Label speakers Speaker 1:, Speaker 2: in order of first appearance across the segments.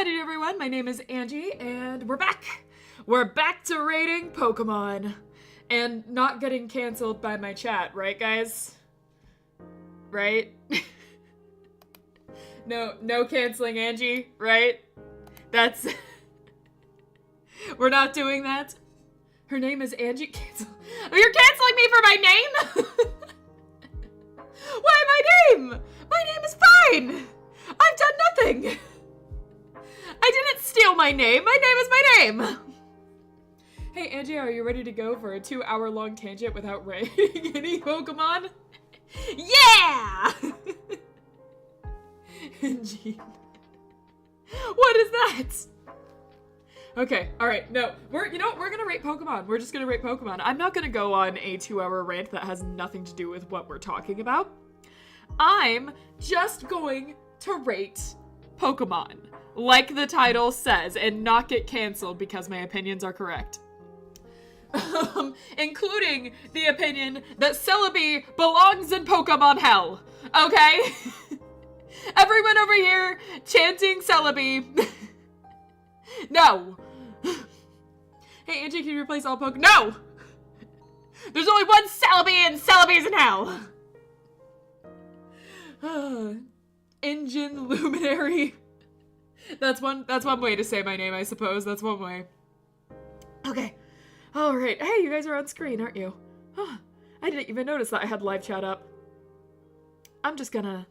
Speaker 1: Howdy everyone, my name is Angie, and we're back! We're back to rating Pokemon. And not getting canceled by my chat, right guys? Right? No canceling Angie, right? That's... We're not doing that. Her name is Angie. Cancel. Oh, you're canceling me for my name? Why my name? My name is fine! I've done nothing! I didn't steal my name. My name is my name. Hey, Angie, are you ready to go for a 2-hour-long tangent without rating any Pokemon? Yeah! Angie. What is that? Okay, alright, no. We're gonna rate Pokemon. We're just gonna rate Pokemon. I'm not gonna go on a 2-hour rant that has nothing to do with what we're talking about. I'm just going to rate Pokemon. Like the title says, and not get canceled because my opinions are correct. Including the opinion that Celebi belongs in Pokemon Hell. Okay? Everyone over here chanting Celebi. No. Hey, Angie, can you replace all Pokemon? No! There's only one Celebi, and Celebi's in Hell. Engine Luminary. That's one way to say my name, I suppose. That's one way. Okay. Alright. Hey, you guys are on screen, aren't you? Huh. I didn't even notice that I had live chat up. I'm just gonna,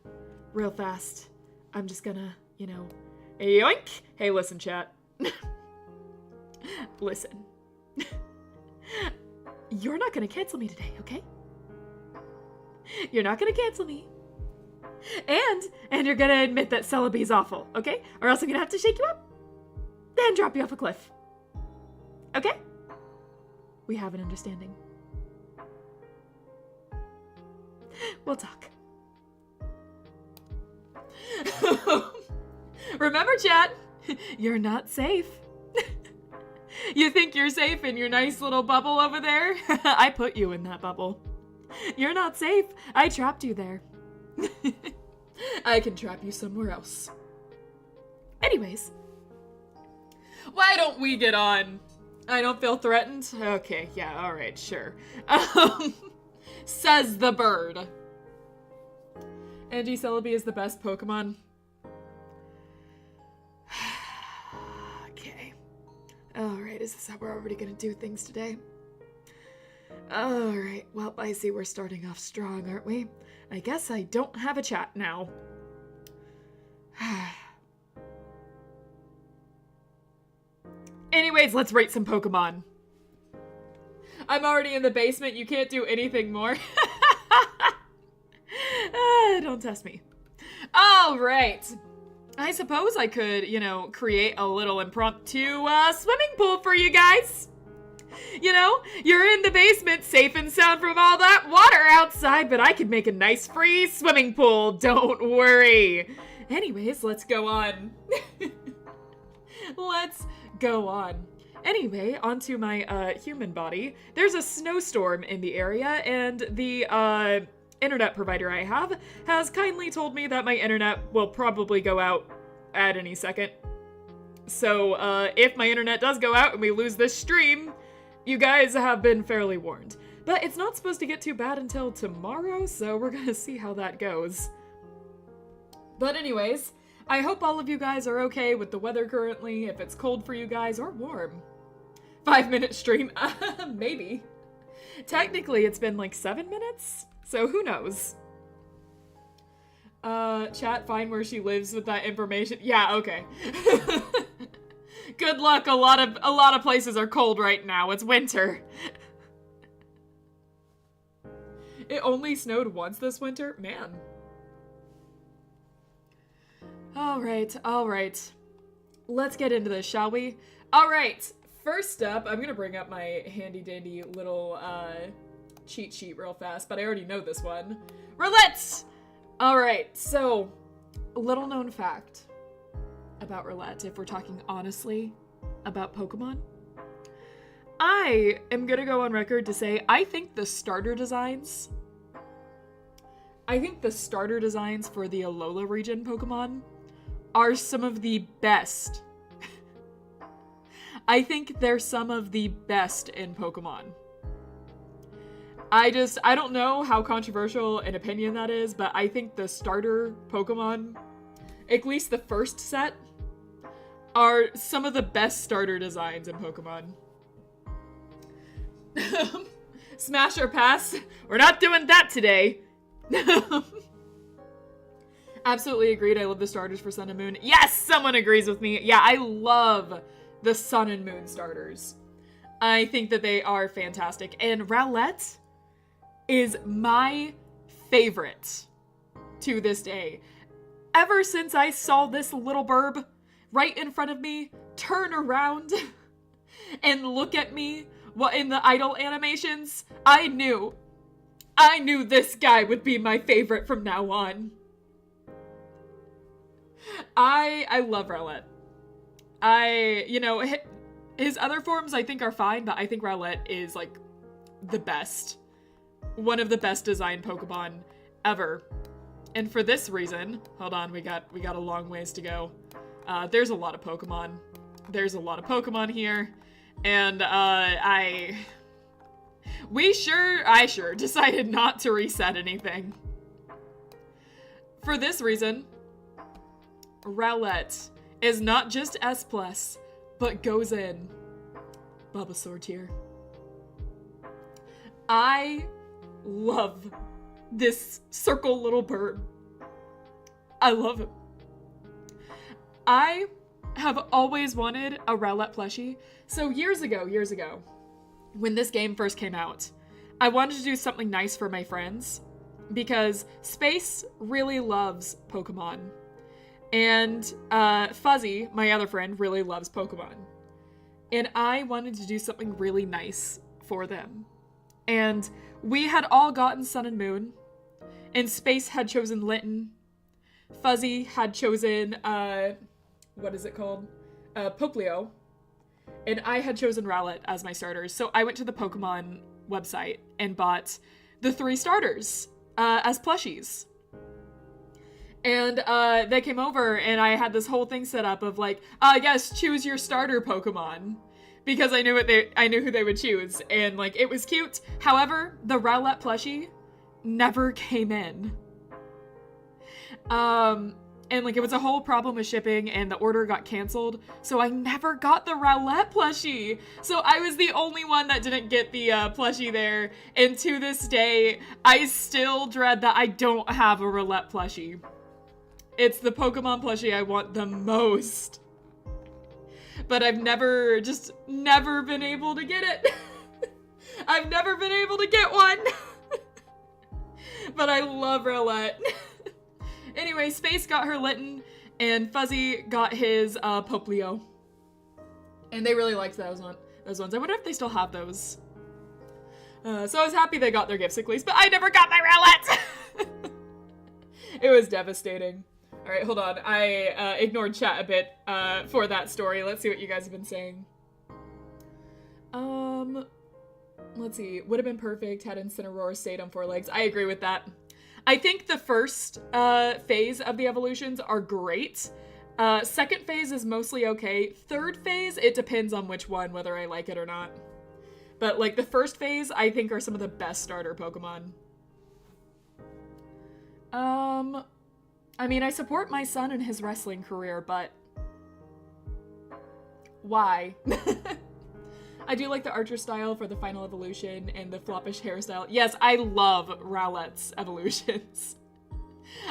Speaker 1: real fast, I'm just gonna, yoink! Hey, listen, chat. Listen. You're not gonna cancel me today, okay? You're not gonna cancel me. And you're gonna admit that Celebi's awful, okay? Or else I'm gonna have to shake you up. Then drop you off a cliff. Okay? We have an understanding. We'll talk. Remember, chat, you're not safe. You think you're safe in your nice little bubble over there? I put you in that bubble. You're not safe. I trapped you there. I can trap you somewhere else. Anyways. Why don't we get on? I don't feel threatened? Okay, yeah, alright, sure. Says the bird. Angie, Celebi is the best Pokemon. Okay. Alright, is this how we're already gonna do things today? Alright, well, I see we're starting off strong, aren't we? I guess I don't have a chat now. Anyways, let's rate some Pokemon. I'm already in the basement. You can't do anything more. Don't test me. All right. I suppose I could, create a little impromptu swimming pool for you guys. You're in the basement, safe and sound from all that water outside, but I could make a nice free swimming pool. Don't worry. Anyways, let's go on. Let's go on. Anyway, onto my human body. There's a snowstorm in the area, and the internet provider I have has kindly told me that my internet will probably go out at any second. So if my internet does go out and we lose this stream, you guys have been fairly warned. But it's not supposed to get too bad until tomorrow, so we're gonna see how that goes. But anyways, I hope all of you guys are okay with the weather currently, if it's cold for you guys, or warm. 5-minute stream? Maybe. Technically, it's been like 7 minutes, so who knows? Chat, find where she lives with that information. Yeah, okay. Good luck, a lot of places are cold right now. It's winter. It only snowed once this winter? Man. Alright. Let's get into this, shall we? Alright, first up, I'm gonna bring up my handy-dandy little, cheat sheet real fast, but I already know this one. Roulette! Alright, so, little known fact about Roulette, if we're talking honestly about Pokemon. I am gonna go on record to say I think the starter designs for the Alola region Pokemon are some of the best. I think they're some of the best in Pokemon. I don't know how controversial an opinion that is, but I think the starter Pokemon, at least the first set, are some of the best starter designs in Pokemon. Smash or pass? We're not doing that today. Absolutely agreed. I love the starters for Sun and Moon. Yes, someone agrees with me. Yeah, I love the Sun and Moon starters. I think that they are fantastic. And Rowlett is my favorite to this day. Ever since I saw this little burb right in front of me turn around and look at me in the idle animations, I knew this guy would be my favorite from now on. I love Rowlett. His other forms I think are fine, but I think Rowlett is like the best. One of the best designed Pokemon ever. And for this reason, hold on, we got a long ways to go. There's a lot of Pokemon. There's a lot of Pokemon here. And I sure decided not to reset anything. For this reason, Rowlett is not just S+, but goes in Bulbasaur tier. I love this circle little bird. I love him. I have always wanted a Rowlett plushie. So years ago, when this game first came out, I wanted to do something nice for my friends because Space really loves Pokemon. And Fuzzy, my other friend, really loves Pokemon. And I wanted to do something really nice for them. And we had all gotten Sun and Moon. And Space had chosen Litten. Fuzzy had chosen, what is it called? Poplio. And I had chosen Rowlett as my starters. So I went to the Pokemon website and bought the 3 starters as plushies. And they came over and I had this whole thing set up of like, yes, choose your starter Pokemon. Because I knew who they would choose. And like, it was cute. However, the Rowlett plushie never came in. And like, it was a whole problem with shipping and the order got canceled. So I never got the Rowlett plushie. So I was the only one that didn't get the plushie there. And to this day, I still dread that I don't have a Rowlett plushie. It's the Pokemon plushie I want the most. But I've never been able to get it. I've never been able to get one. But I love Rowlett. Anyway, Space got her Litten, and Fuzzy got his Poplio. And they really liked those ones. I wonder if they still have those. So I was happy they got their gifts at least, but I never got my Rowlett! It was devastating. Alright, hold on. I ignored chat a bit for that story. Let's see what you guys have been saying. Let's see. Would have been perfect had Incineroar stayed on 4 legs. I agree with that. I think the first phase of the evolutions are great. Second phase is mostly okay. Third phase, it depends on which one, whether I like it or not. But like the first phase, I think are some of the best starter Pokemon. I mean, I support my son in his wrestling career, but why? I do like the Archer style for the final evolution and the floppish hairstyle. Yes, I love Rowlett's evolutions.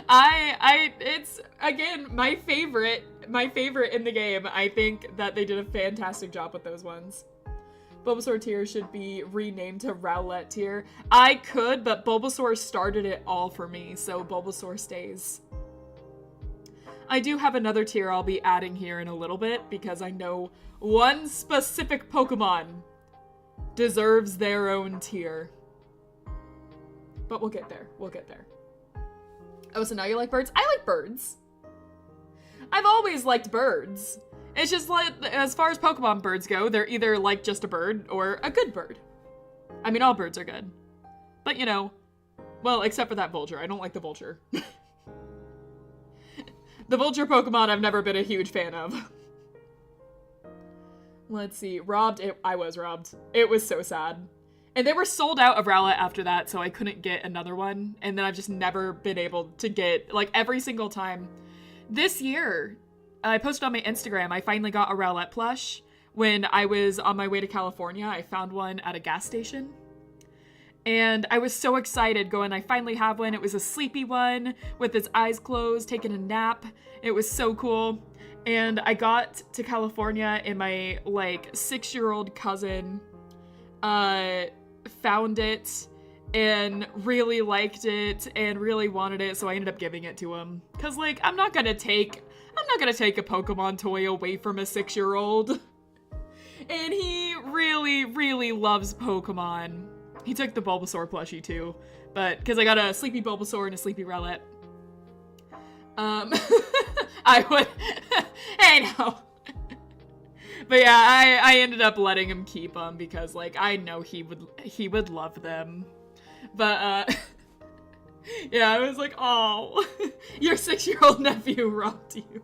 Speaker 1: It's, again, my favorite in the game. I think that they did a fantastic job with those ones. Bulbasaur tier should be renamed to Rowlett tier. I could, but Bulbasaur started it all for me, so Bulbasaur stays. I do have another tier I'll be adding here in a little bit because I know one specific Pokemon deserves their own tier. But we'll get there. We'll get there. Oh, so now you like birds? I like birds. I've always liked birds. It's just like, as far as Pokemon birds go, they're either like just a bird or a good bird. I mean, all birds are good. But you know, well, except for that vulture. I don't like the vulture. The vulture Pokemon I've never been a huge fan of. Let's see. Robbed. I was robbed. It was so sad. And they were sold out of Rowlet after that, so I couldn't get another one. And then I've just never been able to get, like, every single time. This year, I posted on my Instagram, I finally got a Rowlet plush. When I was on my way to California, I found one at a gas station. And I was so excited going, I finally have one. It was a sleepy one with its eyes closed, taking a nap. It was so cool. And I got to California and my, like, 6-year-old cousin found it and really liked it and really wanted it, so I ended up giving it to him. Cause, like, I'm not gonna take a Pokemon toy away from a 6-year-old. And he really, really loves Pokemon. He took the Bulbasaur plushie too, but cause I got a sleepy Bulbasaur and a sleepy Rowlet. I would, hey no. But yeah, I ended up letting him keep them because, like, I know he would love them. But, yeah, I was like, oh, your 6-year-old nephew robbed you.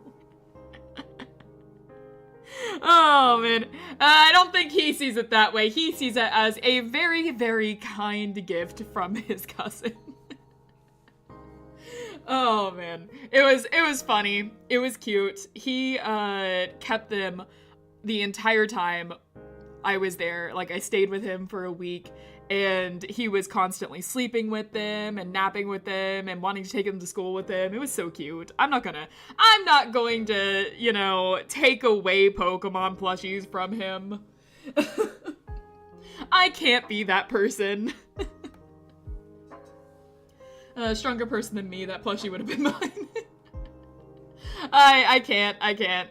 Speaker 1: Oh, man. I don't think he sees it that way. He sees it as a very, very kind gift from his cousin. Oh, man. It was funny. It was cute. He, kept them the entire time I was there. Like, I stayed with him for a week, and he was constantly sleeping with them and napping with them and wanting to take them to school with him. It was so cute. I'm not going to, you know, take away Pokemon plushies from him. I can't be that person. A stronger person than me, that plushie would have been mine. I can't.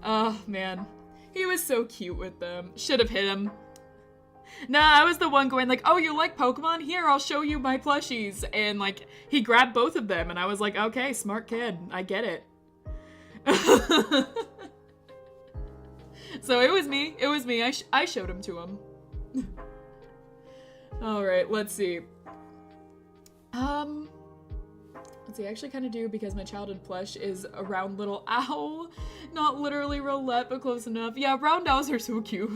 Speaker 1: Oh, man. He was so cute with them. Should have hit him. Nah, I was the one going like, oh, you like Pokemon? Here, I'll show you my plushies. And, like, he grabbed both of them, and I was like, okay, smart kid. I get it. So it was me. I showed him to him. Alright, let's see. Let's see, I actually kind of do because my childhood plush is a round little owl. Not literally Rowlet, but close enough. Yeah, round owls are so cute.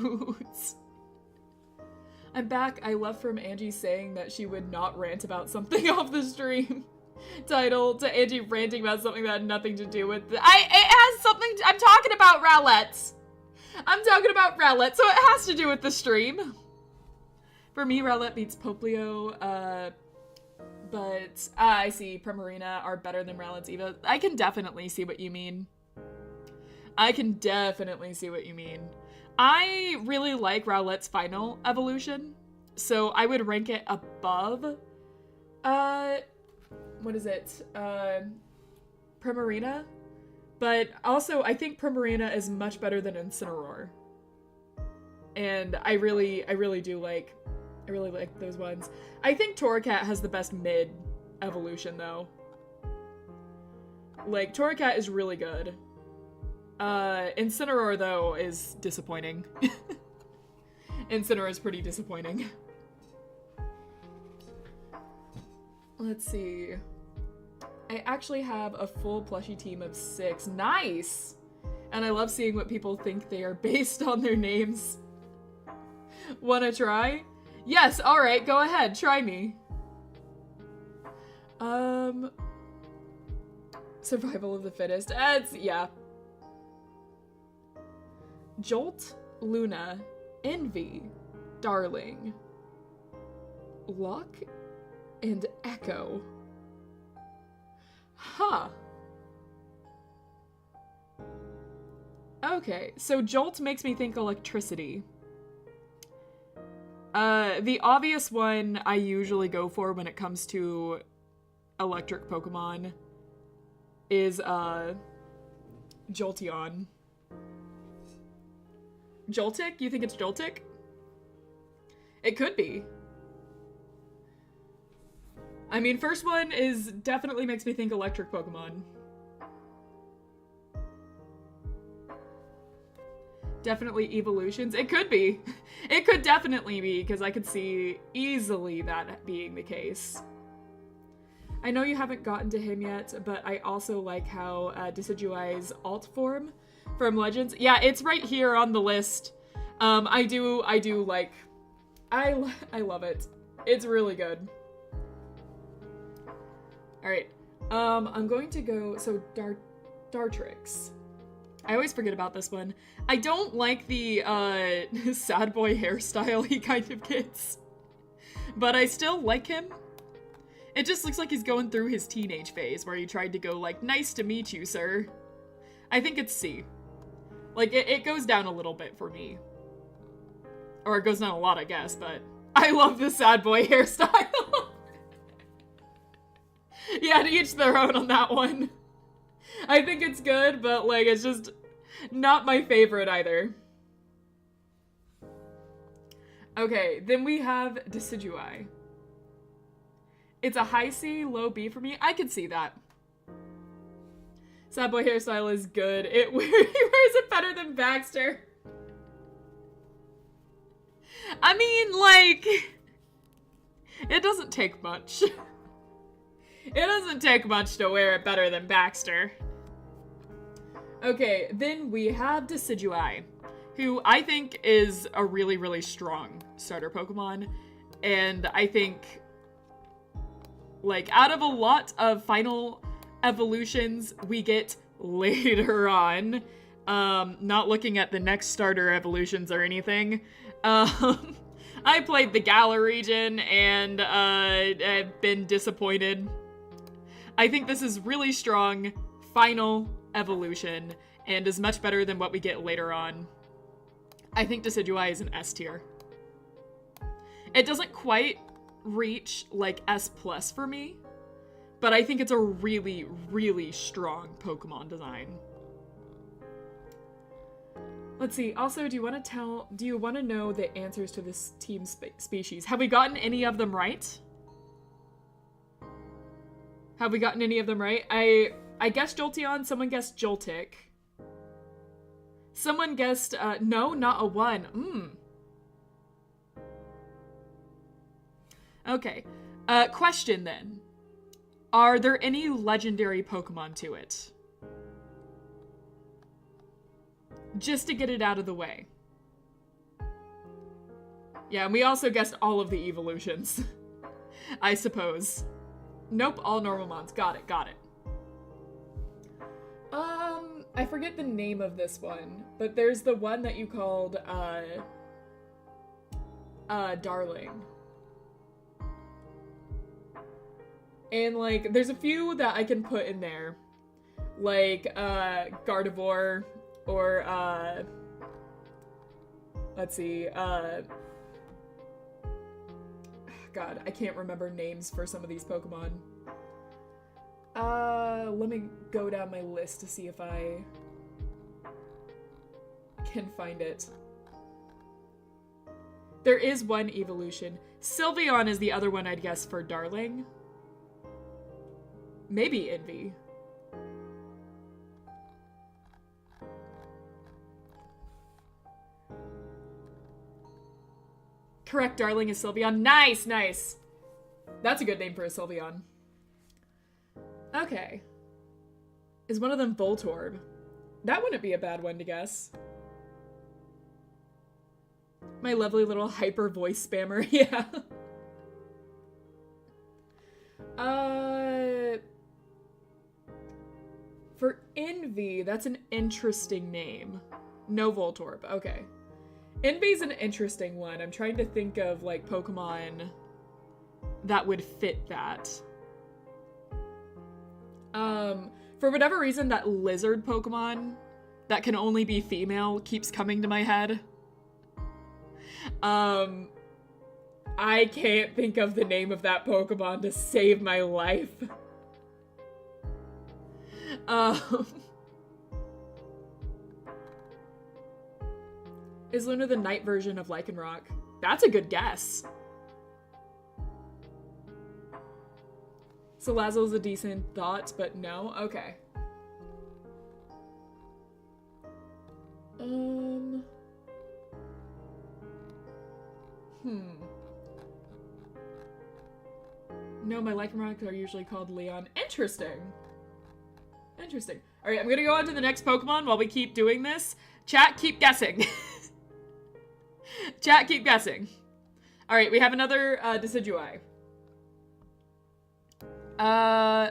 Speaker 1: I'm back. I left from Angie saying that she would not rant about something off the stream. Title to Angie ranting about something that had nothing to do with it has something I'm talking about Rowlets. So it has to do with the stream. For me, Rowlet beats Poplio, but I see Primarina are better than Rowlet's Eva. I can definitely see what you mean. I really like Rowlet's final evolution, so I would rank it above, Primarina, but also I think Primarina is much better than Incineroar, and I really like those ones. I think Torracat has the best mid evolution though. Like, Torracat is really good. Incineroar, though, is disappointing. Incineroar is pretty disappointing. Let's see. I actually have a full plushie team of 6. Nice! And I love seeing what people think they are based on their names. Wanna try? Yes, alright, go ahead, try me. Survival of the fittest. Yeah. Jolt, Luna, Envy, Darling, Luck, and Echo. Huh. Okay, so Jolt makes me think electricity. The obvious one I usually go for when it comes to electric Pokemon is, Jolteon. Joltik? You think it's Joltik? It could be. I mean, first one is definitely makes me think electric Pokemon. Definitely evolutions. It could be. It could definitely be, because I could see easily that being the case. I know you haven't gotten to him yet, but I also like how Decidueye's alt form from Legends. Yeah, it's right here on the list. I do like, I love it. It's really good. All right, I'm going to go, so Dartrix. I always forget about this one. I don't like the sad boy hairstyle he kind of gets, but I still like him. It just looks like he's going through his teenage phase where he tried to go like, nice to meet you, sir. I think it's C. Like, it goes down a little bit for me. Or it goes down a lot, I guess, but I love the sad boy hairstyle. Yeah, to each their own on that one. I think it's good, but like, it's just not my favorite either. Okay, then we have Decidueye. It's a high C, low B for me. I could see that. Sad boy hairstyle is good. He wears it better than Baxter. I mean, like, it doesn't take much. It doesn't take much to wear it better than Baxter. Okay, then we have Decidueye, who I think is a really, really strong starter Pokemon. And I think, like, out of a lot of final evolutions we get later on, not looking at the next starter evolutions or anything, I played the Galar region and I've been disappointed. I think this is really strong final evolution and is much better than what we get later on. I think Decidueye is an S tier. It doesn't quite reach like S+ for me, but I think it's a really, really strong Pokemon design. Let's see. Also, do you want to know the answers to this team species? Have we gotten any of them right? Have we gotten any of them right? I guessed Jolteon. Someone guessed Joltik. Someone guessed, no, not a 1. Okay. Question then. Are there any legendary Pokemon to it? Just to get it out of the way. Yeah, and we also guessed all of the evolutions. I suppose. Nope, all normal mons. Got it. I forget the name of this one, but there's the one that you called, Darling. And, like, there's a few that I can put in there. Like, Gardevoir, or, let's see, God, I can't remember names for some of these Pokemon. Let me go down my list to see if I can find it. There is one evolution. Sylveon is the other one I'd guess for Darling. Maybe Envy. Correct, Darling is Sylveon. Nice! That's a good name for a Sylveon. Okay. Is one of them Voltorb? That wouldn't be a bad one to guess. My lovely little hyper voice spammer, yeah. For Envy, that's an interesting name. No Voltorb, okay. Envy's an interesting one. I'm trying to think of, like, Pokemon that would fit that. For whatever reason, that lizard Pokemon that can only be female keeps coming to my head. I can't think of the name of that Pokemon to save my life. Is Luna the night version of Lycanroc? That's a good guess. Salazzle's a decent thought, but no? Okay. No, my Lycanrocs are usually called Leon. Interesting. Interesting. All right, I'm gonna go on to the next Pokemon while we keep doing this. Chat, keep guessing. Chat, keep guessing. All right, we have another Decidueye. I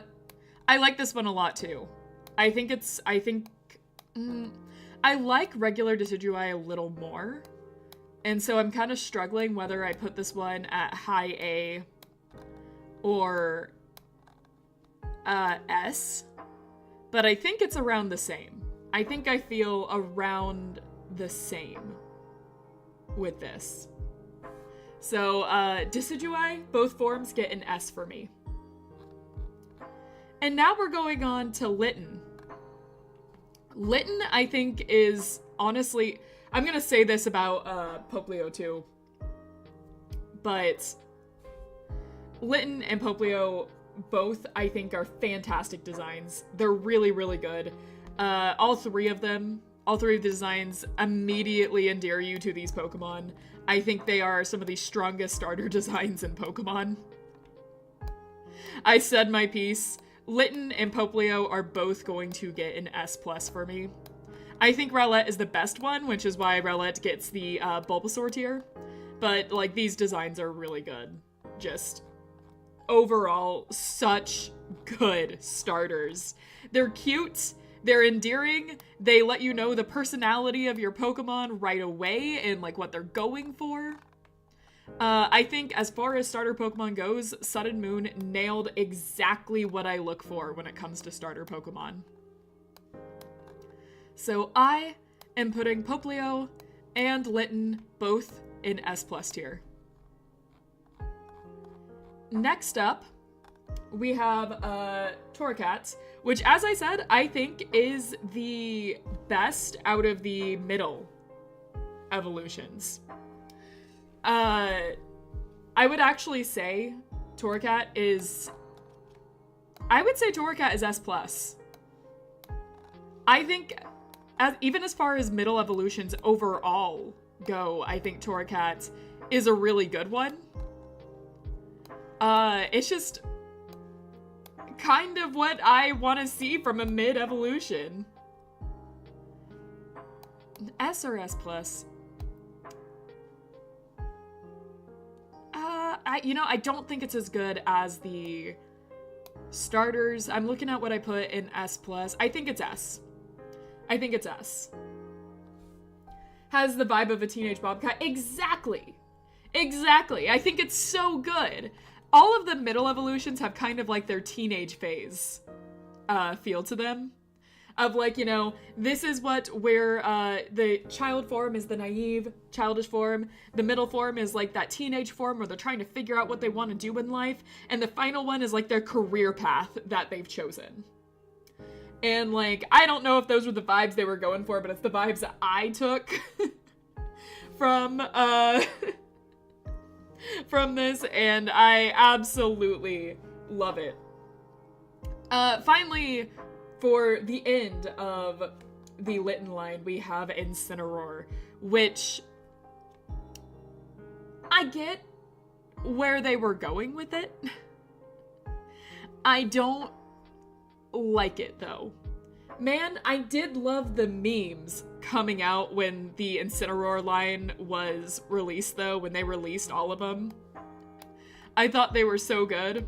Speaker 1: like this one a lot too. I like regular Decidueye a little more. And so I'm kind of struggling whether I put this one at high A or S. But I think it's around the same. I think I feel around the same with this. So, Decidueye, both forms get an S for me. And now we're going on to Litten. Litten, I think, is honestly... I'm gonna say this about Popplio too. But Litten and Popplio both, I think, are fantastic designs. They're really, really good. All three of the designs immediately endear you to these Pokemon. I think they are some of the strongest starter designs in Pokemon. I said my piece. Litten and Popplio are both going to get an S+ for me. I think Rowlet is the best one, which is why Rowlet gets the Bulbasaur tier. But, like, these designs are really good. Just, overall, such good starters. They're cute, they're endearing, they let you know the personality of your Pokemon right away and, like, what they're going for. I think as far as starter Pokemon goes, Sun and Moon nailed exactly what I look for when it comes to starter Pokemon. So I am putting Popplio and Litten both in S+ tier. Next up, we have Torracat, which, as I said, I think is the best out of the middle evolutions. I would actually say Torracat is... I would say Torracat is S+. I think... even as far as middle evolutions overall go, I think Torracat is a really good one. It's just kind of what I want to see from a mid-evolution. S or S+? I don't think it's as good as the starters. I'm looking at what I put in S+. I think it's S. I think it's S. Has the vibe of a teenage bobcat. Exactly. Exactly. I think it's so good. All of the middle evolutions have kind of like their teenage phase feel to them. Of like, this is where the child form is the naive, childish form. The middle form is like that teenage form where they're trying to figure out what they want to do in life. And the final one is like their career path that they've chosen. And, like, I don't know if those were the vibes they were going for, but it's the vibes that I took from this, and I absolutely love it. Finally, for the end of the Litten line, we have Incineroar, which I get where they were going with it. I don't like it though. Man, I did love the memes coming out when the Incineroar line was released though, when they released all of them. I thought they were so good,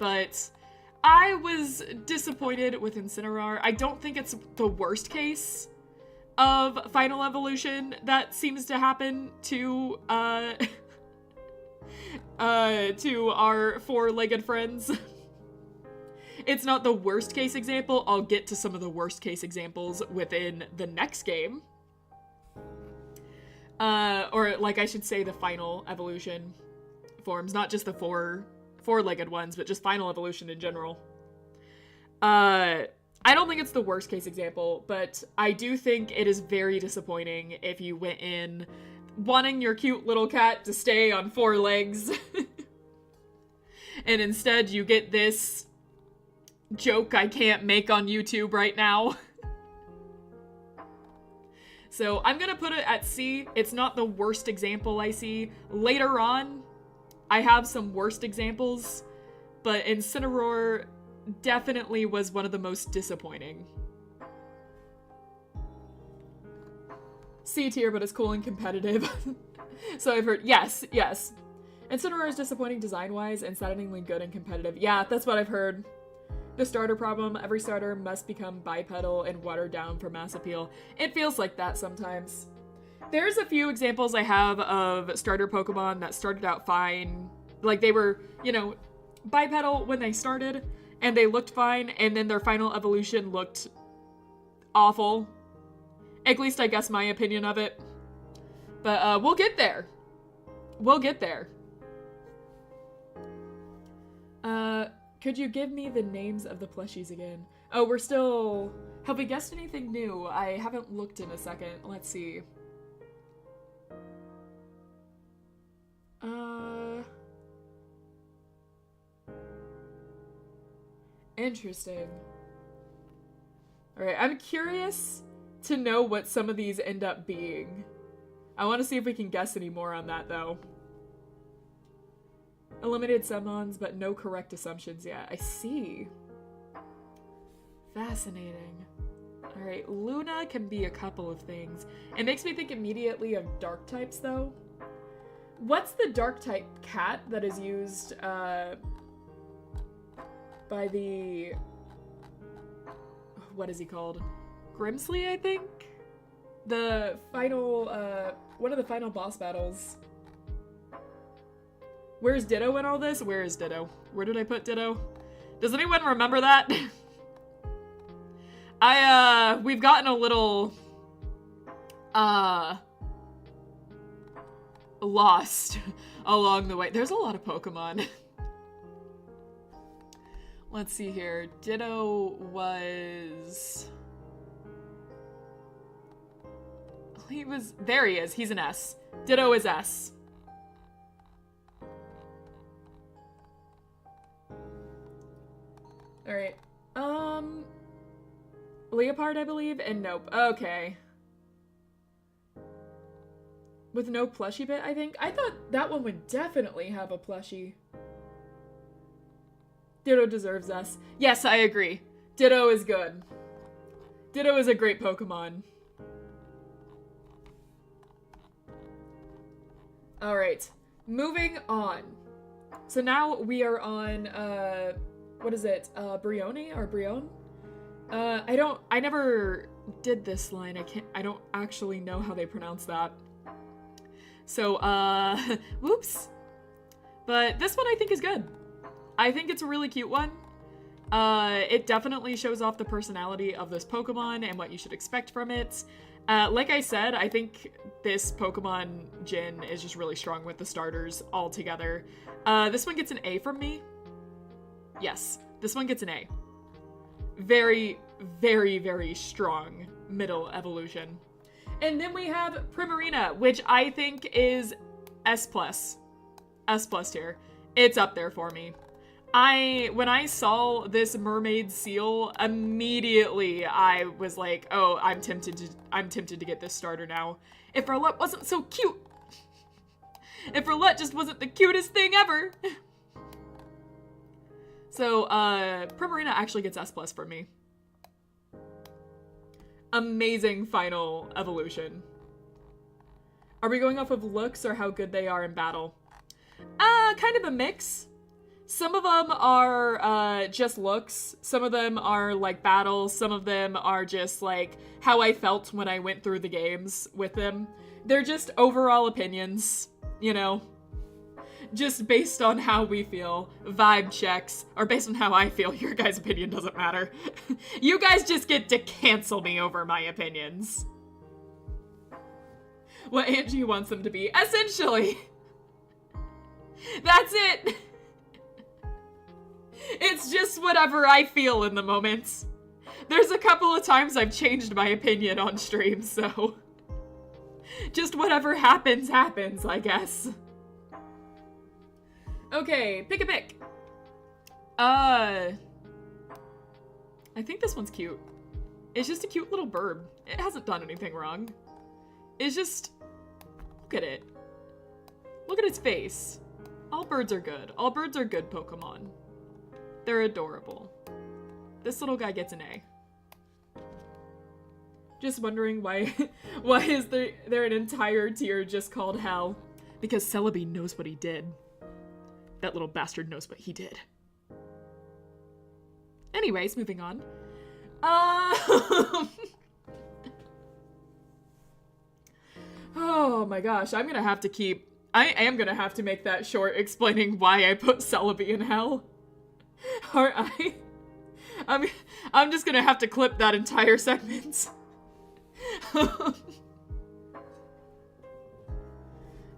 Speaker 1: but I was disappointed with Incineroar. I don't think it's the worst case of final evolution that seems to happen to our four-legged friends. It's not the worst case example. I'll get to some of the worst case examples within the next game. Or like I should say the final evolution forms, not just the four-legged ones, but just final evolution in general. I don't think it's the worst case example, but I do think it is very disappointing if you went in wanting your cute little cat to stay on 4 legs. And instead you get this joke I can't make on YouTube right now. So I'm gonna put it at C. It's not the worst example I see. Later on, I have some worst examples but Incineroar definitely was one of the most disappointing. C tier, but it's cool and competitive. So I've heard, yes. Incineroar is disappointing design-wise and saddeningly good and competitive. Yeah, that's what I've heard. The starter problem, every starter must become bipedal and watered down for mass appeal. It feels like that sometimes. There's a few examples I have of starter Pokemon that started out fine. Like they were, you know, bipedal when they started, and they looked fine, and then their final evolution looked awful. At least I guess my opinion of it. But we'll get there. We'll get there. Could you give me the names of the plushies again? Oh, we're still... Have we guessed anything new? I haven't looked in a second. Let's see. Interesting. Alright, I'm curious to know what some of these end up being. I want to see if we can guess any more on that, though. Eliminated summons, but no correct assumptions yet. I see. Fascinating. Alright, Luna can be a couple of things. It makes me think immediately of dark types, though. What's the dark type cat that is used, by the... What is he called? Grimsley, I think? The final, one of the final boss battles. Where's Ditto in all this? Where is Ditto? Where did I put Ditto? Does anyone remember that? We've gotten a little, lost along the way. There's a lot of Pokemon. Let's see here. Ditto was... There he is. He's an S. Ditto is S. Alright. Leopard, I believe, and nope. Okay. With no plushie bit, I think? I thought that one would definitely have a plushie. Ditto deserves S. Yes, I agree. Ditto is good. Ditto is a great Pokemon. Alright, moving on. So now we are on, what is it? Brione or Brione? I never did this line. I don't actually know how they pronounce that. So, whoops. But this one I think is good. I think it's a really cute one. It definitely shows off the personality of this Pokemon and what you should expect from it. Like I said, I think this Pokemon Gen is just really strong with the starters all together. This one gets an A from me. Yes, this one gets an A. Very, very, very strong middle evolution. And then we have Primarina, which I think is S+. S+ tier. It's up there for me. When I saw this mermaid seal, immediately I was like, oh, I'm tempted to get this starter now. If Rowlet wasn't so cute. If Rowlet just wasn't the cutest thing ever. So, Primarina actually gets S+ for me. Amazing final evolution. Are we going off of looks or how good they are in battle? Kind of a mix. Some of them are just looks. Some of them are like battles. Some of them are just like how I felt when I went through the games with them. They're just overall opinions, you know? Just based on how we feel. Vibe checks. Or based on how I feel. Your guys' opinion doesn't matter. You guys just get to cancel me over my opinions. What Angie wants them to be. Essentially. That's it. It's just whatever I feel in the moment. There's a couple of times I've changed my opinion on stream, so... just whatever happens, happens, I guess. Okay, pick a pick. I think this one's cute. It's just a cute little bird. It hasn't done anything wrong. It's just... look at it. Look at its face. All birds are good. All birds are good Pokemon. They're adorable. This little guy gets an A. Just wondering why is there an entire tier just called Hell? Because Celebi knows what he did. That little bastard knows what he did. Anyways, moving on. Oh my gosh, I am gonna have to make that short explaining why I put Celebi in Hell. Aren't I? I'm just gonna have to clip that entire segment.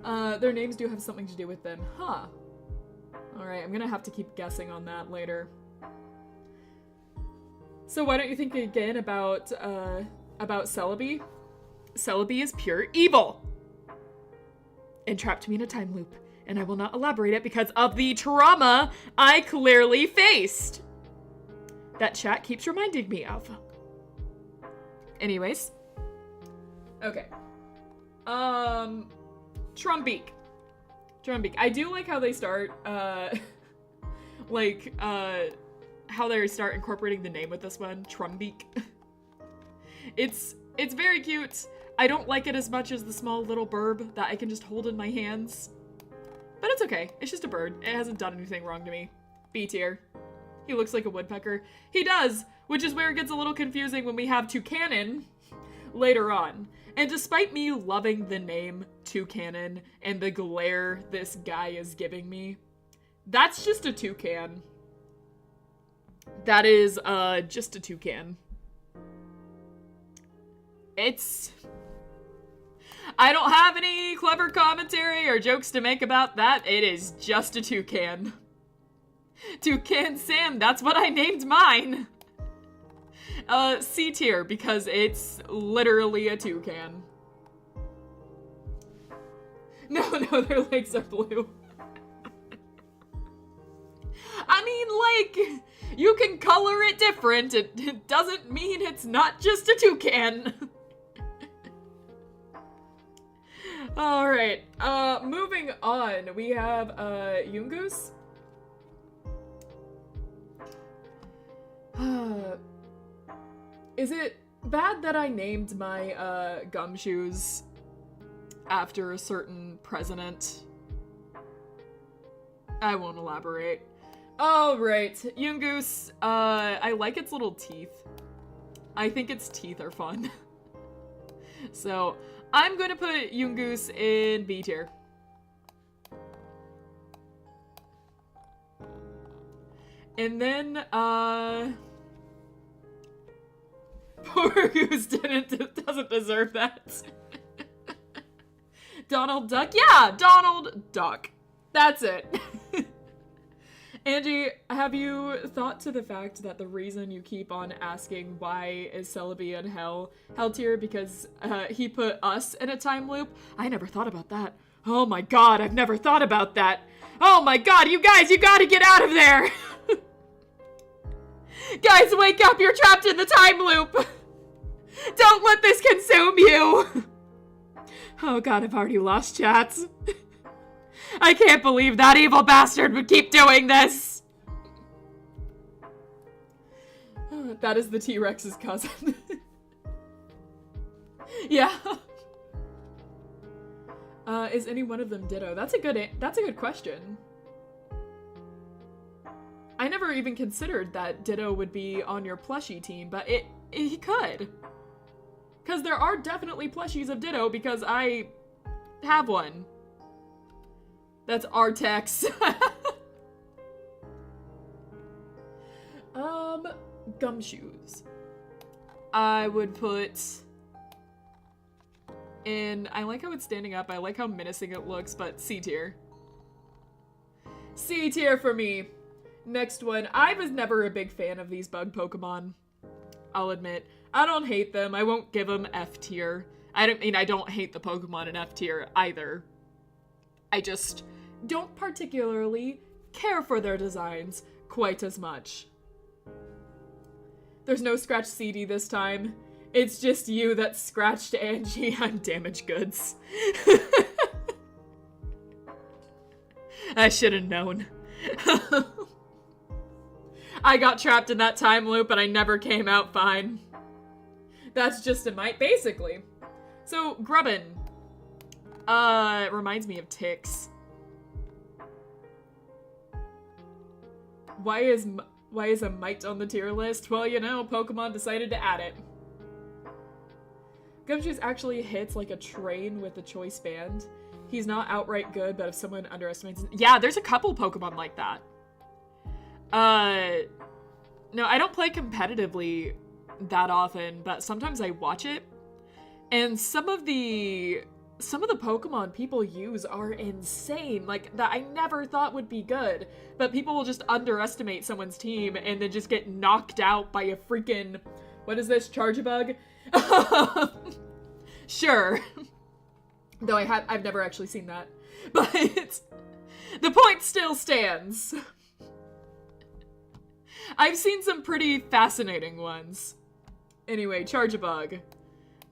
Speaker 1: Their names do have something to do with them. Huh. Alright, I'm gonna have to keep guessing on that later. So why don't you think again about Celebi? Celebi is pure evil! Entrapped me in a time loop, and I will not elaborate it because of the trauma I clearly faced! That chat keeps reminding me of. Anyways. Okay. Trumbeak. I do like how they start, how they start incorporating the name with this one, Trumbeak. It's very cute. I don't like it as much as the small little burb that I can just hold in my hands. But it's okay. It's just a bird. It hasn't done anything wrong to me. B tier. He looks like a woodpecker. He does, which is where it gets a little confusing when we have Toucanon later on. And despite me loving the name Toucanon and the glare this guy is giving me, that's just a toucan. That is, just a toucan. I don't have any clever commentary or jokes to make about that. It is just a toucan. Toucan Sam, that's what I named mine. C tier, because it's literally a toucan. No, their legs are blue. I mean, like, you can color it different. It doesn't mean it's not just a toucan. Alright, moving on. We have, Yungoos. Is it bad that I named my, gumshoes after a certain president? I won't elaborate. Alright, Yungoos, I like its little teeth. I think its teeth are fun. So, I'm gonna put Yungoos in B tier. And then, poor Goose doesn't deserve that. Donald Duck? Yeah, Donald Duck. That's it. Angie, have you thought to the fact that the reason you keep on asking why is Celebi in hell tier because he put us in a time loop? I never thought about that. Oh my god, I've never thought about that. Oh my god, you guys, you gotta get out of there! Guys, wake up, you're trapped in the time loop! Don't let this consume you! Oh god, I've already lost chats. I can't believe that evil bastard would keep doing this! That is the T-Rex's cousin. Yeah. Is any one of them Ditto? That's a good question. I never even considered that Ditto would be on your plushie team, but he could. Because there are definitely plushies of Ditto because I have one. That's Artex. Gumshoes. I would put in, I like how it's standing up, I like how menacing it looks, but C tier. C tier for me. Next one, I was never a big fan of these bug Pokemon. I'll admit. I don't hate them, I won't give them F tier. I don't hate the Pokemon in F tier either. I just don't particularly care for their designs quite as much. There's no Scratch CD this time. It's just you that scratched Angie. I'm damaged goods. I should have known. I got trapped in that time loop and I never came out fine. That's just a mite, basically. So, Grubbin. It reminds me of ticks. Why is a mite on the tier list? Well, you know, Pokemon decided to add it. Gumshoe's actually hits like a train with the choice band. He's not outright good, but if someone underestimates... Yeah, there's a couple Pokemon like that. No, I don't play competitively that often, but sometimes I watch it. And some of the Pokemon people use are insane. Like, that I never thought would be good. But people will just underestimate someone's team and then just get knocked out by a freaking... What is this? Charge-a-bug? Sure. Though I've never actually seen that. But the point still stands. I've seen some pretty fascinating ones. Anyway, Charge-a-bug.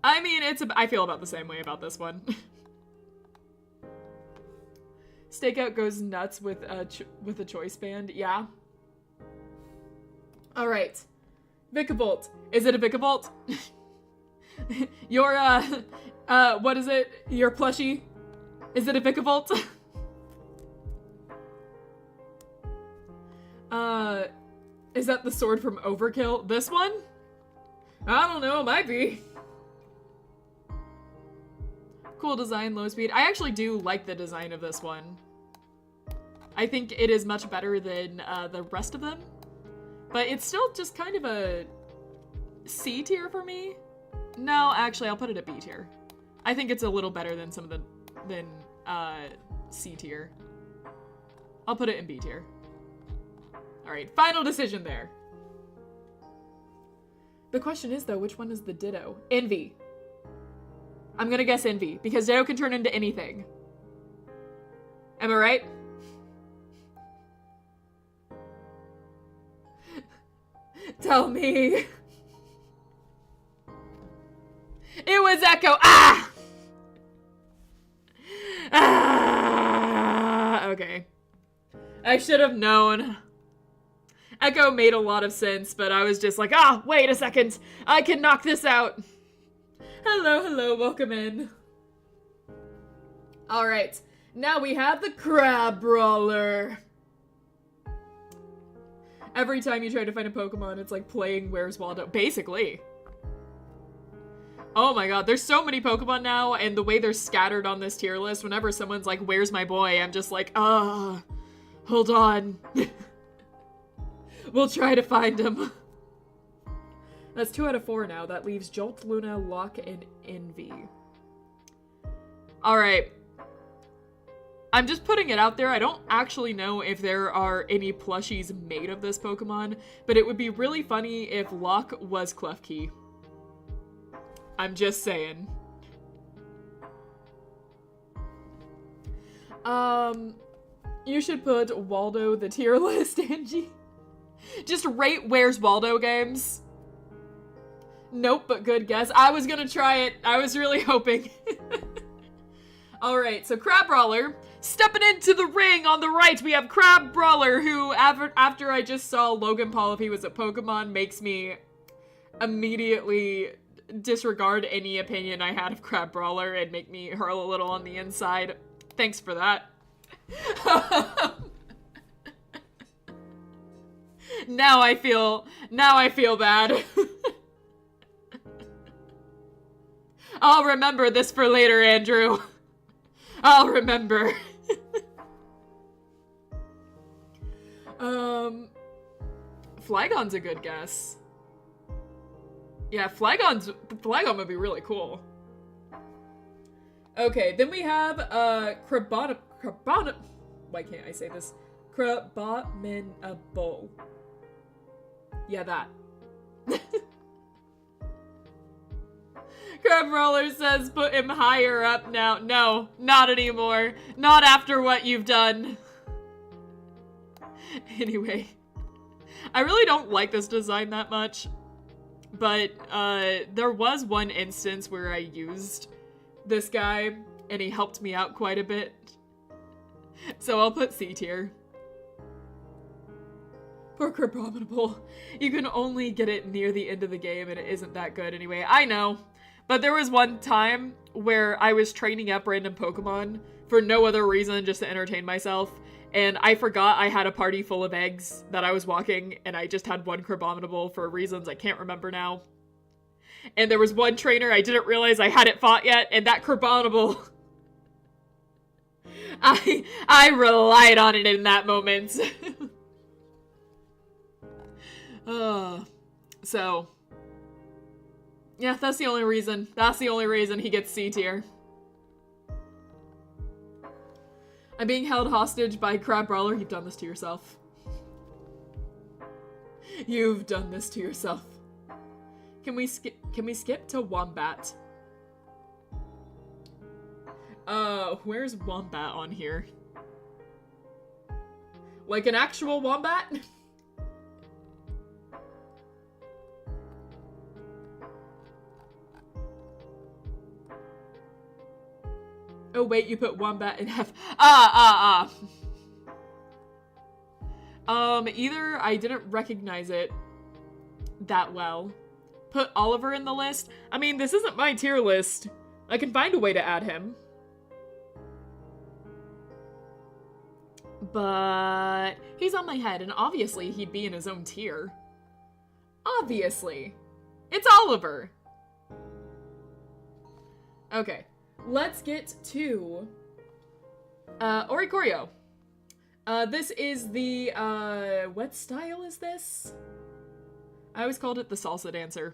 Speaker 1: I mean, I feel about the same way about this one. Stakeout goes nuts with a choice band. Yeah. All right. Vikavolt. Is it a Vikavolt? Your, what is it? Your plushie? Is it a Vikavolt? Is that the sword from Overkill? This one? I don't know, it might be. Cool design, low speed. I actually do like the design of this one. I think it is much better than the rest of them. But it's still just kind of a C tier for me. No, actually, I'll put it at B tier. I think it's a little better than some of the, C tier. I'll put it in B tier. Alright, final decision there. The question is, though, which one is the Ditto? Envy. I'm gonna guess Envy, because Ditto can turn into anything. Am I right? Tell me. It was Echo. Ah! Ah! Okay. I should have known. Echo made a lot of sense, but I was just like, wait a second. I can knock this out. Hello, welcome in. Alright, now we have the Crab Brawler. Every time you try to find a Pokemon, it's like playing Where's Waldo. Basically. Oh my god, there's so many Pokemon now, and the way they're scattered on this tier list, whenever someone's like, where's my boy? I'm just like, hold on. We'll try to find him. That's 2 out of 4 now. That leaves Jolt, Luna, Locke, and Envy. Alright. I'm just putting it out there. I don't actually know if there are any plushies made of this Pokemon, but it would be really funny if Locke was Klefki. I'm just saying. You should put Waldo the tier list, Angie. Just rate Where's Waldo games. Nope, but good guess. I was gonna try it. I was really hoping. Alright, so Crab Brawler. Stepping into the ring on the right, we have Crab Brawler, who, after I just saw Logan Paul if he was a Pokemon, makes me immediately disregard any opinion I had of Crab Brawler and make me hurl a little on the inside. Thanks for that. Now I feel bad. I'll remember this for later, Andrew. I'll remember. Flygon's a good guess. Yeah, Flygon would be really cool. Okay, then we have, why can't I say this? Crabominable. Yeah, that. Crab Roller says put him higher up now. No, not anymore. Not after what you've done. Anyway. I really don't like this design that much. But, there was one instance where I used this guy, and he helped me out quite a bit. So I'll put C tier. Poor Crabominable. You can only get it near the end of the game, and it isn't that good anyway. I know. But there was one time where I was training up random Pokemon for no other reason, just to entertain myself. And I forgot I had a party full of eggs that I was walking, and I just had one Crabominable for reasons I can't remember now. And there was one trainer I didn't realize I hadn't fought yet, and that Crabominable... I relied on it in that moment. So... yeah, that's the only reason. That's the only reason he gets C tier. I'm being held hostage by Crab Brawler. You've done this to yourself. You've done this to yourself. Can we skip to Wombat? Where's Wombat on here? Like an actual Wombat? Oh wait, you put Wombat in F. Either I didn't recognize it that well. Put Oliver in the list. I mean, this isn't my tier list. I can find a way to add him. But he's on my head, and obviously he'd be in his own tier. Obviously. It's Oliver. Okay. Let's get to Oricorio. This is the, what style is this? I always called it the salsa dancer.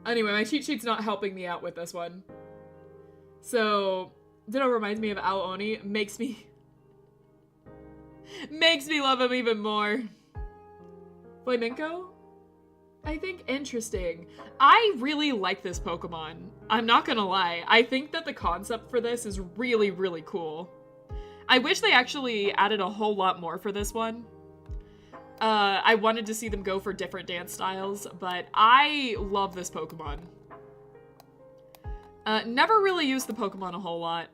Speaker 1: Anyway, my cheat sheet's not helping me out with this one. So, Ditto reminds me of Aoni, makes me love him even more. Flamenco? I think interesting. I really like this Pokemon. I'm not gonna lie. I think that the concept for this is really, really cool. I wish they actually added a whole lot more for this one. I wanted to see them go for different dance styles, but I love this Pokemon. Never really used the Pokemon a whole lot,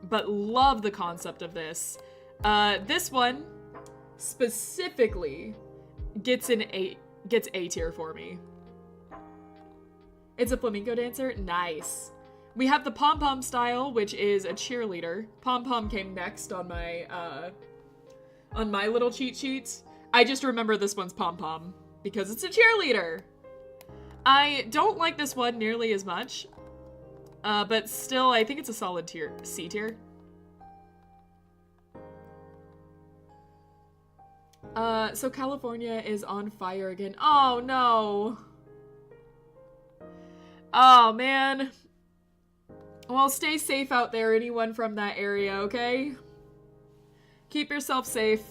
Speaker 1: but love the concept of this. This one specifically gets A tier for me. It's a flamenco dancer? Nice. We have the pom-pom style, which is a cheerleader. Pom-pom came next on my little cheat sheet. I just remember this one's pom-pom because it's a cheerleader. I don't like this one nearly as much, but still, I think it's a solid tier, C tier. So California is on fire again. Oh, no. Oh, man. Well, stay safe out there, anyone from that area, okay? Keep yourself safe.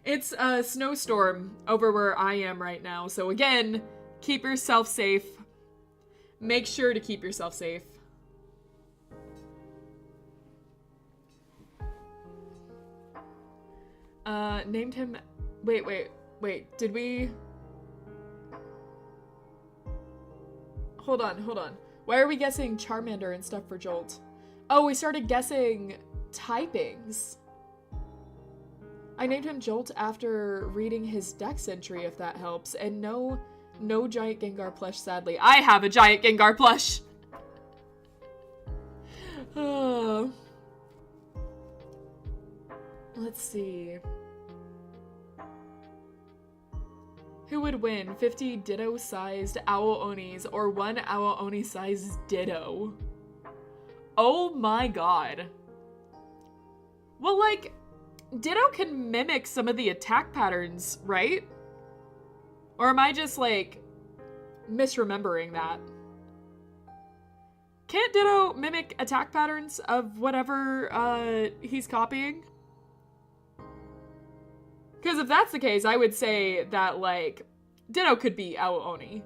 Speaker 1: It's a snowstorm over where I am right now, so again, keep yourself safe. Make sure to keep yourself safe. Named him... Wait, did we... Hold on. Why are we guessing Charmander and stuff for Jolt? Oh, we started guessing typings. I named him Jolt after reading his Dex entry, if that helps. And no giant Gengar plush, sadly. I have a giant Gengar plush! Let's see. Who would win? 50 Ditto-sized Owl Onis or 1 Owl Oni-sized Ditto? Oh my god. Well, like, Ditto can mimic some of the attack patterns, right? Or am I just, like, misremembering that? Can't Ditto mimic attack patterns of whatever he's copying? Because if that's the case, I would say that, like, Ditto could be Owl Oni.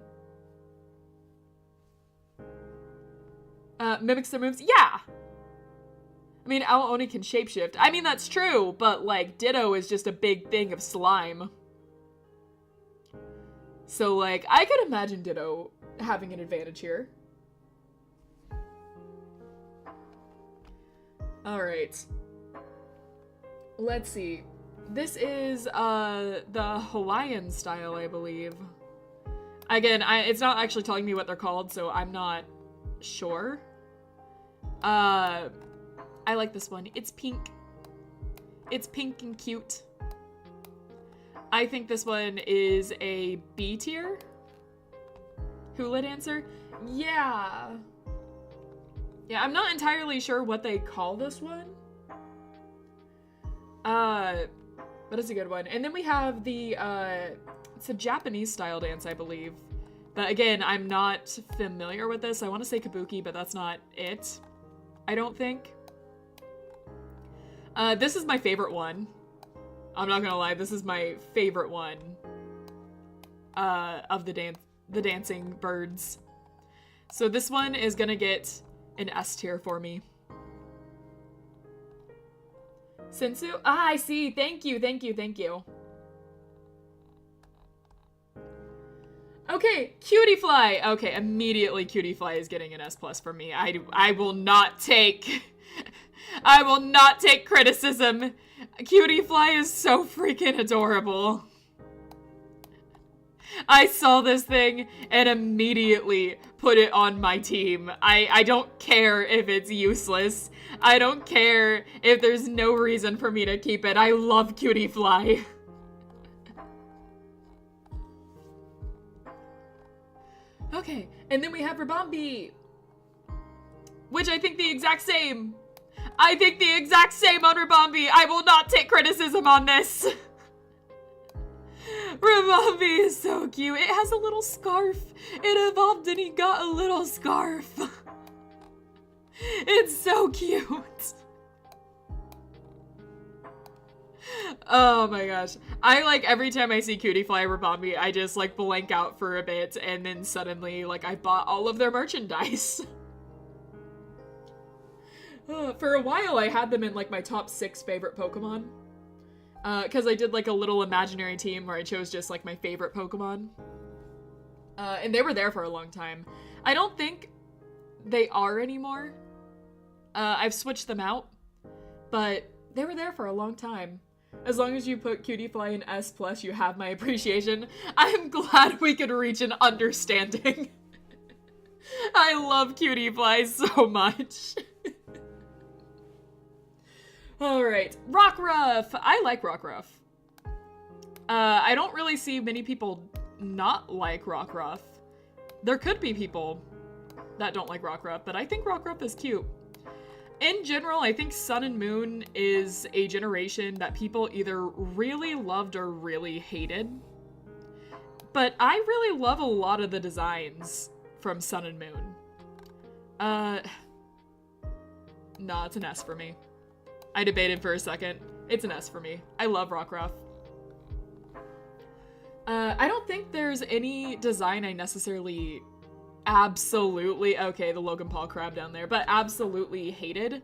Speaker 1: Mimics their moves? Yeah! I mean, Owl Oni can shapeshift. I mean, that's true, but, like, Ditto is just a big thing of slime. So, like, I could imagine Ditto having an advantage here. Alright. Let's see. This is the Hawaiian style, I believe. Again, it's not actually telling me what they're called, so I'm not sure. I like this one. It's pink. It's pink and cute. I think this one is a B tier hula dancer. Yeah. Yeah, I'm not entirely sure what they call this one. But it's a good one. And then we have the, it's a Japanese style dance, I believe. But again, I'm not familiar with this. I want to say kabuki, but that's not it. I don't think. This is my favorite one. I'm not gonna lie, this is my favorite one. Of the dancing birds. So this one is gonna get an S tier for me. Sensu? Ah, I see. Thank you, thank you, thank you. Okay, Cutie Fly. Okay, immediately Cutie Fly is getting an S+ from me. I will not take... I will not take criticism. Cutie Fly is so freaking adorable. I saw this thing and immediately put it on my team. I don't care if it's useless. I don't care if there's no reason for me to keep it. I love Cutie Fly. Okay, and then we have Rabambi, which I think the exact same. I think the exact same on Rabambi. I will not take criticism on this. Rabambi is so cute. It has a little scarf. It evolved and he got a little scarf. It's so cute. Oh my gosh. I like every time I see Cutie Fly Rabambi, I just like blank out for a bit and then suddenly like I bought all of their merchandise. For a while I had them in like my top 6 favorite Pokemon. Cause I did like a little imaginary team where I chose just like my favorite Pokemon. And they were there for a long time. I don't think they are anymore. I've switched them out, but they were there for a long time. As long as you put Cutie Fly in S+, you have my appreciation. I'm glad we could reach an understanding. I love Cutie Fly so much. Alright, Rockruff! I like Rockruff. I don't really see many people not like Rockruff. There could be people that don't like Rockruff, but I think Rockruff is cute. In general, I think Sun and Moon is a generation that people either really loved or really hated. But I really love a lot of the designs from Sun and Moon. Nah, it's an S for me. I debated for a second. It's an S for me. I love Rockruff. I don't think there's any design I necessarily absolutely, okay, the Logan Paul crab down there, but absolutely hated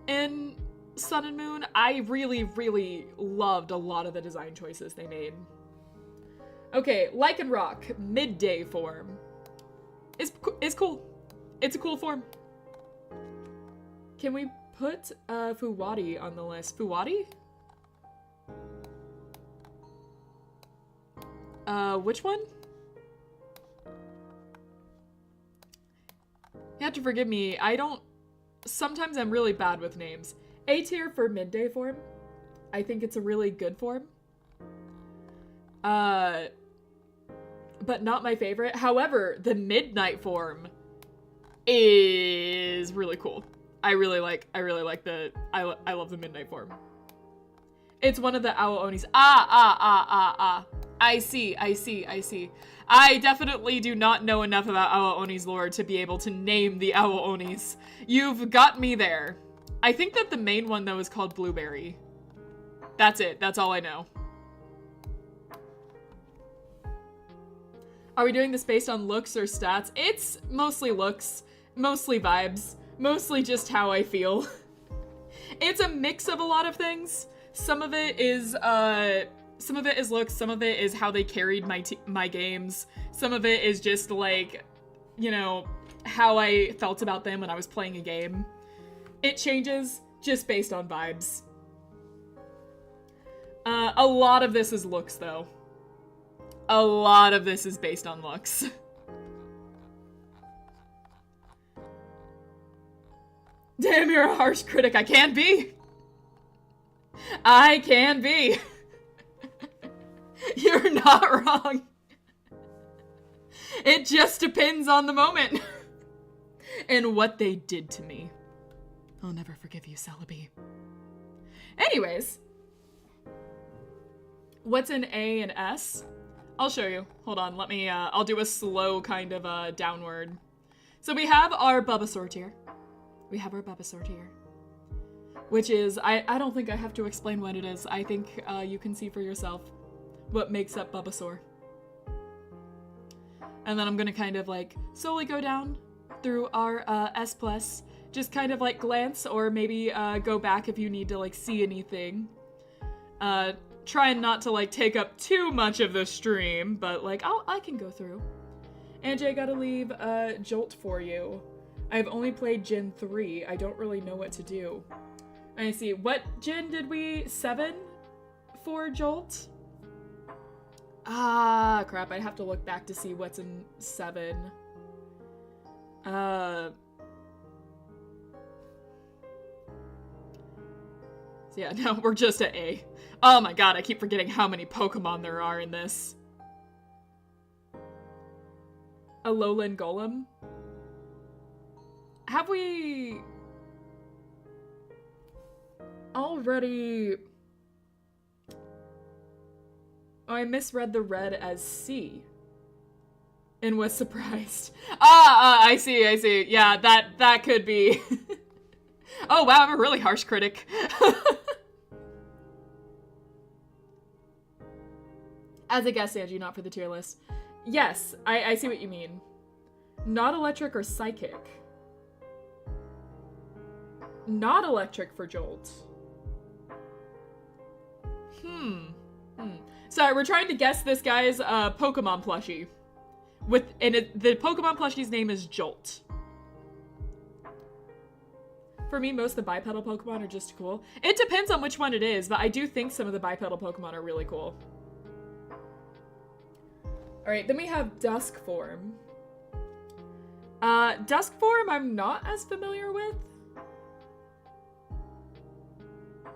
Speaker 1: in Sun and Moon. I really, really loved a lot of the design choices they made. Okay, Lycanroc, midday form. It's cool. It's a cool form. Can we put Fuwadi on the list? Fuwadi? Which one? You have to forgive me, sometimes I'm really bad with names. A tier for midday form. I think it's a really good form. But not my favorite. However, the midnight form is really cool. I love the midnight form. It's one of the Awo-Onis. I see. I definitely do not know enough about Awo-Oni's lore to be able to name the Awo-Onis. You've got me there. I think that the main one, though, is called Blueberry. That's it. That's all I know. Are we doing this based on looks or stats? It's mostly looks, mostly vibes, mostly just how I feel. It's a mix of a lot of things. Some of it is looks, some of it is how they carried my games. Some of it is just like, you know, how I felt about them when I was playing a game. It changes just based on vibes. A lot of this is looks, though. A lot of this is based on looks. Damn, you're a harsh critic. I can be. I can be. You're not wrong. It just depends on the moment. And what they did to me. I'll never forgive you, Celebi. Anyways. What's an A and S? I'll show you. Hold on, let me, I'll do a slow kind of, downward. So we have our Bulbasaur tier. We have our Bulbasaur tier. Which is, I don't think I have to explain what it is. I think, you can see for yourself what makes up Bulbasaur. And then I'm gonna kind of, like, slowly go down through our, S+. Just kind of, like, glance, or maybe, go back if you need to, like, see anything. Trying not to, like, take up too much of the stream, but, like, I can go through. Angie, I gotta leave, Jolt for you. I've only played Gen 3. I don't really know what to do. I see. What gen did we... 7 for Jolt? Ah, crap. I'd have to look back to see what's in 7. So yeah, no, we're just at A. Oh my god, I keep forgetting how many Pokemon there are in this. Alolan Golem? Have we... already... Oh, I misread the red as C. And was surprised. I see. Yeah, that could be... Oh wow, I'm a really harsh critic. As a guest, Angie, not for the tier list. Yes, I see what you mean. Not electric or psychic. Not electric for Jolt. Sorry, we're trying to guess this guy's Pokemon plushie. The Pokemon plushie's name is Jolt. For me, most of the bipedal Pokemon are just cool. It depends on which one it is, but I do think some of the bipedal Pokemon are really cool. Alright, then we have Dusk Form. Dusk Form I'm not as familiar with.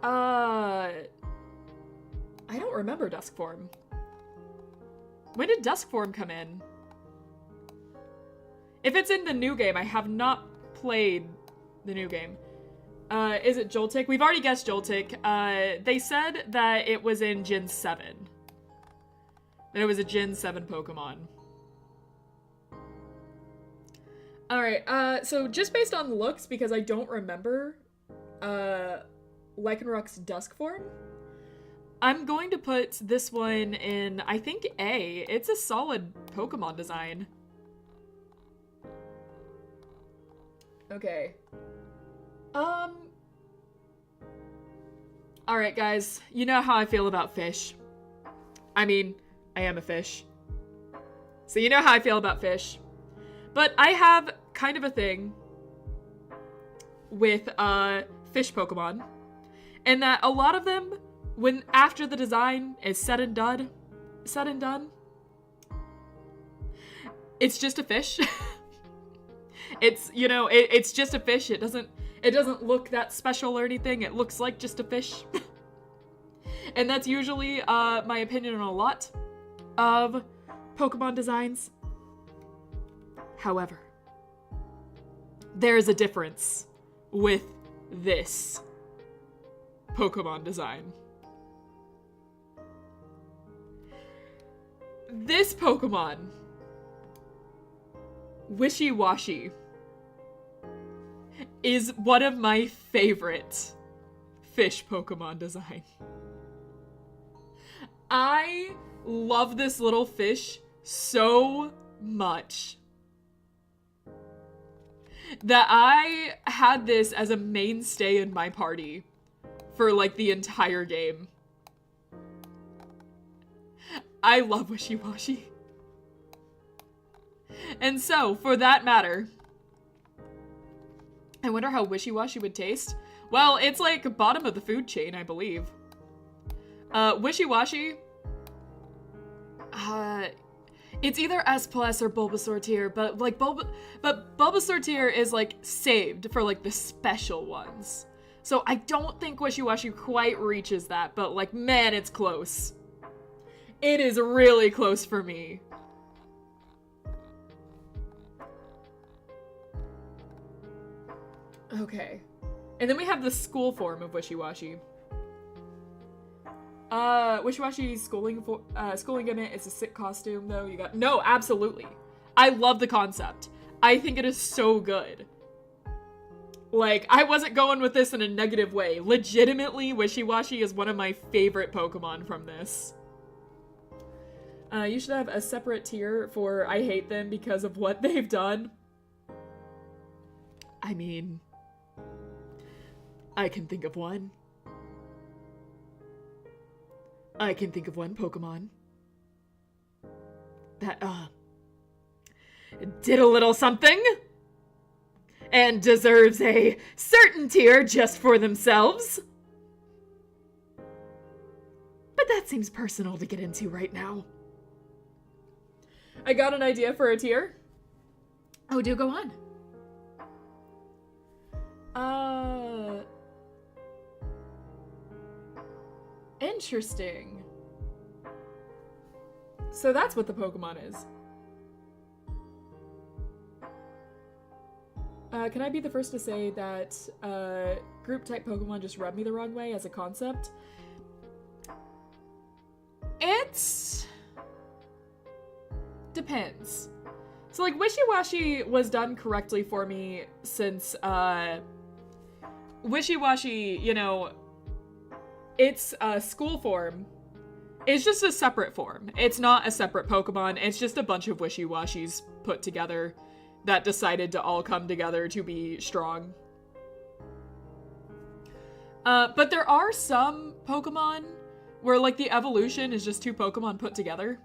Speaker 1: I don't remember Dusk Form. When did Dusk Form come in? If it's in the new game, I have not played the new game. Is it Joltik? We've already guessed Joltik. They said that it was in Gen 7. That it was a Gen 7 Pokemon. Alright, so just based on looks, because I don't remember, Lycanroc's Dusk Form, I'm going to put this one in, I think, A. It's a solid Pokemon design. Okay. Alright, guys. You know how I feel about fish. I mean, I am a fish. So you know how I feel about fish. But I have kind of a thing with, fish Pokemon. And that a lot of them, when after the design is said and done, it's just a fish. It's, you know, it's just a fish. It doesn't look that special or anything. It looks like just a fish. And that's usually, my opinion on a lot of Pokemon designs. However, there's a difference with this Pokemon design. This Pokemon, Wishy-Washy, is one of my favorite fish Pokemon design. I love this little fish so much that I had this as a mainstay in my party for like the entire game. I love Wishy-Washy. And so, for that matter, I wonder how Wishy-Washy would taste. Well, it's like bottom of the food chain, I believe. Wishy-Washy. It's either S plus or Bulbasaur tier, but like Bulbasaur tier is like saved for like the special ones. So I don't think Wishy-Washy quite reaches that, but like, man, it's close. It is really close for me. Okay. And then we have the school form of Wishy-Washy. Wishy-Washy's schooling gimmick is a sick costume, though. You got... No, absolutely. I love the concept. I think it is so good. Like, I wasn't going with this in a negative way. Legitimately, Wishy-Washy is one of my favorite Pokemon from this. You should have a separate tier for I hate them because of what they've done. I mean... I can think of one. I can think of one Pokemon that, did a little something and deserves a certain tier just for themselves. But that seems personal to get into right now. I got an idea for a tier. Oh, do go on. Interesting. So that's what the Pokemon is. Can I be the first to say that group-type Pokemon just rubbed me the wrong way as a concept? It depends. So, like, Wishy-Washy was done correctly for me since, Wishy-Washy, you know, its school form is just a separate form. It's not a separate Pokemon. It's just a bunch of Wishy-Washys put together that decided to all come together to be strong. But there are some Pokemon where, like, the evolution is just two Pokemon put together.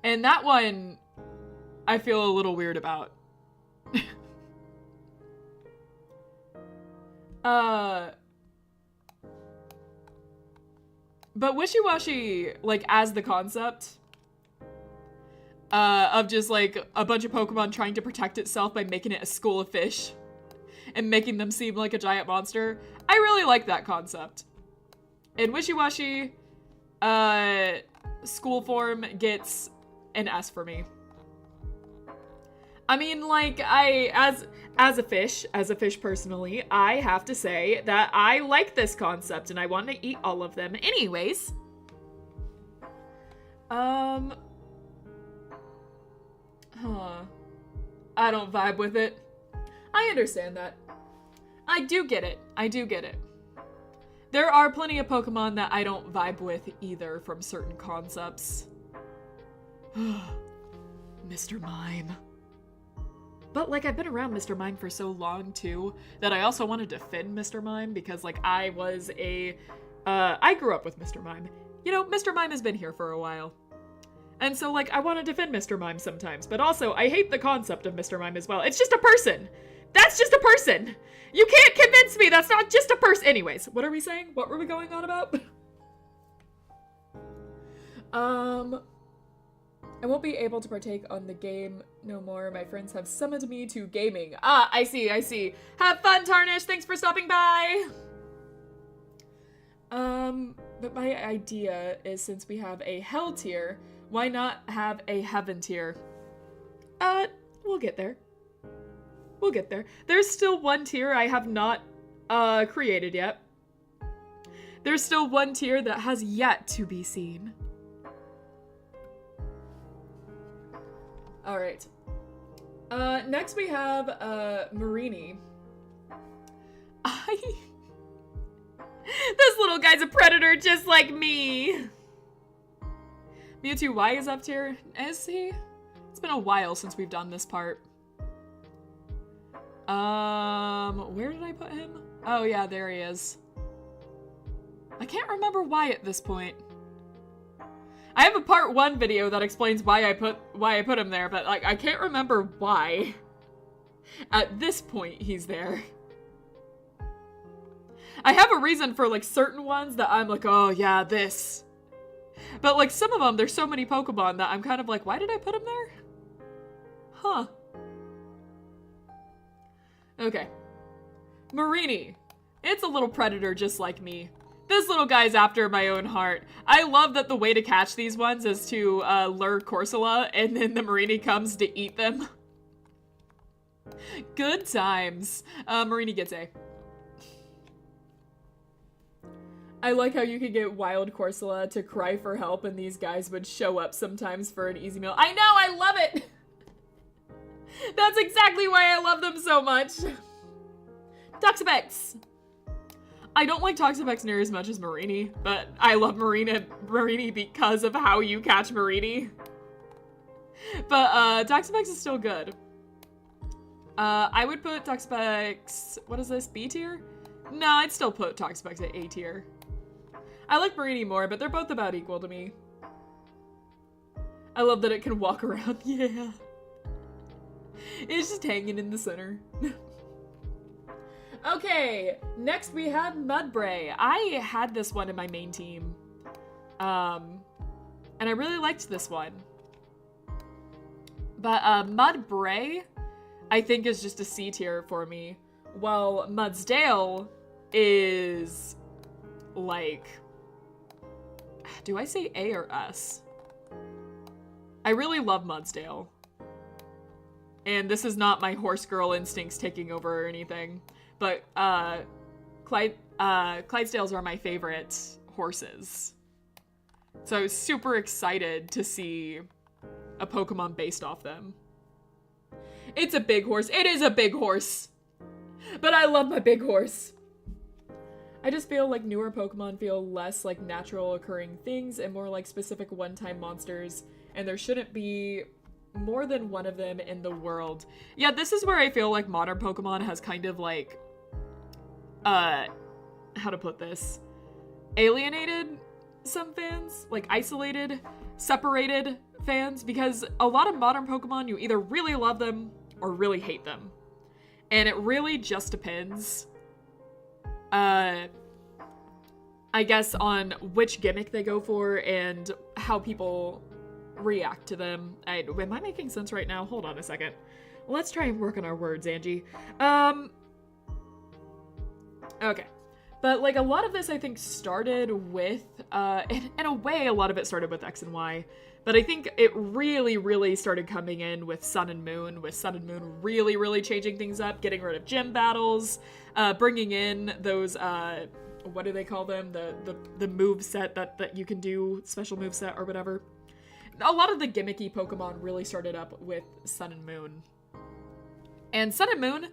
Speaker 1: And that one, I feel a little weird about. But Wishy-Washy, like, as the concept, of just, like, a bunch of Pokemon trying to protect itself by making it a school of fish and making them seem like a giant monster, I really like that concept. In Wishy-Washy, school form gets an S for me. I mean, like, as a fish personally, I have to say that I like this concept and I want to eat all of them anyways. I don't vibe with it. I understand that. I do get it. There are plenty of Pokemon that I don't vibe with either from certain concepts. Mr. Mime. But, like, I've been around Mr. Mime for so long, too, that I also want to defend Mr. Mime because, like, I grew up with Mr. Mime. You know, Mr. Mime has been here for a while. And so, like, I want to defend Mr. Mime sometimes, but also, I hate the concept of Mr. Mime as well. It's just a person! That's just a person! You can't convince me that's not just a person! Anyways, what are we saying? What were we going on about? I won't be able to partake on the game no more. My friends have summoned me to gaming. Ah, I see. Have fun, Tarnish! Thanks for stopping by! But my idea is since we have a hell tier, why not have a heaven tier? We'll get there. There's still one tier I have not, created yet. There's still one tier that has yet to be seen. Alright. Next we have, Marini. This little guy's a predator just like me! Mewtwo Y is up tier. Is he? It's been a while since we've done this part. Where did I put him? Oh yeah, there he is. I can't remember why at this point. I have a part 1 video that explains why I put him there, but like I can't remember why. At this point, he's there. I have a reason for, like, certain ones that I'm like, oh, yeah, this. But, like, some of them, there's so many Pokemon that I'm kind of like, why did I put them there? Huh. Okay. Marini. It's a little predator just like me. This little guy's after my own heart. I love that the way to catch these ones is to lure Corsola, and then the Marini comes to eat them. Good times. Marini gets A. I like how you could get wild Corsola to cry for help and these guys would show up sometimes for an easy meal. I know, I love it! That's exactly why I love them so much. Toxapex. I don't like Toxapex near as much as Marini, but I love Marini because of how you catch Marini. But Toxapex is still good. I would put Toxapex, what is this, B tier? No, I'd still put Toxapex at A tier. I like Marini more, but they're both about equal to me. I love that it can walk around, yeah. It's just hanging in the center. Okay, next we have Mudbray. I had this one in my main team. And I really liked this one. But Mudbray, I think, is just a C tier for me. While Mudsdale is, like, do I say A or S? I really love Mudsdale. And this is not my horse girl instincts taking over or anything. But Clydesdales are my favorite horses. So I was super excited to see a Pokemon based off them. It's a big horse. It is a big horse. But I love my big horse. I just feel like newer Pokemon feel less like natural occurring things and more like specific one-time monsters. And there shouldn't be more than one of them in the world. Yeah, this is where I feel like modern Pokemon has kind of like, how to put this? Alienated some fans? Like isolated, separated fans? Because a lot of modern Pokemon, you either really love them or really hate them. And it really just depends, I guess, on which gimmick they go for and how people react to them. Am I making sense right now? Hold on a second. Let's try and work on our words, Angie. Okay. But, like, a lot of this, I think, started with, in a way, a lot of it started with X and Y. But I think it really, really started coming in with Sun and Moon, really, really changing things up, getting rid of gym battles, bringing in those, what do they call them? The move set that you can do, special move set or whatever. A lot of the gimmicky Pokemon really started up with Sun and Moon. And Sun and Moon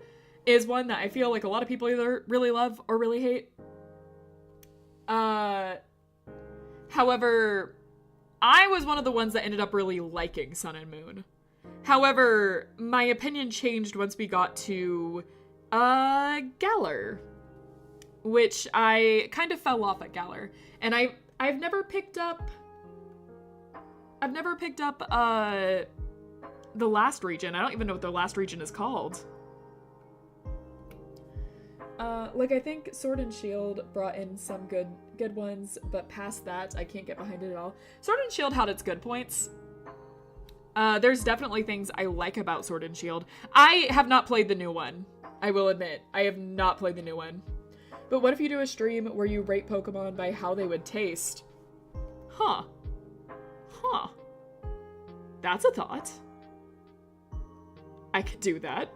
Speaker 1: is one that I feel like a lot of people either really love or really hate. However, I was one of the ones that ended up really liking Sun and Moon. However, my opinion changed once we got to, Galar. Which I kind of fell off at Galar. And I've never picked up, the last region. I don't even know what the last region is called. Like, I think Sword and Shield brought in some good ones, but past that, I can't get behind it at all. Sword and Shield had its good points. There's definitely things I like about Sword and Shield. I have not played the new one. I will admit, I have not played the new one. But what if you do a stream where you rate Pokemon by how they would taste? Huh. That's a thought. I could do that.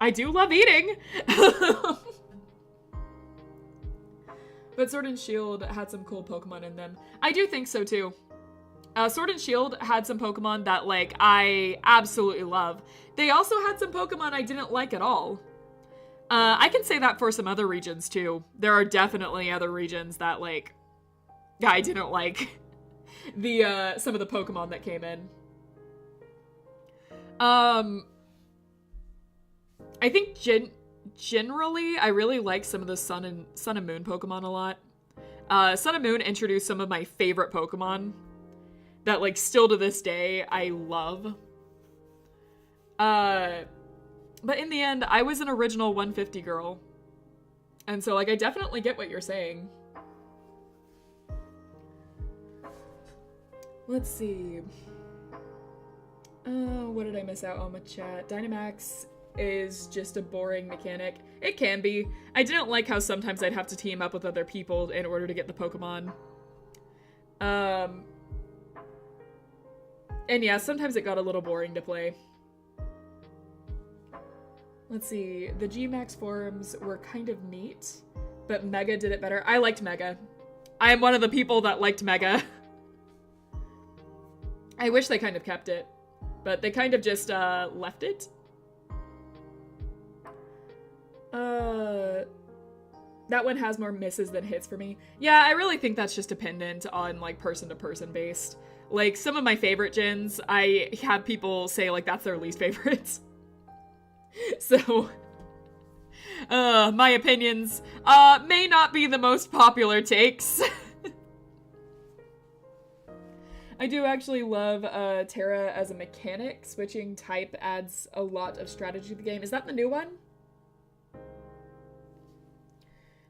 Speaker 1: I do love eating! But Sword and Shield had some cool Pokemon in them. I do think so, too. Sword and Shield had some Pokemon that, like, I absolutely love. They also had some Pokemon I didn't like at all. I can say that for some other regions, too. There are definitely other regions that, like, I didn't like some of the Pokemon that came in. I think generally, I really like some of the Sun and Moon Pokemon a lot. Sun and Moon introduced some of my favorite Pokemon that, like, still to this day, I love. But in the end, I was an original 150 girl. And so, like, I definitely get what you're saying. Let's see. What did I miss out on with chat? Dynamax is just a boring mechanic. It can be. I didn't like how sometimes I'd have to team up with other people in order to get the Pokemon. And yeah, sometimes it got a little boring to play. Let's see. The G-Max forums were kind of neat, but Mega did it better. I liked Mega. I am one of the people that liked Mega. I wish they kind of kept it, but they kind of just left it. That one has more misses than hits for me. Yeah, I really think that's just dependent on, like, person-to-person based. Like, some of my favorite gens, I have people say, like, that's their least favorites. So, my opinions may not be the most popular takes. I do actually love Terra as a mechanic. Switching type adds a lot of strategy to the game. Is that the new one?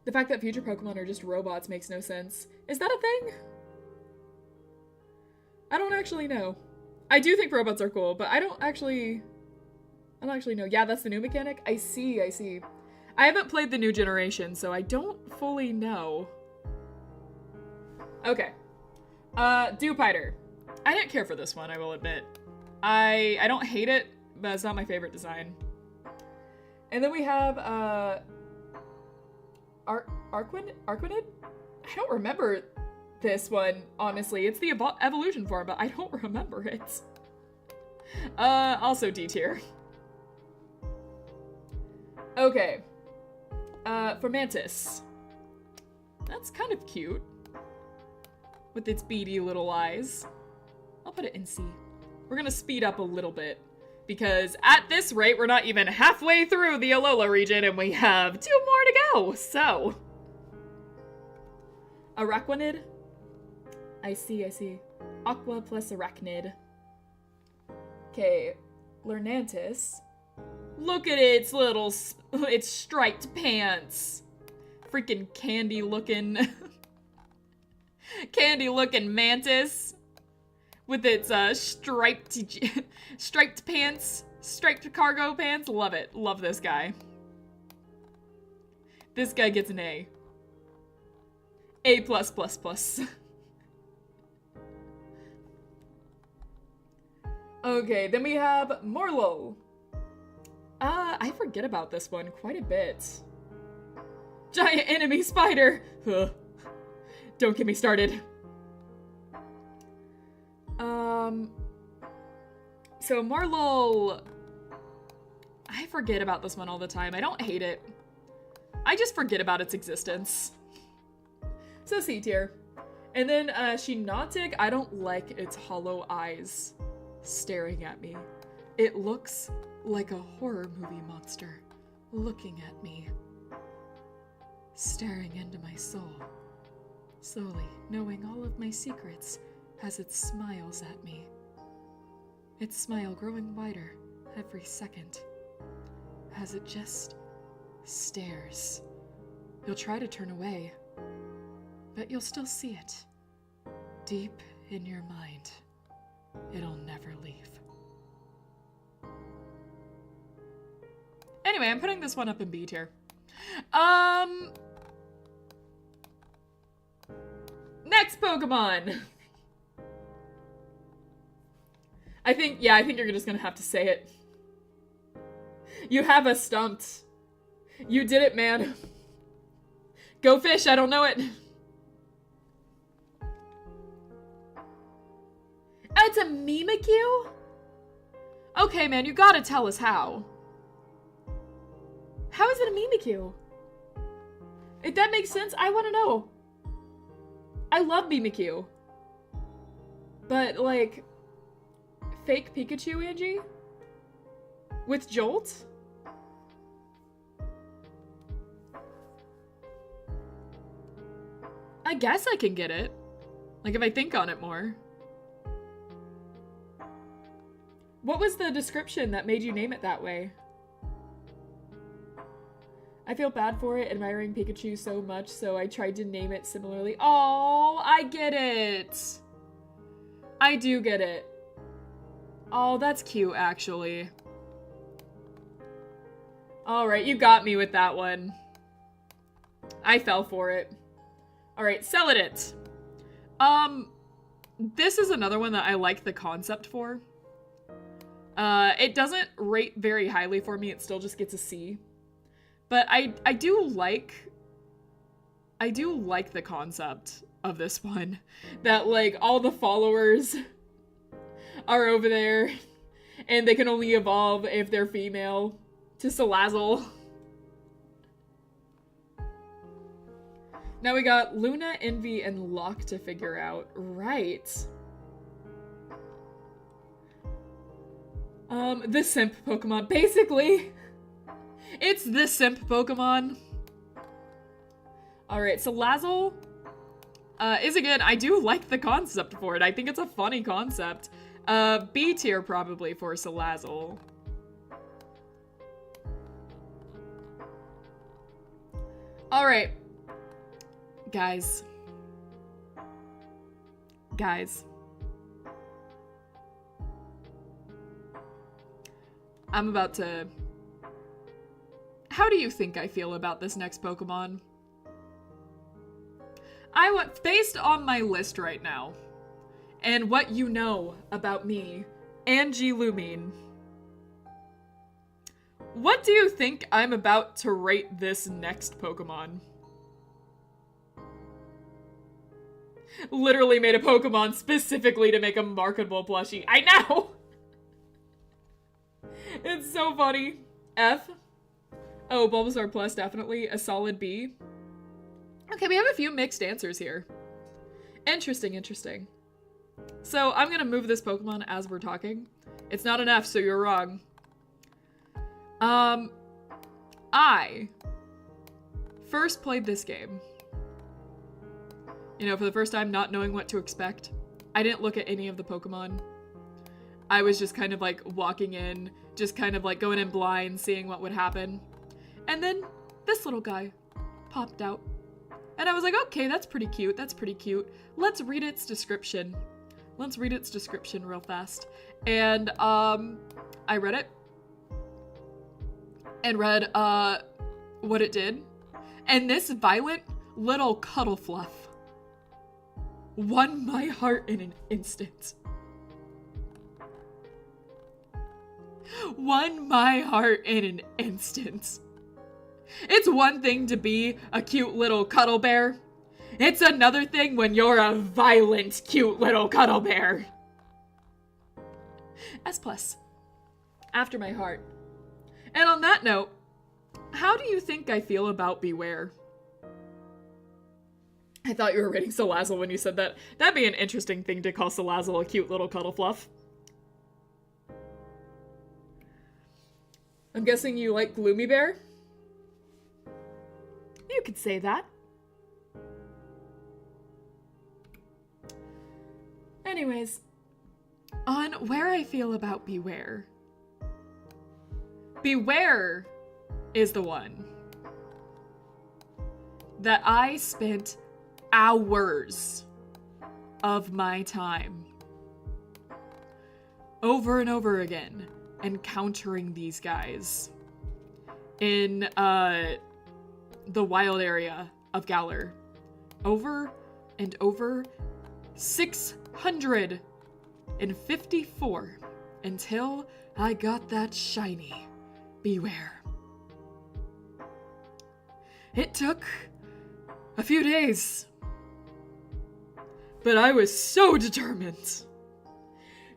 Speaker 1: The fact that future Pokemon are just robots makes no sense. Is that a thing? I don't actually know. I do think robots are cool, but I don't actually know. Yeah, that's the new mechanic? I see. I haven't played the new generation, so I don't fully know. Okay. Dewpider. I didn't care for this one, I will admit. I don't hate it, but it's not my favorite design. And then we have, Arquinid? I don't remember this one, honestly. It's the evolution form, but I don't remember it. Also D tier. Okay. For Mantis. That's kind of cute. With its beady little eyes. I'll put it in C. We're gonna speed up a little bit. Because at this rate, we're not even halfway through the Alola region and we have 2 more to go, so. Araquanid? I see. Aqua plus Arachnid. Okay, Lernantis. Look at its little, its striped pants. Freaking candy-looking mantis. With its striped pants, striped cargo pants. Love it. Love this guy. This guy gets an A. A+++. Okay, then we have Morlo. I forget about this one quite a bit. Giant enemy spider. Don't get me started. So Marlol, I forget about this one all the time. I don't hate it. I just forget about its existence. So C tier. And then Shinotic, I don't like its hollow eyes staring at me. It looks like a horror movie monster looking at me, staring into my soul, slowly knowing all of my secrets as it smiles at me. Its smile growing wider every second as it just stares. You'll try to turn away, but you'll still see it. Deep in your mind, it'll never leave. Anyway, I'm putting this one up in B tier. Next Pokemon! I think you're just gonna have to say it. You have us stumped. You did it, man. Go fish, I don't know it. It's a Mimikyu? Okay, man, you gotta tell us how. How is it a Mimikyu? If that makes sense, I wanna know. I love Mimikyu. But, like, fake Pikachu, Angie? With Jolt? I guess I can get it. Like, if I think on it more. What was the description that made you name it that way? I feel bad for it, admiring Pikachu so much, so I tried to name it similarly. Oh, I get it. I do get it. Oh, that's cute, actually. Alright, you got me with that one. I fell for it. Alright, sell it. This is another one that I like the concept for. It doesn't rate very highly for me, it still just gets a C. But I do like the concept of this one. That, like, all the followers are over there, and they can only evolve if they're female to Salazzle. Now we got Luna, Envy, and Locke to figure out. Right. The simp Pokemon. Basically, it's the simp Pokemon. Alright, Salazzle is, again, I do like the concept for it. I think it's a funny concept. B tier probably for Salazzle. Alright. Guys. I'm about to... How do you think I feel about this next Pokemon? Based on my list right now, and what you know about me, Angie Lumine, what do you think I'm about to rate this next Pokemon? Literally made a Pokemon specifically to make a marketable plushie. I know! It's so funny. F. Oh, Bulbasaur Plus, definitely. A solid B. Okay, we have a few mixed answers here. Interesting. So, I'm gonna move this Pokemon as we're talking. It's not an F, so you're wrong. I first played this game. You know, for the first time, not knowing what to expect. I didn't look at any of the Pokemon. I was just kind of like walking in, just kind of like going in blind, seeing what would happen. And then this little guy popped out. And I was like, okay, that's pretty cute. Let's read its description. Real fast. And I read it. And read what it did. And this violent little cuddle fluff won my heart in an instant. It's one thing to be a cute little cuddle bear. It's another thing when you're a violent, cute little cuddle bear. S+. After my heart. And on that note, how do you think I feel about Beware? I thought you were rating Salazzle when you said that. That'd be an interesting thing to call Salazzle a cute little cuddle fluff. I'm guessing you like Gloomy Bear? You could say that. Anyways, on where I feel about Beware. Beware is the one that I spent hours of my time over and over again encountering these guys in the wild area of Galar. Over and over, 654 until I got that shiny Beware. It took a few days, but I was so determined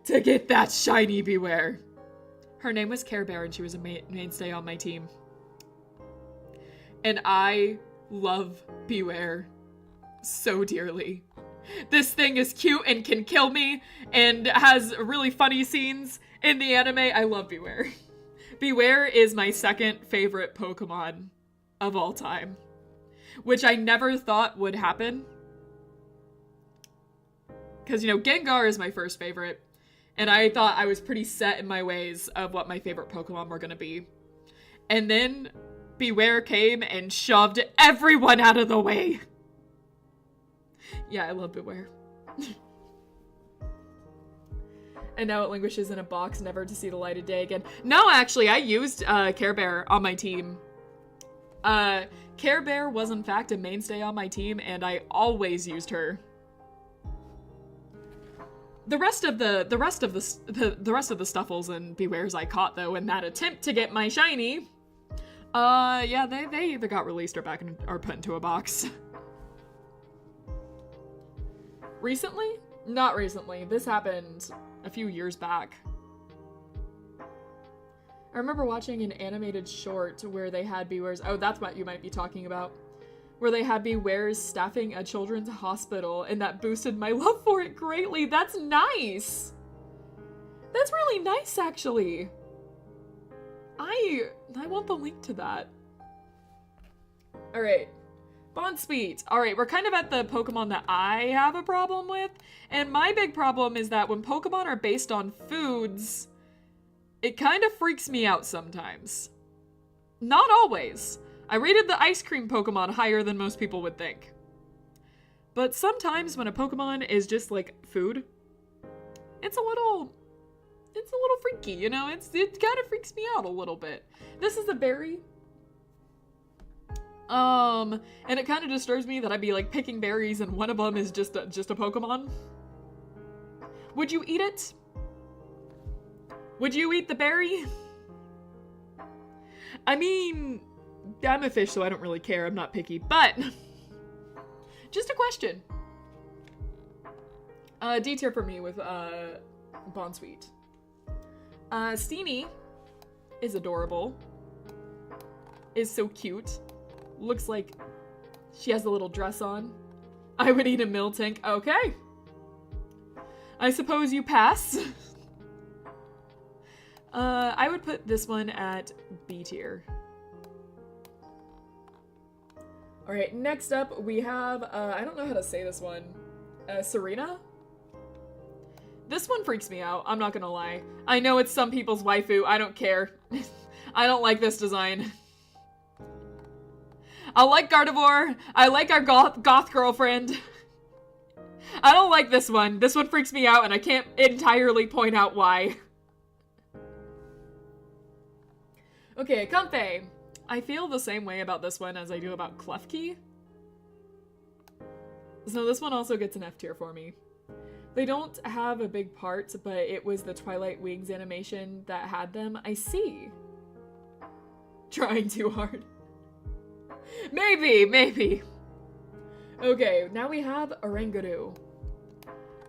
Speaker 1: to get that shiny Beware. Her name was Care Bear, and she was a mainstay on my team. And I love Beware so dearly. This thing is cute and can kill me and has really funny scenes in the anime. I love Beware. Beware is my second favorite Pokemon of all time, which I never thought would happen. Because, you know, Gengar is my first favorite, and I thought I was pretty set in my ways of what my favorite Pokemon were going to be. And then Beware came and shoved everyone out of the way. Yeah, I love Beware. And now it languishes in a box, never to see the light of day again. No, actually, I used Care Bear on my team. Care Bear was in fact a mainstay on my team, and I always used her. The rest of the Stuffles and Bewares I caught though in that attempt to get my shiny, yeah, they either got released or put into a box. Recently? Not recently. This happened a few years back. I remember watching an animated short where they had Bewares. Oh, that's what you might be talking about. Where they had Bewares staffing a children's hospital, and that boosted my love for it greatly. That's nice. That's really nice, actually. I want the link to that. All right. Bonsweet. All right, we're kind of at the Pokemon that I have a problem with. And my big problem is that when Pokemon are based on foods, it kind of freaks me out sometimes. Not always. I rated the ice cream Pokemon higher than most people would think. But sometimes when a Pokemon is just like food, it's a little freaky, you know? It kind of freaks me out a little bit. This is a berry. And it kind of disturbs me that I'd be like picking berries and one of them is just a Pokemon. Would you eat it? Would you eat the berry? I mean, I'm a fish, so I don't really care. I'm not picky, but just a question. D tier for me with Bonsweet. Steenie is adorable. Is so cute. Looks like she has a little dress on. I would eat a Miltank. Okay. I suppose you pass. I would put this one at B tier. Alright, next up we have, I don't know how to say this one. Serena? This one freaks me out, I'm not gonna lie. I know it's some people's waifu, I don't care. I don't like this design. I like Gardevoir, I like our goth girlfriend. I don't like this one. This one freaks me out and I can't entirely point out why. Okay, Comfey. I feel the same way about this one as I do about Klefki. So this one also gets an F tier for me. They don't have a big part, but it was the Twilight Wings animation that had them. I see. Trying too hard. Maybe. Okay, now we have Oranguru.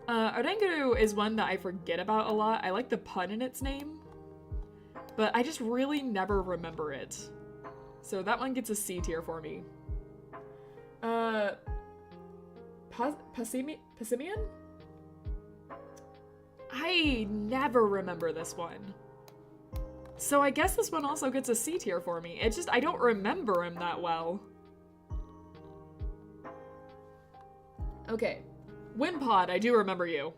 Speaker 1: Oranguru is one that I forget about a lot. I like the pun in its name, but I just really never remember it. So that one gets a C tier for me. Passimian? I never remember this one. So I guess this one also gets a C tier for me. It's just, I don't remember him that well. Okay. Wimpod, I do remember you.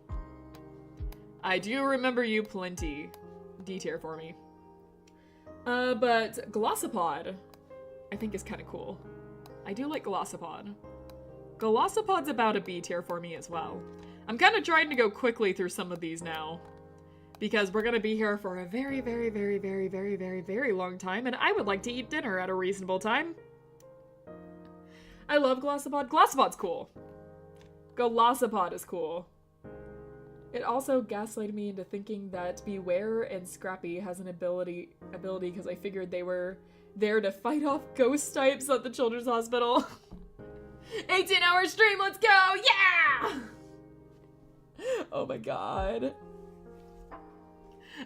Speaker 1: I do remember you plenty. D tier for me. But Glossopod, I think is kind of cool. I do like Glossopod. Glossopod's about a B tier for me as well. I'm kind of trying to go quickly through some of these now, because we're gonna be here for a very, very, very, very, very, very, very long time, and I would like to eat dinner at a reasonable time. I love Glossopod. Glossopod's cool. Glossopod is cool. It also gaslighted me into thinking that Beware and Scrappy has an ability because I figured they were there to fight off ghost types at the children's hospital. 18-hour stream, let's go! Yeah! Oh my god.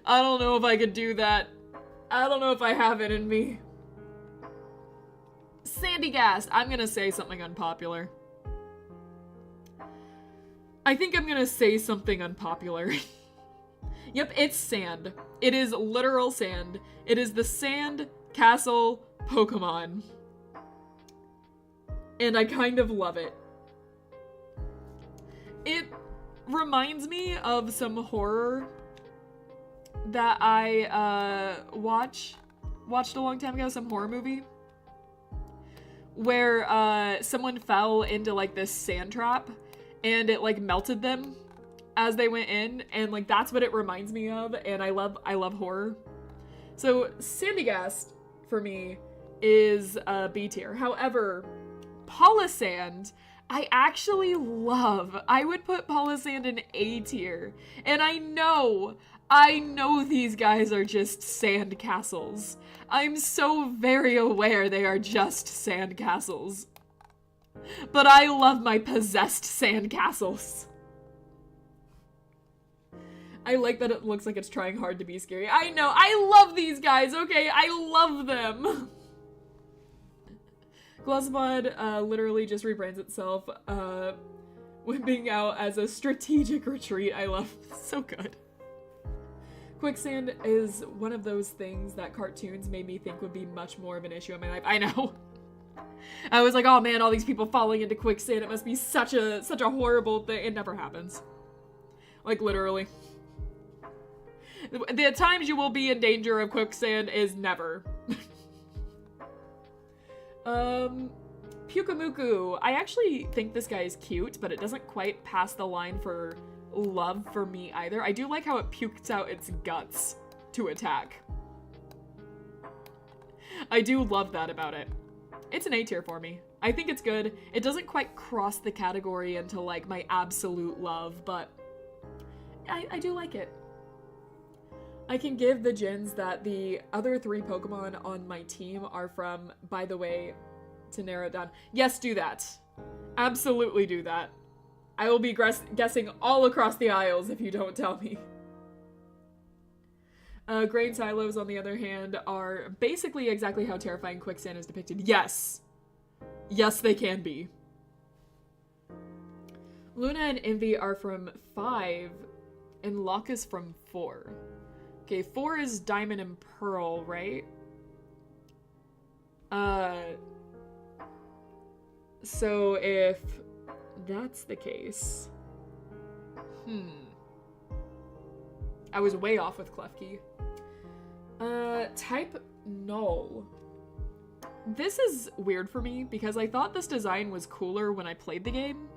Speaker 1: I don't know if I could do that. I don't know if I have it in me. Sandygast. I'm gonna say something unpopular. I think I'm gonna say something unpopular. Yep, it's sand. It is literal sand. It is the Sand Castle Pokemon. And I kind of love it. It reminds me of some horror that I watched a long time ago, some horror movie. where someone fell into like this sand trap and it like melted them as they went in, and like that's what it reminds me of, and I love horror. So Sandygast for me is B tier. However, Polisand I actually love. I would put Polisand in A tier. And I know these guys are just sand castles. I'm so very aware they are just sand castles. But I love my possessed sand castles. I like that it looks like it's trying hard to be scary. I know, I love these guys, okay? I love them. Glossopod literally just rebrands itself, whipping out as a strategic retreat. I love it. So good. Quicksand is one of those things that cartoons made me think would be much more of an issue in my life. I know. I was like, oh man, all these people falling into quicksand, it must be such a horrible thing. It never happens. Like, literally. The times you will be in danger of quicksand is never. Pukamuku. I actually think this guy is cute, but it doesn't quite pass the line for love for me either. I do like how it pukes out its guts to attack. I do love that about it. It's an A tier for me. I think it's good. It doesn't quite cross the category into like my absolute love, but I do like it. I can give the gens that the other 3 Pokemon on my team are from, by the way, to narrow it down. Yes, do that. Absolutely do that. I will be guessing all across the aisles if you don't tell me. Grain silos, on the other hand, are basically exactly how terrifying quicksand is depicted. Yes. Yes, they can be. Luna and Envy are from 5, and Locke is from 4. Okay, 4 is Diamond and Pearl, right? So if that's the case... I was way off with Klefki. Type Null. This is weird for me, because I thought this design was cooler when I played the game.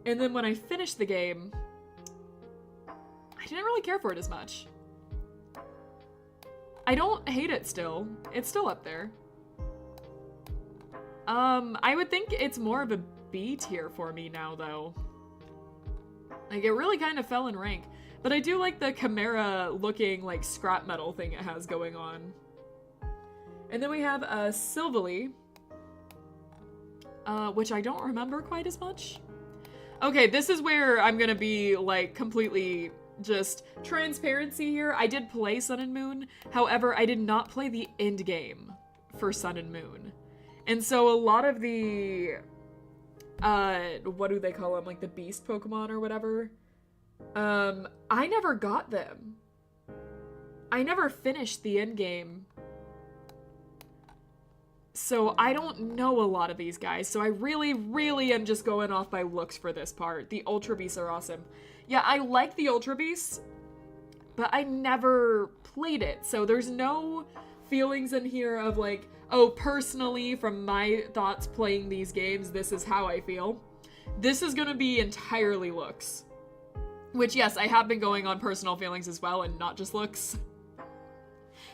Speaker 1: And then when I finished the game, I didn't really care for it as much. I don't hate it still. It's still up there. I would think it's more of a B tier for me now, though. Like, it really kind of fell in rank. But I do like the Chimera-looking, like, scrap metal thing it has going on. And then we have Silvally, which I don't remember quite as much. Okay, this is where I'm gonna be, like, completely... just transparency here. I did play Sun and Moon. However, I did not play the end game for Sun and Moon. And so a lot of the, what do they call them? Like the beast Pokemon or whatever. I never got them. I never finished the end game. So I don't know a lot of these guys. So I really, really am just going off by looks for this part. The Ultra Beasts are awesome. Yeah, I like the Ultra Beasts, but I never played it. So there's no feelings in here of like, oh, personally, from my thoughts playing these games, this is how I feel. This is gonna be entirely looks. Which, yes, I have been going on personal feelings as well, and not just looks.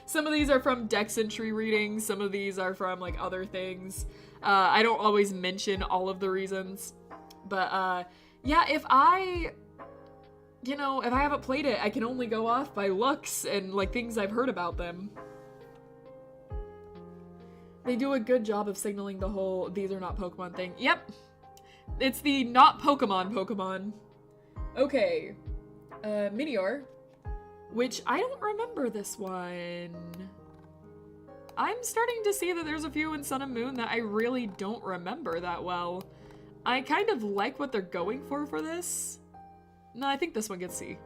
Speaker 1: Some of these are from Dex entry readings, some of these are from, like, other things. I don't always mention all of the reasons. But, yeah, if I haven't played it, I can only go off by looks and, like, things I've heard about them. They do a good job of signaling the whole these are not Pokemon thing. Yep. It's the not Pokemon. Okay. Minior. Which, I don't remember this one. I'm starting to see that there's a few in Sun and Moon that I really don't remember that well. I kind of like what they're going for this. No, I think this one gets C.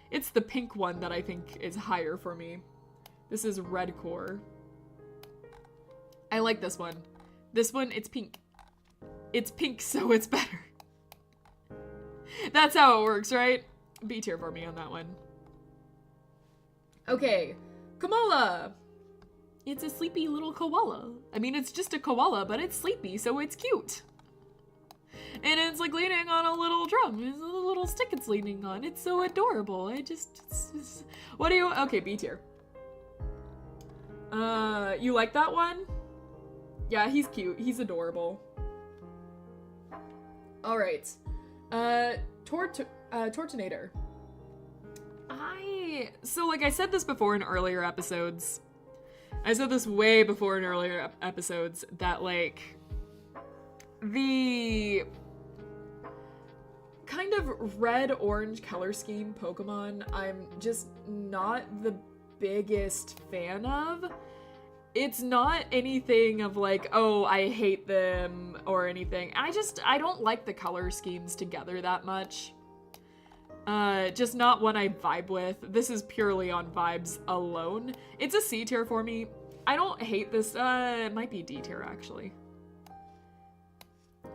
Speaker 1: It's the pink one that I think is higher for me. This is Red Core. I like this one. This one, it's pink. It's pink, so it's better. That's how it works, right? B tier for me on that one. Okay, Kamola. It's a sleepy little koala. I mean, it's just a koala, but it's sleepy, so it's cute. And it's like leaning on a little drum. There's a little stick it's leaning on. It's so adorable. What do you, okay, B tier. You like that one? Yeah, he's cute. He's adorable. All right. Tortinator. So like I said this before in earlier episodes. I said this way before in earlier episodes that like the kind of red-orange color scheme Pokemon I'm just not the biggest fan of. It's not anything of like, oh, I hate them or anything. I don't like the color schemes together that much. Just not one I vibe with. This is purely on vibes alone. It's a C tier for me. I don't hate this. It might be D tier actually.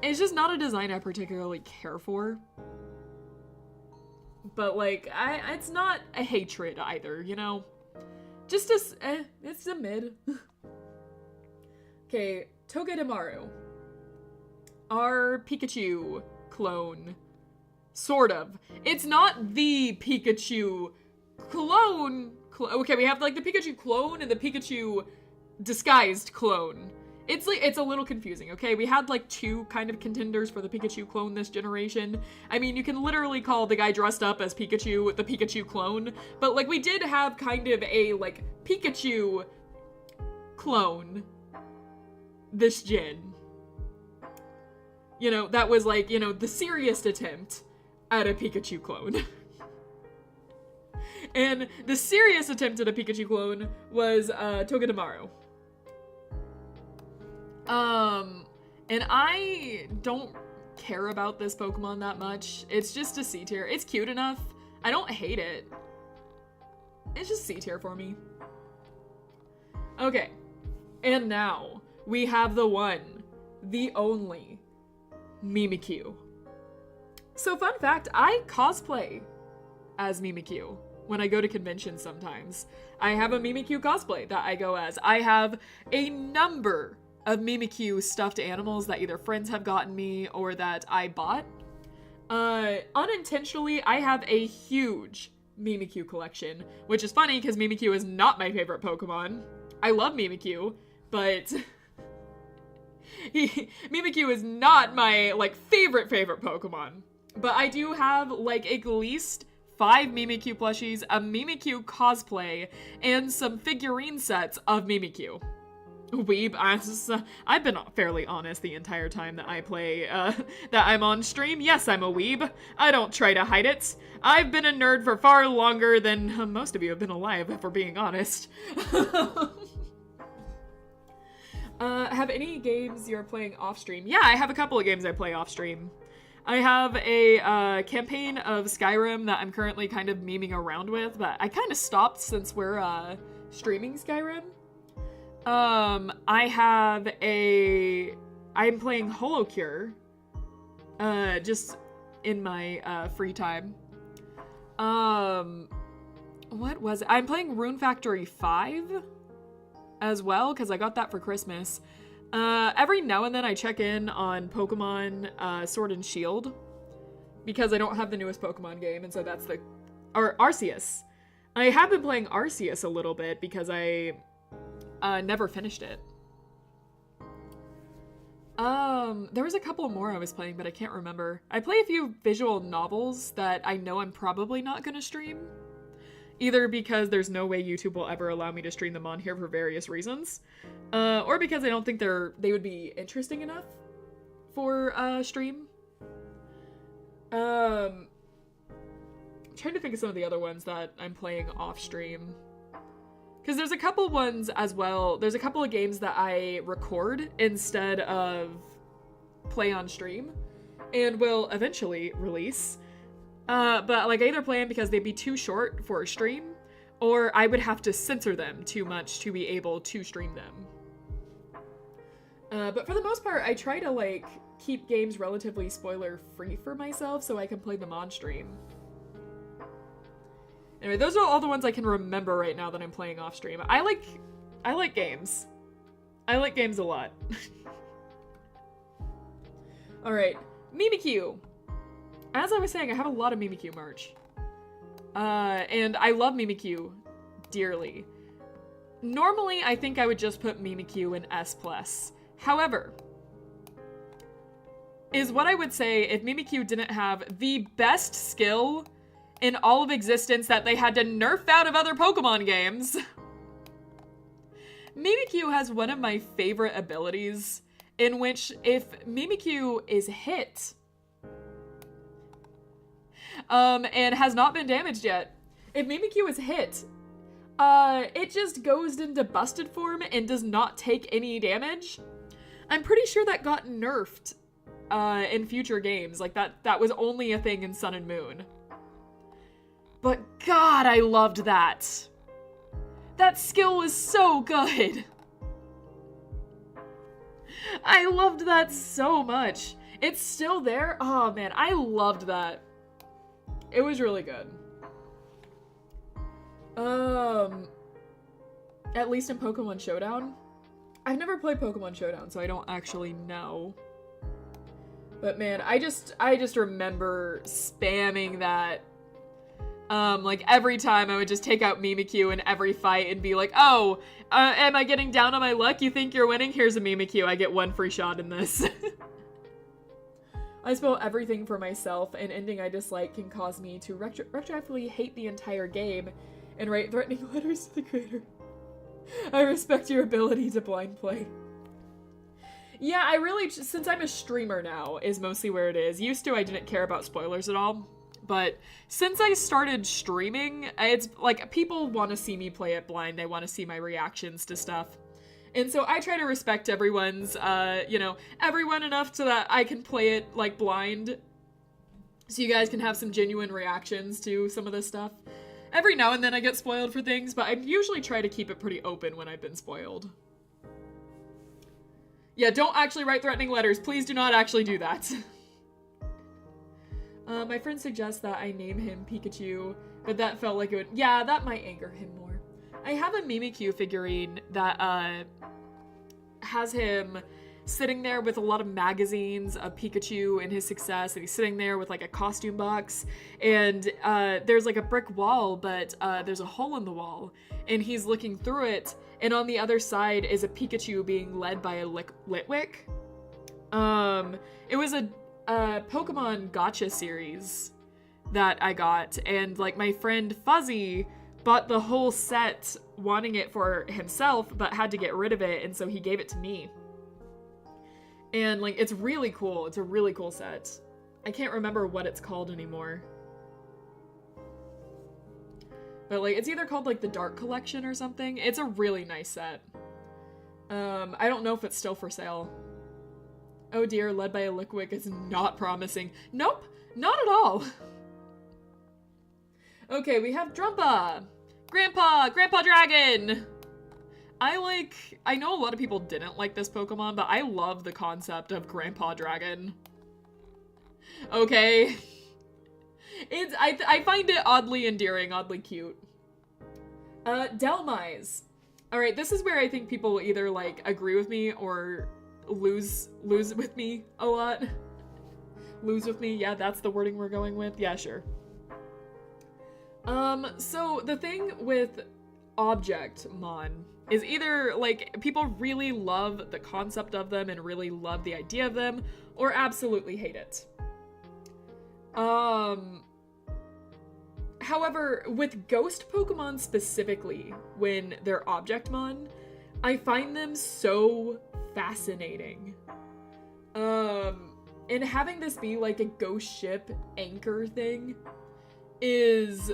Speaker 1: It's just not a design I particularly care for. But like, it's not a hatred either, you know? Just it's a mid. Okay, Togedemaru. Our Pikachu clone. Sort of. It's not the Pikachu clone. Okay, we have like the Pikachu clone and the Pikachu disguised clone. It's like, it's a little confusing, okay? We had like two kind of contenders for the Pikachu clone this generation. I mean, you can literally call the guy dressed up as Pikachu the Pikachu clone, but like we did have kind of a like Pikachu clone this gen. You know, that was like, you know, the serious attempt at a Pikachu clone. And the serious attempt at a Pikachu clone was Togedemaru. And I don't care about this Pokemon that much. It's just a C tier. It's cute enough. I don't hate it. It's just C tier for me. Okay. And now we have the one, the only Mimikyu. So fun fact, I cosplay as Mimikyu when I go to conventions sometimes. I have a Mimikyu cosplay that I go as. I have a number of Mimikyu stuffed animals that either friends have gotten me or that I bought. Unintentionally, I have a huge Mimikyu collection, which is funny because Mimikyu is not my favorite Pokemon. I love Mimikyu, but Mimikyu is not my like favorite Pokemon. But I do have like at least 5 Mimikyu plushies, a Mimikyu cosplay, and some figurine sets of Mimikyu. Weeb, I've been fairly honest the entire time that I play, that I'm on stream. Yes, I'm a weeb. I don't try to hide it. I've been a nerd for far longer than most of you have been alive, if we're being honest. Have any games you're playing off stream? Yeah, I have a couple of games I play off stream. I have a campaign of Skyrim that I'm currently kind of memeing around with, but I kind of stopped since we're streaming Skyrim. I'm playing Holocure, just in my free time. What was it? I'm playing Rune Factory 5 as well, because I got that for Christmas. Every now and then I check in on Pokemon Sword and Shield, because I don't have the newest Pokemon game, and so that's or Arceus. I have been playing Arceus a little bit, because I never finished it. There was a couple more I was playing, but I can't remember. I play a few visual novels that I know I'm probably not gonna stream. Either because there's no way YouTube will ever allow me to stream them on here for various reasons, or because I don't think they would be interesting enough for stream. I'm trying to think of some of the other ones that I'm playing off stream. Because there's a couple ones as well. There's a couple of games that I record instead of play on stream and will eventually release. But like I either play them because they'd be too short for a stream, or I would have to censor them too much to be able to stream them. But for the most part, I try to like keep games relatively spoiler free for myself so I can play them on stream. Anyway, those are all the ones I can remember right now that I'm playing off stream. I like I like games. I like games a lot. Alright, Mimikyu. As I was saying, I have a lot of Mimikyu merch. And I love Mimikyu dearly. Normally, I think I would just put Mimikyu in S+. However, is what I would say if Mimikyu didn't have the best skill in all of existence that they had to nerf out of other Pokemon games. Mimikyu has one of my favorite abilities in which if Mimikyu is hit, and has not been damaged yet, if Mimikyu is hit, it just goes into busted form and does not take any damage. I'm pretty sure that got nerfed in future games. Like, that was only a thing in Sun and Moon. But God, I loved that. That skill was so good. I loved that so much. It's still there. Oh man, I loved that. It was really good. At least in Pokemon Showdown. I've never played Pokemon Showdown, so I don't actually know. But man, I just remember spamming that. Like every time I would just take out Mimikyu in every fight and be like, oh, am I getting down on my luck? You think you're winning? Here's a Mimikyu. I get one free shot in this. I spoil everything for myself. An ending I dislike can cause me to retroactively hate the entire game and write threatening letters to the creator. I respect your ability to blind play. Yeah, I really, since I'm a streamer now, is mostly where it is. Used to, I didn't care about spoilers at all. But since I started streaming, it's like people want to see me play it blind. They want to see my reactions to stuff. And so I try to respect everyone's, everyone enough so that I can play it like blind. So you guys can have some genuine reactions to some of this stuff. Every now and then I get spoiled for things, but I usually try to keep it pretty open when I've been spoiled. Yeah, don't actually write threatening letters. Please do not actually do that. My friend suggests that I name him Pikachu, but that felt like it would... Yeah, that might anger him more. I have a Mimikyu figurine that, has him sitting there with a lot of magazines of Pikachu and his success, and he's sitting there with, like, a costume box, and, there's, like, a brick wall, but, there's a hole in the wall, and he's looking through it, and on the other side is a Pikachu being led by a Litwick. It was a Pokemon Gacha series that I got, and like my friend Fuzzy bought the whole set wanting it for himself but had to get rid of it, and so he gave it to me. And like it's really cool. It's a really cool set. I can't remember what it's called anymore. But like it's either called like the Dark Collection or something. It's a really nice set. I don't know if it's still for sale. Oh dear, led by a Litwick is not promising. Nope, not at all. Okay, we have Drumpa. Grandpa Dragon. I know a lot of people didn't like this Pokemon, but I love the concept of Grandpa Dragon. Okay. I find it oddly endearing, oddly cute. Delmise. Alright, this is where I think people will either, like, agree with me or lose with me a lot. Lose with me, yeah, that's the wording we're going with. Yeah, sure. So the thing with Objectmon is either, like, people really love the concept of them and really love the idea of them, or absolutely hate it. However, with ghost Pokemon specifically, when they're Objectmon, I find them so fascinating. And having this be like a ghost ship anchor thing is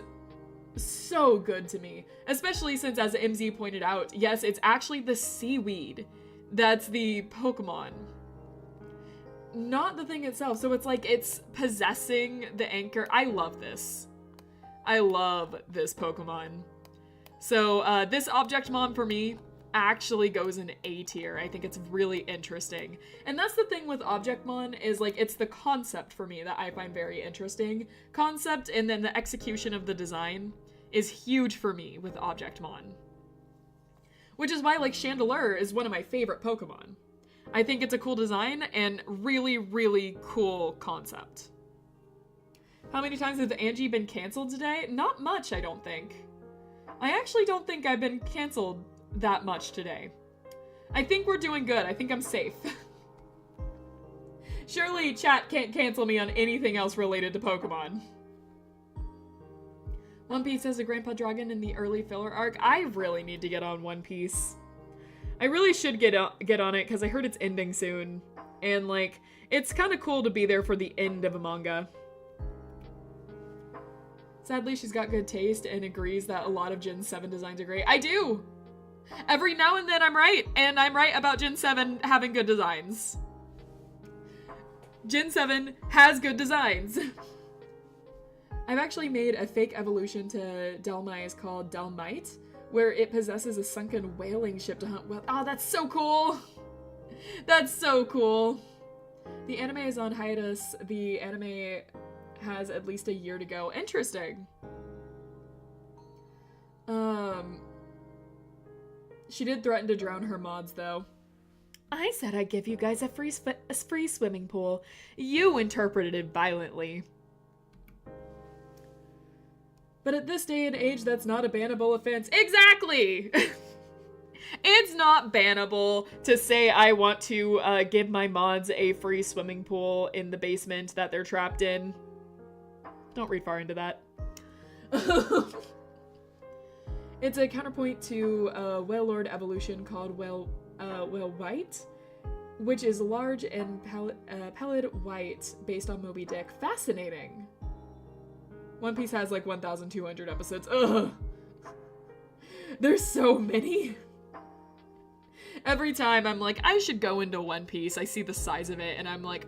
Speaker 1: so good to me. Especially since, as MZ pointed out, yes, it's actually the seaweed that's the Pokemon, not the thing itself. So it's like it's possessing the anchor. I love this. I love this Pokemon. So this Objectmon for me actually goes in A tier. I think it's really interesting. And that's the thing with Objectmon is like it's the concept for me that I find very interesting. Concept and then the execution of the design is huge for me with Objectmon. Which is why, like, Chandelure is one of my favorite Pokemon. I think it's a cool design and really, really cool concept. How many times has Angie been canceled today? Not much, I don't think. I actually don't think I've been canceled that much today. I think we're doing good. I think I'm safe. Surely chat can't cancel me on anything else related to Pokemon. One Piece has a Grandpa Dragon in the early filler arc. I really need to get on One Piece. I really should get on it because I heard it's ending soon. And, like, it's kind of cool to be there for the end of a manga. Sadly, she's got good taste and agrees that a lot of Gen 7 designs are great. I do! Every now and then I'm right, and I'm right about Gen 7 having good designs. Gen 7 has good designs. I've actually made a fake evolution to Dhelmise called Dhelmite, where it possesses a sunken whaling ship to hunt whales. Oh, that's so cool! That's so cool! The anime is on hiatus. The anime has at least a year to go. Interesting. She did threaten to drown her mods, though. I said I'd give you guys a free swimming pool. You interpreted it violently. But at this day and age, that's not a bannable offense. Exactly! It's not bannable to say I want to give my mods a free swimming pool in the basement that they're trapped in. Don't read far into that. It's a counterpoint to a Whale Lord evolution called Whale White, which is large and pallid white based on Moby Dick. Fascinating. One Piece has like 1,200 episodes. Ugh. There's so many. Every time I'm like, I should go into One Piece, I see the size of it and I'm like,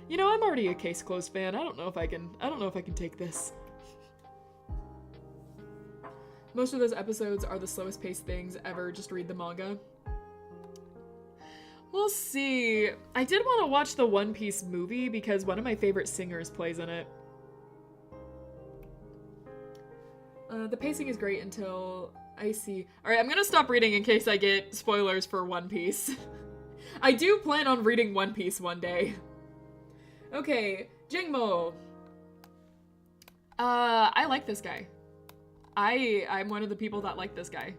Speaker 1: you know, I'm already a Case Closed fan. I don't know if I can take this. Most of those episodes are the slowest paced things ever. Just read the manga. We'll see. I did want to watch the One Piece movie because one of my favorite singers plays in it. The pacing is great until I see... Alright, I'm gonna stop reading in case I get spoilers for One Piece. I do plan on reading One Piece one day. Okay, Jingmo. I like this guy. I'm one of the people that like this guy.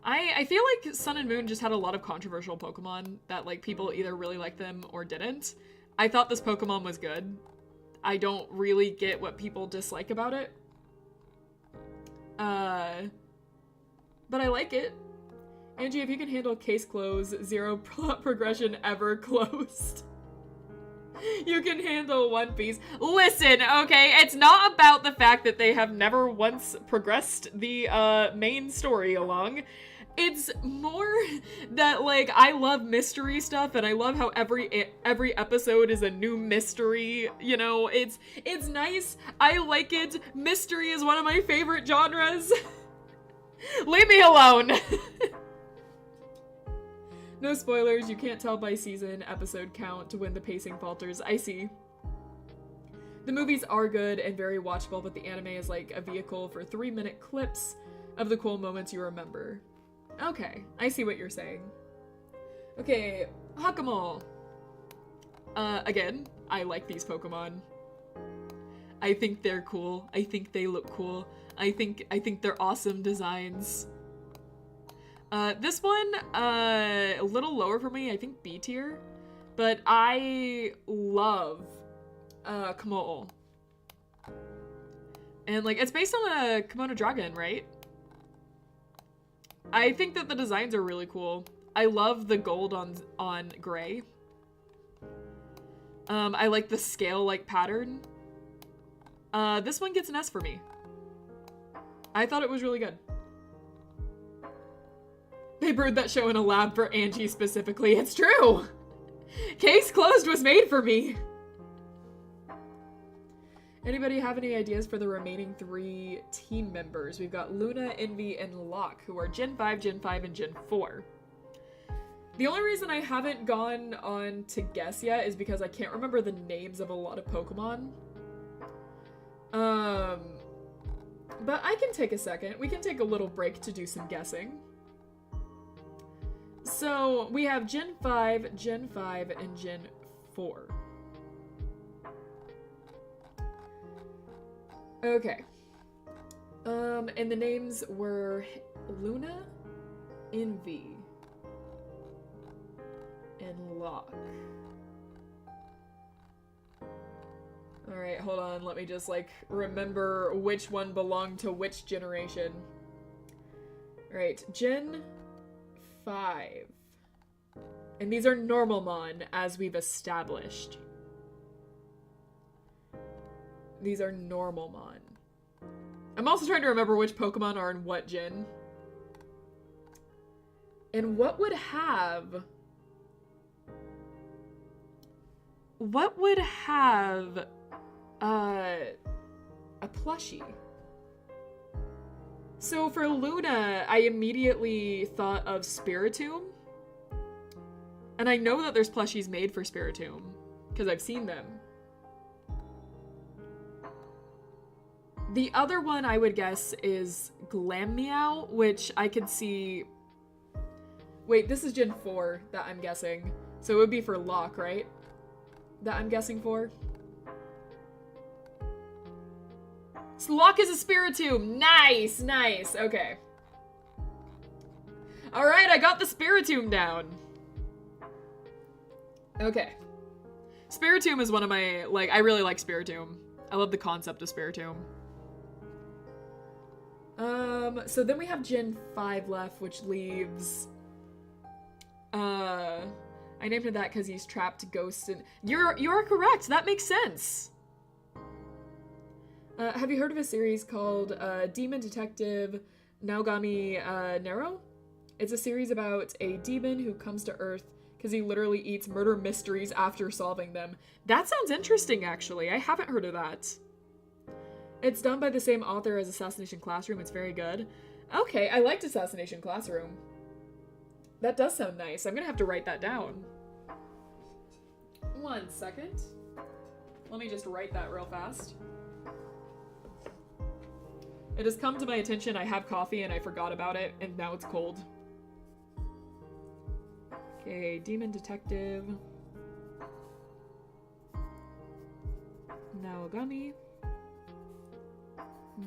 Speaker 1: I feel like Sun and Moon just had a lot of controversial Pokemon that, like, people either really liked them or didn't. I thought this Pokemon was good. I don't really get what people dislike about it. But I like it. Angie, if you can handle case closed, zero plot progression ever closed. You can handle One Piece. Listen, okay, it's not about the fact that they have never once progressed the main story along. It's more that, like, I love mystery stuff and I love how every episode is a new mystery, you know, it's nice. I like it. Mystery is one of my favorite genres. Leave me alone. No spoilers, you can't tell by season episode count when the pacing falters. I see. The movies are good and very watchable, but the anime is like a vehicle for 3-minute clips of the cool moments you remember. Okay, I see what you're saying. Okay, Hakamo. Again, I like these Pokemon. I think they're cool. I think they look cool. I think they're awesome designs. This one, a little lower for me, I think B tier, but I love, Kamo. And, like, it's based on a Kimono Dragon, right? I think that the designs are really cool. I love the gold on gray. I like the scale-like pattern. This one gets an S for me. I thought it was really good. They brewed that show in a lab for Angie specifically. It's true! Case Closed was made for me! Anybody have any ideas for the remaining 3 team members? We've got Luna, Envy, and Locke, who are Gen 5, Gen 5, and Gen 4. The only reason I haven't gone on to guess yet is because I can't remember the names of a lot of Pokemon. But I can take a second. We can take a little break to do some guessing. So we have Gen 5, Gen 5, and Gen 4. Okay. And the names were Luna, Envy, and Locke. Alright, hold on. Let me just, like, remember which one belonged to which generation. Alright, Gen 5. And these are Normalmon, as we've established. These are Normalmon. I'm also trying to remember which Pokemon are in what gen. And what would have a plushie? So for Luna, I immediately thought of Spiritomb. And I know that there's plushies made for Spiritomb, because I've seen them. The other one I would guess is Glammeow, which I could see... Wait, this is Gen 4 that I'm guessing. So it would be for Locke, right? That I'm guessing for. So Locke is a Spiritomb! Nice, nice, okay. Alright, I got the Spiritomb down. Okay. Spiritomb is one of my, like, I really like Spiritomb. I love the concept of Spiritomb. So then we have Gen 5 left, which leaves, I named him that because he's trapped ghosts and, you're correct, that makes sense! Have you heard of a series called, Demon Detective Naogami, Nero? It's a series about a demon who comes to Earth because he literally eats murder mysteries after solving them. That sounds interesting, actually. I haven't heard of that. It's done by the same author as Assassination Classroom. It's very good. Okay, I liked Assassination Classroom. That does sound nice. I'm gonna have to write that down. 1 second. Let me just write that real fast. It has come to my attention I have coffee and I forgot about it, and now it's cold. Okay, Demon Detective. Naogami.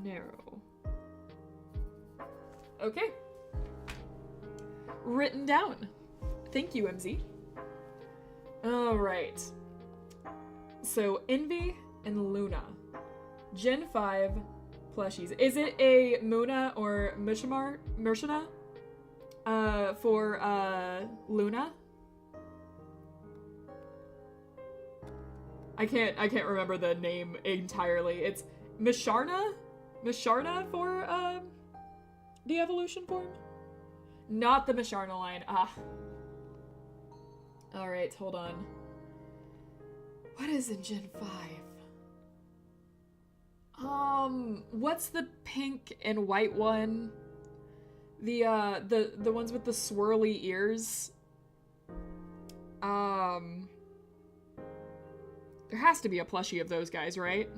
Speaker 1: Nero. Okay. Written down. Thank you, MZ. Alright. So, Envy and Luna. Gen 5 plushies. Is it a Muna or Murshina? For, Luna? I can't remember the name entirely. It's Misharna? Misharna for, the evolution form? Not the Misharna line. Ah. Alright, hold on. What is in Gen 5? What's the pink and white one? The ones with the swirly ears? There has to be a plushie of those guys, right?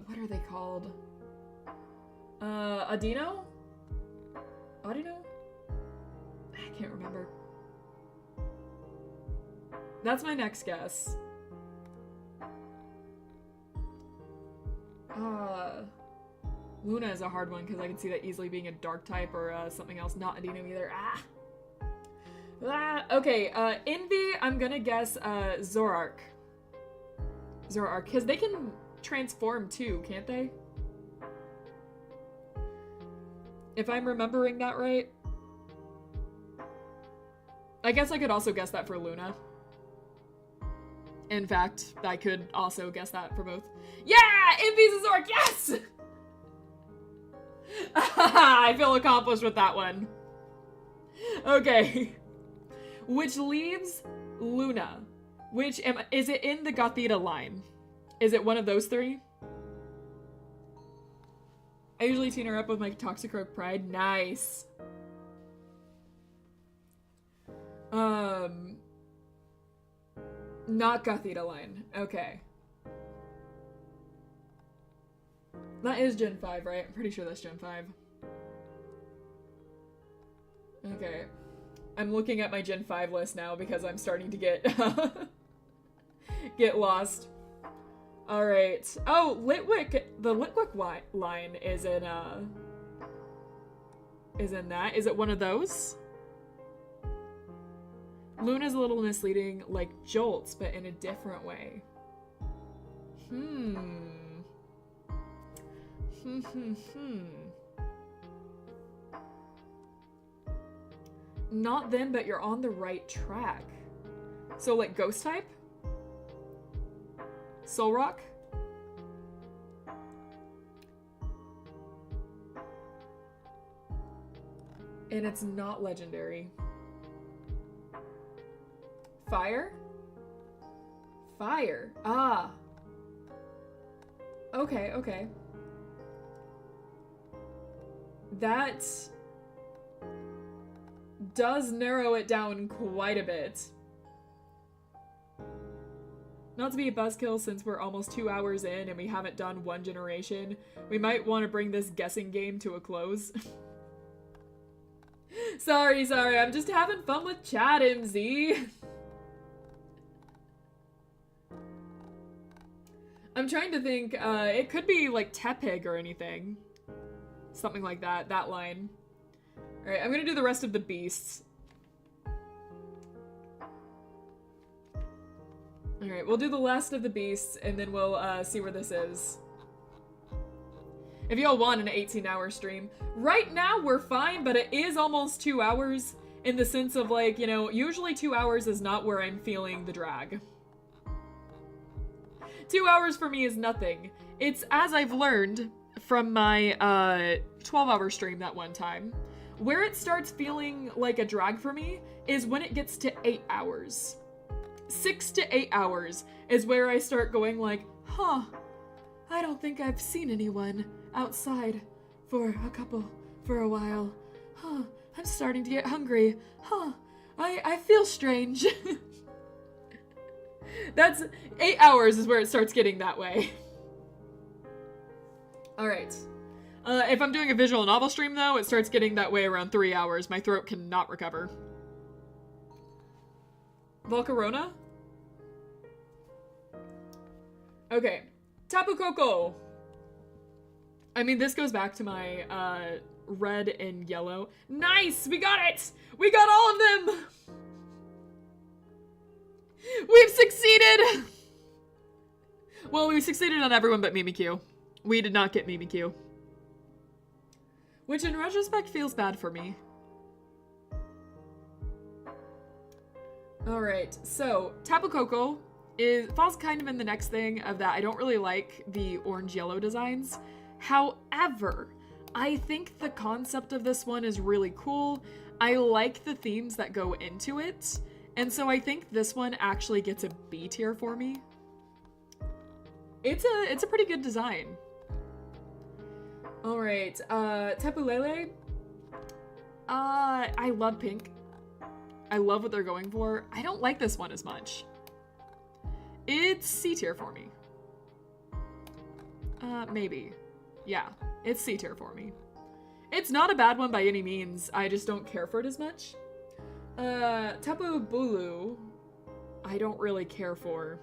Speaker 1: What are they called? Adino? Audino? I can't remember. That's my next guess. Luna is a hard one because I can see that easily being a dark type or something else. Not Adino either. Okay, Envy, I'm gonna guess Zorark. Zorark, because they can transform too, can't they? If I'm remembering that right. I guess I could also guess that for Luna. In fact, I could also guess that for both. Yeah! Envy's a Zork, yes! I feel accomplished with that one. Okay. Which leaves Luna. Is it in the Gothita line? Is it one of those three? I usually tune her up with my Toxicroak Pride. Nice. Not Gothita line. Okay. That is Gen 5, right? I'm pretty sure that's Gen 5. Okay. I'm looking at my Gen 5 list now because I'm starting to get get lost. Alright. Oh, Litwick. The Litwick line is in that. Is it one of those? Luna's a little misleading, like Jolts, but in a different way. Not them, but you're on the right track. So, like, Ghost type? Soul Rock? And it's not legendary. Fire? Fire. Ah. Okay, okay. That does narrow it down quite a bit. Not to be a buzzkill since we're almost 2 hours in and we haven't done one generation, we might want to bring this guessing game to a close. Sorry, I'm just having fun with chat, MZ. I'm trying to think, it could be like Tepig or anything. Something like that, that line. Alright, I'm gonna do the rest of the beasts. Alright, we'll do the last of the beasts, and then we'll see where this is. If y'all want an 18-hour stream. Right now, we're fine, but it is almost 2 hours, in the sense of, like, you know, usually 2 hours is not where I'm feeling the drag. 2 hours for me is nothing. It's, as I've learned from my 12-hour stream that one time, where it starts feeling like a drag for me is when it gets to 8 hours. 6 to 8 hours is where I start going like, huh, I don't think I've seen anyone outside for a while. Huh, I'm starting to get hungry. Huh, I feel strange. That's 8 hours is where it starts getting that way. Alright. If I'm doing a visual novel stream, though, it starts getting that way around 3 hours. My throat cannot recover. Volcarona? Okay. Tapu Koko. I mean, this goes back to my, red and yellow. Nice! We got it! We got all of them! We've succeeded! Well, we succeeded on everyone but Mimikyu. We did not get Mimikyu. Which in retrospect feels bad for me. Alright, so Tapu Koko falls kind of in the next thing of that I don't really like the orange-yellow designs. However, I think the concept of this one is really cool. I like the themes that go into it. And so I think this one actually gets a B tier for me. It's a pretty good design. Alright, Tapu Lele. I love pink. I love what they're going for. I don't like this one as much. It's C tier for me. Maybe. Yeah, it's C tier for me. It's not a bad one by any means. I just don't care for it as much. Tapu Bulu, I don't really care for.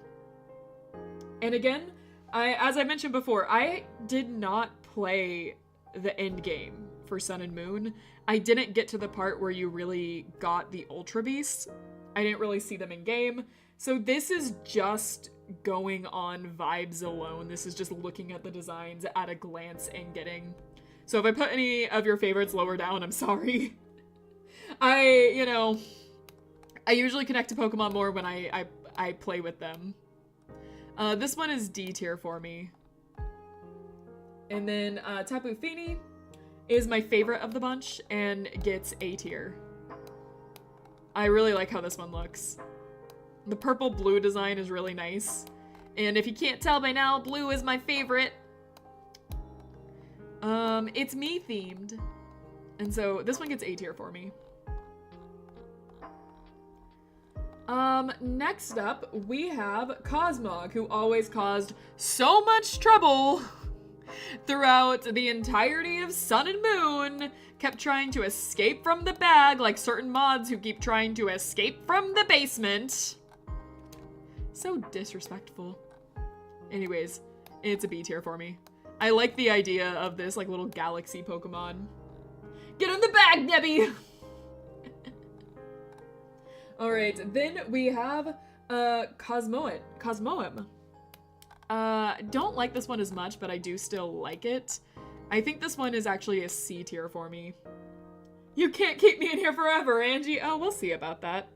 Speaker 1: And again, as I mentioned before, I did not play the end game for Sun and Moon. I didn't get to the part where you really got the Ultra Beasts. I didn't really see them in game. So this is just going on vibes alone. This is just looking at the designs at a glance and getting. So if I put any of your favorites lower down, I'm sorry. I usually connect to Pokemon more when I play with them. This one is D tier for me. And then Tapu Fini is my favorite of the bunch and gets A tier. I really like how this one looks. The purple-blue design is really nice. And if you can't tell by now, blue is my favorite. It's me themed. And so this one gets A tier for me. Next up, we have Cosmog, who always caused so much trouble throughout the entirety of Sun and Moon, kept trying to escape from the bag, like certain mods who keep trying to escape from the basement. So disrespectful. Anyways, it's a B tier for me. I like the idea of this like little galaxy Pokemon. Get in the bag, Nebby! Alright, then we have Cosmoem. Don't like this one as much, but I do still like it. I think this one is actually a C tier for me. You can't keep me in here forever, Angie. Oh, we'll see about that.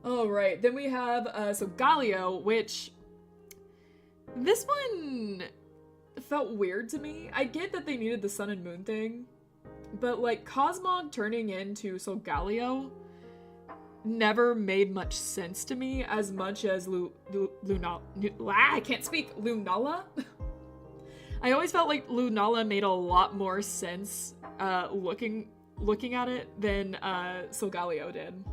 Speaker 1: Alright, then we have, Galio, which... This one felt weird to me. I get that they needed the Sun and Moon thing, but, like, Cosmog turning into Solgaleo never made much sense to me as much as Lunala. I can't speak. Lunala? I always felt like Lunala made a lot more sense looking at it than Solgaleo did.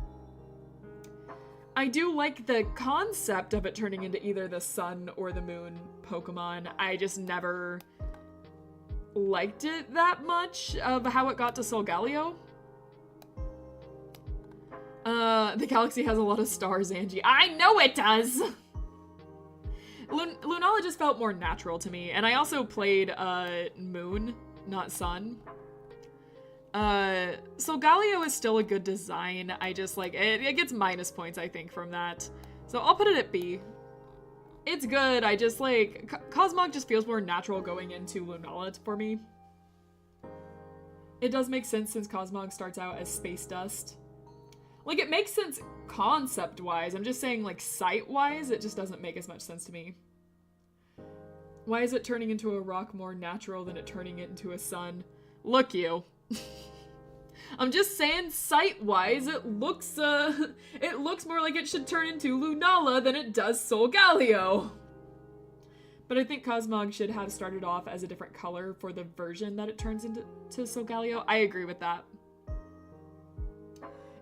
Speaker 1: I do like the concept of it turning into either the Sun or the Moon Pokemon. I just never liked it that much of how it got to Solgaleo. The galaxy has a lot of stars, Angie. I know it does! Lunala just felt more natural to me, and I also played, Moon, not Sun. Solgaleo is still a good design. I just, like, it gets minus points, I think, from that. So I'll put it at B. It's good, I just, like, Cosmog just feels more natural going into Lunala for me. It does make sense since Cosmog starts out as space dust. Like, it makes sense concept-wise. I'm just saying, like, sight-wise, it just doesn't make as much sense to me. Why is it turning into a rock more natural than it turning it into a sun? Look, you. I'm just saying, sight-wise, it looks more like it should turn into Lunala than it does Solgaleo. But I think Cosmog should have started off as a different color for the version that it turns into Solgaleo. I agree with that.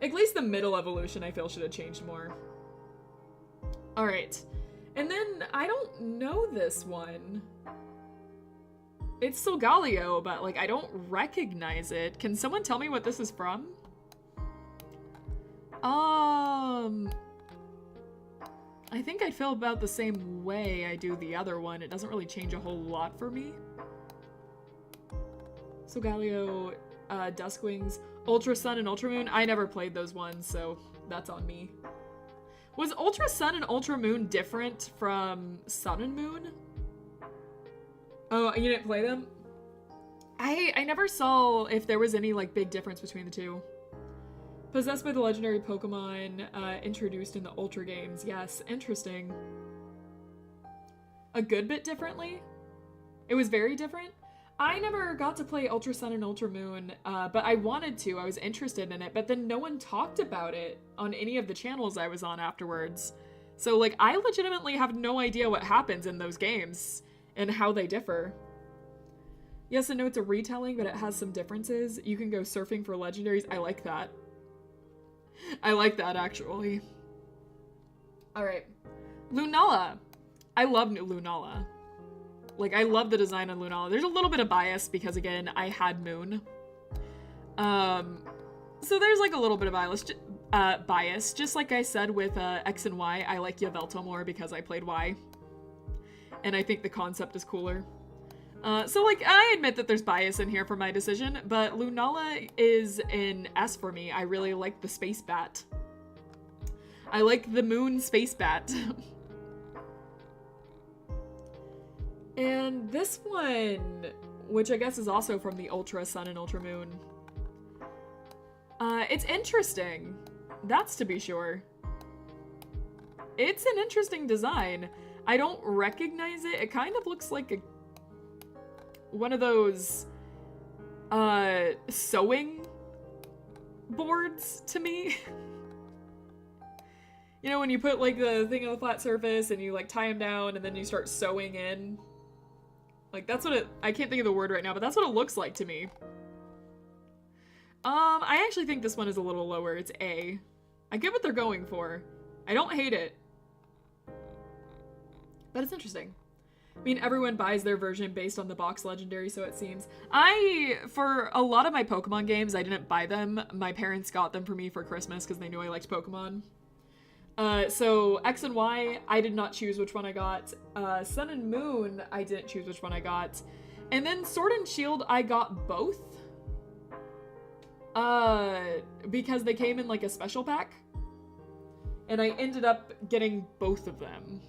Speaker 1: At least the middle evolution, I feel, should have changed more. Alright. And then, I don't know this one. It's Solgaleo, but, like, I don't recognize it. Can someone tell me what this is from? I think I'd feel about the same way I do the other one. It doesn't really change a whole lot for me. Solgaleo, Duskwings, Ultra Sun and Ultra Moon. I never played those ones, so that's on me. Was Ultra Sun and Ultra Moon different from Sun and Moon? Oh, you didn't play them? I never saw if there was any, like, big difference between the two. Possessed by the legendary Pokemon introduced in the Ultra games. Yes, interesting. A good bit differently? It was very different? I never got to play Ultra Sun and Ultra Moon, but I wanted to. I was interested in it, but then no one talked about it on any of the channels I was on afterwards. So, like, I legitimately have no idea what happens in those games and how they differ. Yes, I know it's a retelling, but it has some differences. You can go surfing for legendaries. I like that. I like that, actually. Alright. Lunala. I love Lunala. Like, I love the design on Lunala. There's a little bit of bias because, again, I had Moon. So there's, like, a little bit of bias. Just like I said with X and Y, I like Yveltal more because I played Y. And I think the concept is cooler. So, like, I admit that there's bias in here for my decision, but Lunala is an S for me. I really like the Space Bat. I like the Moon Space Bat. And this one, which I guess is also from the Ultra Sun and Ultra Moon. It's interesting. That's to be sure. It's an interesting design. I don't recognize it. It kind of looks like one of those sewing boards to me. You know, when you put, like, the thing on the flat surface and you, like, tie them down and then you start sewing in. Like, that's what I can't think of the word right now, but that's what it looks like to me. I actually think this one is a little lower. It's A. I get what they're going for. I don't hate it. But it's interesting. I mean, everyone buys their version based on the box legendary, so it seems. For a lot of my Pokemon games, I didn't buy them. My parents got them for me for Christmas because they knew I liked Pokemon. So X and Y, I did not choose which one I got. Sun and Moon, I didn't choose which one I got. And then Sword and Shield, I got both. Because they came in like a special pack. And I ended up getting both of them.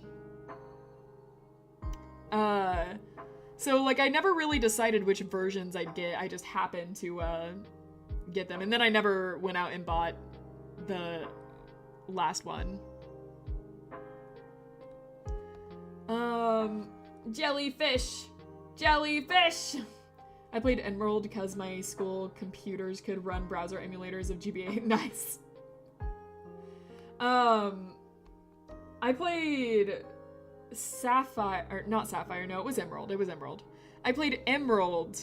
Speaker 1: So like I never really decided which versions I'd get. I just happened to get them. And then I never went out and bought the last one. Jellyfish! Jellyfish! I played Emerald because my school computers could run browser emulators of GBA. Nice. I played Sapphire, or not Sapphire, no, it was Emerald. I played Emerald,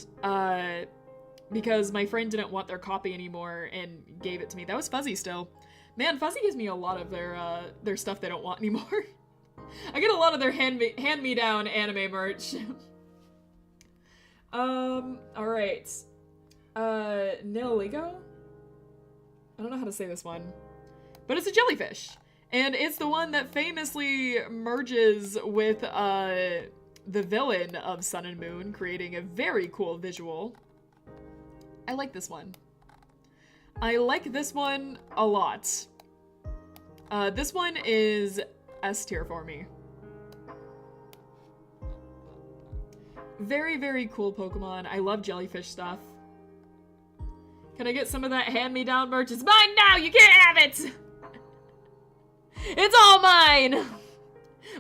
Speaker 1: because my friend didn't want their copy anymore and gave it to me. That was Fuzzy still. Man, Fuzzy gives me a lot of their stuff they don't want anymore. I get a lot of their hand-me-down anime merch. Alright. Nihiligo? I don't know how to say this one. But it's a jellyfish. And it's the one that famously merges with, the villain of Sun and Moon, creating a very cool visual. I like this one. I like this one a lot. This one is S tier for me. Very, very cool Pokemon. I love jellyfish stuff. Can I get some of that hand-me-down merch? It's mine now! You can't have it! It's all mine!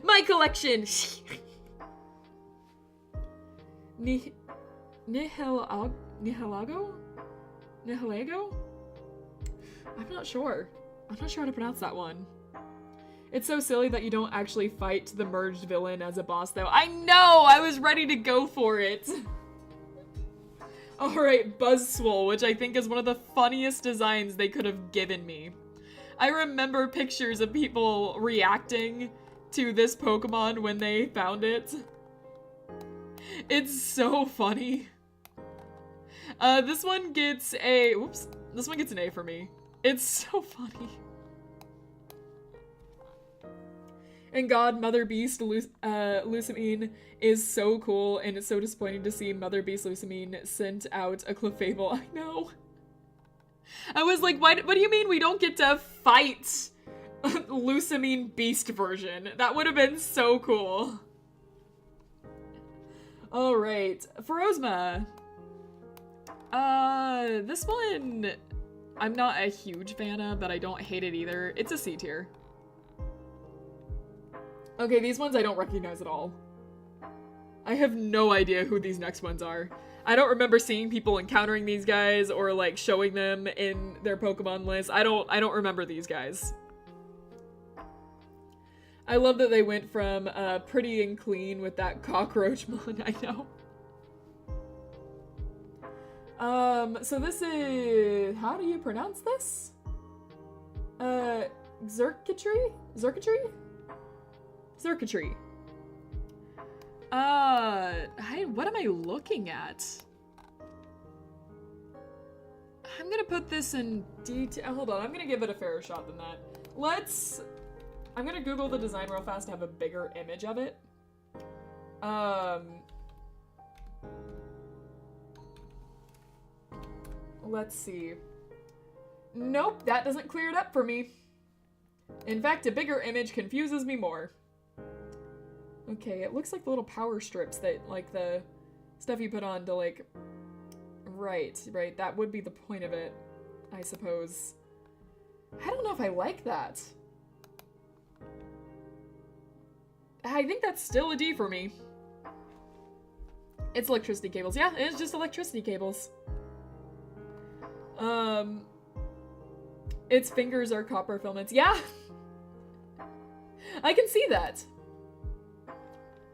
Speaker 1: My collection! Nihiligo? Nihiligo? I'm not sure. I'm not sure how to pronounce that one. It's so silly that you don't actually fight the merged villain as a boss, though. I know! I was ready to go for it! Alright, Buzzswole, which I think is one of the funniest designs they could have given me. I remember pictures of people reacting to this Pokemon when they found it. It's so funny. This one gets a... Whoops. This one gets an A for me. It's so funny. And God, Mother Beast Lucamine is so cool, and it's so disappointing to see Mother Beast Lucamine sent out a Clefable. I know. I was like, what do you mean we don't get to fight Lucamine Beast version? That would have been so cool. Alright, Ferozma. This one, I'm not a huge fan of, but I don't hate it either. It's a C tier. Okay, these ones I don't recognize at all. I have no idea who these next ones are. I don't remember seeing people encountering these guys or like showing them in their Pokemon list. I don't remember these guys. I love that they went from pretty and clean with that cockroach mon. I know. So this is, how do you pronounce this? Xurkitree? Xurkitree? Xurkitree. What am I looking at? I'm gonna put this in detail. Hold on, I'm gonna give it a fairer shot than that. I'm gonna Google the design real fast to have a bigger image of it. Let's see. Nope, that doesn't clear it up for me. In fact, a bigger image confuses me more. Okay, it looks like the little power strips that, like, the stuff you put on to, like... Right, that would be the point of it, I suppose. I don't know if I like that. I think that's still a D for me. It's electricity cables. Yeah, it's just electricity cables. Its fingers are copper filaments. Yeah! I can see that.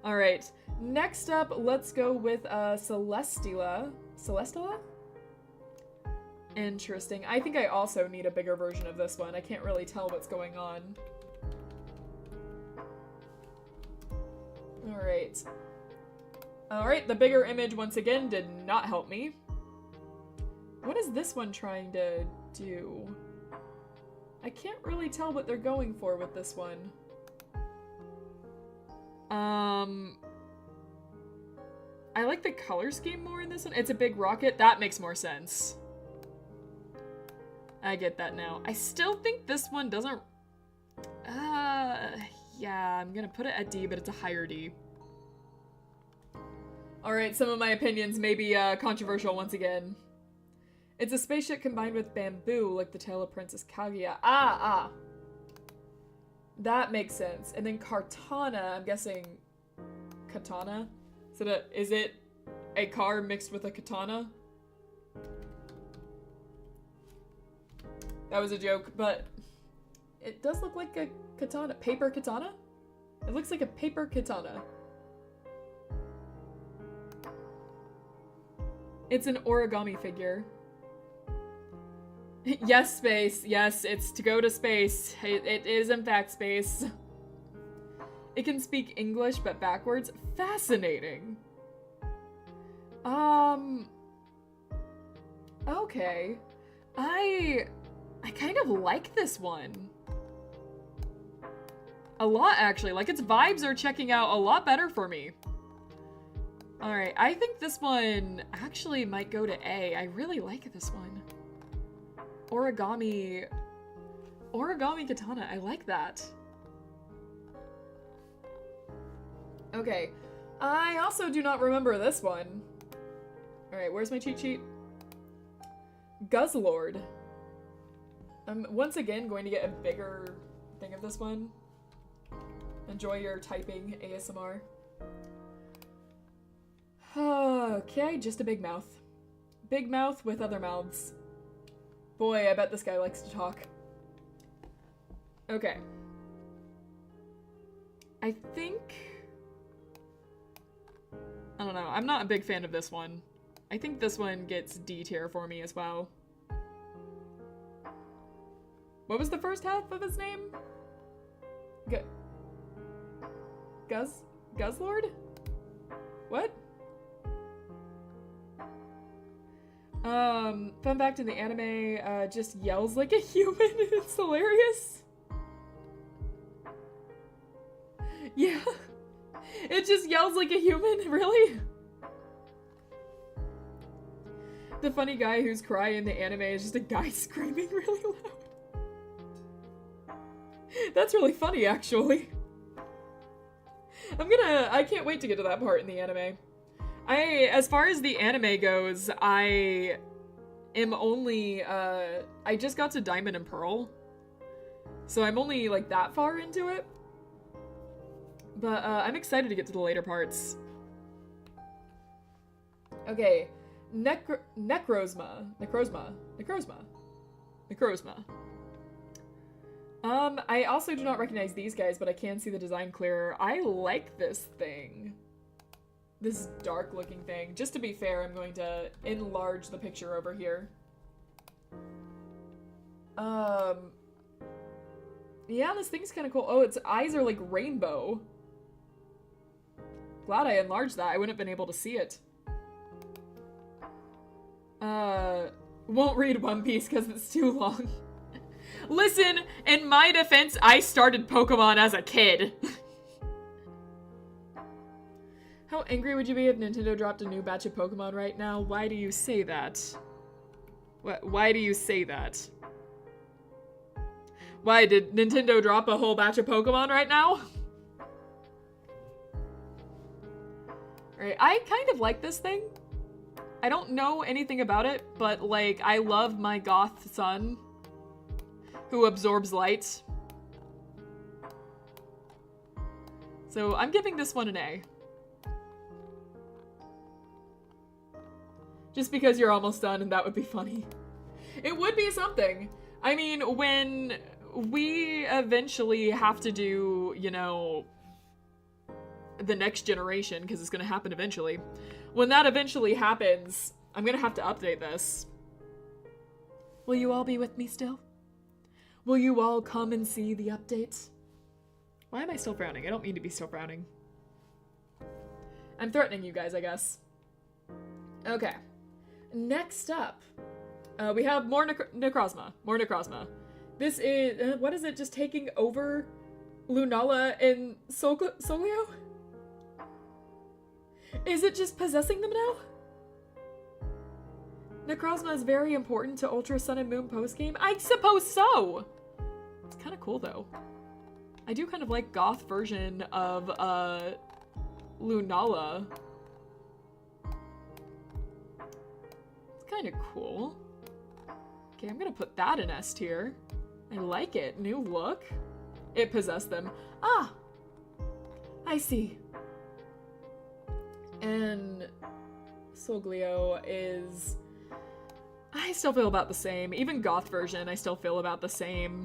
Speaker 1: Alright, next up, let's go with Celesteela. Celesteela? Interesting. I think I also need a bigger version of this one. I can't really tell what's going on. Alright. Alright, the bigger image once again did not help me. What is this one trying to do? I can't really tell what they're going for with this one. I like the color scheme more in this one. It's a big rocket. That makes more sense. I get that now. I still think this one doesn't... yeah, I'm gonna put it at D, but it's a higher D. Alright, some of my opinions may be controversial once again. It's a spaceship combined with bamboo, like the tale of Princess Kaguya. That makes sense. And then Kartana, I'm guessing... Katana? Is it a car mixed with a katana? That was a joke, but it does look like a katana. Paper katana? It looks like a paper katana. It's an origami figure. Yes, space. Yes, it's to go to space. It is in fact space. It can speak English, but backwards. Fascinating. Okay. I kind of like this one. A lot, actually. Like, its vibes are checking out a lot better for me. Alright, I think this one actually might go to A. I really like this one. Origami katana. I like that. Okay. I also do not remember this one. Alright, where's my cheat sheet? Guzzlord. I'm once again going to get a bigger thing of this one. Enjoy your typing ASMR. Okay, just a big mouth. Big mouth with other mouths. Boy, I bet this guy likes to talk. Okay. I think... I don't know. I'm not a big fan of this one. I think this one gets D tier for me as well. What was the first half of his name? Guzzlord? What? Fun fact in the anime, just yells like a human. It's hilarious. Yeah. It just yells like a human, really? The funny guy who's crying in the anime is just a guy screaming really loud. That's really funny, actually. I can't wait to get to that part in the anime. As far as the anime goes, I am only, I just got to Diamond and Pearl. So I'm only, like, that far into it. But, I'm excited to get to the later parts. Okay. Necrozma. I also do not recognize these guys, but I can see the design clearer. I like this thing. This dark looking thing. Just to be fair, I'm going to enlarge the picture over here. Yeah, this thing's kind of cool. Oh, its eyes are like rainbow. Glad I enlarged that. I wouldn't have been able to see it. Won't read One Piece because it's too long. Listen, in my defense, I started Pokemon as a kid. How angry would you be if Nintendo dropped a new batch of Pokemon right now? Why do you say that? Why do you say that? Why, did Nintendo drop a whole batch of Pokemon right now? Alright, I kind of like this thing. I don't know anything about it, but, like, I love my goth son who absorbs light. So I'm giving this one an A. Just because you're almost done and that would be funny. It would be something. I mean, when we eventually have to do, you know, the next generation, because it's going to happen eventually. When that eventually happens, I'm going to have to update this. Will you all be with me still? Will you all come and see the update? Why am I still frowning? I don't mean to be still frowning. I'm threatening you guys, I guess. Okay. Next up, we have more Necrozma. More Necrozma. This is, what is it, just taking over Lunala and Solio? Is it just possessing them now? Necrozma is very important to Ultra Sun and Moon postgame? I suppose so! It's kind of cool, though. I do kind of like goth version of, Lunala. It's kind of cool. Okay, I'm gonna put that in S tier. I like it. New look. It possessed them. Ah! I see. And Solglio is... I still feel about the same. Even goth version, I still feel about the same.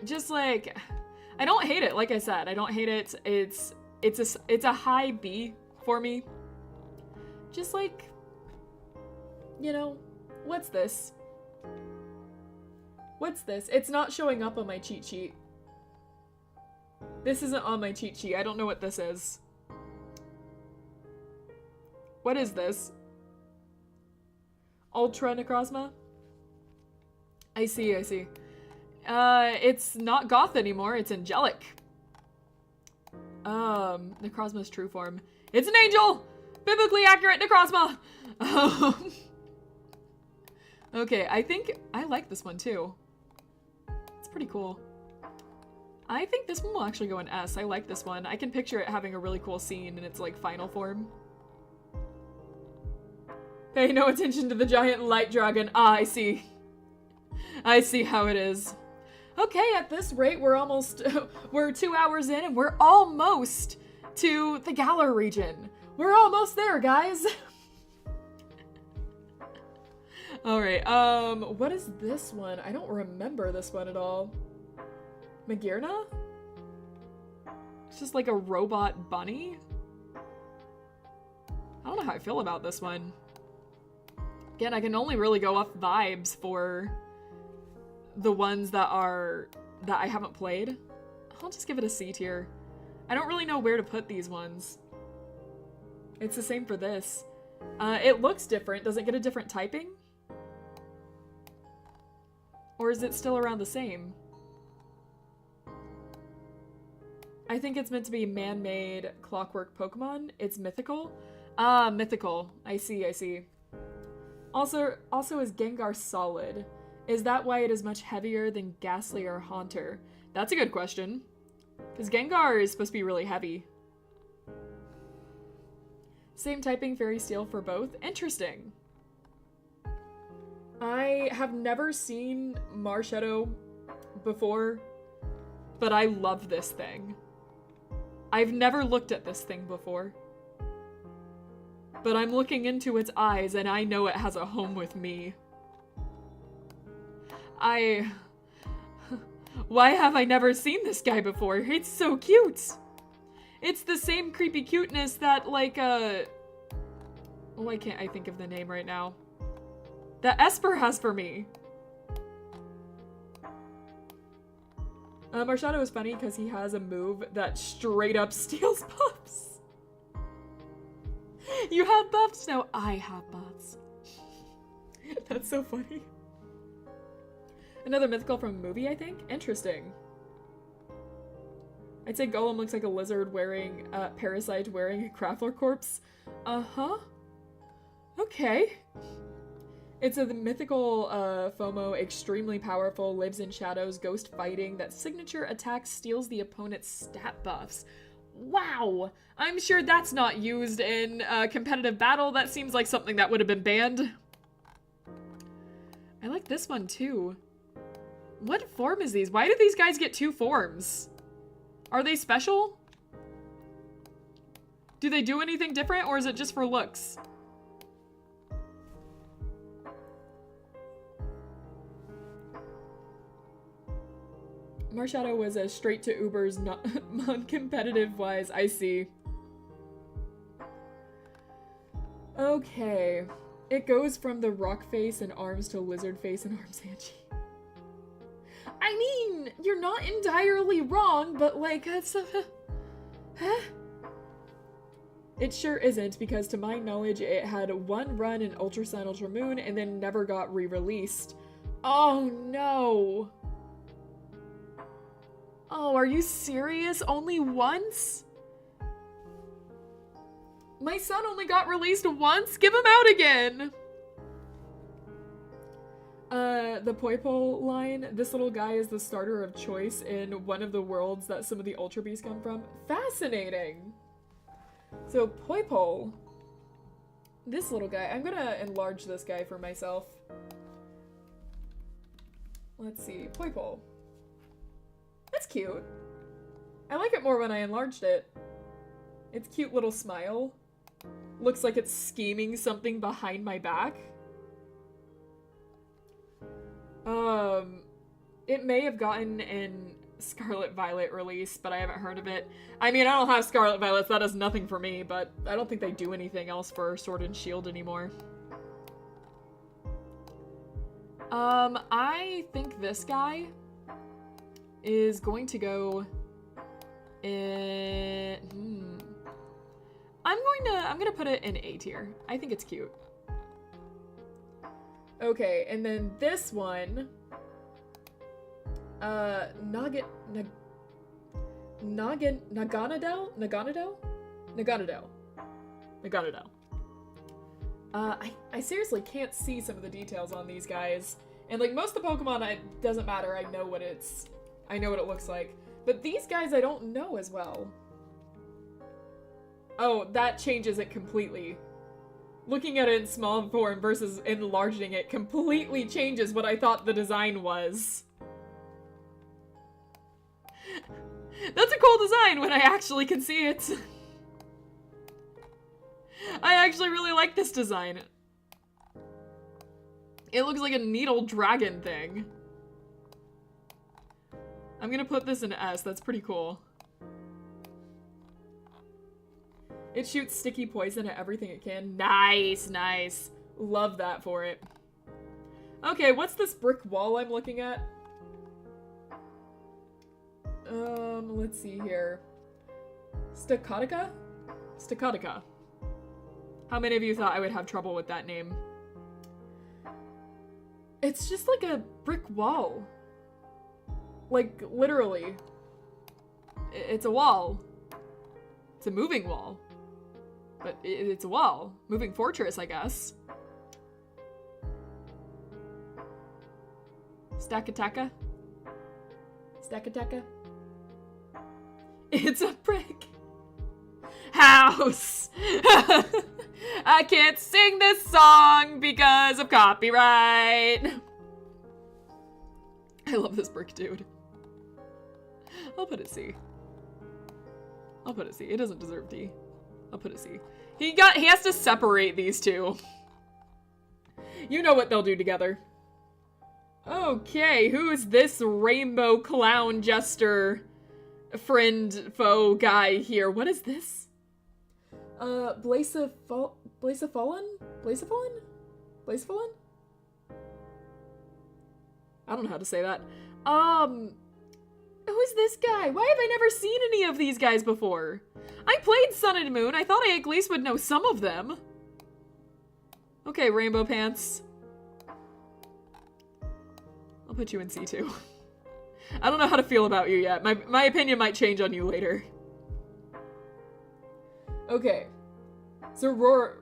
Speaker 1: Just like... I don't hate it, like I said. I don't hate it. It's a high B for me. Just like... You know, what's this? What's this? It's not showing up on my cheat sheet. This isn't on my cheat sheet. I don't know what this is. What is this? Ultra Necrozma? I see, I see. It's not goth anymore, it's angelic. Necrozma's true form. It's an angel! Biblically accurate Necrozma! Okay, I think I like this one too. It's pretty cool. I think this one will actually go in S. I like this one. I can picture it having a really cool scene in its like final form. Pay no attention to the giant light dragon. Ah, I see. I see how it is. Okay, at this rate, we're almost, we're 2 hours in and we're almost to the Galar region. We're almost there, guys. All right, what is this one? I don't remember this one at all. Magirna? It's just like a robot bunny. I don't know how I feel about this one. Again, I can only really go off vibes for the ones that I haven't played. I'll just give it a C tier. I don't really know where to put these ones. It's the same for this. It looks different. Does it get a different typing? Or is it still around the same? I think it's meant to be man-made clockwork Pokemon. It's mythical. Ah, mythical. I see, I see. Also is Gengar solid? Is that why it is much heavier than Ghastly or Haunter? That's a good question. Because Gengar is supposed to be really heavy. Same typing, Fairy Steel for both. Interesting. I have never seen Marshadow before, but I love this thing. I've never looked at this thing before. But I'm looking into its eyes and I know it has a home with me. Why have I never seen this guy before? It's so cute! It's the same creepy cuteness that, like, why can't I think of the name right now? That Esper has for me. Marshadow is funny because he has a move that straight up steals buffs. You have buffs? No, I have buffs. That's so funny. Another mythical from a movie, I think? Interesting. I'd say Golem looks like a lizard wearing, Parasite wearing a Craftler corpse. Uh-huh. Okay. It's a mythical, FOMO, extremely powerful, lives in shadows, ghost fighting, that signature attack steals the opponent's stat buffs. Wow! I'm sure that's not used in competitive battle. That seems like something that would have been banned. I like this one, too. What form is these? Why do these guys get 2 forms? Are they special? Do they do anything different, or is it just for looks? Marshadow was a straight to Uber's non-competitive wise. I see. Okay. It goes from the rock face and arms to lizard face and arms Angie. I mean, you're not entirely wrong, but like, it's huh? It sure isn't, because to my knowledge, it had one run in Ultra Sun, Ultra Moon, and then never got re-released. Oh no! Oh, are you serious? Only once? My son only got released once? Give him out again! The Poipole line, this little guy is the starter of choice in one of the worlds that some of the Ultra Beasts come from. Fascinating! So, Poipole. This little guy. I'm gonna enlarge this guy for myself. Let's see. Poipole. That's cute. I like it more when I enlarged it. Its cute little smile. Looks like it's scheming something behind my back. It may have gotten an Scarlet Violet release, but I haven't heard of it. I mean, I don't have Scarlet Violets, that does nothing for me, but I don't think they do anything else for Sword and Shield anymore. I think this guy is going to go in... I'm gonna put it in A tier. I think it's cute. Okay, and then this one... Naganadel. I seriously can't see some of the details on these guys. And like most of the Pokemon, it doesn't matter. I know what it looks like. But these guys I don't know as well. Oh, that changes it completely. Looking at it in small form versus enlarging it completely changes what I thought the design was. That's a cool design when I actually can see it. I actually really like this design. It looks like a needle dragon thing. I'm gonna put this in S, that's pretty cool. It shoots sticky poison at everything it can. Nice, nice. Love that for it. Okay, what's this brick wall I'm looking at? Let's see here. Staccatica? Staccatica. How many of you thought I would have trouble with that name? It's just like a brick wall. Like, literally. It's a wall. It's a moving wall. But it's a wall. Moving fortress, I guess. Stackataka? Stackataka? It's a brick house! I can't sing this song because of copyright! I love this brick dude. I'll put it C. I'll put it C. It doesn't deserve D. I'll put it C. He has to separate these two. You know what they'll do together. Okay, who is this rainbow clown jester friend foe guy here? What is this? Blazafallen? Blazafallen? Blazafallen? I don't know how to say that. Who is this guy? Why have I never seen any of these guys before? I played Sun and Moon. I thought I at least would know some of them. Okay, Rainbow Pants. I'll put you in C2. I don't know how to feel about you yet. My opinion might change on you later. Okay. Zerora?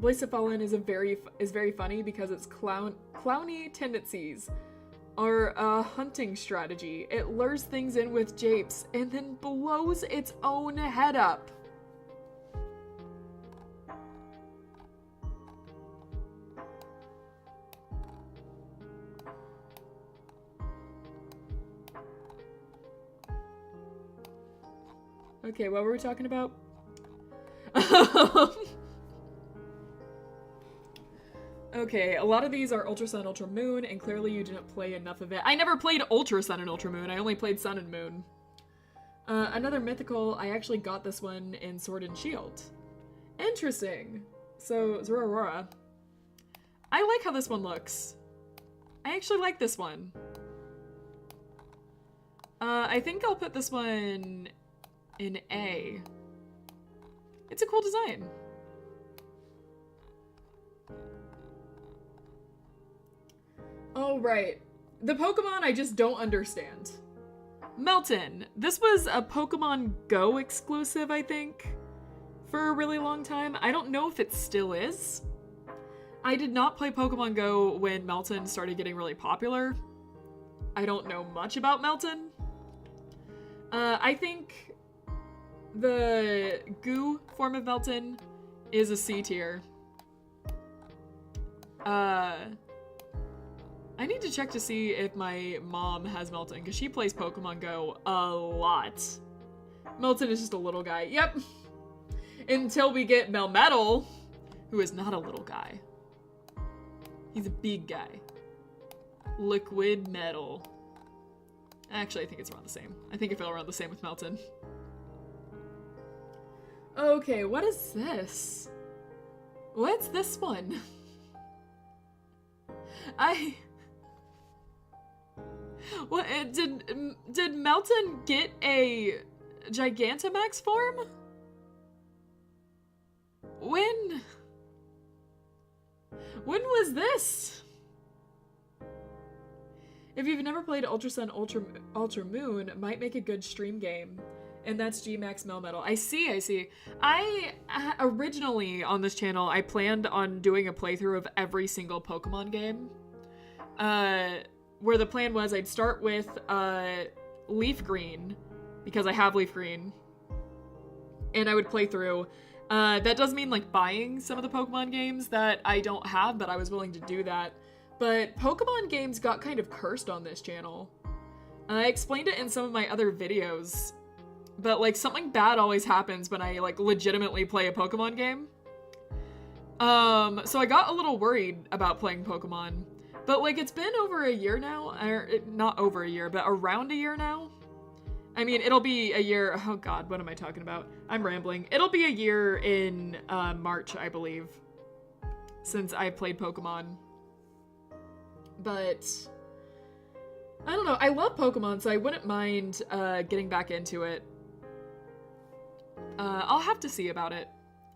Speaker 1: Blazafallen is very funny because its clowny tendencies are a hunting strategy. It lures things in with japes and then blows its own head up. Okay, what were we talking about? Okay, a lot of these are Ultra Sun, Ultra Moon, and clearly you didn't play enough of it. I never played Ultra Sun and Ultra Moon, I only played Sun and Moon. Another mythical, I actually got this one in Sword and Shield. Interesting. So, Zeraora. I like how this one looks. I actually like this one. I think I'll put this one in A. It's a cool design. Oh, right. The Pokemon I just don't understand. Melton. This was a Pokemon Go exclusive, I think, for a really long time. I don't know if it still is. I did not play Pokemon Go when Melton started getting really popular. I don't know much about Melton. I think the goo form of Melton is a C tier. I need to check to see if my mom has Melton, because she plays Pokemon Go a lot. Melton is just a little guy. Yep. Until we get Melmetal, who is not a little guy. He's a big guy. Liquid Metal. Actually, I think it's around the same. I think it fell around the same with Melton. Okay, what is this? What's this one? What, did Melton get a Gigantamax form? When was this? If you've never played Ultra Sun, Ultra Moon, might make a good stream game. And that's G-Max Melmetal. I see. I originally on this channel, I planned on doing a playthrough of every single Pokemon game. Where the plan was I'd start with Leaf Green, because I have Leaf Green. And I would play through. That does mean like buying some of the Pokemon games that I don't have, but I was willing to do that. But Pokemon games got kind of cursed on this channel. I explained it in some of my other videos, but like something bad always happens when I like legitimately play a Pokemon game. So I got a little worried about playing Pokemon, but like it's been over a year now, or not over a year, but around a year now. I mean, it'll be a year. Oh God, what am I talking about? I'm rambling. It'll be a year in March, I believe, since I played Pokemon. But I don't know. I love Pokemon, so I wouldn't mind getting back into it. I'll have to see about it.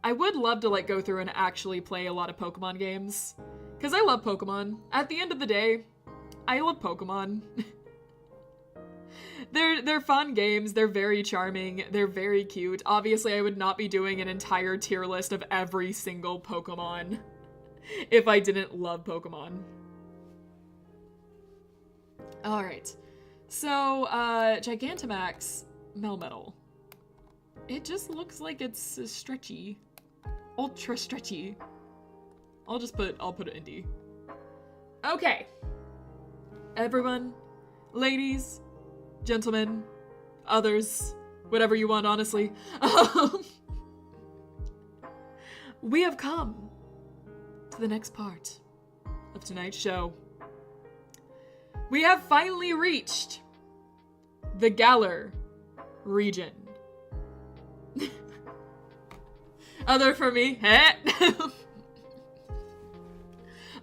Speaker 1: I would love to like go through and actually play a lot of Pokemon games, because I love Pokemon. At the end of the day, I love Pokemon. They're fun games. They're very charming. They're very cute. Obviously, I would not be doing an entire tier list of every single Pokemon if I didn't love Pokemon. Alright, so, Gigantamax Melmetal. It just looks like it's stretchy. Ultra stretchy. I'll put it in D. Okay. Everyone, ladies, gentlemen, others, whatever you want, honestly. We have come to the next part of tonight's show. We have finally reached the Galar region. Other for me.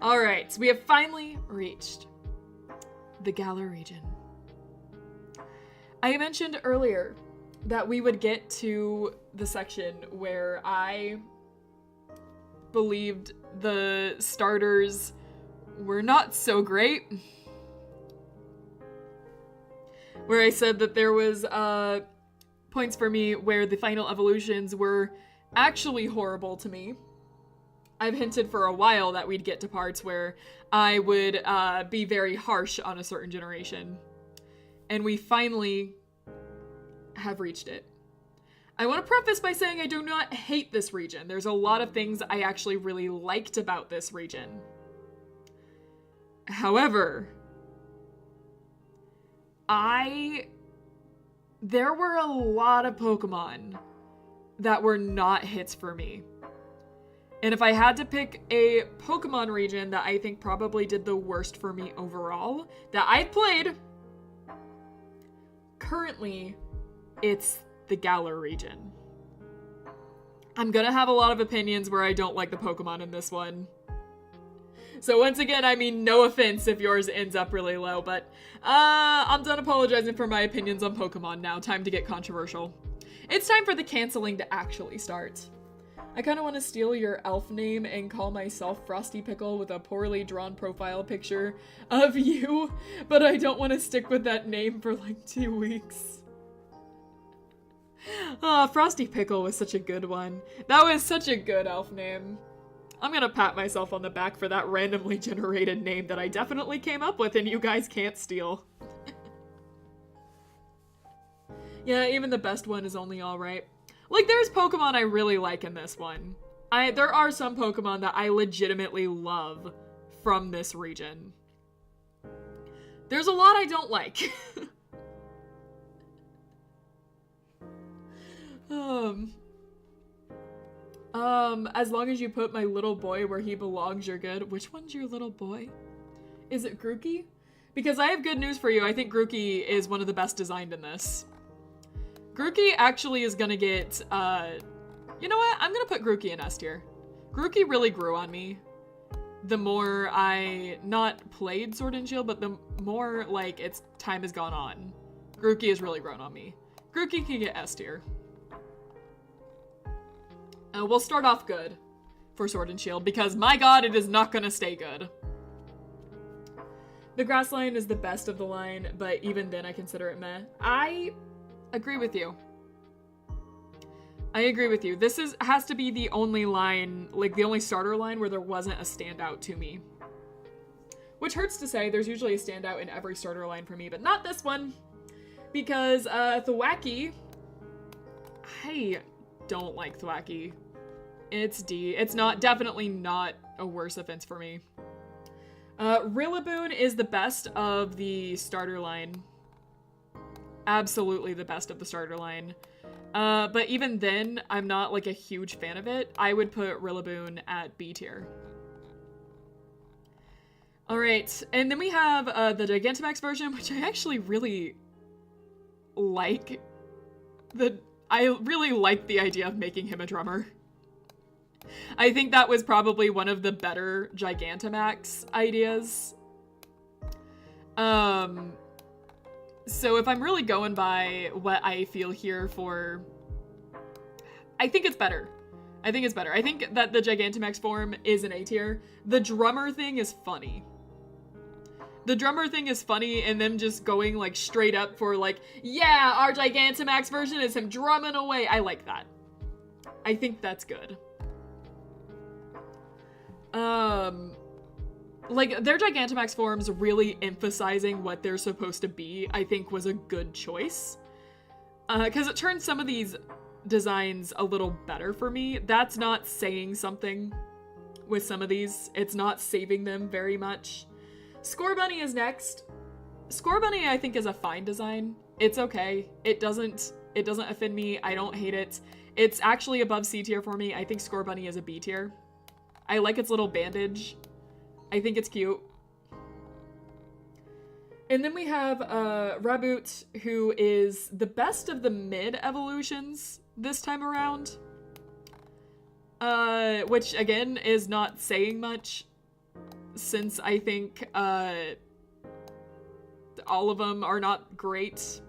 Speaker 1: Alright, so we have finally reached the Galar region. I mentioned earlier that we would get to the section where I believed the starters were not so great. Where I said that there was points for me where the final evolutions were actually horrible to me. I've hinted for a while that we'd get to parts where I would be very harsh on a certain generation. And we finally have reached it. I want to preface by saying I do not hate this region. There's a lot of things I actually really liked about this region. However, there were a lot of Pokemon that were not hits for me. And if I had to pick a Pokemon region that I think probably did the worst for me overall, that I've played, currently, it's the Galar region. I'm gonna have a lot of opinions where I don't like the Pokemon in this one. So once again, I mean, no offense if yours ends up really low, but I'm done apologizing for my opinions on Pokemon now. Time to get controversial. It's time for the canceling to actually start. I kind of want to steal your elf name and call myself Frosty Pickle with a poorly drawn profile picture of you, but I don't want to stick with that name for like 2 weeks. Oh, Frosty Pickle was such a good one. That was such a good elf name. I'm gonna pat myself on the back for that randomly generated name that I definitely came up with and you guys can't steal. Yeah, even the best one is only alright. Like, there's Pokemon I really like in this one. There are some Pokemon that I legitimately love from this region. There's a lot I don't like. As long as you put my little boy where he belongs, you're good. Which one's your little boy? Is it Grookey? Because I have good news for you. I think Grookey is one of the best designed in this. Grookey actually is gonna get, you know what? I'm gonna put Grookey in S tier. Grookey really grew on me. The more I not played Sword and Shield, but the more, like, its time has gone on. Grookey has really grown on me. Grookey can get S tier. We'll start off good for Sword and Shield, because my god, it is not gonna stay good. The grass line is the best of the line, but even then I consider it meh. I agree with you. I agree with you. This has to be the only line, like the only starter line where there wasn't a standout to me. Which hurts to say, there's usually a standout in every starter line for me, but not this one. Because Thwackey, I don't like Thwackey. It's D. It's definitely not a worse offense for me. Rillaboom is the best of the starter line. Absolutely the best of the starter line. But even then, I'm not like a huge fan of it. I would put Rillaboom at B tier. Alright, and then we have the Gigantamax version, which I actually really like. I really like the idea of making him a drummer. I think that was probably one of the better Gigantamax ideas. So if I'm really going by what I feel here for, I think it's better. I think it's better. I think that the Gigantamax form is an A tier. The drummer thing is funny. The drummer thing is funny, and them just going like straight up for like, yeah, our Gigantamax version is him drumming away. I like that. I think that's good. Like, their Gigantamax forms really emphasizing what they're supposed to be, I think was a good choice. Because it turns some of these designs a little better for me. That's not saying something with some of these. It's not saving them very much. Scorbunny is next. Scorbunny, I think, is a fine design. It's okay. It doesn't offend me. I don't hate it. It's actually above C tier for me. I think Scorbunny is a B tier. I like its little bandage. I think it's cute. And then we have Raboot, who is the best of the mid evolutions this time around. Which, again, is not saying much, since I think all of them are not great.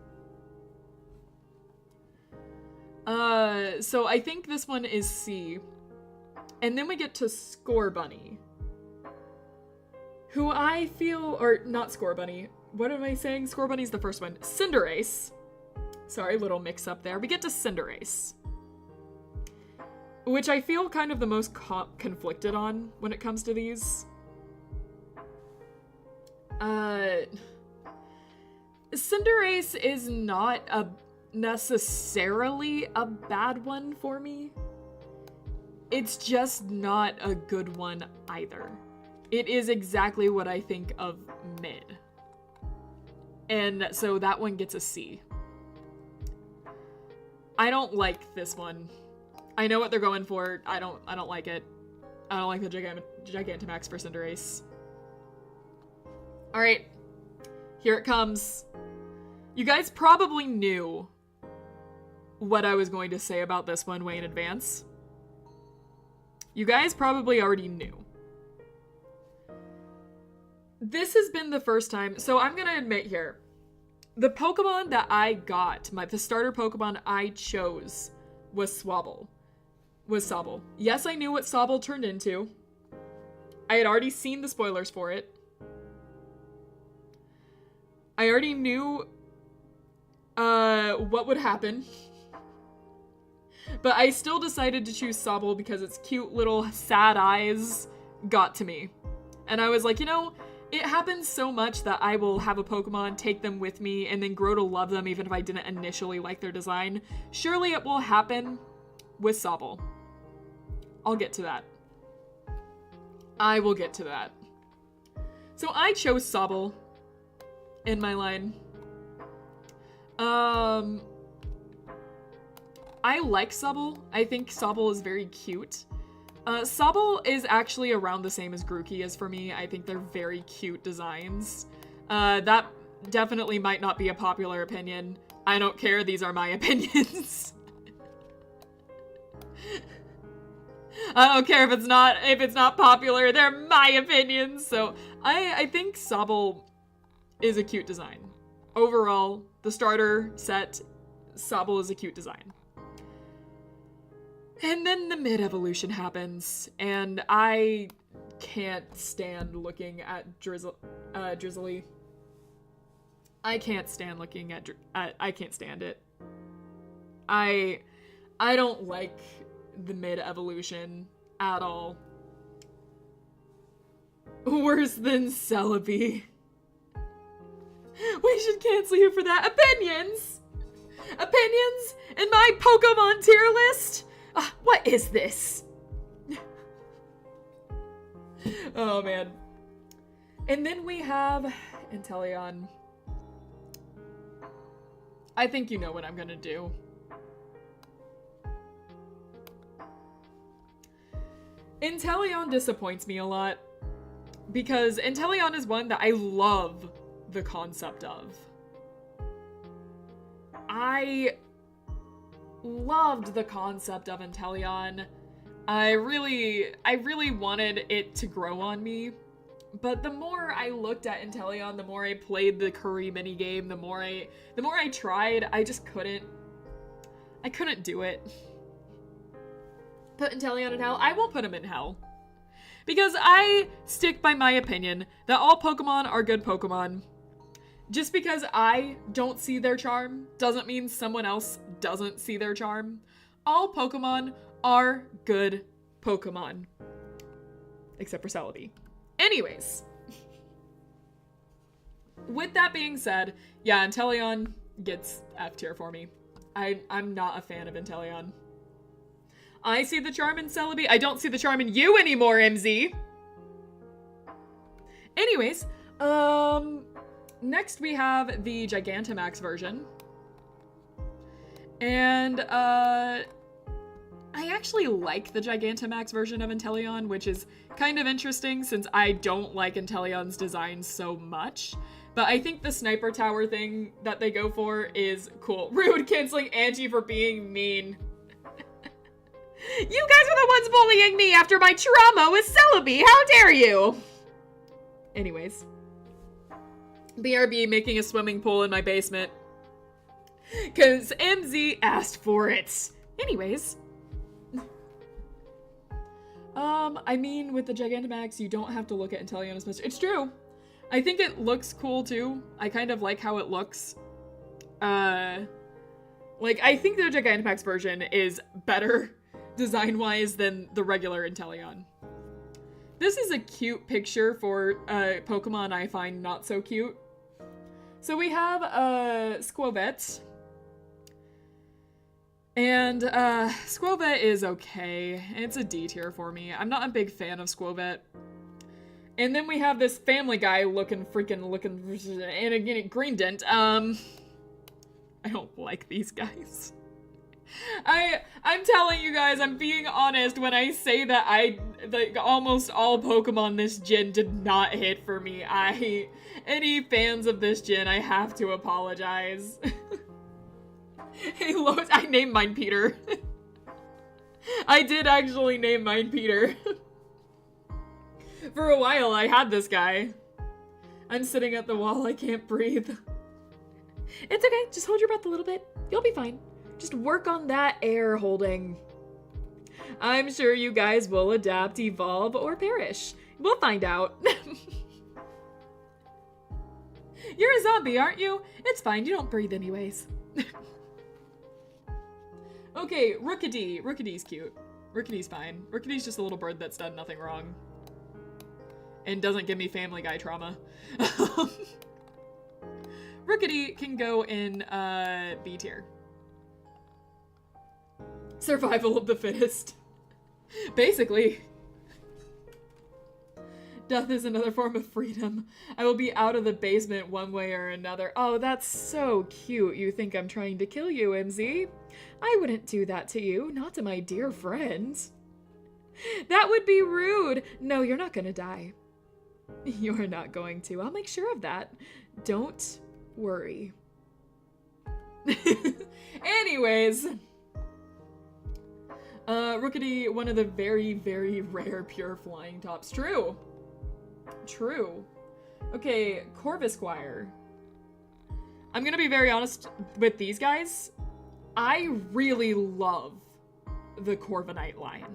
Speaker 1: So I think this one is C. And then we get to Scorbunny, who I feel, or not Scorbunny, what am I saying? Scorbunny's the first one. Cinderace. Sorry, little mix up there. We get to Cinderace, which I feel kind of the most conflicted on when it comes to these. Cinderace is not necessarily a bad one for me. It's just not a good one either. It is exactly what I think of mid. And so that one gets a C. I don't like this one. I know what they're going for. I don't like it. I don't like the Gigantamax for Cinderace. Alright. Here it comes. You guys probably knew what I was going to say about this one way in advance. You guys probably already knew. this has been the first time, so I'm gonna admit here, the Pokemon that I got, the starter Pokemon I chose was Sobble. Yes, I knew what Sobble turned into. I had already seen the spoilers for it. I already knew what would happen. But I still decided to choose Sobble because its cute little sad eyes got to me. And I was like, you know, it happens so much that I will have a Pokemon, take them with me, and then grow to love them even if I didn't initially like their design. Surely it will happen with Sobble. I'll get to that. I will get to that. So I chose Sobble in my line. I like Sobble. I think Sobble is very cute. Sobble is actually around the same as Grookey is for me. I think they're very cute designs. That definitely might not be a popular opinion. I don't care, these are my opinions. I don't care if it's not popular, they're my opinions. So I think Sobble is a cute design. Overall, the starter set, Sobble is a cute design. And then the mid-evolution happens, and I can't stand looking at Drizzly. I can't stand looking at I can't stand it. I don't like the mid-evolution at all. Worse than Celebi. We should cancel you for that. Opinions? Opinions in my Pokemon tier list? What is this? Oh, man. And then we have Inteleon. I think you know what I'm gonna do. Inteleon disappoints me a lot because Inteleon is one that I love the concept of. I loved the concept of Inteleon. I really wanted it to grow on me, but the more I looked at Inteleon, the more I played the Curry minigame, the more I tried, I just couldn't do it. Put Inteleon in hell? I won't put him in hell. Because I stick by my opinion that all Pokemon are good Pokemon. Just because I don't see their charm doesn't mean someone else doesn't see their charm. All Pokemon are good Pokemon. Except for Celebi. Anyways. With that being said, yeah, Inteleon gets F tier for me. I'm not a fan of Inteleon. I see the charm in Celebi. I don't see the charm in you anymore, MZ. Anyways, next we have the Gigantamax version. And, I actually like the Gigantamax version of Inteleon, which is kind of interesting since I don't like Inteleon's design so much. But I think the sniper tower thing that they go for is cool. Rude, canceling Angie for being mean. You guys are the ones bullying me after my trauma with Celebi. How dare you? Anyways. BRB making a swimming pool in my basement. Because MZ asked for it. Anyways. I mean, with the Gigantamax, you don't have to look at Inteleon as much. It's true. I think it looks cool, too. I kind of like how it looks. I think the Gigantamax version is better design-wise than the regular Inteleon. This is a cute picture for Pokemon I find not so cute. So we have Squovette. And Squovette is okay. It's a D tier for me. I'm not a big fan of Squovette. And then we have this Family Guy looking, and again, Green Dent. I don't like these guys. I'm telling you guys, I'm being honest when I say that almost all Pokemon this gen did not hit for me. Any fans of this gen, I have to apologize. Hey, Lois, I named mine Peter. I did actually name mine Peter. For a while, I had this guy. I'm sitting at the wall, I can't breathe. It's okay, just hold your breath a little bit. You'll be fine. Just work on that air holding. I'm sure you guys will adapt, evolve, or perish. We'll find out. You're a zombie, aren't you? It's fine, you don't breathe anyways. Okay, Rookity. Rookity's cute. Rookity's fine. Rookity's just a little bird that's done nothing wrong. And doesn't give me Family Guy trauma. Rookity can go in B tier. Survival of the fittest. Basically. Death is another form of freedom. I will be out of the basement one way or another. Oh, that's so cute. You think I'm trying to kill you, MZ? I wouldn't do that to you, not to my dear friend. That would be rude. No, you're not gonna die. You're not going to. I'll make sure of that. Don't worry. Anyways. Rookity, one of the very, very rare pure flying tops. True. True. Okay, Corvisquire. I'm gonna be very honest with these guys. I really love the Corviknight line.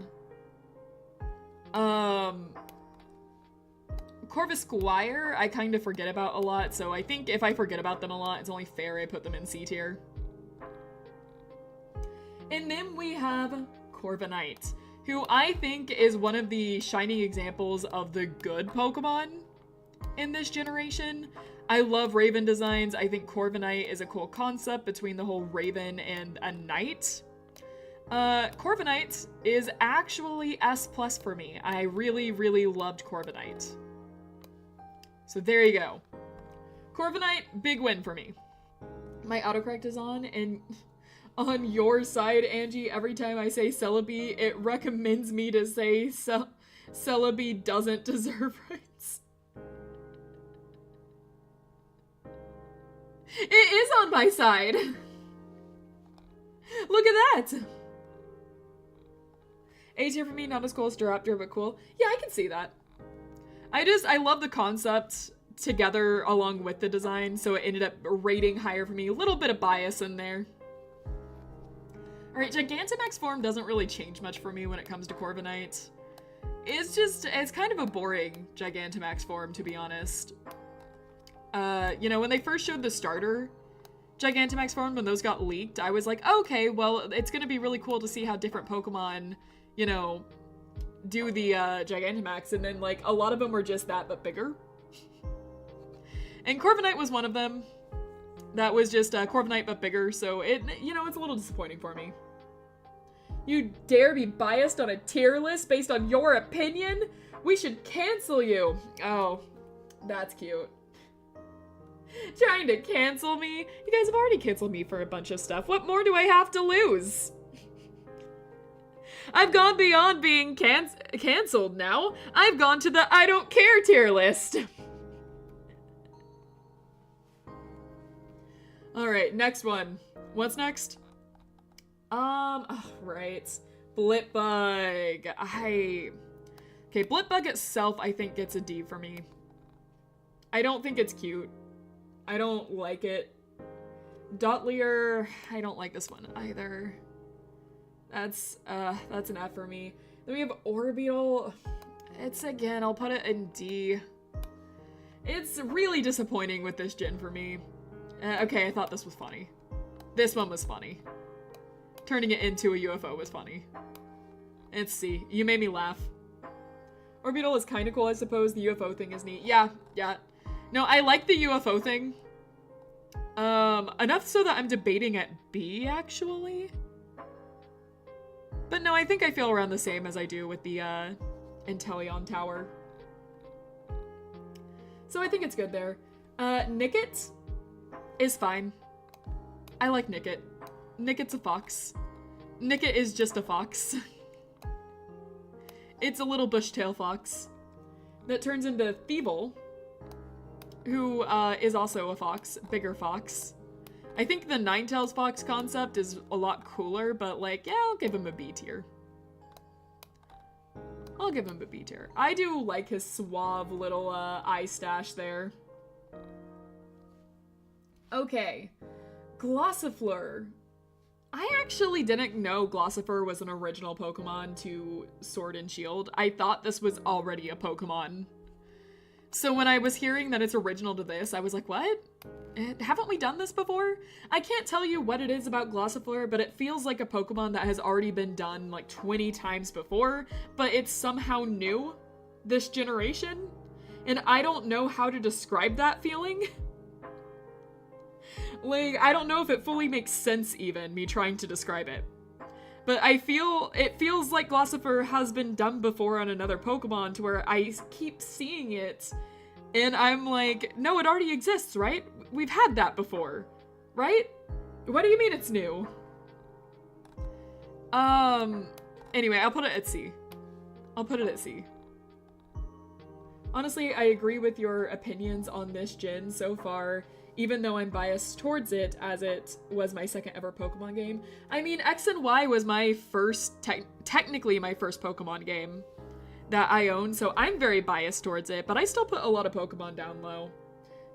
Speaker 1: Corvisquire, I kind of forget about a lot, so I think if I forget about them a lot, it's only fair I put them in C tier. And then we have Corviknight, who I think is one of the shining examples of the good Pokemon in this generation. I love Raven designs. I think Corviknight is a cool concept between the whole Raven and a Knight. Corviknight is actually S+ for me. I really, really loved Corviknight. So there you go. Corviknight, big win for me. My autocorrect is on, and on your side, Angie, every time I say Celebi, it recommends me to say Celebi doesn't deserve rights. It is on my side. Look at that. A tier for me, not as cool as Staraptor, but cool. Yeah, I can see that. I love the concept together along with the design, so it ended up rating higher for me. A little bit of bias in there. Alright, Gigantamax form doesn't really change much for me when it comes to Corviknight. It's kind of a boring Gigantamax form, to be honest. You know, when they first showed the starter Gigantamax form, when those got leaked, I was like, okay, well, it's gonna be really cool to see how different Pokemon, you know, do the Gigantamax, and then, like, a lot of them were just that, but bigger. And Corviknight was one of them. That was just Corviknight, but bigger, so you know, it's a little disappointing for me. You dare be biased on a tier list based on your opinion? We should cancel you. Oh, that's cute. Trying to cancel me? You guys have already canceled me for a bunch of stuff. What more do I have to lose? I've gone beyond being canceled now. I've gone to the I don't care tier list. Alright, next one. What's next? Oh, right. Blipbug. Okay, Blipbug itself, I think, gets a D for me. I don't think it's cute. I don't like it. Dotlier, I don't like this one either. That's an F for me. Then we have Orbeetle. It's, again, I'll put it in D. It's really disappointing with this gen for me. Okay, I thought this was funny. This one was funny. Turning it into a UFO was funny. It's C. You made me laugh. Orbeetle is kind of cool, I suppose. The UFO thing is neat. Yeah. No, I like the UFO thing. Enough so that I'm debating at B, actually. But no, I think I feel around the same as I do with the, Inteleon Tower. So I think it's good there. Nickit is fine. I like Nickit. Nickit's a fox. Nickit is just a fox. It's a little bushtail fox that turns into Feeble, who is also a fox, bigger fox. I think the Ninetales fox concept is a lot cooler, but like, yeah, I'll give him a B tier. I'll give him a B tier. I do like his suave little eye stash there. Okay. Glossifleur. I actually didn't know Glossifer was an original Pokemon to Sword and Shield. I thought this was already a Pokemon. So when I was hearing that it's original to this, I was like, what? Haven't we done this before? I can't tell you what it is about Glossifleur, but it feels like a Pokemon that has already been done like 20 times before, but it's somehow new this generation. And I don't know how to describe that feeling. Like, I don't know if it fully makes sense even, me trying to describe it. But it feels like Glossifer has been done before on another Pokemon to where I keep seeing it. And I'm like, no, it already exists, right? We've had that before, right? What do you mean it's new? Anyway, I'll put it at C. I'll put it at C. Honestly, I agree with your opinions on this gen so far, even though I'm biased towards it as it was my second ever Pokemon game. I mean, X and Y was my first, technically my first Pokemon game that I own, so I'm very biased towards it, but I still put a lot of Pokemon down low.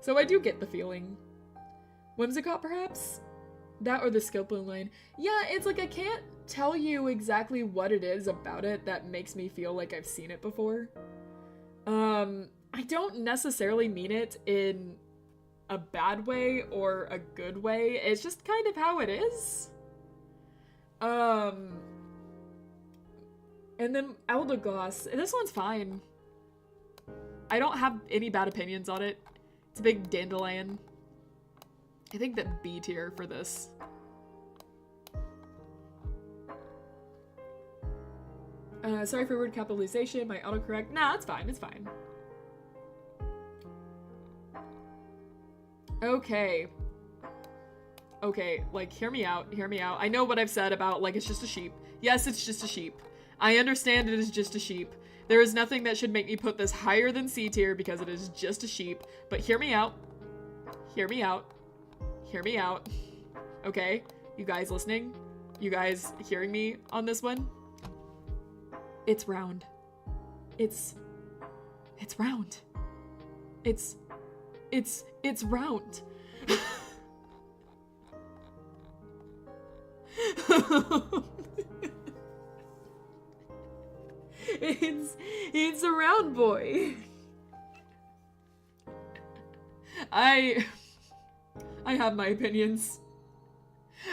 Speaker 1: So I do get the feeling. Whimsicott, perhaps? That or the Skilpin line. Yeah, it's like I can't tell you exactly what it is about it that makes me feel like I've seen it before. I don't necessarily mean it in a bad way or a good way. It's just kind of how it is. And then Eldegoss. This one's fine. I don't have any bad opinions on it. It's a big dandelion. I think that B tier for this. Sorry for word capitalization, my autocorrect. Nah, it's fine, it's fine. Okay. Okay, like, hear me out, hear me out. I know what I've said about, like, it's just a sheep. Yes, it's just a sheep. I understand it is just a sheep. There is nothing that should make me put this higher than C tier because it is just a sheep. But hear me out. Hear me out. Hear me out. Okay? You guys listening? You guys hearing me on this one? It's round. It's round. It's round. It's a round boy. I have my opinions.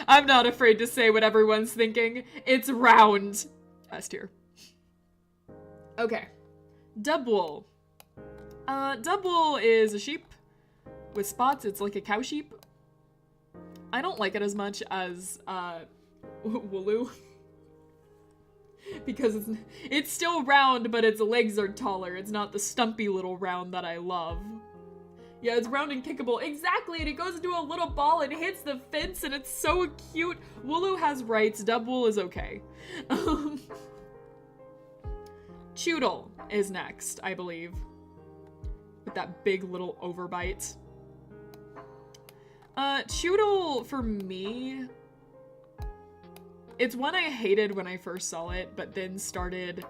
Speaker 1: I'm not afraid to say what everyone's thinking. It's round. S tier. Okay. Dubwool. Dubwool is a sheep with spots. It's like a cow sheep. I don't like it as much as Wooloo. Because it's still round, but its legs are taller. It's not the stumpy little round that I love. Yeah, it's round and kickable. Exactly, and it goes into a little ball and hits the fence, and it's so cute. Wooloo has rights. Dubwool is okay. Choodle is next, I believe. With that big little overbite. Choodle, for me, it's one I hated when I first saw it, but then started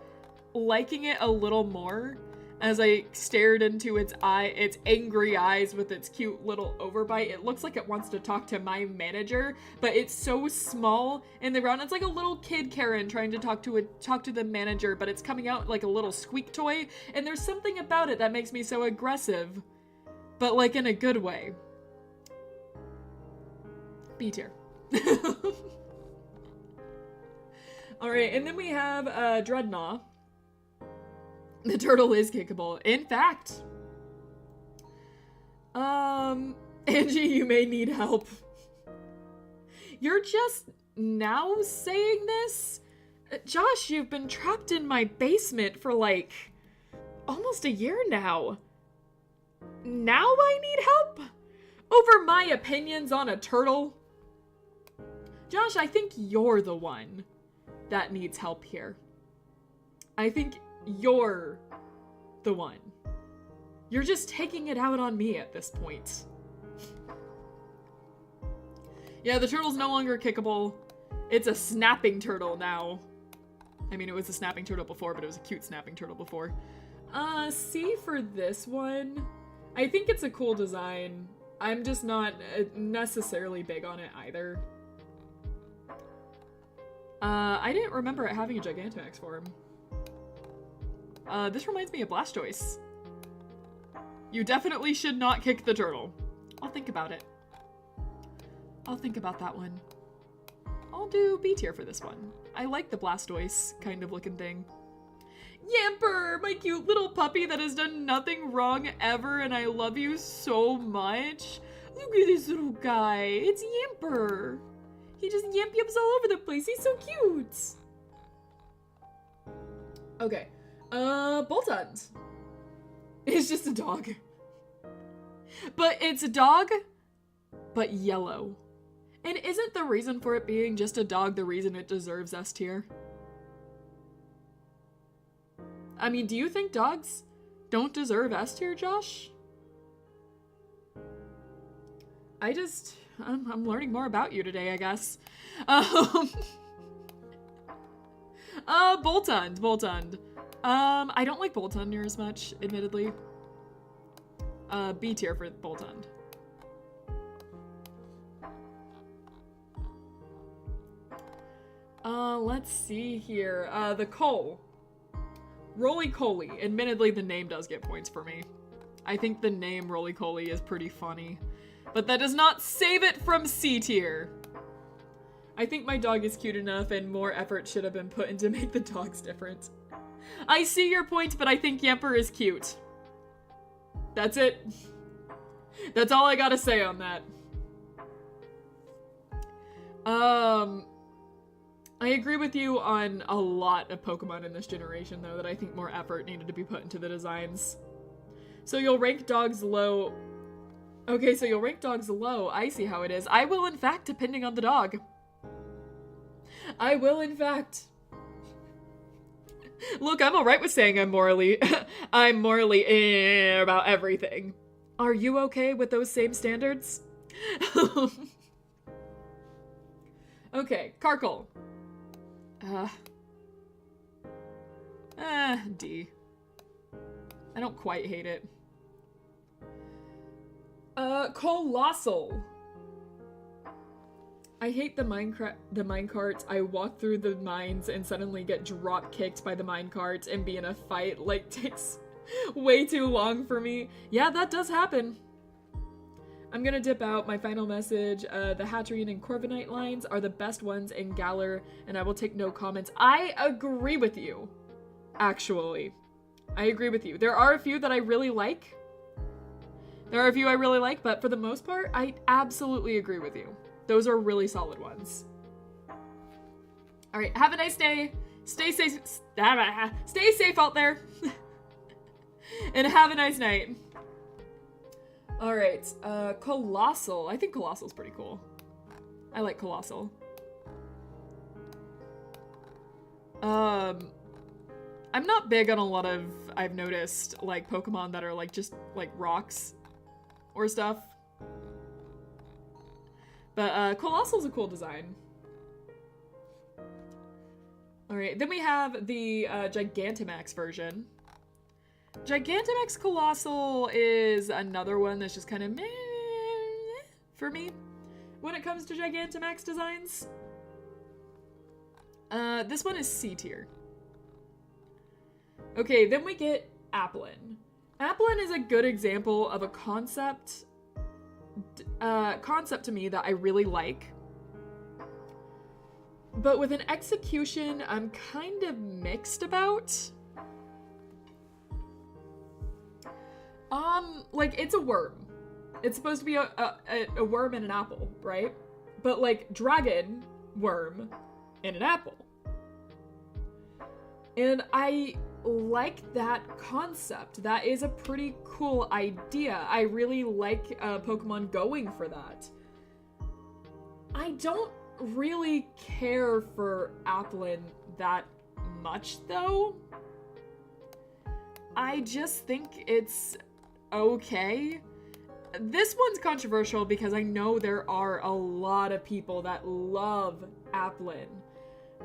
Speaker 1: liking it a little more as I stared into its angry eyes with its cute little overbite. It looks like it wants to talk to my manager, but it's so small in the round. It's like a little kid Karen trying to talk to the manager, but it's coming out like a little squeak toy, and there's something about it that makes me so aggressive, but like in a good way. B tier. Alright, and then we have Dreadnought. The turtle is kickable. In fact. Angie, you may need help. You're just now saying this? Josh, you've been trapped in my basement for like almost a year now. Now I need help? Over my opinions on a turtle? Josh, I think you're the one that needs help here. I think you're the one. You're just taking it out on me at this point. Yeah, the turtle's no longer kickable. It's a snapping turtle now. I mean, it was a snapping turtle before, but it was a cute snapping turtle before. C for this one. I think it's a cool design. I'm just not necessarily big on it either. I didn't remember it having a Gigantamax form. This reminds me of Blastoise. You definitely should not kick the turtle. I'll think about it. I'll think about that one. I'll do B tier for this one. I like the Blastoise kind of looking thing. Yamper, my cute little puppy that has done nothing wrong ever, and I love you so much. Look at this little guy. It's Yamper. He just yamps all over the place. He's so cute. Okay. Boltund. It's just a dog. But it's a dog, but yellow. And isn't the reason for it being just a dog the reason it deserves S tier? I mean, do you think dogs don't deserve S tier, Josh? I'm learning more about you today, I guess. Boltund. I don't like Boltund near as much, admittedly. B tier for Boltund. Let's see here. The Cole. Roly-Coly. Admittedly, the name does get points for me. I think the name Roly-Coly is pretty funny. But that does not save it from C tier. I think my dog is cute enough and more effort should have been put in to make the dogs different. I see your point, but I think Yamper is cute. That's it. That's all I gotta say on that. I agree with you on a lot of Pokemon in this generation, though, that I think more effort needed to be put into the designs. So you'll rank dogs low. Okay, so you'll rank dogs low. I see how it is. I will, in fact, depending on the dog. I will, in fact. Look, I'm alright with saying I'm morally about everything. Are you okay with those same standards? Okay, Carkle. D. I don't quite hate it. Colossal. I hate the minecarts. I walk through the mines and suddenly get drop kicked by the minecart and be in a fight. Like, takes way too long for me. Yeah, that does happen. I'm gonna dip out. My final message, the Hatterene and Corviknight lines are the best ones in Galar, and I will take no comments. I agree with you, actually. I agree with you. There are a few that I really like. But for the most part, I absolutely agree with you. Those are really solid ones. All right, have a nice day. Stay safe out there. And have a nice night. All right, Colossal. I think Colossal's pretty cool. I like Colossal. I'm not big on a lot of, I've noticed, like, Pokemon that are, like, just, like, rocks or stuff. But, Colossal's a cool design. Alright, then we have the, Gigantamax version. Gigantamax Colossal is another one that's just kind of meh for me when it comes to Gigantamax designs. This one is C tier. Okay, then we get Applin. Applin is a good example of a concept to me that I really like. But with an execution, I'm kind of mixed about. Like, it's a worm. It's supposed to be a worm and an apple, right? But, like, dragon, worm, and an apple. And I like that concept. That is a pretty cool idea. I really like Pokemon going for that. I don't really care for Applin that much, though. I just think it's okay. This one's controversial because I know there are a lot of people that love Applin.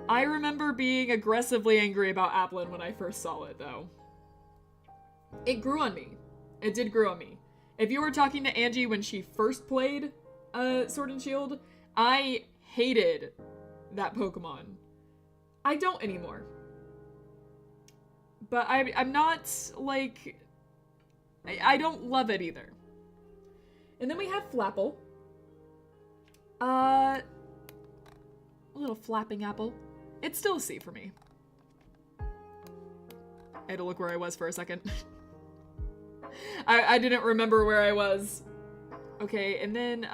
Speaker 1: I remember being aggressively angry about Applin when I first saw it, though. It grew on me. It did grow on me. If you were talking to Angie when she first played Sword and Shield, I hated that Pokemon. I don't anymore. But I'm not, like... I don't love it either. And then we have Flapple. A little flapping apple. It's still a C for me. I had to look where I was for a second. I didn't remember where I was. Okay, and then,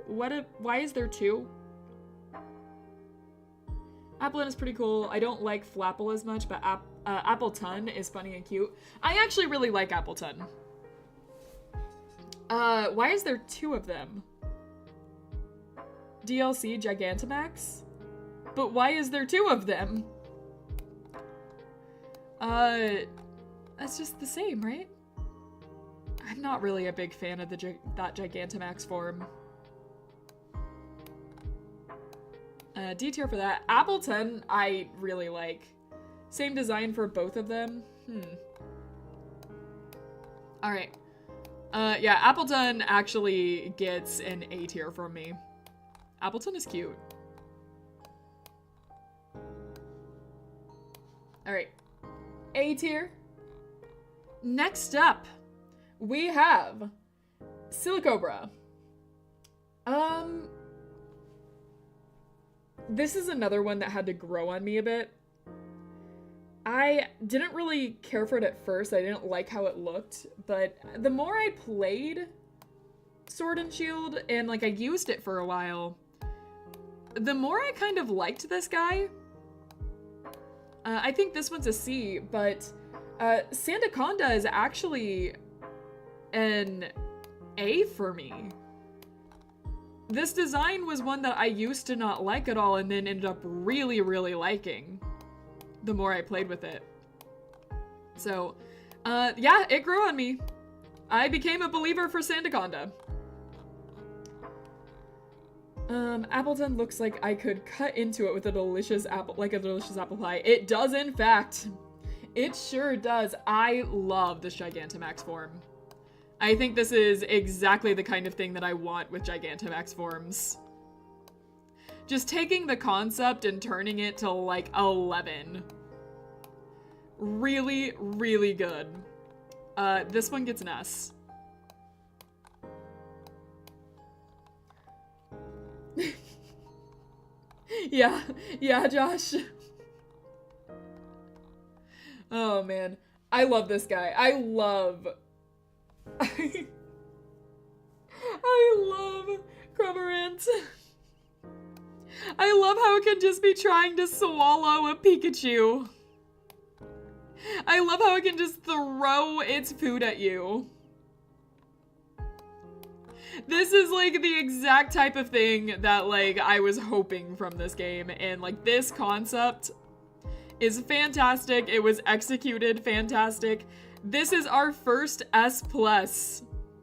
Speaker 1: why is there 2? Applin is pretty cool. I don't like Flapple as much, but Appleton is funny and cute. I actually really like Appleton. Why is there 2 of them? DLC Gigantamax? But why is there 2 of them? That's just the same, right? I'm not really a big fan of that Gigantamax form. D tier for that. Appleton, I really like. Same design for both of them. Alright. Yeah, Appleton actually gets an A tier from me. Appleton is cute. Alright. A tier. Next up, we have Silicobra. This is another one that had to grow on me a bit. I didn't really care for it at first. I didn't like how it looked, but the more I played Sword and Shield and like I used it for a while, the more I kind of liked this guy. I think this one's a C, but Sandaconda is actually an A for me. This design was one that I used to not like at all and then ended up really, really liking the more I played with it. So, yeah, it grew on me. I became a believer for Sandaconda. Appleton looks like I could cut into it with a delicious apple pie. It does, in fact. It sure does. I love this Gigantamax form. I think this is exactly the kind of thing that I want with Gigantamax forms. Just taking the concept and turning it to like 11. Really, really good. This one gets an S. Yeah, Josh. Oh man, I love this guy. I love Cramorant. I love how it can just be trying to swallow a Pikachu. I love how it can just throw its food at you. This is like the exact type of thing that like I was hoping from this game, and like this concept is fantastic. It was executed fantastic. This is our first S+.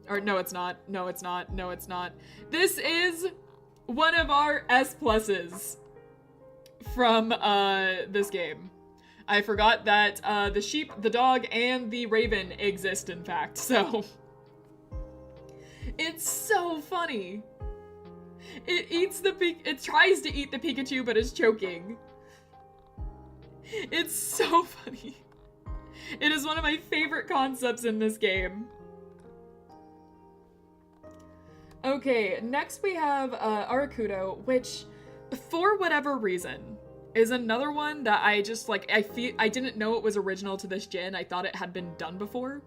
Speaker 1: Or no, it's not. No, it's not. No, it's not. This is one of our S+'s from this game. I forgot that the sheep, the dog, and the raven exist, in fact, so... It's so funny. It tries to eat the Pikachu, but is choking. It's so funny. It is one of my favorite concepts in this game. Okay, next we have Arcudo, which, for whatever reason, is another one that I just, like, I didn't know it was original to this gen. I thought it had been done before.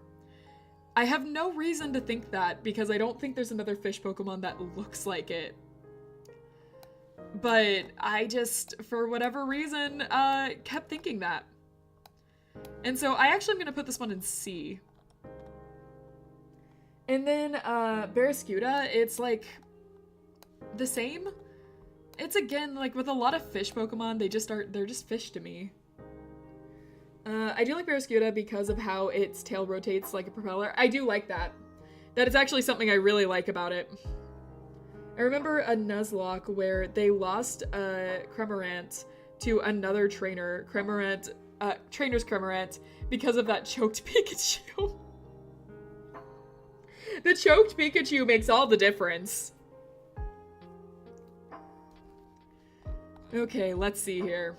Speaker 1: I have no reason to think that, because I don't think there's another fish Pokemon that looks like it. But I just, for whatever reason, kept thinking that. And so I actually am going to put this one in C. And then Barraskewda, it's like the same. It's again, like with a lot of fish Pokemon, they're just fish to me. I do like Barraskewda because of how its tail rotates like a propeller. I do like that. That is actually something I really like about it. I remember a Nuzlocke where they lost Cramorant to another trainer, Trainer's Cramorant, because of that choked Pikachu. The choked Pikachu makes all the difference. Okay, let's see here.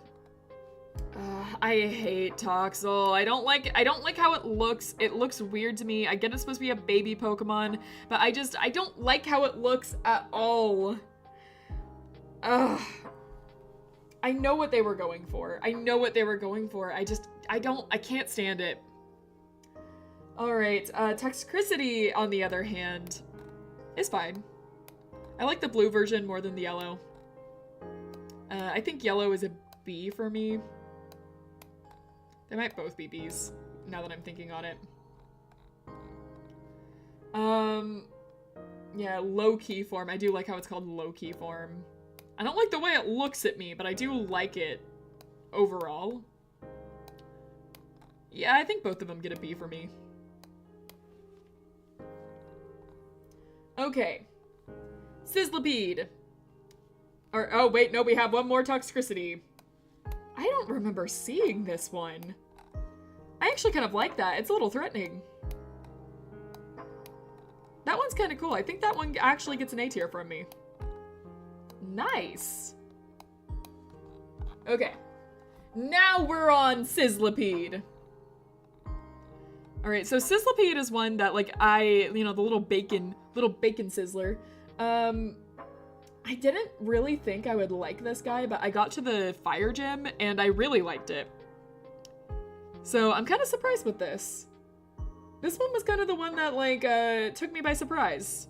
Speaker 1: I hate Toxel. I don't like how it looks. It looks weird to me. I get it's supposed to be a baby Pokemon, but I don't like how it looks at all. Ugh. I know what they were going for. I can't stand it. Alright, Toxicity, on the other hand, is fine. I like the blue version more than the yellow. I think yellow is a B for me. They might both be Bs, now that I'm thinking on it. Yeah, low-key form. I do like how it's called low-key form. I don't like the way it looks at me, but I do like it overall. Yeah, I think both of them get a B for me. Okay. Sizzlipede. Or, oh wait, no, we have one more Toxicity. I don't remember seeing this one. I actually kind of like that. It's a little threatening. That one's kind of cool. I think that one actually gets an A tier from me. Nice. Okay. Now we're on Sizzlipede. Alright, so Sizzlipede is one that, like, the little bacon sizzler. I didn't really think I would like this guy, but I got to the fire gym and I really liked it. So I'm kind of surprised with this. This one was kind of the one that, like, took me by surprise.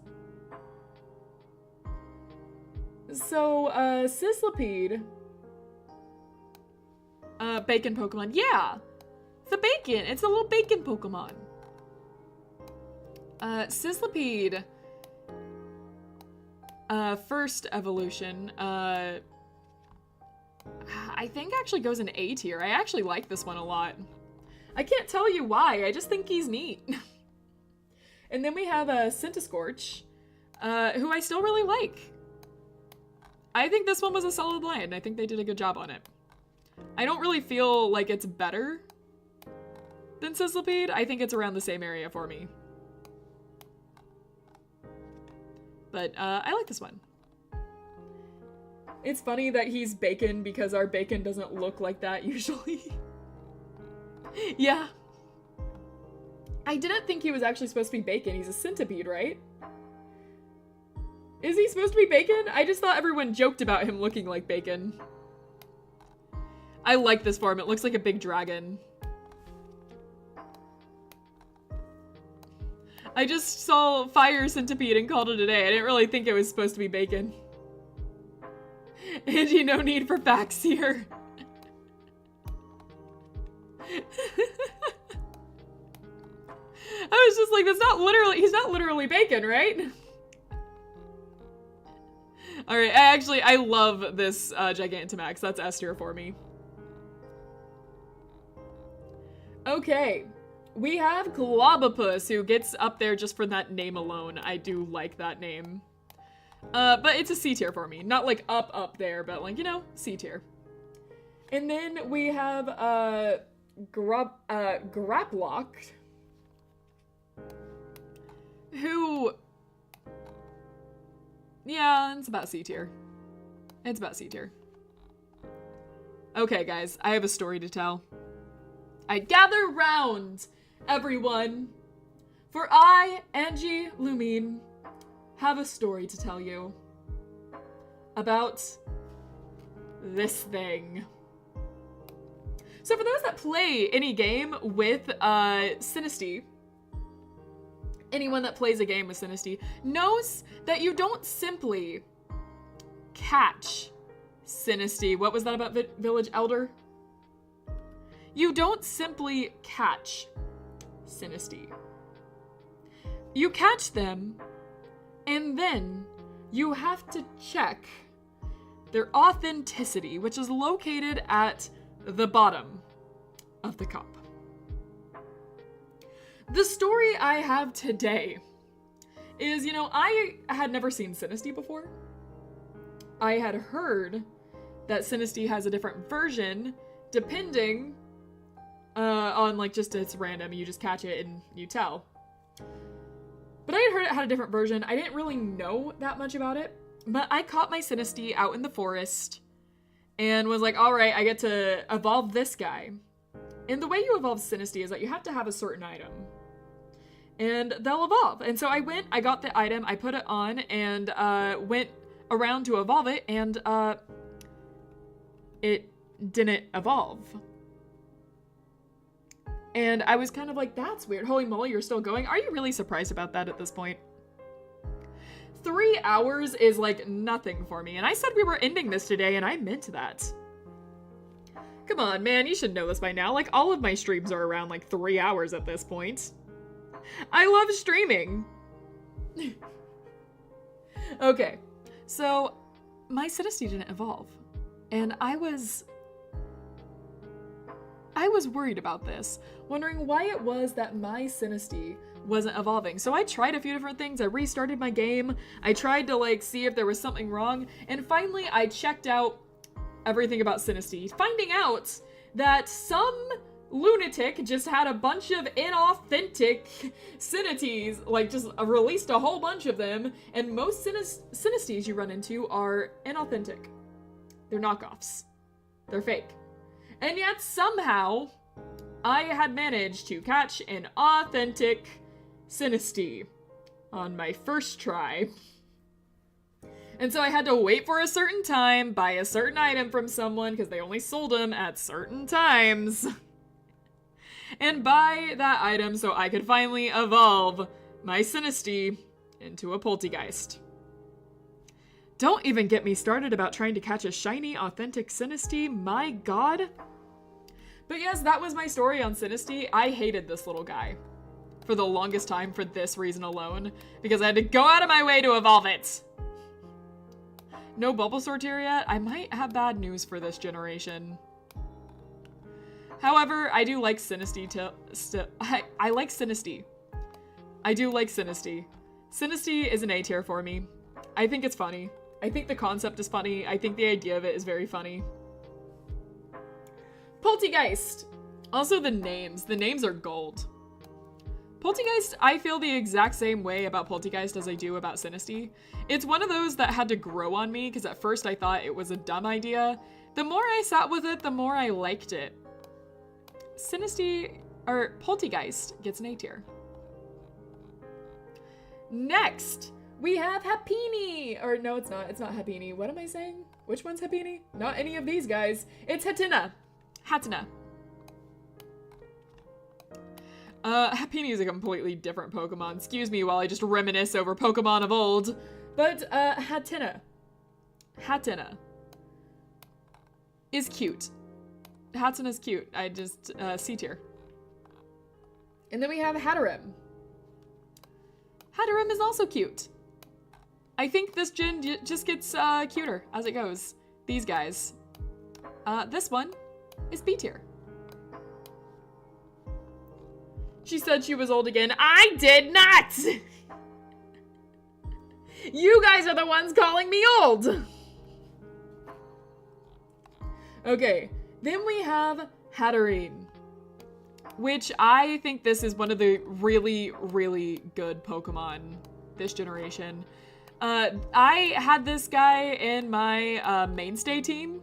Speaker 1: So, Sizzlipede. Bacon Pokemon. Yeah! The bacon! It's a little bacon Pokemon. Sizzlipede. First evolution, I think actually goes in A tier. I actually like this one a lot. I can't tell you why, I just think he's neat. And then we have Centiskorch, who I still really like. I think this one was a solid line. I think they did a good job on it. I don't really feel like it's better than Sizzlipede. I think it's around the same area for me. But I like this one. It's funny that he's bacon because our bacon doesn't look like that usually. Yeah. I didn't think he was actually supposed to be bacon. He's a centipede, right? Is he supposed to be bacon? I just thought everyone joked about him looking like bacon. I like this form. It looks like a big dragon. I just saw Fire Centipede and called it a day. I didn't really think it was supposed to be bacon. Angie, no need for facts here. I was just like, he's not literally bacon, right? Alright, I love this Gigantamax. That's S tier for me. Okay. We have Clobopus, who gets up there just for that name alone. I do like that name. But it's a C tier for me. Not like up there, but like, you know, C tier. And then we have Graplock, who, yeah, it's about C tier. It's about C tier. Okay, guys, I have a story to tell. I gather round, everyone, for I, Angie Lumine, have a story to tell you about this thing. So for those that play any game with Sinistea, anyone that plays a game with Sinistea knows that you don't simply catch Sinistea. What was that about Village Elder? You don't simply catch Sinistea. You catch them, and then you have to check their authenticity, which is located at the bottom of the cup. The story I have today is, you know, I had never seen Sinistea before. I had heard that Sinistea has a different version depending on, like, just it's random. You just catch it and you tell. But I had heard it had a different version. I didn't really know that much about it. But I caught my Sinistea out in the forest and was like, all right, I get to evolve this guy. And the way you evolve Sinistea is that you have to have a certain item. And they'll evolve. And so I went, I got the item, I put it on, and went around to evolve it, and it didn't evolve. And I was kind of like, that's weird. Holy moly, you're still going? Are you really surprised about that at this point? 3 hours is like nothing for me. And I said we were ending this today, and I meant that. Come on, man, you should know this by now. Like, all of my streams are around like 3 hours at this point. I love streaming. Okay, so my Sinistea didn't evolve. And I was worried about this, wondering why it was that my Sinistea wasn't evolving. So I tried a few different things. I restarted my game. I tried to like see if there was something wrong. And finally I checked out everything about Sinistea, finding out that some lunatic just had a bunch of inauthentic Sinisteas, like just released a whole bunch of them, and most Sinisteas you run into are inauthentic. They're knockoffs. They're fake. And yet somehow I had managed to catch an authentic Sinistea on my first try. And so I had to wait for a certain time, buy a certain item from someone, because they only sold them at certain times, and buy that item so I could finally evolve my Sinistea into a Poltergeist. Don't even get me started about trying to catch a shiny, authentic Sinistea, my god. But yes, that was my story on Sinistea. I hated this little guy for the longest time for this reason alone, because I had to go out of my way to evolve it. No Bulbasaur tier yet? I might have bad news for this generation. However, I do like Sinistea I like Sinistea. I do like Sinistea. Sinistea is an A tier for me. I think it's funny. I think the concept is funny. I think the idea of it is very funny. Poltergeist. Also the names. The names are gold. Poltergeist, I feel the exact same way about Poltergeist as I do about Sinistea. It's one of those that had to grow on me, because at first I thought it was a dumb idea. The more I sat with it, the more I liked it. Sinistea, or Poltergeist, gets an A tier. Next, we have Happiny. Or no, it's not. It's not Happiny. What am I saying? Which one's Happiny? Not any of these guys. It's Hatenna. Hatenna. Happiny is a completely different Pokemon. Excuse me while I just reminisce over Pokemon of old. But, Hatenna is cute. Hatenna's cute. I just, C tier. And then we have Hatterene. Hatterene is also cute. I think this gen just gets, cuter as it goes. These guys. This one is B tier. She said she was old again. I did not! You guys are the ones calling me old! Okay, then we have Hatterene, which I think this is one of the really, really good Pokemon this generation. I had this guy in my mainstay team.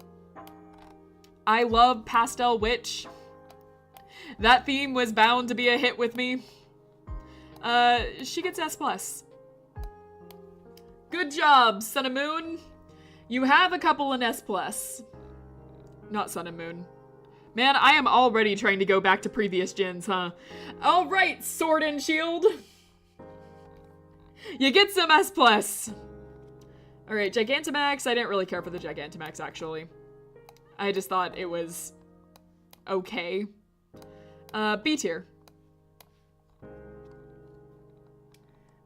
Speaker 1: I love Pastel Witch. That theme was bound to be a hit with me. She gets S+. Good job, Sun and Moon. You have a couple in S+. Not Sun and Moon. Man, I am already trying to go back to previous gens, huh? Alright, Sword and Shield. You get some S+. Alright, Gigantamax. I didn't really care for the Gigantamax, actually. I just thought it was okay. B tier.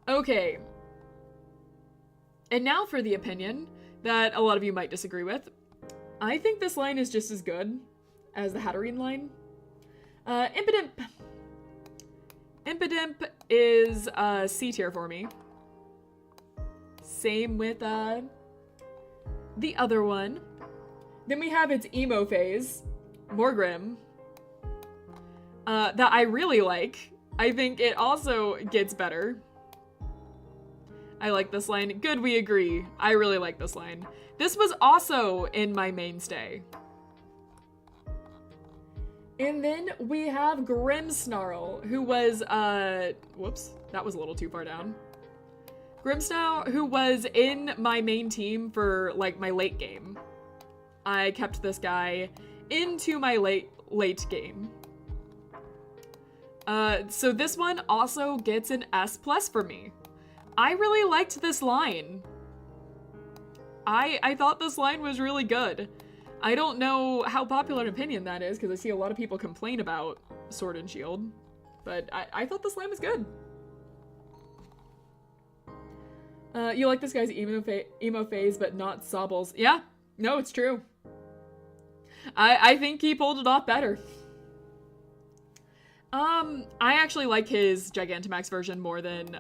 Speaker 1: Okay. And now for the opinion that a lot of you might disagree with. I think this line is just as good as the Hatterene line. Impidimp. Impidimp is C tier for me. Same with the other one. Then we have its emo phase, Morgrim, that I really like. I think it also gets better. I like this line. Good, we agree. I really like this line. This was also in my mainstay. And then we have Grimmsnarl, who was, whoops, that was a little too far down. Grimmsnarl, who was in my main team for, like, my late game. I kept this guy into my late game. So this one also gets an S+ for me. I really liked this line. I thought this line was really good. I don't know how popular an opinion that is, because I see a lot of people complain about Sword and Shield. But I thought this line was good. You like this guy's emo phase, but not Sobble's. Yeah, no, it's true. I think he pulled it off better. I actually like his Gigantamax version more than,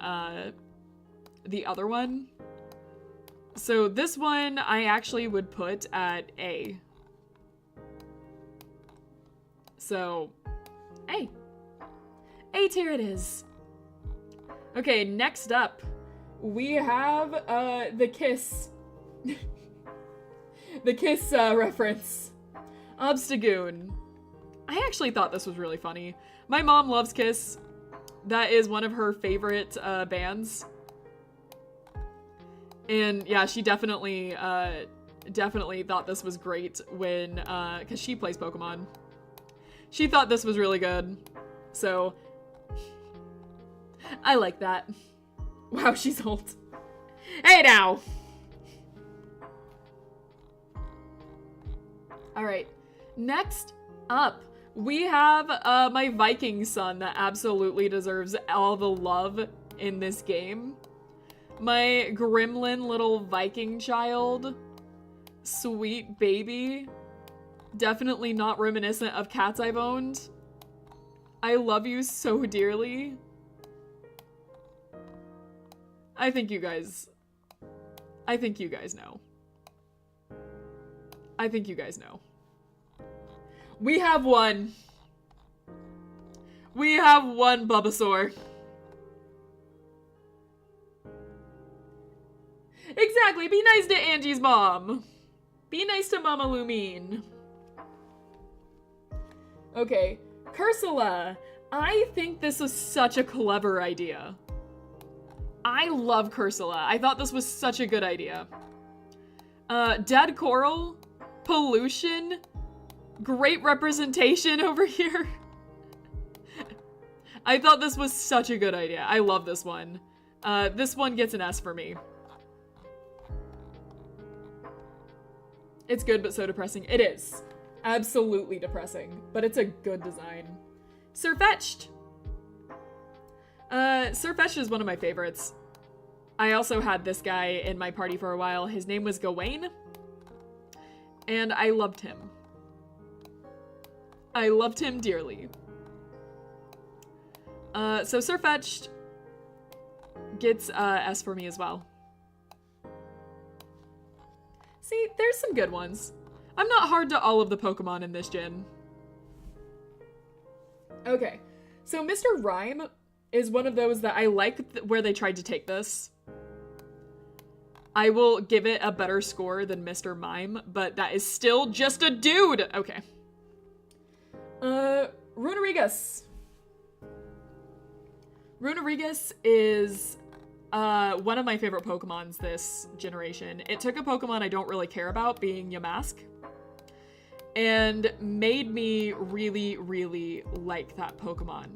Speaker 1: the other one. So this one I actually would put at A. So, A. A tier it is. Okay, next up, we have, the Kiss. The Kiss, reference. Obstagoon. I actually thought this was really funny. My mom loves Kiss. That is one of her favorite, bands. And yeah, she definitely thought this was great when, cause she plays Pokemon. She thought this was really good. So, I like that. Wow, she's old. Hey now! Alright, next up, we have, my Viking son that absolutely deserves all the love in this game. My gremlin little Viking child. Sweet baby. Definitely not reminiscent of cats I've owned. I love you so dearly. I think you guys know. I think you guys know. We have one. We have one Bulbasaur. Exactly, be nice to Angie's mom. Be nice to Mama Lumine. Okay, Cursula. I think this was such a clever idea. I love Cursula. I thought this was such a good idea. Dead coral, pollution, great representation over here. I thought this was such a good idea. I love this one. This one gets an S for me. It's good, but so depressing. It is. Absolutely depressing, but it's a good design. Sirfetch'd. Sirfetch'd is one of my favorites. I also had this guy in my party for a while. His name was Gawain, and I loved him. I loved him dearly. So Sirfetch'd gets S for me as well. See, there's some good ones. I'm not hard to all of the Pokemon in this gen. Okay, so Mr. Rhyme is one of those that I like where they tried to take this. I will give it a better score than Mr. Mime, but that is still just a dude! Okay. Runerigus. Runerigus is one of my favorite Pokemons this generation. It took a Pokemon I don't really care about, being Yamask, and made me really, really like that Pokemon.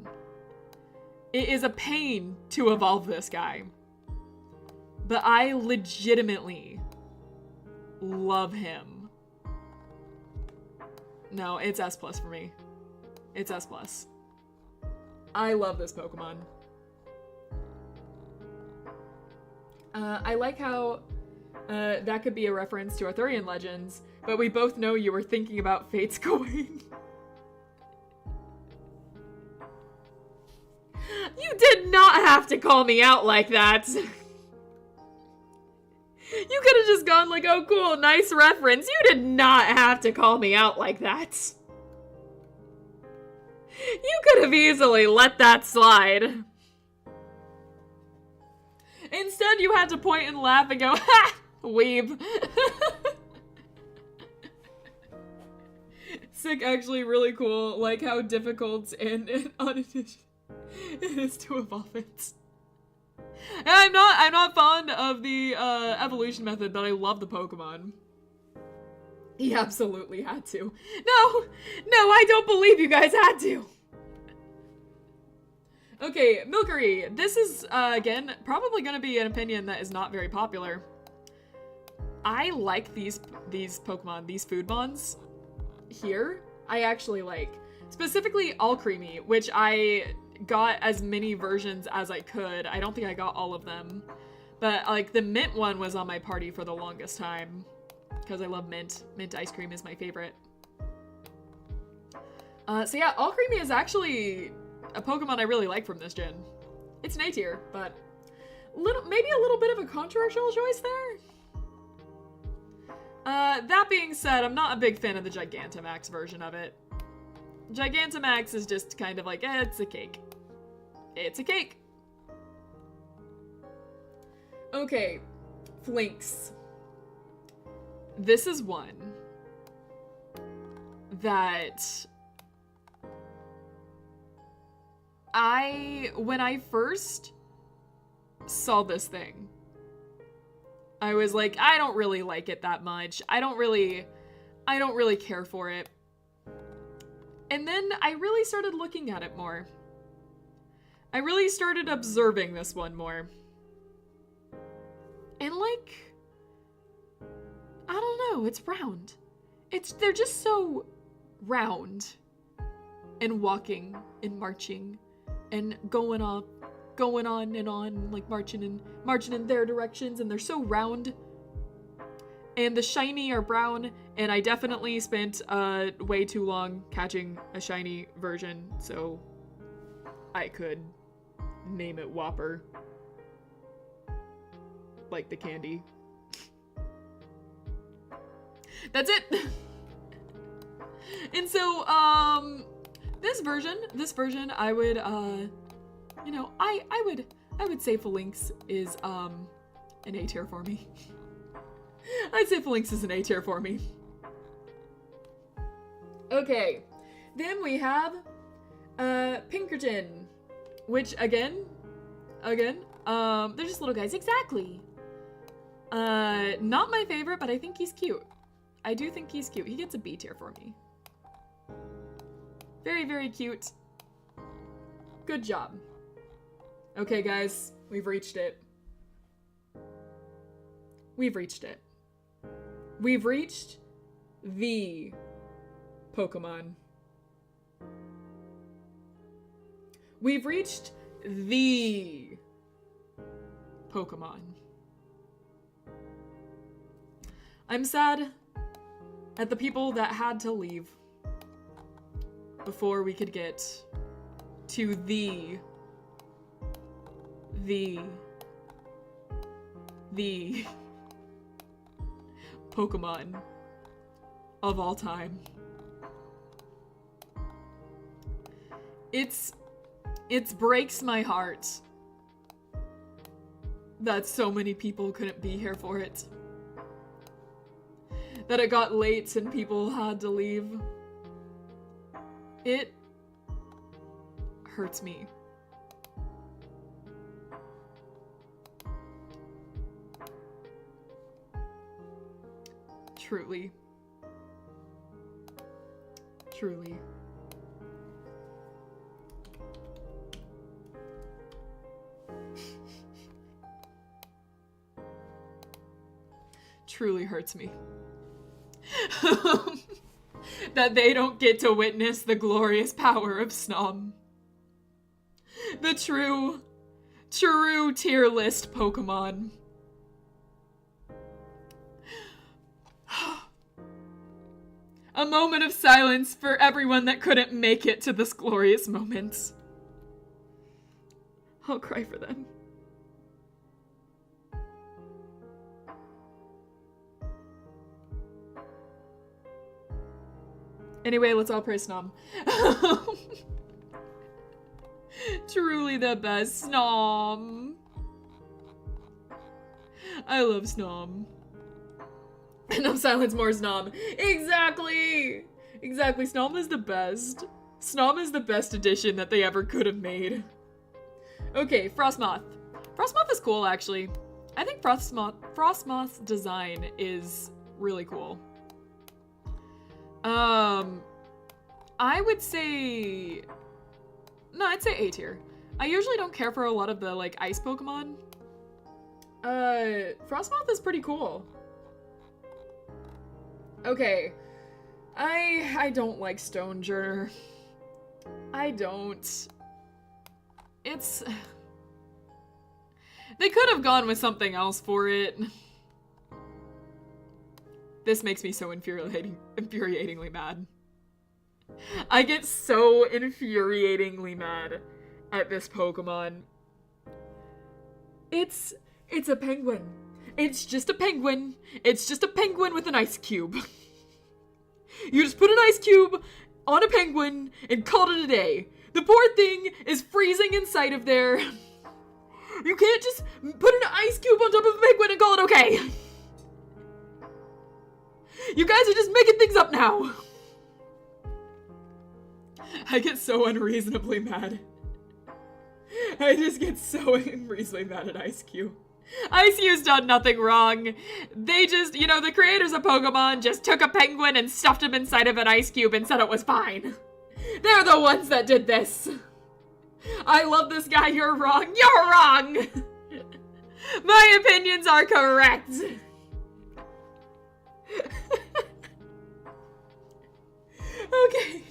Speaker 1: It is a pain to evolve this guy, but I legitimately love him. No, it's S+ for me. It's S+. I love this Pokemon. I like how that could be a reference to Arthurian legends, but we both know you were thinking about Fate's coin. You did not have to call me out like that. You could have just gone like, oh cool, nice reference. You did not have to call me out like that. You could have easily let that slide. Instead, you had to point and laugh and go, ha! Weeb. Sick, actually really cool. Like how difficult and it is to evolve it. And I'm not fond of the evolution method, but I love the Pokemon. He absolutely had to. No, I don't believe you guys had to. Okay, Milkery. This is, again, probably going to be an opinion that is not very popular. I like these Pokemon, these Foodmons here. I actually like. Specifically All Creamy, which I got as many versions as I could. I don't think I got all of them. But, like, the mint one was on my party for the longest time. Because I love mint. Mint ice cream is my favorite. So yeah, All Creamy is actually a Pokemon I really like from this gen. It's an A tier, but maybe a little bit of a controversial choice there. That being said, I'm not a big fan of the Gigantamax version of it. Gigantamax is just kind of like, it's a cake. It's a cake. Okay, Flinks. This is one that when I first saw this thing, I was like, I don't really like it that much. I don't really care for it. And then I really started looking at it more. I really started observing this one more. And like, I don't know, it's round. They're just so round. And walking and marching and going on and on, like marching in their directions, and they're so round. And the shiny are brown, and I definitely spent way too long catching a shiny version, so I could name it Whopper. Like the candy. That's it! And so, this version, I would, you know, I would say Phalanx is, an A tier for me. I'd say Phalanx is an A tier for me. Okay, then we have, Pinkerton, which, again, they're just little guys, exactly. Not my favorite, but I think he's cute. I do think he's cute. He gets a B tier for me. Very, very cute. Good job. Okay, guys, we've reached it. We've reached it. We've reached the Pokemon. We've reached the Pokemon. I'm sad at the people that had to leave before we could get to the Pokemon of all time. It breaks my heart that so many people couldn't be here for it. That it got late and people had to leave. It hurts me. Truly. Truly. Truly hurts me. That they don't get to witness the glorious power of Snom. The true tier list Pokemon. A moment of silence for everyone that couldn't make it to this glorious moment. I'll cry for them. Anyway, let's all praise Snom. Truly the best Snom. I love Snom. No silence, more Snom. Exactly! Exactly, Snom is the best. Snom is the best addition that they ever could have made. Okay, Frostmoth. Frostmoth is cool, actually. I think Frostmoth's design is really cool. I would say... No, I'd say A tier. I usually don't care for a lot of the, like, ice Pokemon. Frostmoth is pretty cool. Okay. I don't like Stonejourner. I don't. It's... They could have gone with something else for it. This makes me so infuriatingly mad. I get so infuriatingly mad at this Pokemon. It's a penguin. It's just a penguin. It's just a penguin with an ice cube. You just put an ice cube on a penguin and called it a day. The poor thing is freezing inside of there. You can't just put an ice cube on top of a penguin and call it okay. You guys are just making things up now. I get so unreasonably mad. I just get so unreasonably mad at Ice Cube. Ice Cube's done nothing wrong. They just, you know, the creators of Pokemon just took a penguin and stuffed him inside of an ice cube and said it was fine. They're the ones that did this. I love this guy, you're wrong. You're wrong! My opinions are correct. Okay.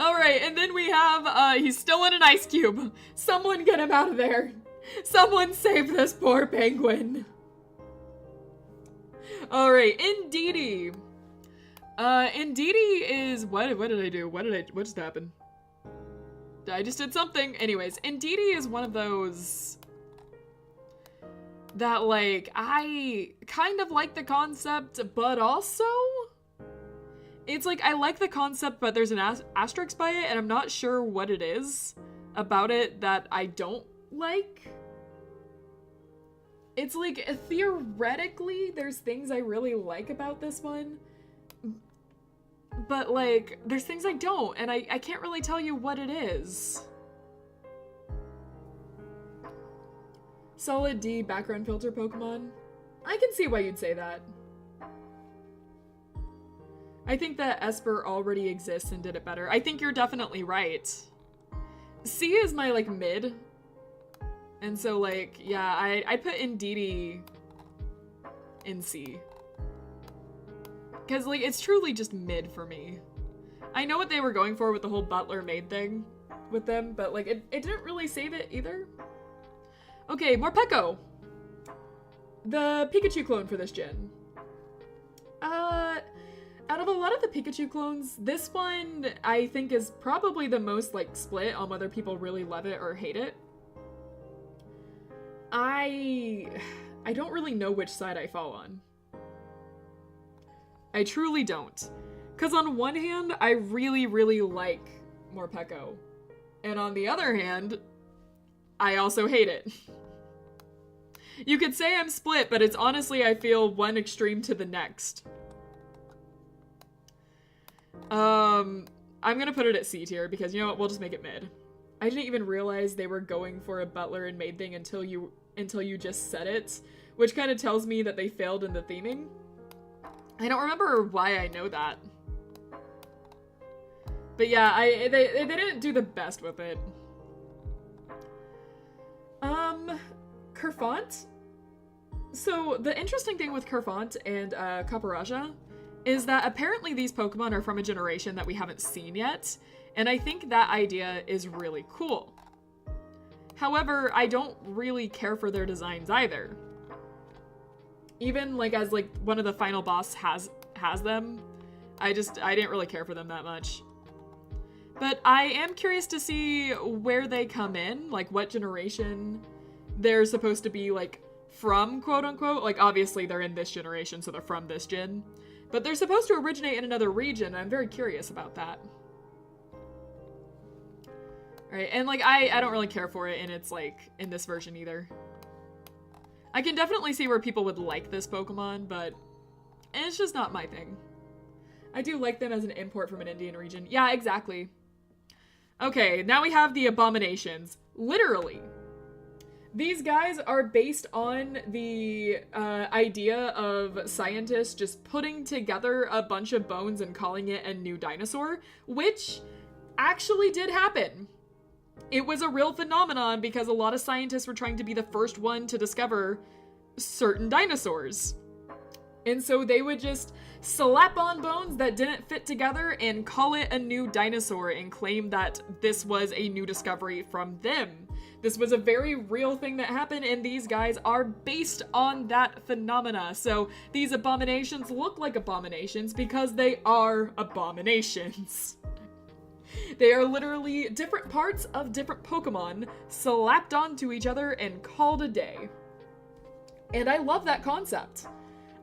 Speaker 1: Alright, and then we have, he's still in an ice cube. Someone get him out of there. Someone save this poor penguin. Alright, Indeedee. Indeedee is, what did I do? What just happened? I just did something. Anyways, Indeedee is one of those that, like, I kind of like the concept, but also it's like, I like the concept, but there's an asterisk by it, and I'm not sure what it is about it that I don't like. It's like, theoretically, there's things I really like about this one, but, like, there's things I don't, and I can't really tell you what it is. Solid D background filter Pokemon? I can see why you'd say that. I think that Esper already exists and did it better. I think you're definitely right. C is my, like, mid. And so, like, yeah, I put Indeedee in C. Because, like, it's truly just mid for me. I know what they were going for with the whole butler maid thing with them, but, like, it didn't really save it either. Okay, Morpeko. The Pikachu clone for this gen. Out of a lot of the Pikachu clones, this one I think is probably the most, like, split on whether people really love it or hate it. I don't really know which side I fall on. I truly don't. Because on one hand, I really, really like Morpeko. And on the other hand, I also hate it. You could say I'm split, but it's honestly, I feel one extreme to the next. I'm gonna put it at C tier because, you know what, we'll just make it mid. I didn't even realize they were going for a butler and maid thing until you just said it, which kind of tells me that they failed in the theming. I don't remember why I know that. But yeah, they didn't do the best with it. Kerfont? So, the interesting thing with Kerfont and, Caparaja is that apparently these Pokemon are from a generation that we haven't seen yet, and I think that idea is really cool. However, I don't really care for their designs either. Even, like, as, like, one of the final boss has them, I didn't really care for them that much. But I am curious to see where they come in, like, what generation they're supposed to be, like, from, quote-unquote. Like, obviously they're in this generation, so they're from this gen. But they're supposed to originate in another region, and I'm very curious about that. Alright, and, like, I don't really care for it in its, like, in this version either. I can definitely see where people would like this Pokemon, but it's just not my thing. I do like them as an import from an Indian region. Yeah, exactly. Okay, now we have the Abominations. Literally. These guys are based on the idea of scientists just putting together a bunch of bones and calling it a new dinosaur, which actually did happen. It was a real phenomenon because a lot of scientists were trying to be the first one to discover certain dinosaurs. And so they would just slap on bones that didn't fit together and call it a new dinosaur and claim that this was a new discovery from them. This was a very real thing that happened, and these guys are based on that phenomena. So these abominations look like abominations because they are abominations. They are literally different parts of different Pokemon slapped onto each other and called a day. And I love that concept.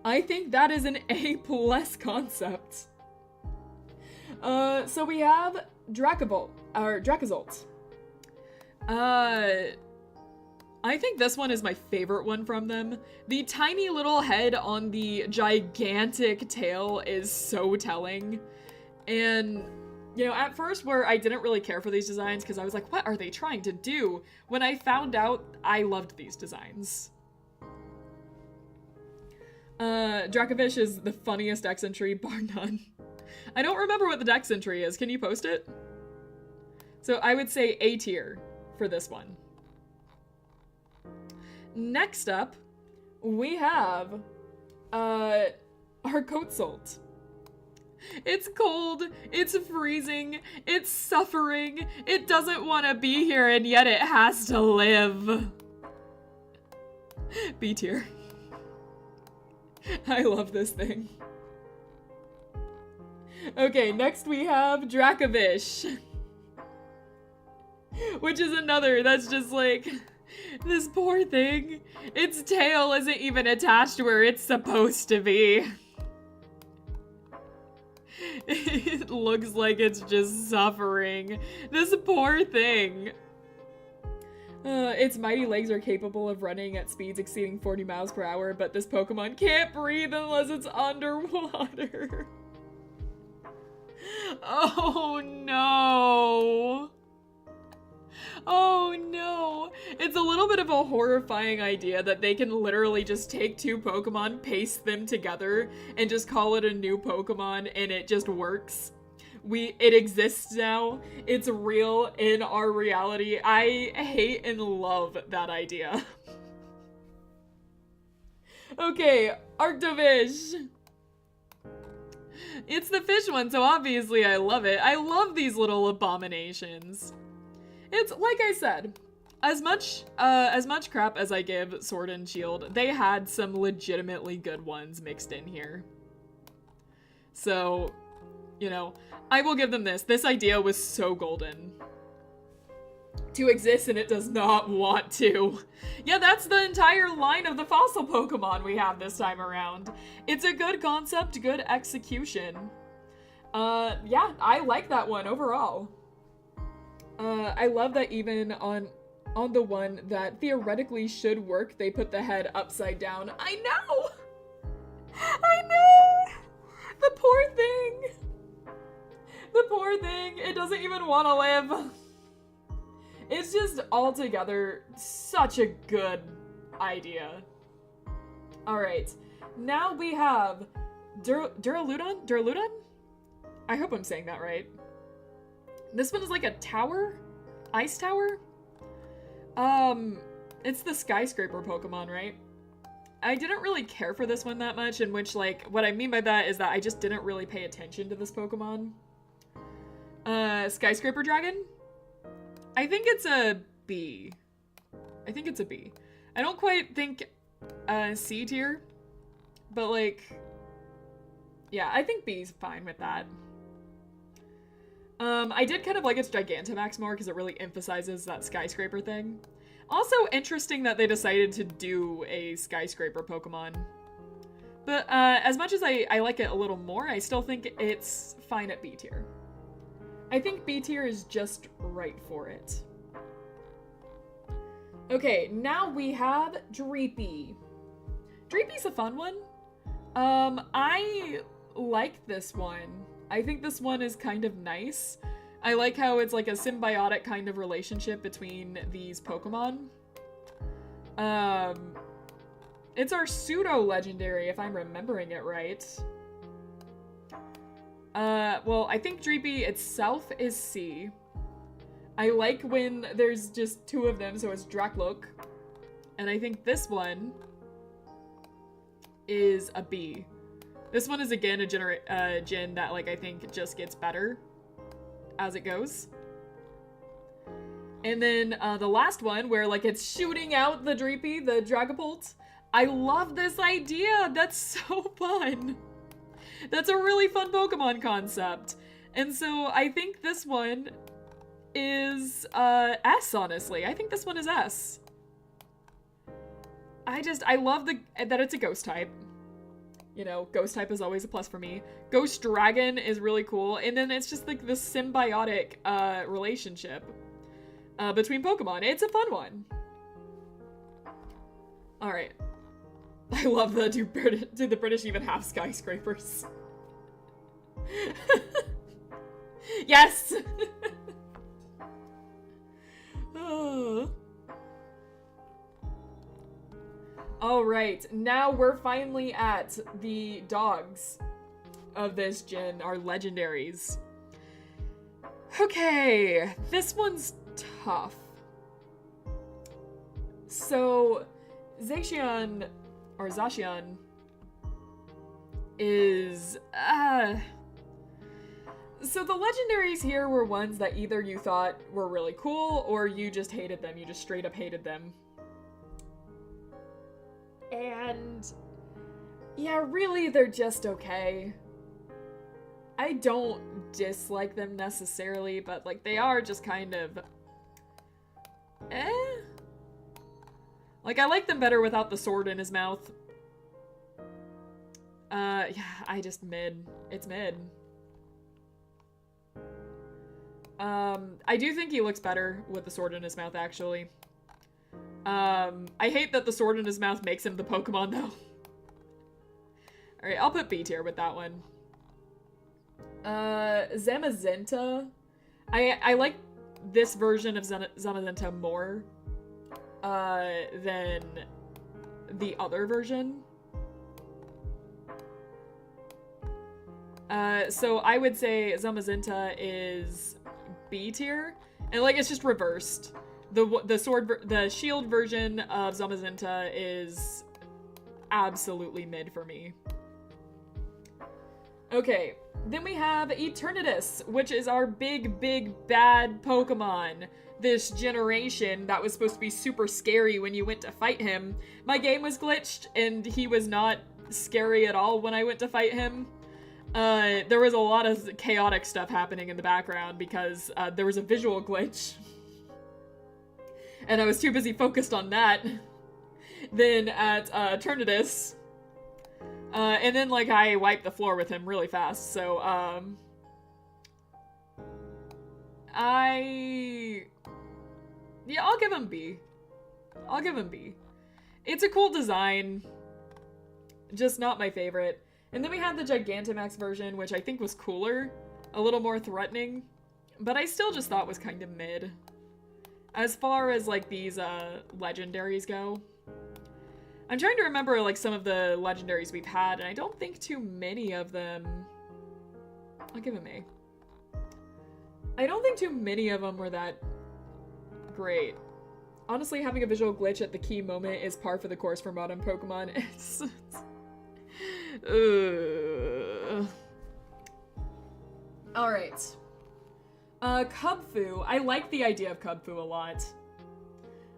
Speaker 1: I think that is an A+ concept. So we have Dracozolt. I think this one is my favorite one from them. The tiny little head on the gigantic tail is so telling. And, you know, at first where I didn't really care for these designs because I was like, what are they trying to do? When I found out, I loved these designs. Dracovish is the funniest Dex entry, bar none. I don't remember what the Dex entry is. Can you post it? So I would say A tier for this one. Next up, we have, Arcozolt. It's cold, it's freezing, it's suffering, it doesn't want to be here, and yet it has to live. B tier. I love this thing. Okay, next we have Dracovish. Which is another that's just like, this poor thing. Its tail isn't even attached where it's supposed to be. It looks like it's just suffering. This poor thing. Its mighty legs are capable of running at speeds exceeding 40 miles per hour, but this Pokemon can't breathe unless it's underwater. Oh no. Oh no. It's a little bit of a horrifying idea that they can literally just take two Pokemon, paste them together, and just call it a new Pokemon, and it just works. It exists now. It's real in our reality. I hate and love that idea. Okay, Arctovish. It's the fish one, so obviously I love it. I love these little abominations. It's, like I said, as much crap as I give Sword and Shield, they had some legitimately good ones mixed in here. So, you know, I will give them this. This idea was so golden. To exist and it does not want to. Yeah, that's the entire line of the fossil Pokemon we have this time around. It's a good concept, good execution. Yeah, I like that one overall. I love that even on the one that theoretically should work, they put the head upside down. I know! I know! The poor thing! The poor thing, it doesn't even want to live. It's just altogether such a good idea. Alright, now we have Duraludon? Duraludon? I hope I'm saying that right. This one is like a tower? Ice tower? It's the skyscraper Pokemon, right? I didn't really care for this one that much, in which, like, what I mean by that is that I just didn't really pay attention to this Pokemon. Skyscraper Dragon? I think it's a B. I think it's a B. I don't quite think C tier, but like, yeah, I think B's fine with that. I did kind of like its Gigantamax more because it really emphasizes that skyscraper thing. Also interesting that they decided to do a skyscraper Pokemon. But as much as I like it a little more, I still think it's fine at B tier. I think B tier is just right for it. Okay, now we have Dreepy. Dreepy's a fun one. I like this one. I think this one is kind of nice. I like how it's like a symbiotic kind of relationship between these Pokemon. It's our pseudo-legendary, if I'm remembering it right. Well, I think Dreepy itself is C. I like when there's just two of them, so it's Drakloak. And I think this one is a B. This one is again a gin that like I think just gets better as it goes. And then the last one where like it's shooting out the Dreepy, the Dragapult. I love this idea. That's so fun. That's a really fun Pokemon concept. And so I think this one is S, honestly. I think this one is S. I love that it's a ghost type. You know, ghost type is always a plus for me. Ghost Dragon is really cool. And then it's just like this symbiotic relationship between Pokemon. It's a fun one. Alright. I love the do the British even have skyscrapers? Yes! Oh. Alright, now we're finally at the dogs of this gen, our legendaries. Okay, this one's tough. So, Zacian, or Zacian, is, so the legendaries here were ones that either you thought were really cool, or you just hated them, you just straight up hated them. And, yeah, really, they're just okay. I don't dislike them necessarily, but, like, they are just kind of, Like, I like them better without the sword in his mouth. Yeah, I just mid. It's mid. I do think he looks better with the sword in his mouth, actually. I hate that the sword in his mouth makes him the Pokemon, though. Alright, I'll put B tier with that one. Zamazenta. I like this version of Zamazenta more than the other version. So I would say Zamazenta is B tier, and like it's just reversed. The shield version of Zamazenta is absolutely mid for me. Okay, then we have Eternatus, which is our big bad Pokemon this generation that was supposed to be super scary when you went to fight him. My game was glitched and he was not scary at all when I went to fight him. There was a lot of chaotic stuff happening in the background because there was a visual glitch. And I was too busy focused on that. Then at Eternatus. And then like I wiped the floor with him really fast, so yeah, I'll give him B. I'll give him B. It's a cool design, just not my favorite. And then we had the Gigantamax version, which I think was cooler, a little more threatening, but I still just thought was kind of mid. As far as like these legendaries go. I'm trying to remember like some of the legendaries we've had, and I don't think too many of them. I'll give him A. I don't think too many of them were that great. Honestly, having a visual glitch at the key moment is par for the course for modern Pokemon. Alright. Cubfu. I like the idea of Cubfu a lot.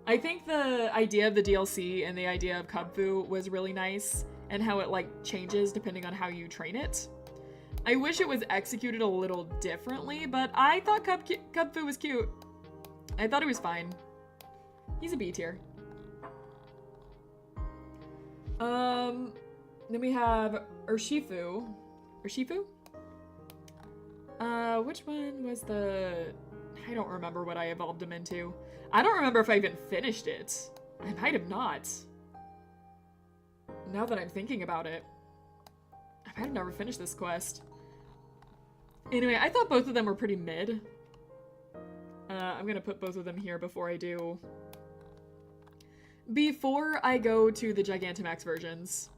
Speaker 1: I think the idea of the DLC and the idea of Cubfu was really nice, and how it like changes depending on how you train it. I wish it was executed a little differently, but I thought Cubfu was cute. I thought it was fine. He's a B tier. Then we have Urshifu. Urshifu? Which one was the... I don't remember what I evolved him into. I don't remember if I even finished it. I might have not. Now that I'm thinking about it. I might have never finished this quest. Anyway, I thought both of them were pretty mid. I'm gonna put both of them here before I do. Before I go to the Gigantamax versions.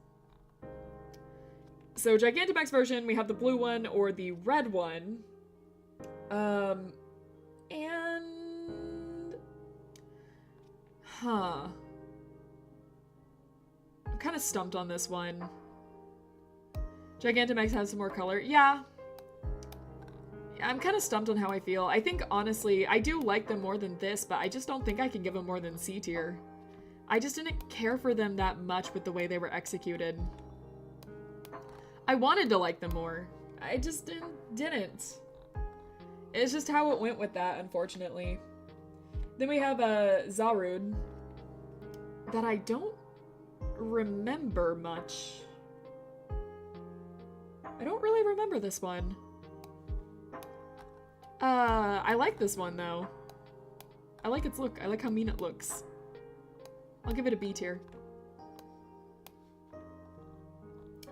Speaker 1: So Gigantamax version, we have the blue one or the red one. And... Huh. I'm kind of stumped on this one. Gigantamax has some more color. Yeah. I'm kind of stumped on how I feel. I think, honestly, I do like them more than this, but I just don't think I can give them more than C tier. I just didn't care for them that much with the way they were executed. I wanted to like them more. I just didn't. It's just how it went with that, unfortunately. Then we have Zarud, that I don't remember much. I don't really remember this one. I like this one, though. I like its look. I like how mean it looks. I'll give it a B tier.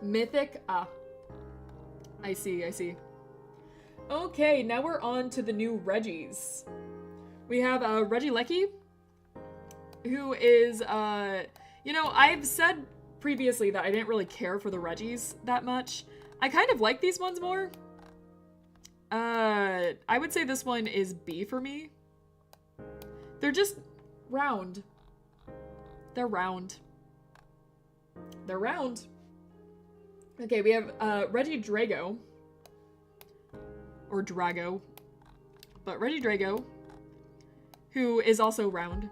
Speaker 1: Mythic? Ah. I see, I see. Okay, now we're on to the new Reggies. We have Regieleki, who is, you know, I've said previously that I didn't really care for the Reggies that much. I kind of like these ones more. I would say this one is B for me. They're just round. They're round. They're round. Okay, we have Regidrago. Or Drago. But Regidrago, who is also round.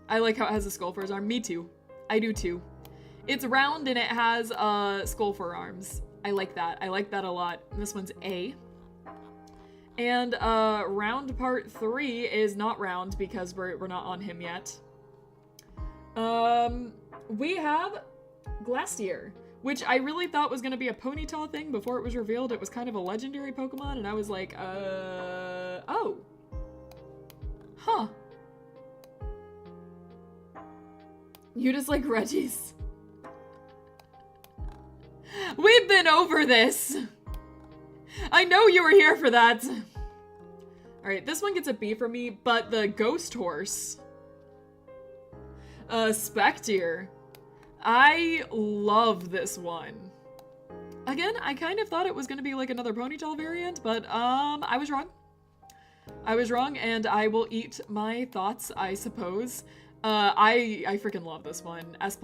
Speaker 1: I like how it has a skull for his arm. Me too. I do too. It's round and it has skull for arms. I like that. I like that a lot. This one's A. And round part 3 is not round because we're not on him yet. We have Glastier, which I really thought was going to be a ponytail thing before it was revealed. It was kind of a legendary Pokemon, and I was like, oh. Huh. You just like Reggies. We've been over this. I know you were here for that. Alright, this one gets a B for me, but the Ghost Horse. Spectier. I love this one. Again, I kind of thought it was going to be like another ponytail variant, but I was wrong. I was wrong, and I will eat my thoughts, I suppose. I freaking love this one. S+,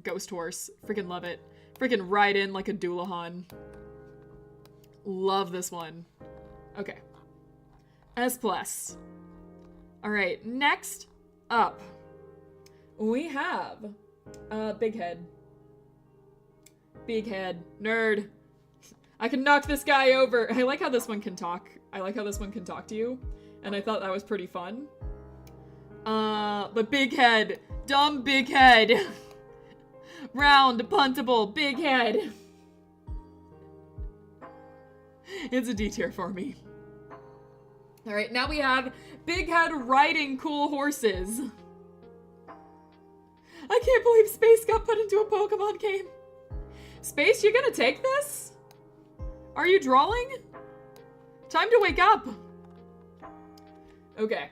Speaker 1: Ghost Horse. Freaking love it. Freaking ride in like a Doulahan. Love this one. Okay. S+. Alright, next up, we have Big Head. Big Head. Nerd. I can knock this guy over. I like how this one can talk. I like how this one can talk to you. And I thought that was pretty fun. But Big Head. Dumb Big Head. Round, puntable, Big Head. It's a D tier for me. Alright, now we have Big Head riding cool horses. I can't believe Space got put into a Pokemon game. Space, you gonna take this? Are you drawing? Time to wake up. Okay.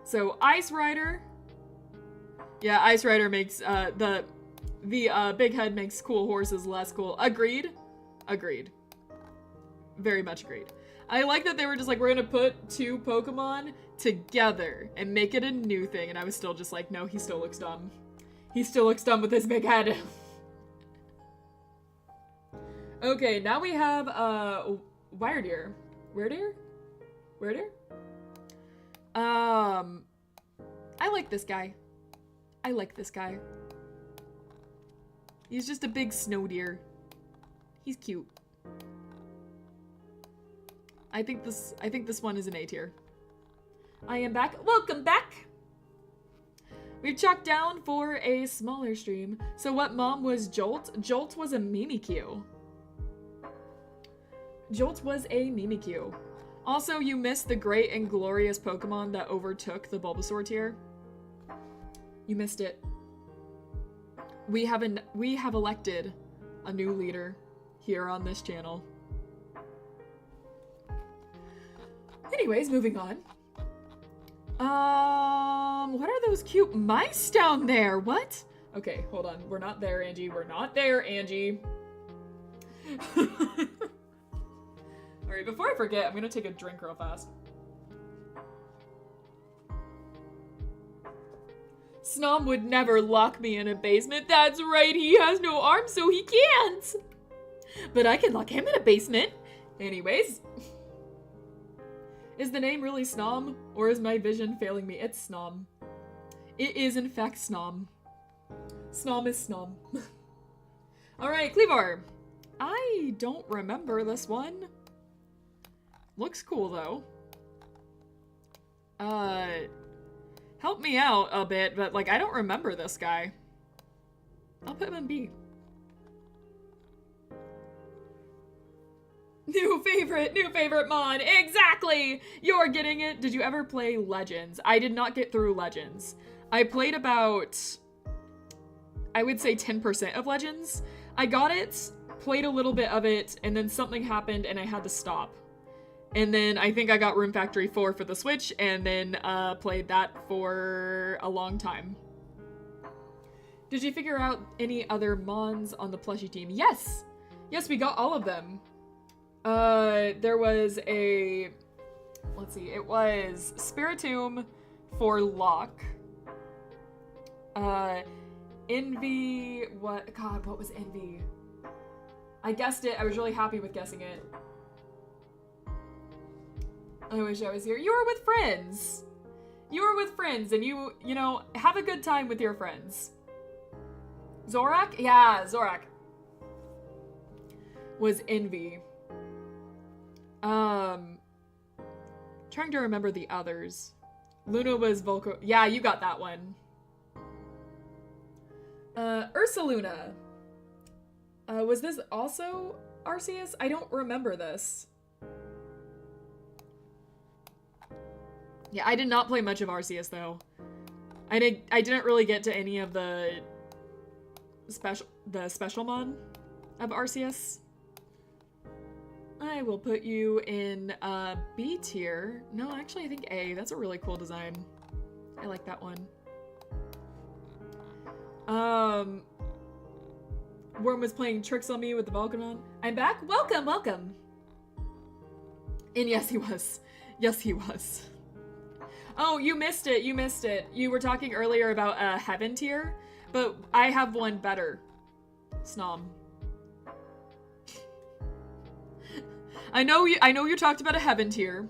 Speaker 1: So, Ice Rider. Yeah, Ice Rider makes, the Big Head makes cool horses less cool. Agreed. Agreed. Very much agreed. I like that they were just like, we're gonna put two Pokemon together and make it a new thing, and I was still just like, no, he still looks dumb. He still looks dumb with his big head. Okay, now we have, Wiredeer. Wiredeer? Wiredeer? I like this guy. I like this guy. He's just a big snow deer. He's cute. I think this one is an A tier. I am back. Welcome back! We've chalked down for a smaller stream. So what mom was Jolt? Jolt was a Mimikyu. Jolt was a Mimikyu. Also, you missed the great and glorious Pokemon that overtook the Bulbasaur tier. You missed it. We have elected a new leader here on this channel. Anyways, moving on. What are those cute mice down there? What? Okay, hold on. We're not there, Angie. We're not there, Angie. Alright, before I forget, I'm gonna take a drink real fast. Snom would never lock me in a basement. That's right, he has no arms, so he can't. But I can lock him in a basement. Anyways. Is the name really Snom? Or is my vision failing me? It's Snom. It is, in fact, Snom. Snom is Snom. Alright, Cleavor. I don't remember this one. Looks cool, though. Help me out a bit, but, like, I don't remember this guy. I'll put him in B. New favorite mod. Exactly! You're getting it. Did you ever play Legends? I did not get through Legends. I played about, I would say 10% of Legends. I got it, played a little bit of it, and then something happened and I had to stop. And then I think I got Room Factory 4 for the Switch, and then played that for a long time. Did you figure out any other mons on the plushie team? Yes! Yes, we got all of them. There was a, let's see, it was Spiritomb for Locke. Envy, what was Envy? I guessed it, I was really happy with guessing it. I wish I was here. You were with friends! You were with friends, and you know, have a good time with your friends. Zorak? Yeah, Zorak. Was Envy. Trying to remember the others. Luna was Volco. Yeah, you got that one. Ursaluna. Was this also Arceus? I don't remember this. Yeah, I did not play much of Arceus though. I didn't really get to any of the special mod of Arceus. I will put you in B tier. No, actually I think A. That's a really cool design. I like that one. Worm was playing tricks on me with the Volcanon. I'm back. Welcome, welcome. And yes, he was. Yes, he was. Oh, you missed it. You missed it. You were talking earlier about Heaven tier, but I have one better. Snom. I know you talked about a Heaven tier,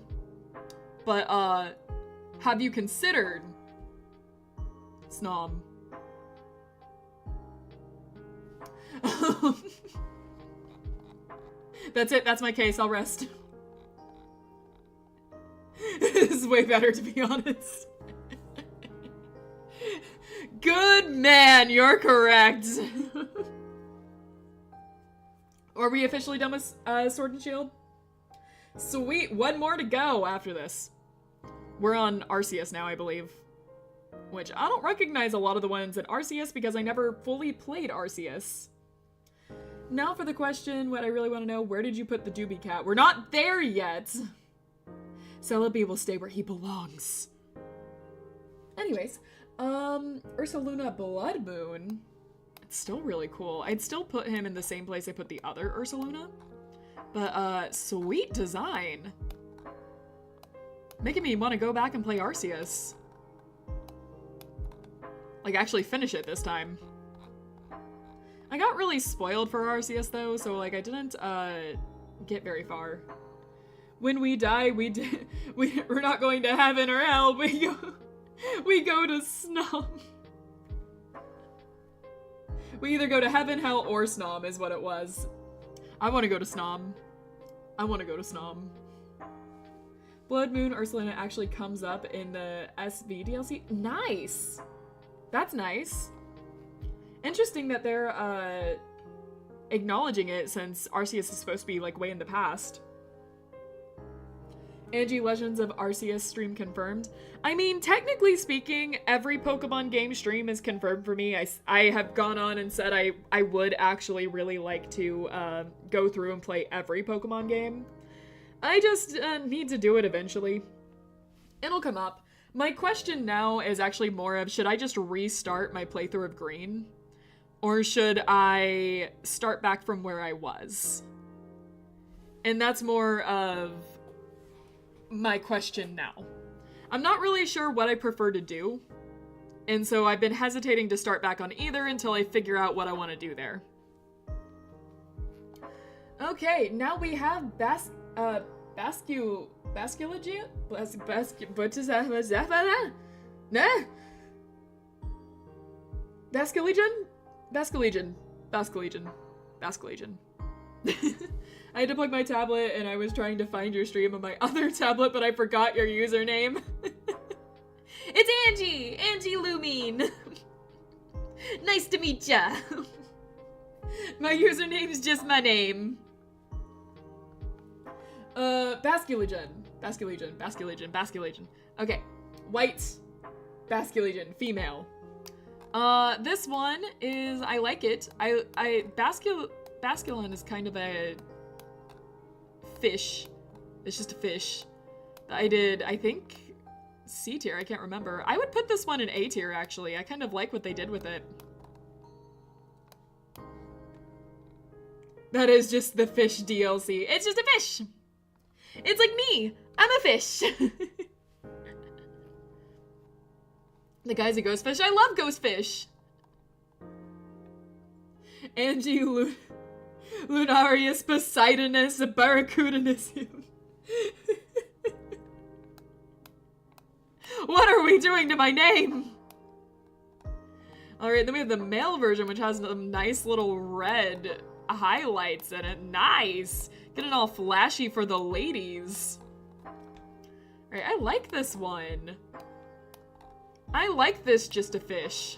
Speaker 1: but have you considered Snom? That's it. That's my case. I'll rest. This is way better, to be honest. Good man, you're correct. Are we officially done with Sword and Shield? Sweet, one more to go after this. We're on Arceus now, I believe. Which, I don't recognize a lot of the ones in Arceus because I never fully played Arceus. Now for the question, what I really want to know, where did you put the Doobie Cat? We're not there yet! Celebi will stay where he belongs. Anyways, Ursaluna Blood Moon. It's still really cool. I'd still put him in the same place I put the other Ursaluna. But, sweet design. Making me want to go back and play Arceus. Like, actually finish it this time. I got really spoiled for Arceus, though, so, like, I didn't, get very far. When we die, we're not going to heaven or hell, we go to Snom. We either go to heaven, hell, or Snom is what it was. I want to go to Snom. I want to go to Snom. Blood Moon Ursaluna actually comes up in the SV DLC. Nice! That's nice. Interesting that they're, acknowledging it since Arceus is supposed to be, like, way in the past. Angie Legends of Arceus stream confirmed. I mean, technically speaking, every Pokemon game stream is confirmed for me. I have gone on and said I would actually really like to go through and play every Pokemon game. I just need to do it eventually. It'll come up. My question now is actually more of, should I just restart my playthrough of Green? Or should I start back from where I was? And that's more of my question now. I'm not really sure what I prefer to do. And so I've been hesitating to start back on either until I figure out what I want to do there. Okay, now we have Basculogia? What is that? Nah? Basculegion. I had to plug my tablet and I was trying to find your stream on my other tablet, but I forgot your username. It's Angie! Angie Lumine! Nice to meet ya! My username's just my name. Basculegion. Okay. White. Basculegion. Female. This one is, I like it. Basculin is kind of a fish. It's just a fish. I think, C tier, I can't remember. I would put this one in A tier, actually. I kind of like what they did with it. That is just the fish DLC. It's just a fish! It's like me! I'm a fish! The guy's a ghost fish. I love ghost fish! Angie Lunarius Poseidonus Barracudanus. What are we doing to my name? Alright, then we have the male version, which has some nice little red highlights in it. Nice! Getting all flashy for the ladies. Alright, I like this one. I like this Just a Fish.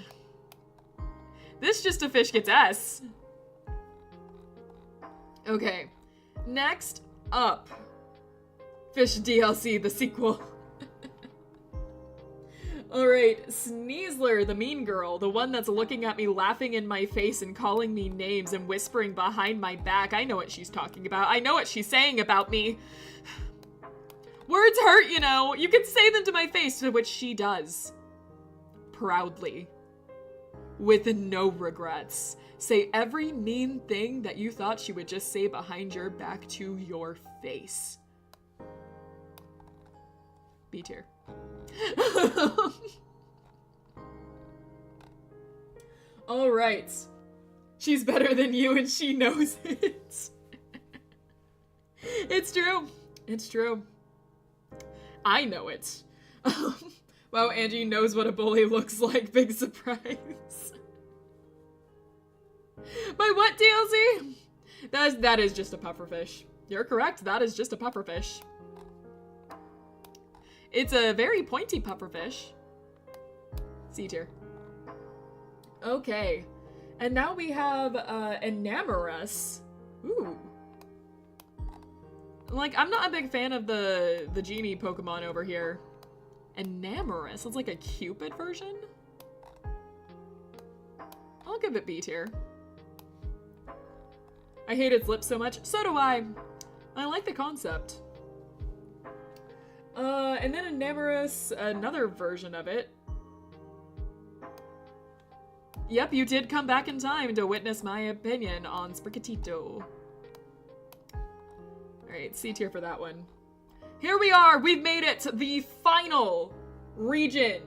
Speaker 1: This Just a Fish gets S. Okay. Next up. Fish DLC, the sequel. Alright, Sneasler, the mean girl, the one that's looking at me, laughing in my face and calling me names and whispering behind my back. I know what she's talking about. I know what she's saying about me. Words hurt, you know. You can say them to my face, to which she does. Proudly. With no regrets. Say every mean thing that you thought she would just say behind your back to your face. B tier. Alright. She's better than you and she knows it. It's true. It's true. I know it. Wow, Angie knows what a bully looks like. Big surprise. By what DLC? That is just a pufferfish. You're correct. That is just a pufferfish. It's a very pointy pufferfish. C tier. Okay. And now we have Enamorus. Ooh. Like, I'm not a big fan of the genie Pokemon over here. Enamorus. It's like a Cupid version? I'll give it B tier. I hate its lips so much. So do I. I like the concept. And then Enamorus, another version of it. Yep, you did come back in time to witness my opinion on Sprigatito. Alright, C tier for that one. Here we are! We've made it to the final region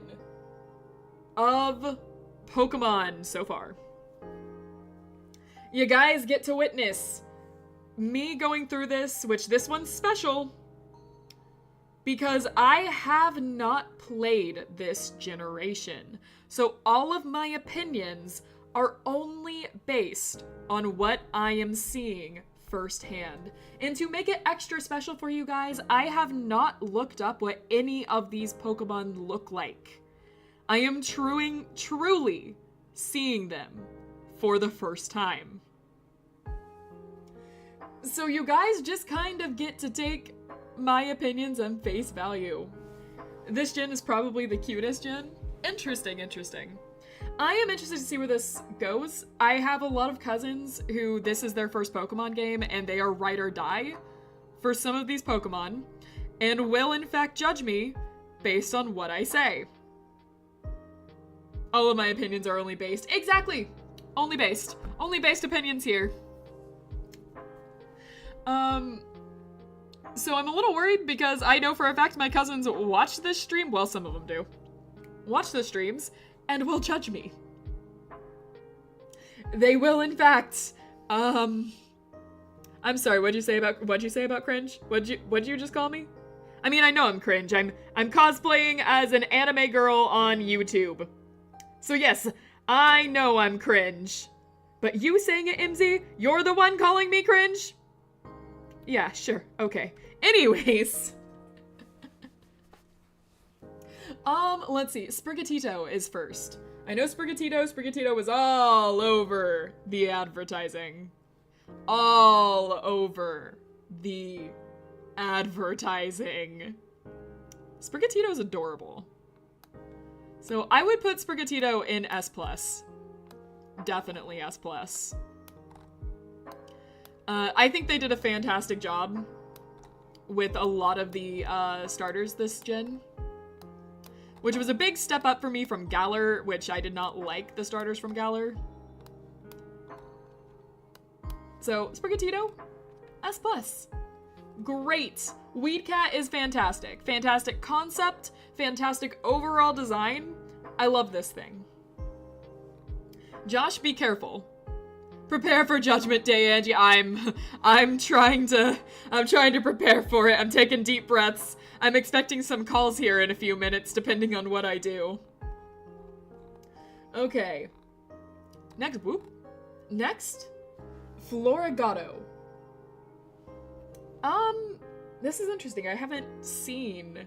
Speaker 1: of Pokemon so far. You guys get to witness me going through this, which this one's special, because I have not played this generation. So all of my opinions are only based on what I am seeing firsthand. And to make it extra special for you guys, I have not looked up what any of these Pokemon look like. I am truly seeing them for the first time. So you guys just kind of get to take my opinions and face value. This gym is probably the cutest gym. Interesting, interesting. I am interested to see where this goes. I have a lot of cousins who this is their first Pokemon game and they are ride or die for some of these Pokemon and will in fact judge me based on what I say. All of my opinions are only based. Exactly! Only based. Only based opinions here. So I'm a little worried because I know for a fact my cousins watch this stream. Well, some of them do. Watch the streams and will judge me. They will, in fact. I'm sorry. What'd you say about cringe? What'd you just call me? I mean, I know I'm cringe. I'm cosplaying as an anime girl on YouTube. So yes, I know I'm cringe. But you saying it, Imzy? You're the one calling me cringe? Yeah, sure. Okay. Anyways. Let's see. Sprigatito is first. I know Sprigatito. Sprigatito was all over the advertising. All over the advertising. Sprigatito is adorable. So I would put Sprigatito in S+. Definitely S+. I think they did a fantastic job with a lot of the starters this gen. Which was a big step up for me from Galar, which I did not like the starters from Galar. So, Sprigatito, S+. Great. Weedcat is fantastic. Fantastic concept, fantastic overall design. I love this thing. Josh, be careful. Prepare for Judgment Day, Angie. I'm trying to prepare for it. I'm taking deep breaths. I'm expecting some calls here in a few minutes, depending on what I do. Okay. Next, Florigato. This is interesting. I haven't seen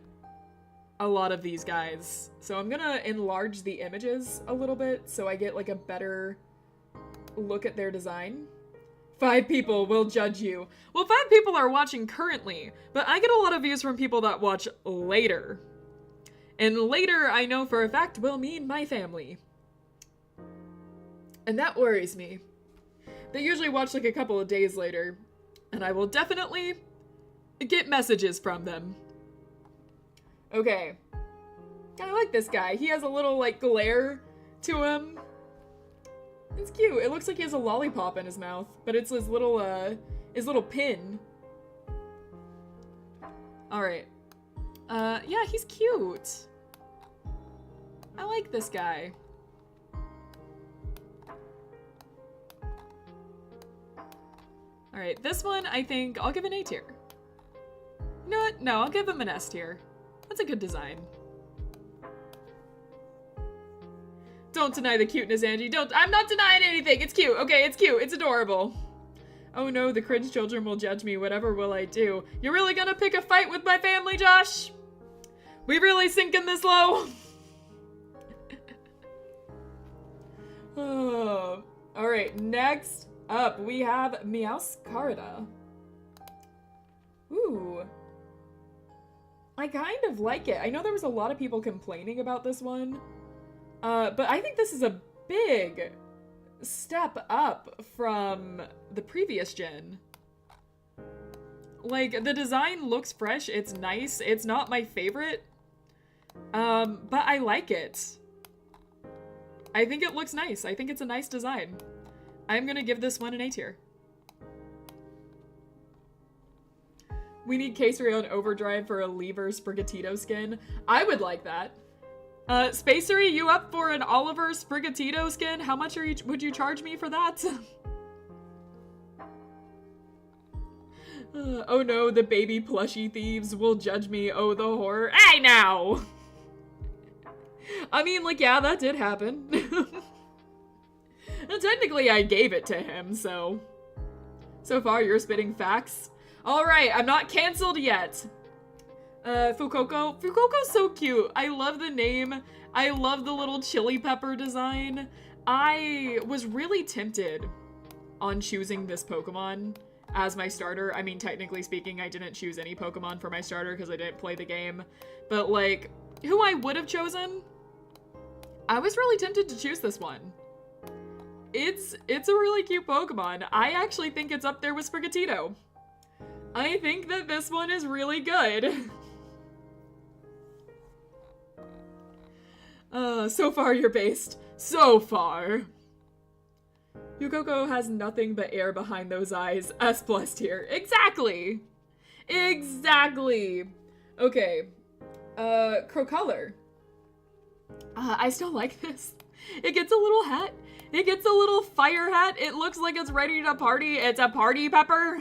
Speaker 1: a lot of these guys. So I'm gonna enlarge the images a little bit so I get like a better look at their design. 5 people will judge you. Well, 5 people are watching currently, but I get a lot of views from people that watch later. And later, I know for a fact, will mean my family. And that worries me. They usually watch like a couple of days later, and I will definitely get messages from them. Okay. I like this guy. He has a little like glare to him. It's cute. It looks like he has a lollipop in his mouth, but it's his little pin. Alright. Yeah, he's cute. I like this guy. Alright, this one, I think I'll give an A tier. You know what? No, I'll give him an S tier. That's a good design. Don't deny the cuteness, Angie. I'm not denying anything. It's cute. Okay, it's cute. It's adorable. Oh no, the cringe children will judge me. Whatever will I do? You're really gonna pick a fight with my family, Josh? We really sinking this low? Oh. Alright, next up we have Meowscarada. Ooh. I kind of like it. I know there was a lot of people complaining about this one. But I think this is a big step up from the previous gen. Like, the design looks fresh, it's nice, it's not my favorite, but I like it. I think it looks nice, I think it's a nice design. I'm gonna give this one an A tier. We need Casery on Overdrive for a Lever Sprigatito skin. I would like that. Spacery, you up for an Oliver Sprigatito skin? How much would you charge me for that? Oh no, the baby plushie thieves will judge me. Oh, the horror. Hey, now! I mean, like, yeah, that did happen. And technically, I gave it to him, so... So far, you're spitting facts. Alright, I'm not canceled yet. Fukoko. Fukoko's so cute. I love the name. I love the little chili pepper design. I was really tempted on choosing this Pokemon as my starter. I mean, technically speaking, I didn't choose any Pokemon for my starter because I didn't play the game. But, like, who I would have chosen, I was really tempted to choose this one. It's a really cute Pokemon. I actually think it's up there with Sprigatito. I think that this one is really good. So far you're based. So far. Yukoko has nothing but air behind those eyes. S+ tier. Exactly! Exactly! Okay. Crocolor. I still like this. It gets a little hat. It gets a little fire hat. It looks like it's ready to party. It's a party pepper.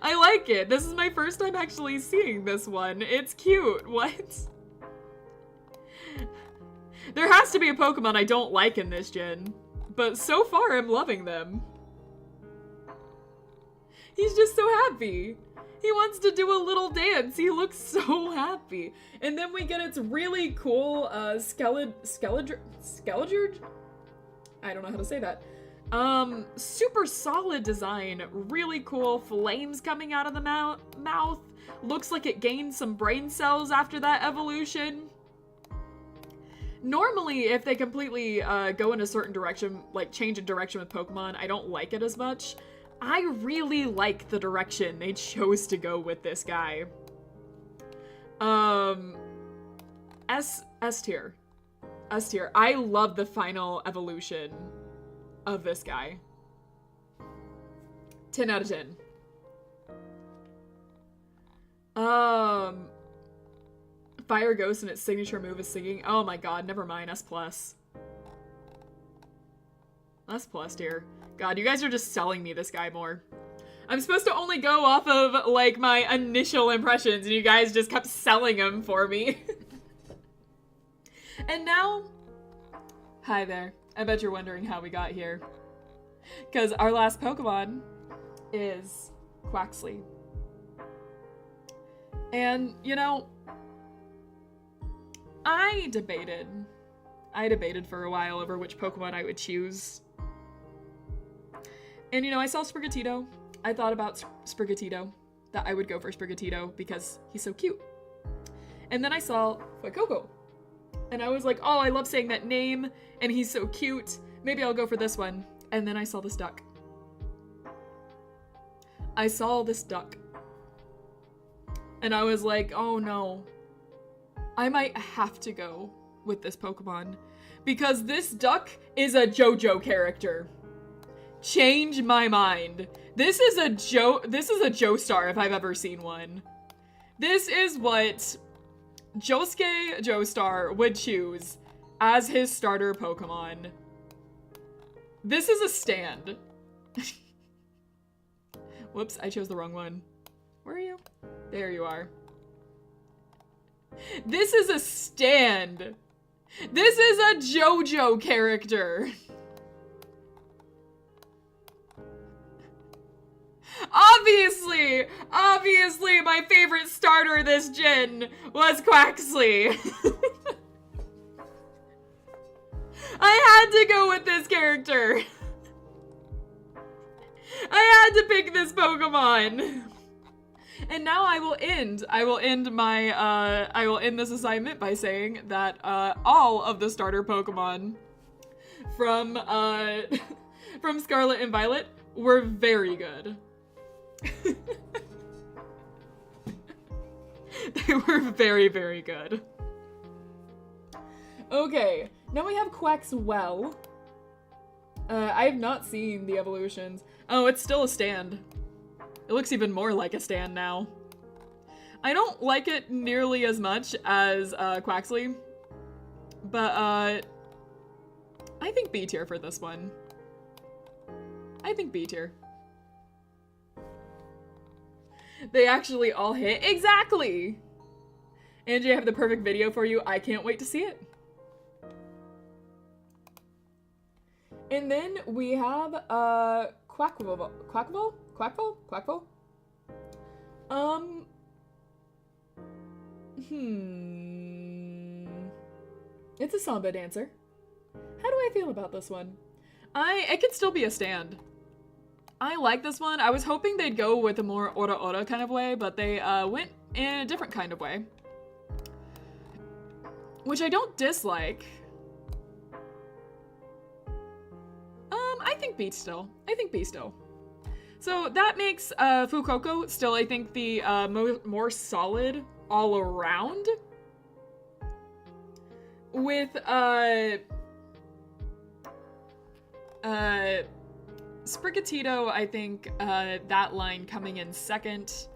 Speaker 1: I like it. This is my first time actually seeing this one. It's cute. What? There has to be a Pokemon I don't like in this gen, but so far I'm loving them. He's just so happy. He wants to do a little dance. He looks so happy. And then we get its really cool Skeletor? I don't know how to say that. Super solid design. Really cool flames coming out of the mouth. Looks like it gained some brain cells after that evolution. Normally, if they completely go in a certain direction, like change of direction with Pokemon, I don't like it as much. I really like the direction they chose to go with this guy. S tier. S tier. I love the final evolution of this guy. 10 out of 10. Fire Ghost and its signature move is singing. Oh my god, never mind. S+. S+ tier. God, you guys are just selling me this guy more. I'm supposed to only go off of, like, my initial impressions, and you guys just kept selling them for me. And now... Hi there. I bet you're wondering how we got here. Because our last Pokemon is Quaxly. And, you know... I debated for a while over which Pokemon I would choose. And, you know, I saw Sprigatito. I thought about Sprigatito, that I would go for Sprigatito because he's so cute. And then I saw Fuecoco. And I was like, oh, I love saying that name, and he's so cute. Maybe I'll go for this one. And then I saw this duck. I saw this duck. And I was like, oh no. I might have to go with this Pokemon because this duck is a JoJo character. Change my mind. This is a Joestar if I've ever seen one. This is what Josuke Joestar would choose as his starter Pokemon. This is a stand. Whoops, I chose the wrong one. Where are you? There you are. This is a stand. This is a JoJo character. Obviously, my favorite starter this gen was Quaxly. I had to go with this character. I had to pick this Pokemon. And now I will end this assignment by saying that all of the starter Pokemon from from Scarlet and Violet were very good. They were very, very good. Okay, now we have Quaxwell. I have not seen the evolutions. Oh, it's still a stand. It looks even more like a stand now. I don't like it nearly as much as Quaxly, but I think B tier for this one. I think B tier. They actually all hit. Exactly! Angie, I have the perfect video for you. I can't wait to see it. And then we have Quackville. It's a samba dancer. How do I feel about this one? It could still be a stand. I like this one. I was hoping they'd go with a more ora kind of way, but they went in a different kind of way. Which I don't dislike. I think B still. I think B still. So that makes Fukoko still, I think, the more solid all around. With Sprigatito, I think that line coming in second.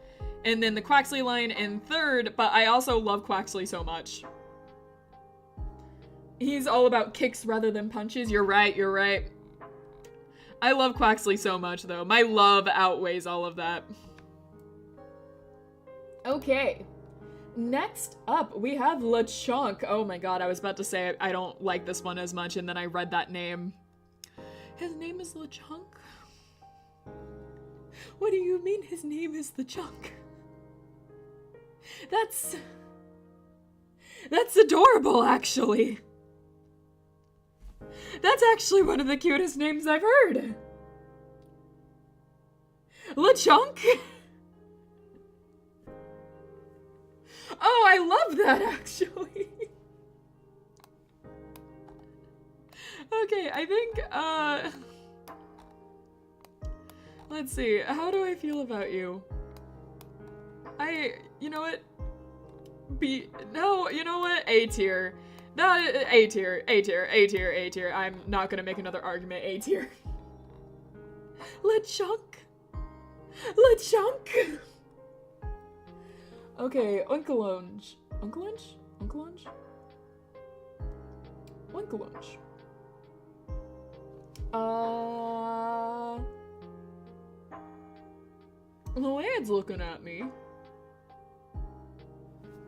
Speaker 1: And then the Quaxley line in third, but I also love Quaxley so much. He's all about kicks rather than punches. You're right, you're right. I love Quaxley so much, though. My love outweighs all of that. Okay. Next up, we have LeChonk. Oh my god, I was about to say I don't like this one as much, and then I read that name. His name is LeChonk? What do you mean his name is LeChonk? That's adorable, actually. That's actually one of the cutest names I've heard. LeChonk? Oh, I love that, actually. Okay, I think, let's see, how do I feel about you? You know what? No, you know what? A tier. A tier, A tier, A tier, A tier. I'm not gonna make another argument. A tier. LeChonk. LeChonk. Okay, Unkelunge. Unkelunge? Unkelunge? Unkelunge. The lad's looking at me.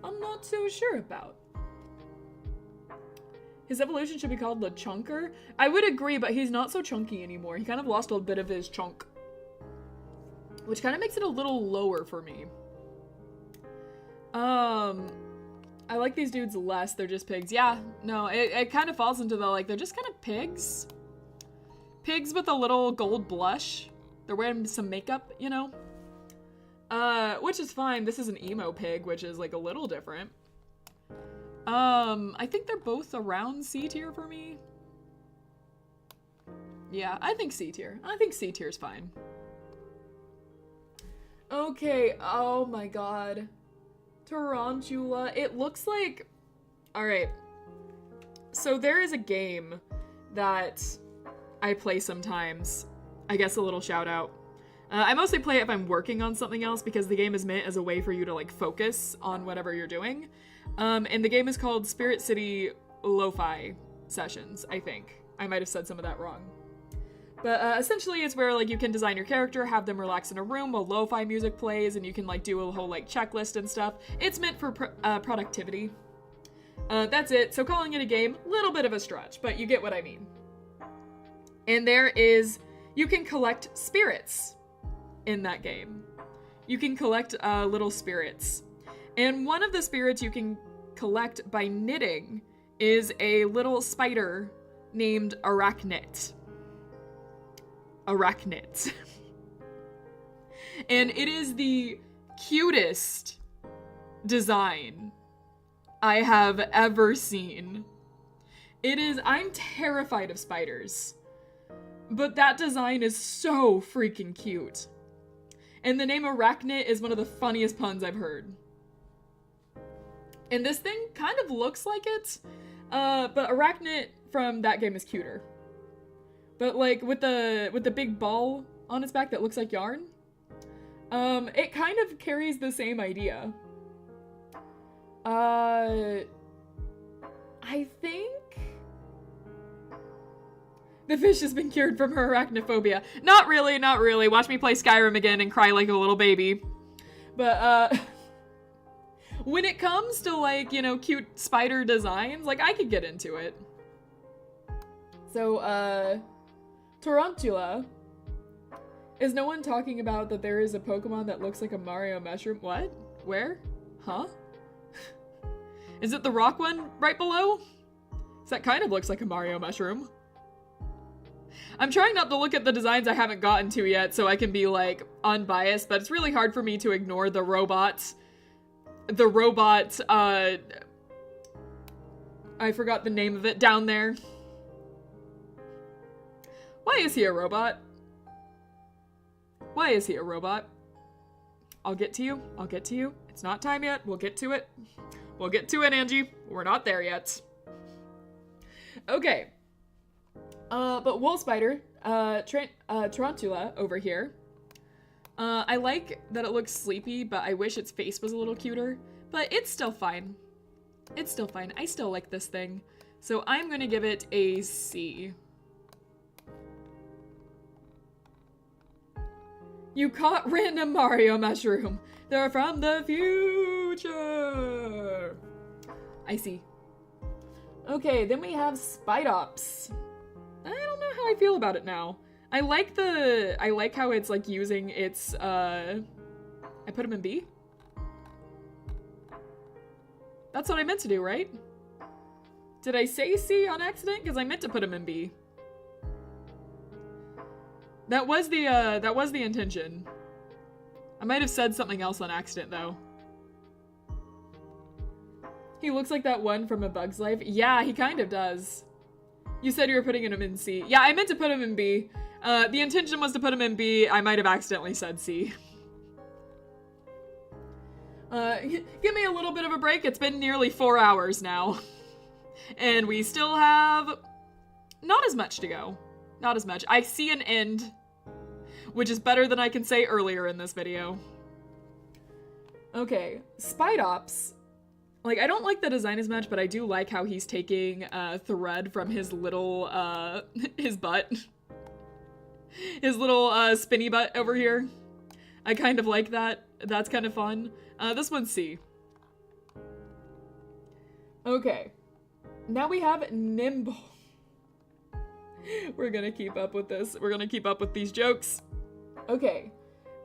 Speaker 1: I'm not so sure about. His evolution should be called LeChunker. I would agree, but he's not so chunky anymore. He kind of lost a bit of his chunk. Which kind of makes it a little lower for me. I like these dudes less. They're just pigs. Yeah, no, it kind of falls into the, like, they're just kind of pigs. Pigs with a little gold blush. They're wearing some makeup, you know? Which is fine. This is an emo pig, which is, like, a little different. I think they're both around C tier for me. Yeah, I think C tier. I think C tier's fine. Okay, oh my god. Tarantula. It looks like... Alright. So there is a game that I play sometimes. I guess a little shout out. I mostly play it if I'm working on something else because the game is meant as a way for you to, like, focus on whatever you're doing. And the game is called Spirit City Lo-Fi Sessions, I think. I might have said some of that wrong. But essentially it's where, like, you can design your character, have them relax in a room while lo-fi music plays, and you can, like, do a whole, like, checklist and stuff. It's meant for productivity. That's it. So calling it a game, little bit of a stretch, but you get what I mean. And you can collect spirits in that game. You can collect little spirits. And one of the spirits you can collect by knitting is a little spider named Arachnit. Arachnit. And it is the cutest design I have ever seen. I'm terrified of spiders. But that design is so freaking cute. And the name Arachnit is one of the funniest puns I've heard. And this thing kind of looks like it, but Arachnit from that game is cuter. But, like, with the big ball on its back that looks like yarn, it kind of carries the same idea. I think the fish has been cured from her arachnophobia. Not really, not really. Watch me play Skyrim again and cry like a little baby. But, when it comes to, like, you know, cute spider designs, like, I could get into it. So, Tarantula. Is no one talking about that there is a Pokemon that looks like a Mario mushroom? What? Where? Huh? Is it the rock one right below? That kind of looks like a Mario mushroom. I'm trying not to look at the designs I haven't gotten to yet so I can be, like, unbiased, but it's really hard for me to ignore the robot. I forgot the name of it down there. Why is he a robot? Why is he a robot? I'll get to you. I'll get to you. It's not time yet. We'll get to it. We'll get to it, Angie. We're not there yet. Okay. But Wool Spider, Tarantula over here. I like that it looks sleepy, but I wish its face was a little cuter. But it's still fine. It's still fine. I still like this thing. So I'm gonna give it a C. You caught random Mario mushroom. They're from the future. I see. Okay, then we have Spidops. I don't know how I feel about it now. I like how it's like using its, I put him in B? That's what I meant to do, right? Did I say C on accident? Because I meant to put him in B. That was the intention. I might have said something else on accident, though. He looks like that one from A Bug's Life. Yeah, he kind of does. You said you were putting him in C. Yeah, I meant to put him in B. The intention was to put him in B. I might have accidentally said C. Give me a little bit of a break. It's been nearly 4 hours now. And we still have not as much to go. Not as much. I see an end, which is better than I can say earlier in this video. Okay, Spidops. Like, I don't like the design as much, but I do like how he's taking thread from his little, his butt. His little, spinny butt over here. I kind of like that. That's kind of fun. This one's C. Okay. Now we have Nimble. We're gonna keep up with this. We're gonna keep up with these jokes. Okay.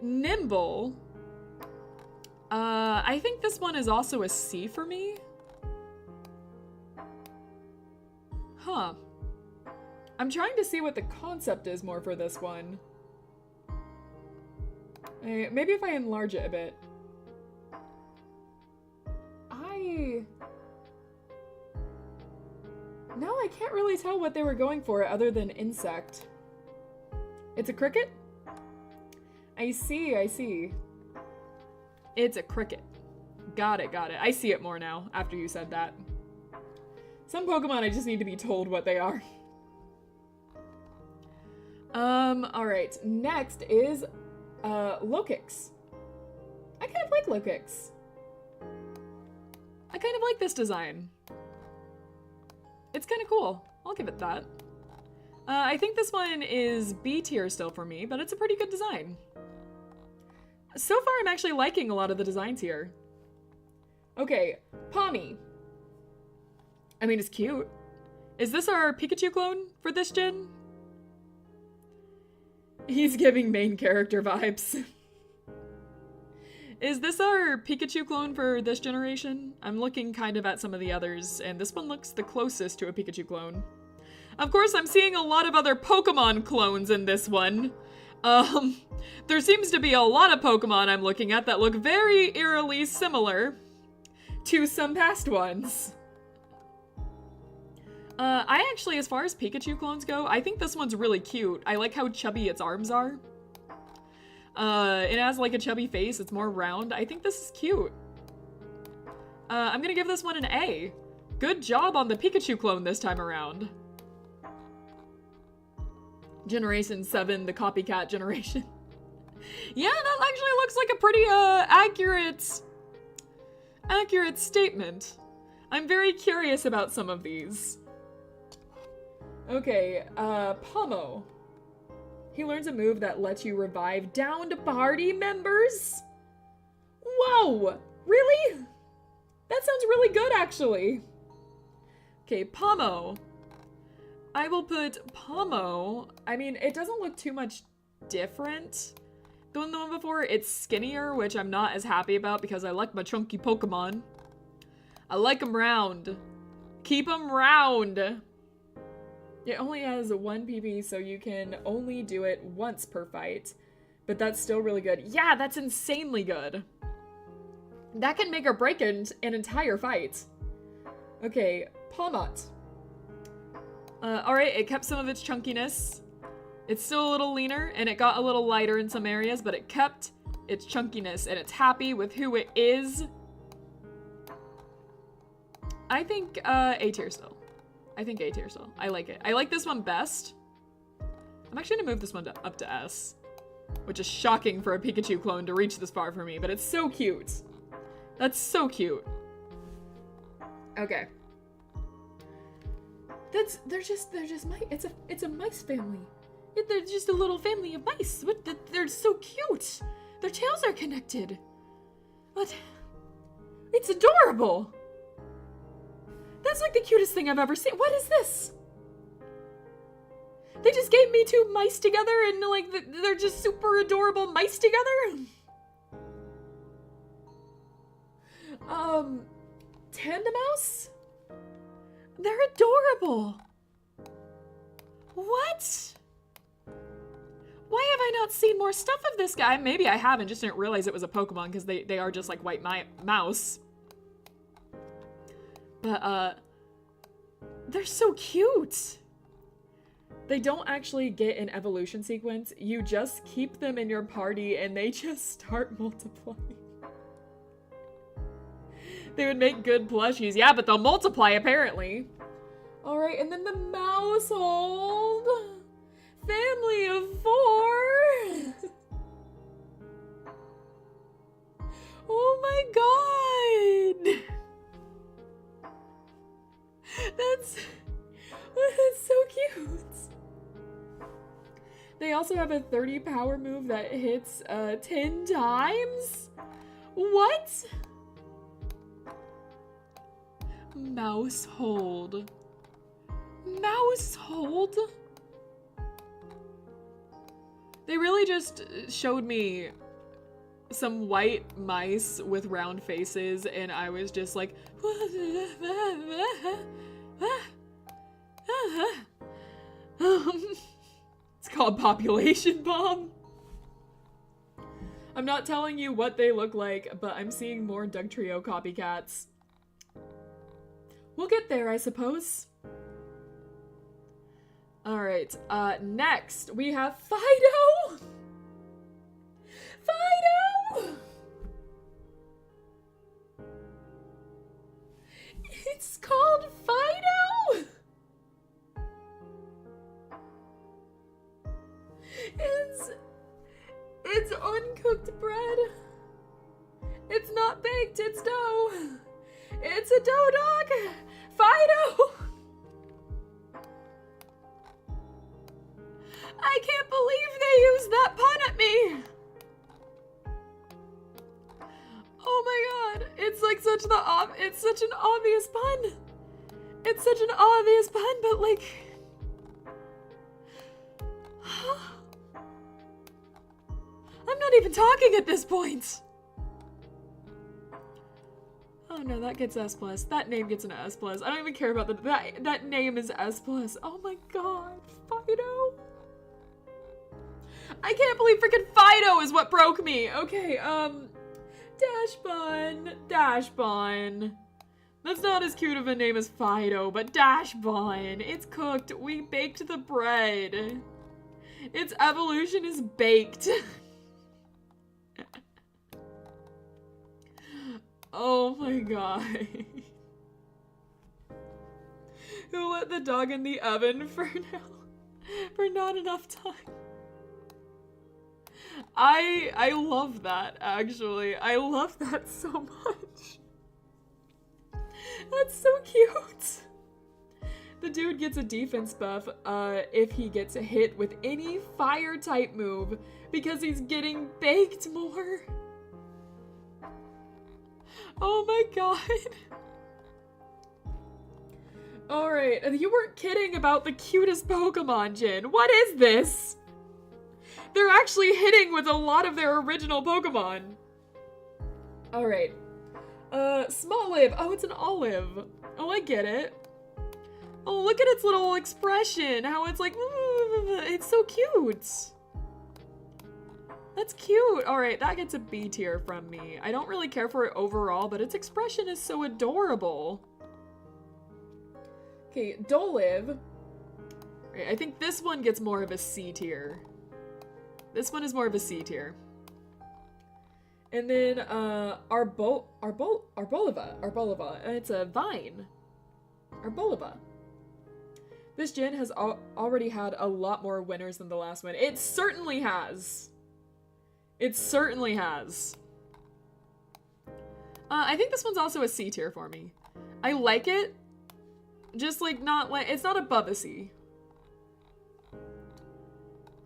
Speaker 1: Nimble. I think this one is also a C for me. Huh. I'm trying to see what the concept is more for this one. Maybe if I enlarge it a bit. No, I can't really tell what they were going for other than insect. It's a cricket? I see, I see. It's a cricket. Got it, got it. I see it more now after you said that. Some Pokemon I just need to be told what they are. Alright. Next is, Lokix. I kind of like Lokix. I kind of like this design. It's kind of cool. I'll give it that. I think this one is B tier still for me, but it's a pretty good design. So far, I'm actually liking a lot of the designs here. Okay, Pommy. I mean, it's cute. Is this our Pikachu clone for this gen? He's giving main character vibes. Is this our Pikachu clone for this generation? I'm looking kind of at some of the others, and this one looks the closest to a Pikachu clone. Of course, I'm seeing a lot of other Pokemon clones in this one. There seems to be a lot of Pokemon I'm looking at that look very eerily similar to some past ones. I actually, as far as Pikachu clones go, I think this one's really cute. I like how chubby its arms are. It has like a chubby face, it's more round. I think this is cute. I'm gonna give this one an A. Good job on the Pikachu clone this time around. Generation 7, the copycat generation. Yeah, that actually looks like a pretty, accurate statement. I'm very curious about some of these. Okay, Pomo. He learns a move that lets you revive downed party members? Whoa! Really? That sounds really good, actually. Okay, Pomo. I will put Pomo. I mean, it doesn't look too much different than the one before. It's skinnier, which I'm not as happy about because I like my chunky Pokemon. I like them round. Keep them round. It only has 1 PP, so you can only do it once per fight. But that's still really good. Yeah, that's insanely good. That can make or break an entire fight. Okay, Palmot. Alright, it kept some of its chunkiness. It's still a little leaner, and it got a little lighter in some areas, but it kept its chunkiness, and it's happy with who it is. I think, A tier still. I think A tier still. I like it. I like this one best. I'm actually gonna move this one up to S, which is shocking for a Pikachu clone to reach this far for me, but it's so cute. That's so cute. Okay. They're just mice. It's a mice family. They're just a little family of mice. They're so cute. Their tails are connected. What? It's adorable. That's like the cutest thing I've ever seen. What is this? They just gave me 2 mice together and like they're just super adorable mice together. Tandemouse? They're adorable. What? Why have I not seen more stuff of this guy? Maybe I haven't, just didn't realize it was a Pokemon because they are just like white mouse. But, they're so cute. They don't actually get an evolution sequence. You just keep them in your party and they just start multiplying. They would make good plushies. Yeah, but they'll multiply apparently. All right, and then the Mousehold. Family of 4. Oh my god. That's so cute. They also have a 30 power move that hits 10 times? What? Mousehold. Mousehold? They really just showed me some white mice with round faces, and I was just like, it's called Population Bomb. I'm not telling you what they look like, but I'm seeing more Dugtrio copycats. We'll get there, I suppose. Alright, next we have Fido! Fido! It's called Fido! It's uncooked bread. It's not baked, it's dough. It's a dough dog! Fido! I can't believe they used that pun at me! Oh my god, it's like it's such an obvious pun. It's such an obvious pun, but like... I'm not even talking at this point. Oh no, that gets S+. That name gets an S+. I don't even care about that name is S+. Oh my god, Fido. I can't believe freaking Fido is what broke me. Okay, Dash Bun. That's not as cute of a name as Fido, but Dash Bun. It's cooked. We baked the bread. Its evolution is baked. Oh my god. Who let the dog in the oven for not enough time? I love that, actually. I love that so much. That's so cute. The dude gets a defense buff if he gets hit with any fire type move because he's getting baked more. Oh my god. Alright, you weren't kidding about the cutest Pokemon, Jin. What is this? They're actually hitting with a lot of their original Pokemon. Alright. Smoliv. Oh, it's an olive. Oh, I get it. Oh, look at its little expression. How it's like, it's so cute. That's cute. All right, that gets a B tier from me. I don't really care for it overall, but its expression is so adorable. Okay, Dolive. Right, I think this one gets more of a C tier. This one is more of a C tier. And then Arboleva. It's a vine. Arboleva. This gin has already had a lot more winners than the last one. It certainly has. It certainly has. I think this one's also a C tier for me. I like it. Just like not like, it's not above a C.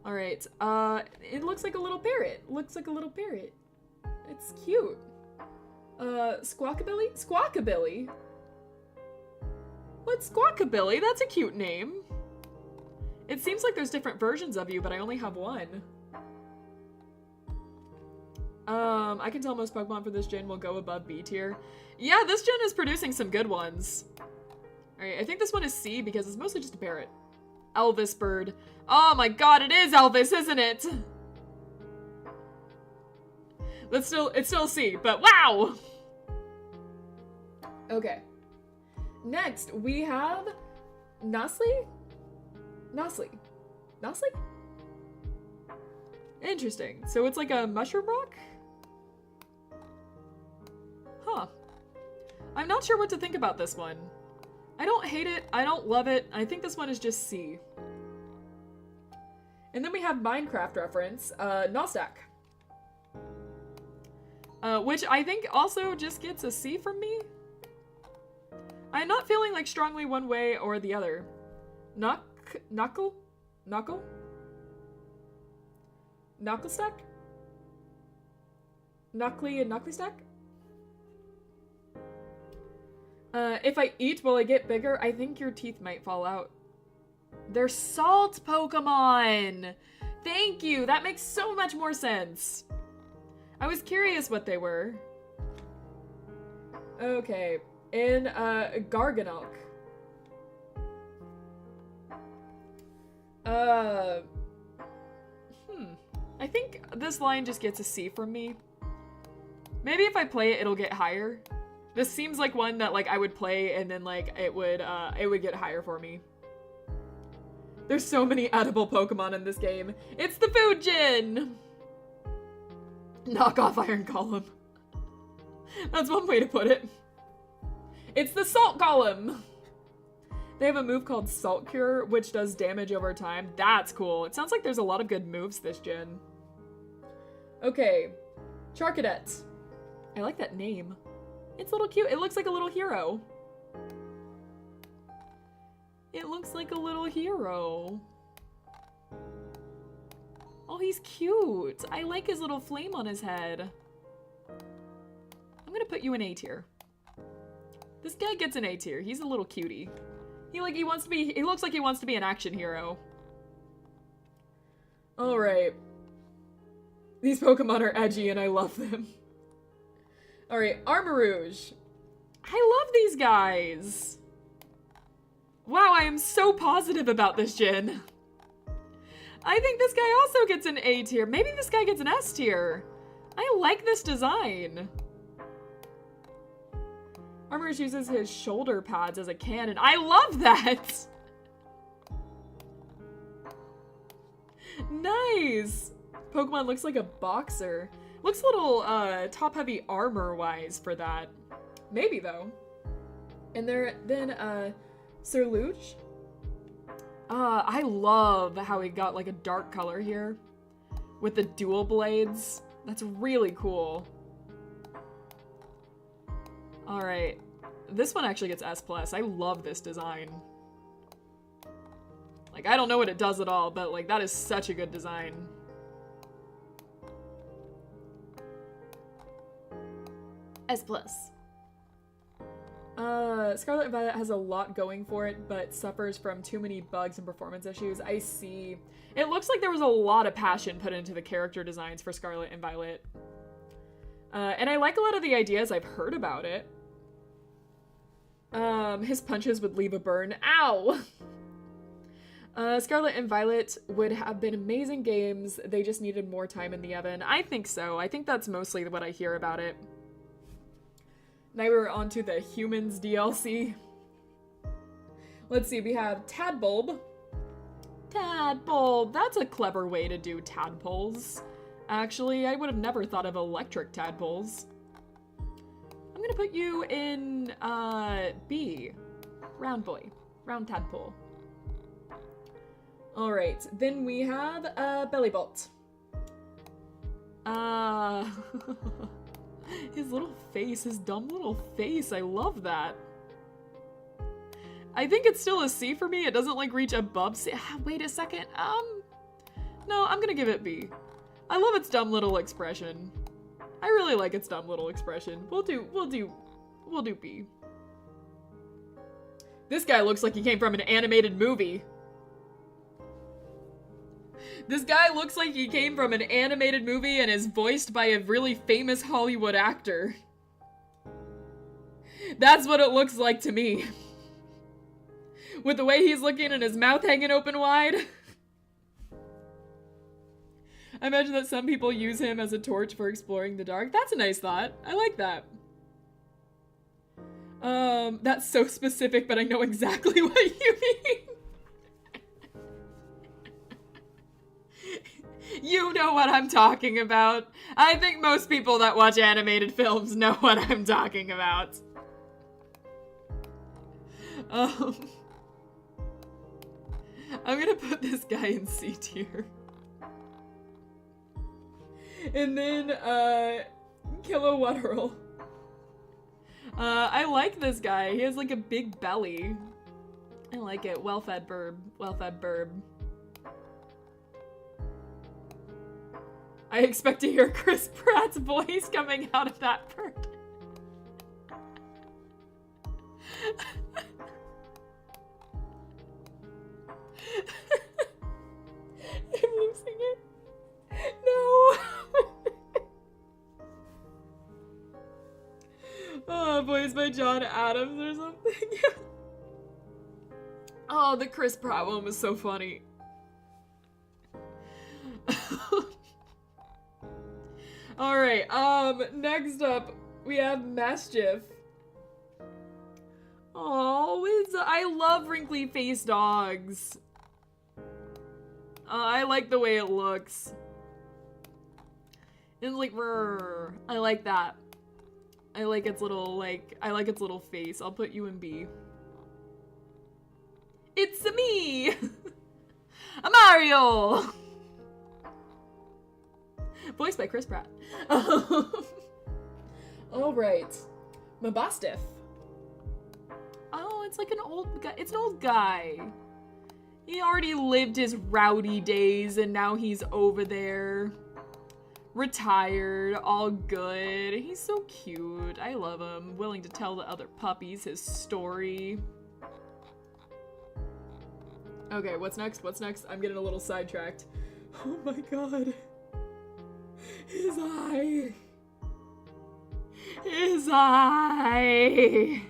Speaker 1: All right. It looks like a little parrot. Looks like a little parrot. It's cute. Squawkabilly? Squawkabilly? What's Squawkabilly? That's a cute name. It seems like there's different versions of you, but I only have one. I can tell most Pokemon for this gen will go above B tier. Yeah, this gen is producing some good ones. Alright, I think this one is C because it's mostly just a parrot. Elvis bird. Oh my god, it is Elvis, isn't it? It's still C, but wow! Okay. Next, we have Nosli? Nosli? Nosli? Interesting. So it's like a mushroom rock? Huh. I'm not sure what to think about this one. I don't hate it. I don't love it. I think this one is just C. And then we have Minecraft reference, Nostak. Which I think also just gets a C from me. I'm not feeling like strongly one way or the other. Knuckle? Knuckle stack? Knuckly and Knuckly stack? If I eat, will I get bigger? I think your teeth might fall out. They're salt Pokemon! Thank you! That makes so much more sense. I was curious what they were. Okay. In, Garganelk. I think this line just gets a C from me. Maybe if I play it, it'll get higher. This seems like one that, like, I would play and then, like, it would get higher for me. There's so many edible Pokemon in this game. It's the food gin! Knock off Iron Golem. That's one way to put it. It's the Salt Golem! They have a move called Salt Cure, which does damage over time. That's cool. It sounds like there's a lot of good moves this gen. Okay. Charcadet. I like that name. It's a little cute. It looks like a little hero. It looks like a little hero. Oh, he's cute. I like his little flame on his head. I'm gonna put you in A tier. This guy gets an A tier. He's a little cutie. He looks like he wants to be an action hero. Alright. These Pokemon are edgy and I love them. Alright, Armarouge. I love these guys. Wow, I am so positive about this gen. I think this guy also gets an A tier. Maybe this guy gets an S tier. I like this design. Armarouge uses his shoulder pads as a cannon. I love that! Nice! Pokemon looks like a boxer. Looks a little top-heavy armor-wise for that. Maybe, though. And then Sir Luge. I love how he got like a dark color here with the dual blades. That's really cool. All right, this one actually gets S+. I love this design. Like, I don't know what it does at all, but like that is such a good design. S+. Scarlet and Violet has a lot going for it, but suffers from too many bugs and performance issues. I see. It looks like there was a lot of passion put into the character designs for Scarlet and Violet. And I like a lot of the ideas I've heard about it. His punches would leave a burn. Ow! Scarlet and Violet would have been amazing games. They just needed more time in the oven. I think so. I think that's mostly what I hear about it. Now we're on to the Humans DLC. Let's see, we have Tadbulb. Tadbulb, that's a clever way to do tadpoles. Actually, I would have never thought of electric tadpoles. I'm gonna put you in, B. Round boy. Round tadpole. Alright, then we have, Bellybolt. His little face, his dumb little face, I love that. I think it's still a C for me, it doesn't, like, reach above C. Wait a second, no, I'm gonna give it B. I love its dumb little expression. I really like its dumb little expression. We'll do B. This guy looks like he came from an animated movie. This guy looks like he came from an animated movie and is voiced by a really famous Hollywood actor. That's what it looks like to me. With the way he's looking and his mouth hanging open wide. I imagine that some people use him as a torch for exploring the dark. That's a nice thought. I like that. That's so specific, but I know exactly what you mean. You know what I'm talking about. I think most people that watch animated films know what I'm talking about. I'm gonna put this guy in C tier. And then, Kilowatterl. I like this guy. He has like a big belly. I like it. Well-fed burb. Well-fed burb. I expect to hear Chris Pratt's voice coming out of that bird. I'm losing it. No. Oh, voiced by John Adams or something. Oh, the Chris Pratt one was so funny. Alright, next up, we have Mischief. Oh, I love wrinkly face dogs. I like the way it looks. It's like, rrr. I like that. I like its little, I like its little face. I'll put you in B. It's me! A Mario! Voiced by Chris Pratt. Alright. Mabastiff. Oh, it's like an old guy. It's an old guy. He already lived his rowdy days and now he's over there. Retired, all good. He's so cute. I love him. Willing to tell the other puppies his story. Okay, what's next? What's next? I'm getting a little sidetracked. Oh my god. His eye. His eye.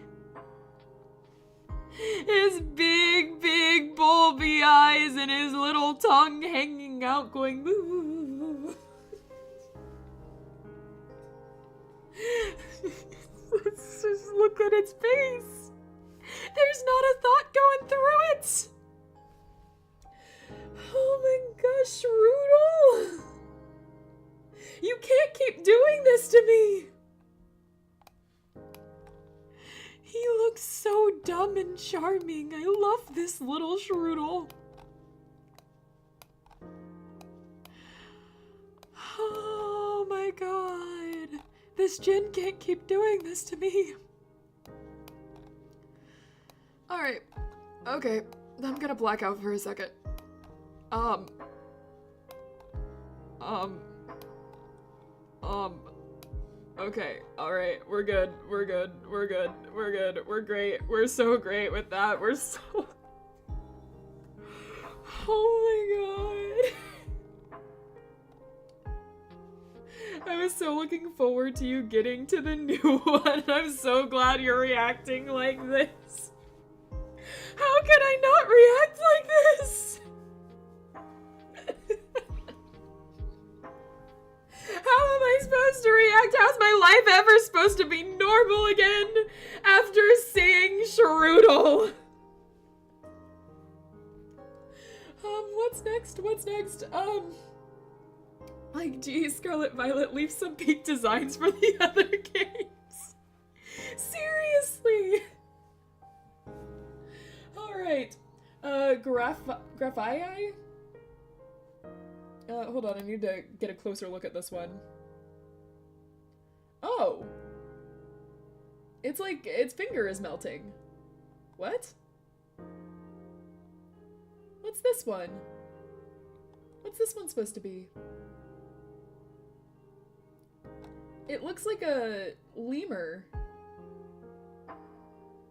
Speaker 1: His big, big bulby eyes and his little tongue hanging out going boo. Just look at its face. There's not a thought going through it. Oh my gosh, Rudel. You can't keep doing this to me! He looks so dumb and charming. I love this little Shrudel. Oh my god. This Jen can't keep doing this to me. Alright. Okay. I'm gonna black out for a second. Okay, alright, we're good, we're good, we're good, we're good, we're great, we're so great with that, we're so... Oh my god. I was so looking forward to you getting to the new one. I'm so glad you're reacting like this. How can I not react like this? How am I supposed to react? How's my life ever supposed to be normal again after seeing Strudel? What's next? What's next? Like, geez, Scarlet Violet, leave some peak designs for the other games. Seriously. Alright. Graphii? Hold on, I need to get a closer look at this one. Oh. It's like, its finger is melting. What? What's this one? What's this one supposed to be? It looks like a lemur.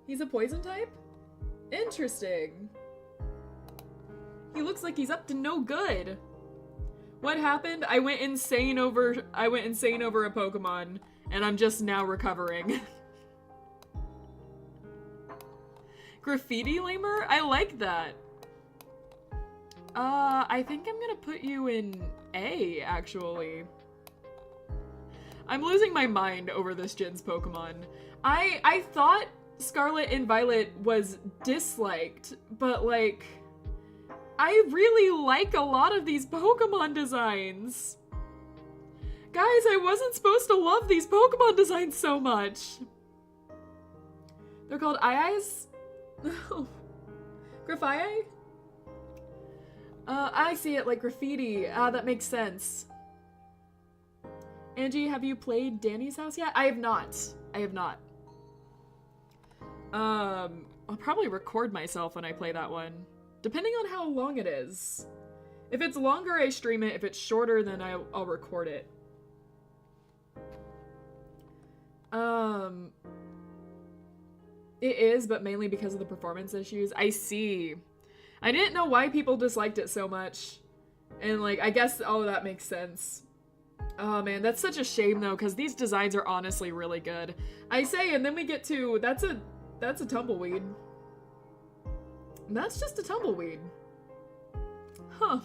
Speaker 1: He's a poison type? Interesting. He looks like he's up to no good. What happened? I went insane over a Pokemon, and I'm just now recovering. Graffiti lemur? I like that. I think I'm gonna put you in A, actually. I'm losing my mind over this Jin's Pokemon. I thought Scarlet and Violet was disliked, but like, I really like a lot of these Pokemon designs. Guys, I wasn't supposed to love these Pokemon designs so much. They're called Eyes? Graphii? I see it like graffiti. That makes sense. Angie, have you played Danny's House yet? I have not. I have not. I'll probably record myself when I play that one. Depending on how long it is. If it's longer, I stream it. If it's shorter, then I'll record it. It is, but mainly because of the performance issues. I see. I didn't know why people disliked it so much. And like, I guess all of that makes sense. Oh man, that's such a shame though, because these designs are honestly really good. I say, and then we get to, that's a tumbleweed. That's just a tumbleweed. Huh.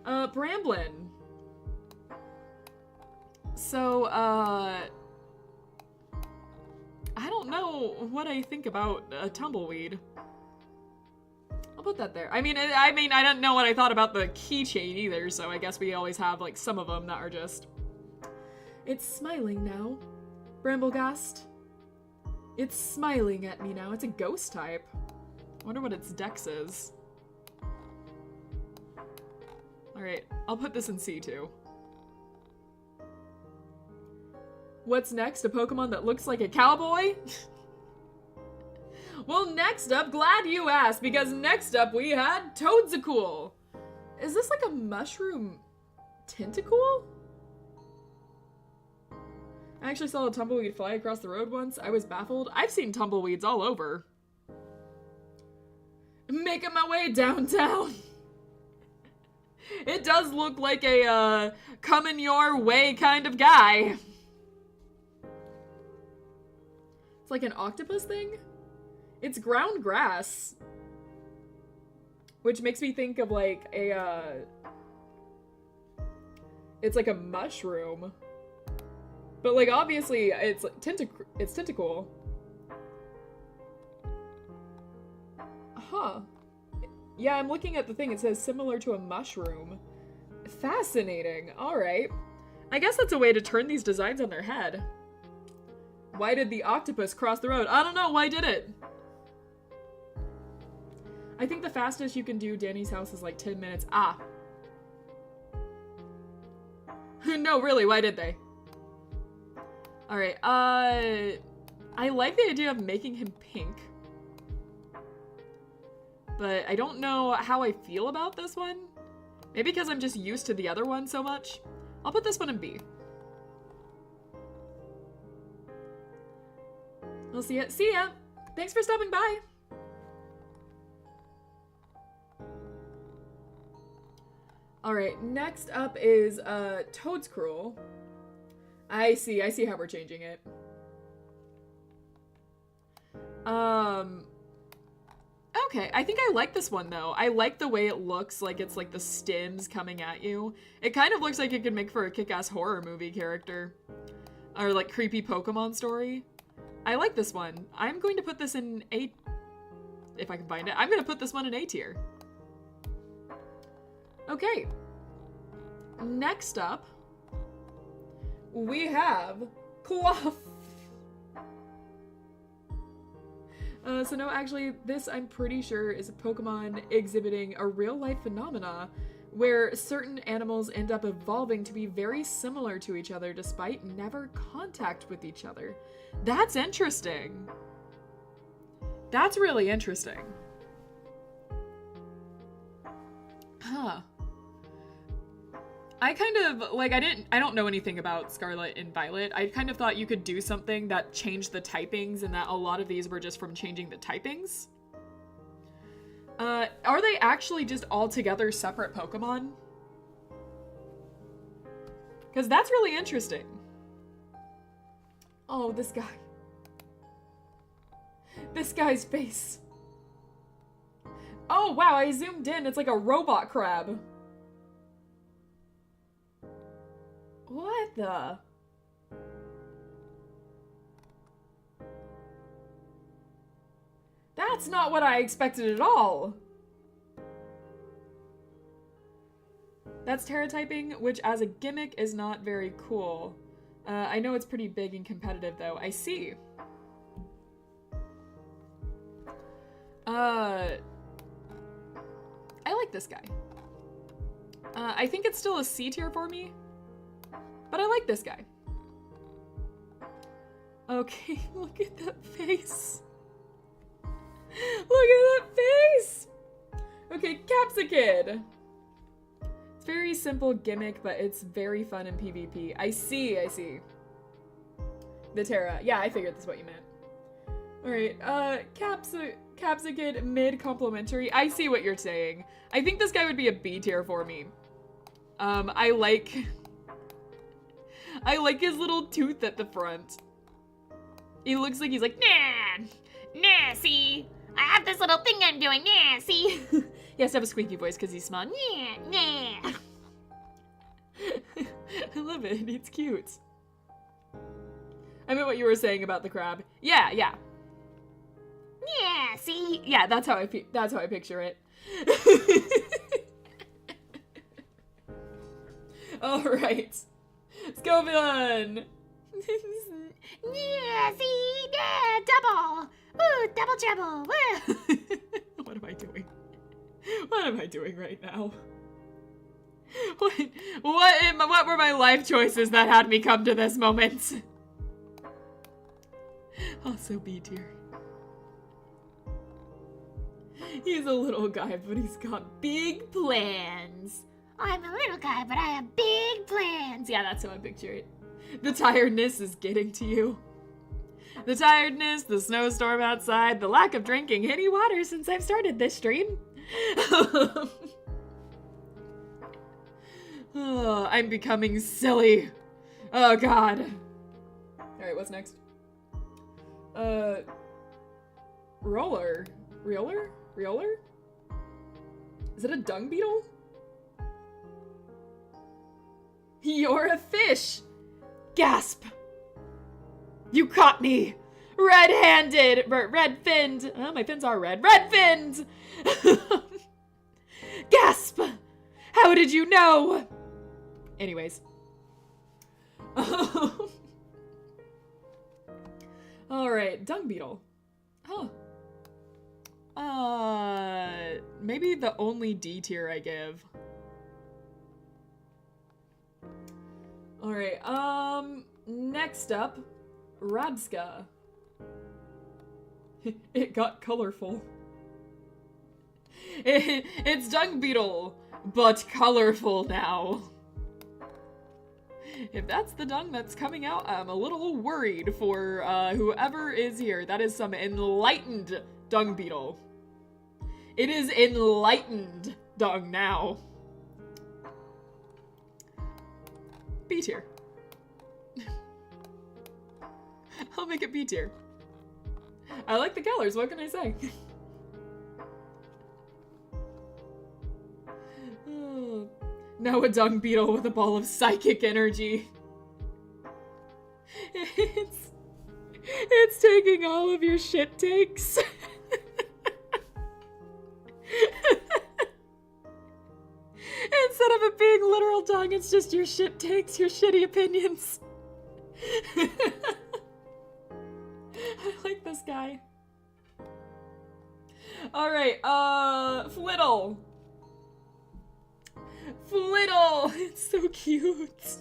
Speaker 1: Bramblin. So, I don't know what I think about a tumbleweed. I'll put that there. I mean, I don't know what I thought about the keychain either, so I guess we always have, like, some of them that are just... It's smiling now. Bramblegast. It's smiling at me now. It's a ghost type. I wonder what its dex is. Alright, I'll put this in C2. What's next? A Pokemon that looks like a cowboy? Well, next up, glad you asked, because next up we had Toadzacool. Is this like a mushroom tentacle? I actually saw a tumbleweed fly across the road once. I was baffled. I've seen tumbleweeds all over. Making my way downtown. It does look like a, coming your way kind of guy. It's like an octopus thing? It's ground grass. Which makes me think of like a, it's like a mushroom. But like obviously it's like tentacle. Huh. Yeah, I'm looking at the thing. It says similar to a mushroom. Fascinating. Alright. I guess that's a way to turn these designs on their head. Why did the octopus cross the road? I don't know. Why did it? I think the fastest you can do Danny's House is like 10 minutes. Ah. No, really, why did they? Alright, I like the idea of making him pink. But I don't know how I feel about this one. Maybe because I'm just used to the other one so much. I'll put this one in B. We'll see ya. See ya! Thanks for stopping by! Alright, next up is Toadzacool. I see how we're changing it. Okay, I think I like this one, though. I like the way it looks, like it's like the stems coming at you. It kind of looks like it could make for a kick-ass horror movie character. Or, like, creepy Pokemon story. I like this one. I'm going to put this in A... If I can find it. I'm going to put this one in A tier. Okay. Next up, we have Quaff. So no, actually, this I'm pretty sure is a Pokemon exhibiting a real-life phenomena where certain animals end up evolving to be very similar to each other despite never contact with each other. That's interesting. That's really interesting. Huh. I kind of, like, I don't know anything about Scarlet and Violet. I kind of thought you could do something that changed the typings and that a lot of these were just from changing the typings. Are they actually just altogether separate Pokemon? Because that's really interesting. Oh, this guy. This guy's face. Oh, wow, I zoomed in. It's like a robot crab. What the? That's not what I expected at all. That's Terra typing, which as a gimmick is not very cool. I know it's pretty big and competitive though. I see. I like this guy. I think it's still a C tier for me, but I like this guy. Okay, look at that face. Look at that face! Okay, Capsicid. It's very simple gimmick, but it's very fun in PvP. I see. The Terra. Yeah, I figured that's what you meant. Alright, Capsicid mid-complimentary. I see what you're saying. I think this guy would be a B tier for me. I like his little tooth at the front. He looks like he's like,
Speaker 2: Nah, see? I have this little thing I'm doing, nah, see?
Speaker 1: He has to have a squeaky voice because he's small.
Speaker 2: Nah.
Speaker 1: I love it. It's cute. I meant what you were saying about the crab. Yeah.
Speaker 2: Yeah, see?
Speaker 1: Yeah, that's how I picture it. All right. Scovian.
Speaker 2: Yeah, see? Yeah, double. Ooh, double trouble. Woo.
Speaker 1: What am I doing? What am I doing right now? What were my life choices that had me come to this moment? Also B tier. He's a little guy, but he's got big plans.
Speaker 2: I'm a little guy, but I have big plans.
Speaker 1: Yeah, that's how I picture it. The tiredness is getting to you. The tiredness, the snowstorm outside, the lack of drinking any water since I've started this stream. Oh, I'm becoming silly. Oh, God. Alright, what's next? Reeler? Is it a dung beetle? You're a fish! Gasp! You caught me! Red-handed! Red-finned! Oh, my fins are red. Red-finned! Gasp! How did you know? Anyways. Alright, dung beetle. Huh. Maybe the only D tier I give. Alright, next up, Radska. It got colorful. It's dung beetle, but colorful now. If that's the dung that's coming out, I'm a little worried for whoever is here. That is some enlightened dung beetle. It is enlightened dung now. B tier. I'll make it B tier. I like the colors, what can I say? Oh. Now a dung beetle with a ball of psychic energy. It's taking all of your shit takes. Instead of it being literal dung, it's just your shit takes, your shitty opinions. I like this guy. Alright, Flittle. Flittle! It's so cute.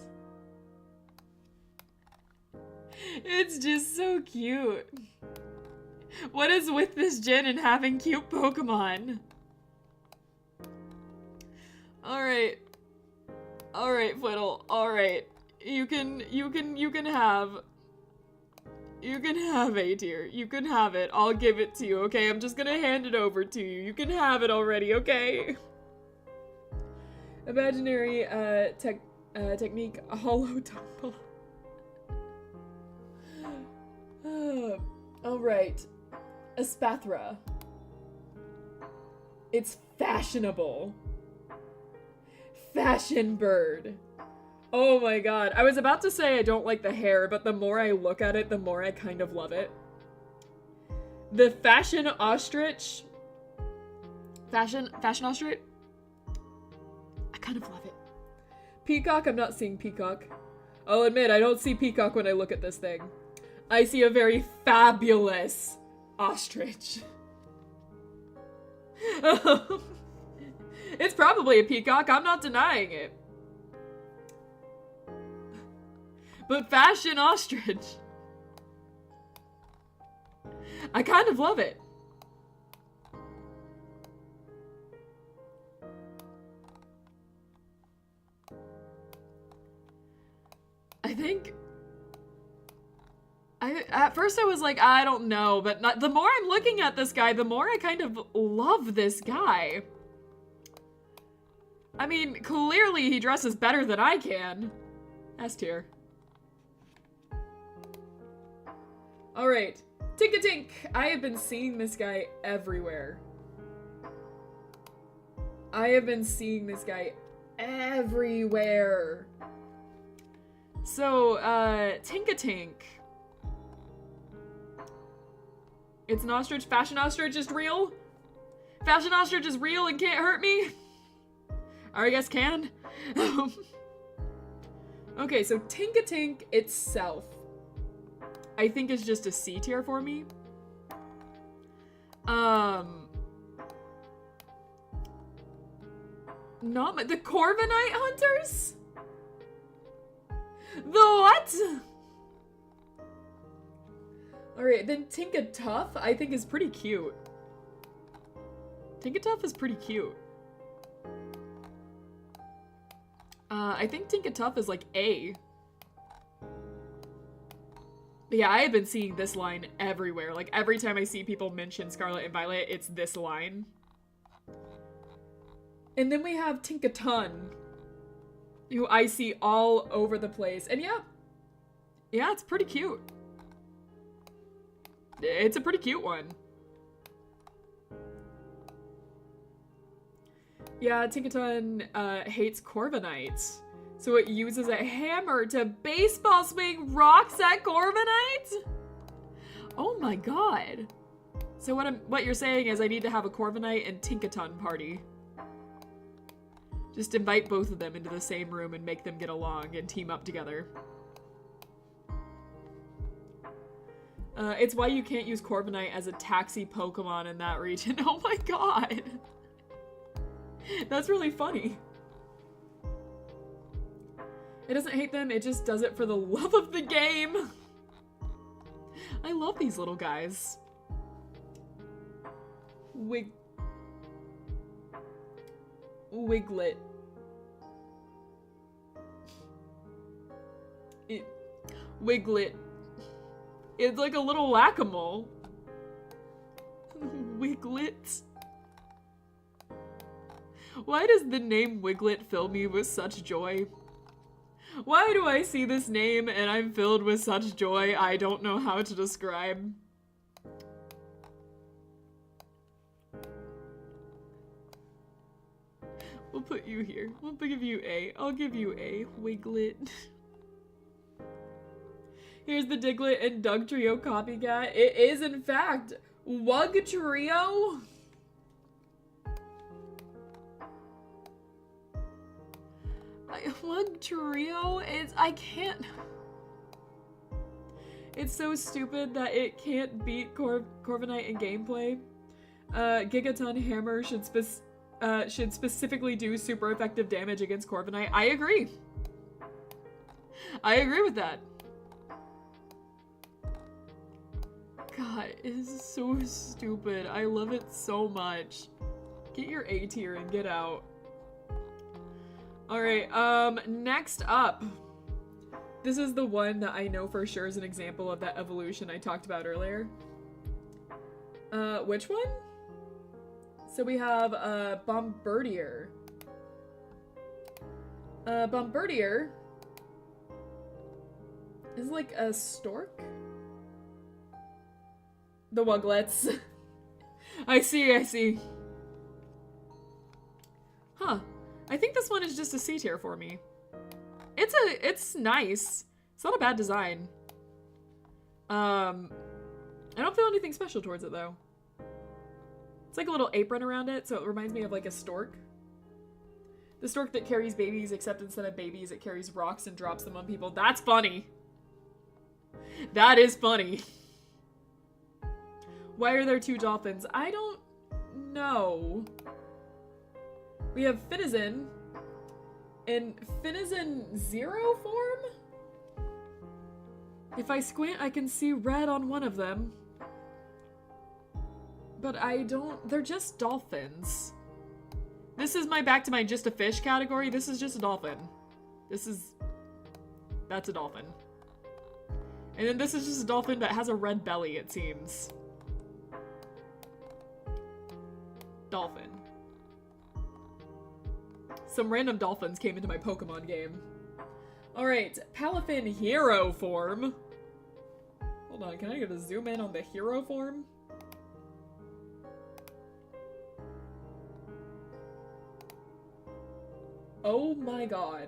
Speaker 1: It's just so cute. What is with this gen and having cute Pokemon? Alright. Alright, Flittle. Alright. You can have A tier. You can have it. I'll give it to you, okay? I'm just gonna hand it over to you. You can have it already, okay? Imaginary, technique, hollow tumble. Alright. Espathra. It's fashionable. Fashion bird. Oh my god. I was about to say I don't like the hair, but the more I look at it, the more I kind of love it. The fashion ostrich. Fashion ostrich? I kind of love it. Peacock, I'm not seeing peacock. I'll admit, I don't see peacock when I look at this thing. I see a very fabulous ostrich. It's probably a peacock, I'm not denying it. But fashion ostrich. I kind of love it. I think... at first I was like, I don't know, but the more I'm looking at this guy, the more I kind of love this guy. I mean, clearly he dresses better than I can. S tier. Alright, Tink-a-Tink. I have been seeing this guy everywhere. I have been seeing this guy everywhere. So, Tink-a-Tink. It's an ostrich. Fashion ostrich is real? Fashion ostrich is real and can't hurt me? Or I guess can. Okay, so Tink-a-Tink itself, I think is just a C tier for me. Not the Corviknight Hunters? The what? Alright, then Tinka-Tuff I think is pretty cute. Tinka-Tuff is pretty cute. I think Tinka-Tuff is like A. But yeah, I have been seeing this line everywhere. Like every time I see people mention Scarlet and Violet, it's this line. And then we have Tinkaton, who I see all over the place. And yeah, it's pretty cute. It's a pretty cute one. Yeah, Tinkaton hates Corviknight, so it uses a hammer to baseball swing rocks at Corviknight? Oh my god. So what you're saying is I need to have a Corviknight and Tinkaton party. Just invite both of them into the same room and make them get along and team up together. It's why you can't use Corviknight as a taxi Pokemon in that region. Oh my god. That's really funny. It doesn't hate them, it just does it for the love of the game. I love these little guys. Wiglet. Wiglet. It's like a little whack-a-mole. Wiglet. Why does the name Wiglet fill me with such joy? Why do I see this name and I'm filled with such joy I don't know how to describe? We'll put you here. We'll give you A. I'll give you A. Wiglet. Here's the Diglett and Doug Trio copycat. It is, in fact, Wug Trio. Wug Trio is... I can't... It's so stupid that it can't beat Corviknight in gameplay. Gigaton Hammer should specifically do super effective damage against Corviknight. I agree. I agree with that. God, it is so stupid. I love it so much. Get your A tier and get out. Alright, next up. This is the one that I know for sure is an example of that evolution I talked about earlier. Which one? So we have, Bombardier. Bombardier is like a stork? The Wuglets. I see. Huh. I think this one is just a C tier for me. It's nice. It's not a bad design. I don't feel anything special towards it though. It's like a little apron around it, so it reminds me of like a stork. The stork that carries babies, except instead of babies, it carries rocks and drops them on people. That's funny. That is funny. Why are there two dolphins? I don't know. We have Finizen in Finizen Zero form? If I squint, I can see red on one of them. But I don't... They're just dolphins. This is my back to my just a fish category. This is just a dolphin. That's a dolphin. And then this is just a dolphin that has a red belly, it seems. Dolphin. Some random dolphins came into my Pokemon game. Alright, Palafin Hero form. Hold on, can I get a zoom in on the hero form? Oh my god.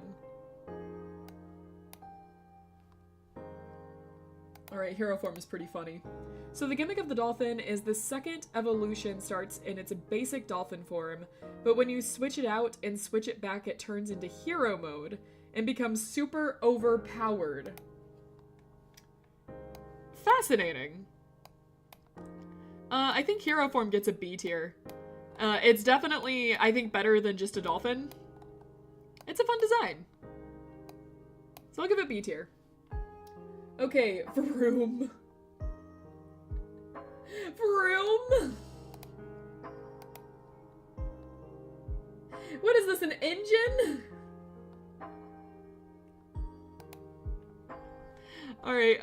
Speaker 1: Alright, hero form is pretty funny. So the gimmick of the dolphin is the second evolution starts in its basic dolphin form, but when you switch it out and switch it back, it turns into hero mode and becomes super overpowered. Fascinating. I think hero form gets a B tier. It's definitely, I think, better than just a dolphin. It's a fun design. So I'll give it B tier. Okay, Vroom. Vroom? What is this, an engine? Alright,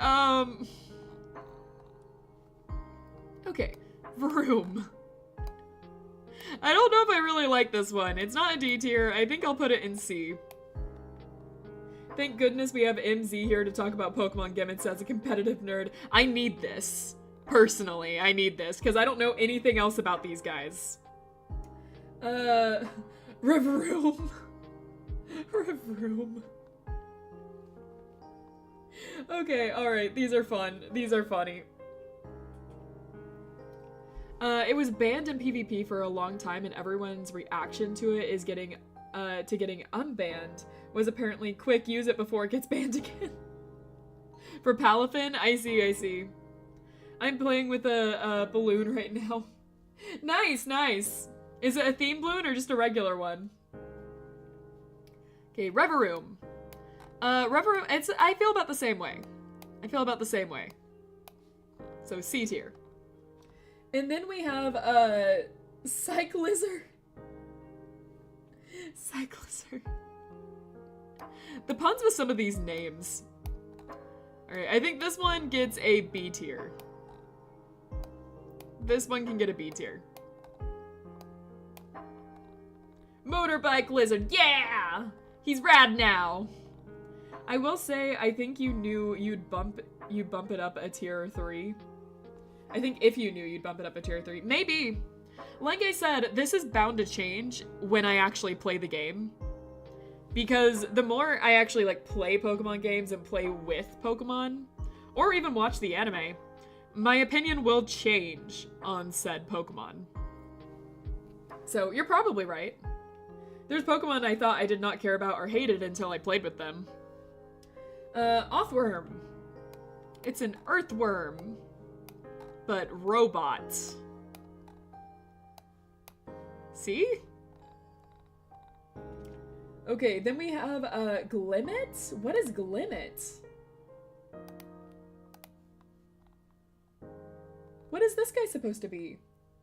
Speaker 1: okay, Vroom. I don't know if I really like this one. It's not a D tier. I think I'll put it in C. Thank goodness we have MZ here to talk about Pokemon gimmicks as a competitive nerd. I need this. Personally, I need this, because I don't know anything else about these guys. Revroom. Revroom. Okay, alright, these are fun. These are funny. It was banned in PvP for a long time, and everyone's reaction to it is getting unbanned was apparently quick, use it before it gets banned again. For Palafin, I see. I'm playing with a balloon right now. Nice, nice. Is it a theme balloon or just a regular one? Okay, Reveroom. Reveroom, I feel about the same way. So C tier. And then we have, Cyclizard. Cyclizard. The puns with some of these names. Alright, I think this one gets a B tier. This one can get a B tier. Motorbike Lizard, yeah! He's rad now. I will say, I think you knew you'd bump it up a tier 3. I think if you knew, you'd bump it up a tier 3. Maybe. Like I said, this is bound to change when I actually play the game. Because the more I actually, like, play Pokemon games and play with Pokemon, or even watch the anime, my opinion will change on said Pokemon. So, you're probably right. There's Pokemon I thought I did not care about or hated until I played with them. Othworm. It's an earthworm, but robot. See? Okay, then we have, Glimmet? What is Glimmet? What is this guy supposed to be?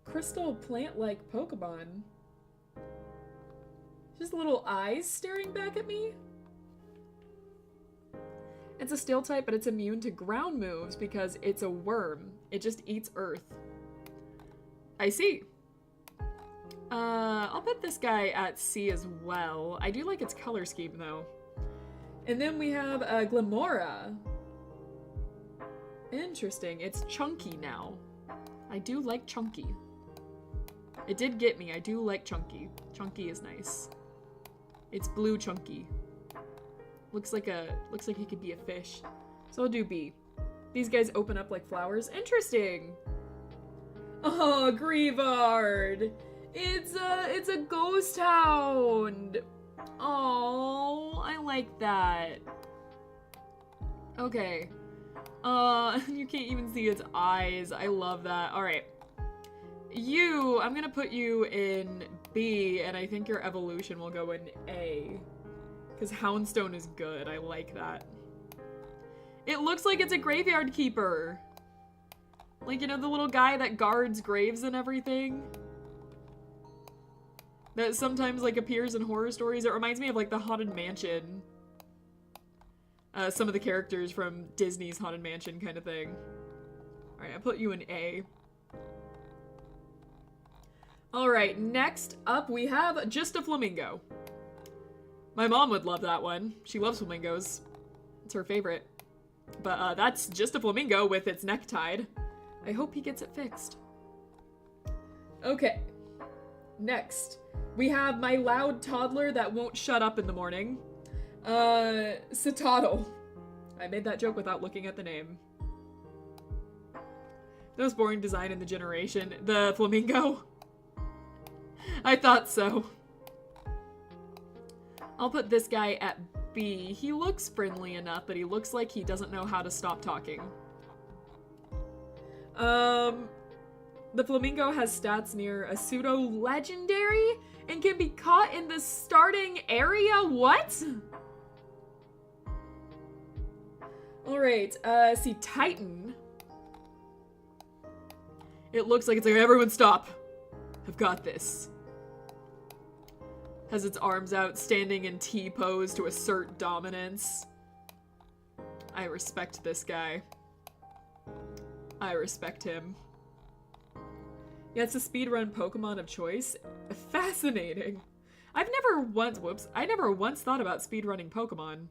Speaker 1: Crystal plant-like Pokemon. Just little eyes staring back at me? It's a steel type, but it's immune to ground moves because it's a worm. It just eats earth. I see. I'll put this guy at C as well. I do like its color scheme, though. And then we have Glimora. Interesting. It's chunky now. I do like chunky. It did get me. I do like chunky. Chunky is nice. It's blue chunky. Looks like he could be a fish. So I'll do B. These guys open up like flowers. Interesting. Oh, Grievard. It's a ghost hound. Oh, I like that. Okay. You can't even see its eyes. I love that. All right. I'm gonna put you in B, and I think your evolution will go in A. Because Houndstone is good. I like that. It looks like it's a graveyard keeper. Like, you know, the little guy that guards graves and everything? That sometimes, like, appears in horror stories. It reminds me of, like, the Haunted Mansion. Some of the characters from Disney's Haunted Mansion kind of thing. Alright, I put you in A. Alright, next up we have Just a Flamingo. My mom would love that one. She loves flamingos. It's her favorite. But that's Just a Flamingo with its neck tied. I hope he gets it fixed. Okay. Next, we have my loud toddler that won't shut up in the morning. Citadel. I made that joke without looking at the name. The most boring design in the generation. The flamingo. I thought so. I'll put this guy at B. He looks friendly enough, but he looks like he doesn't know how to stop talking. The flamingo has stats near a pseudo-legendary and can be caught in the starting area? What? Alright, see, Titan. It looks like it's like, everyone stop. I've got this. Has its arms out, standing in T-pose to assert dominance. I respect this guy. I respect him. Yeah, it's a speedrun Pokemon of choice. Fascinating. I never once thought about speedrunning Pokemon.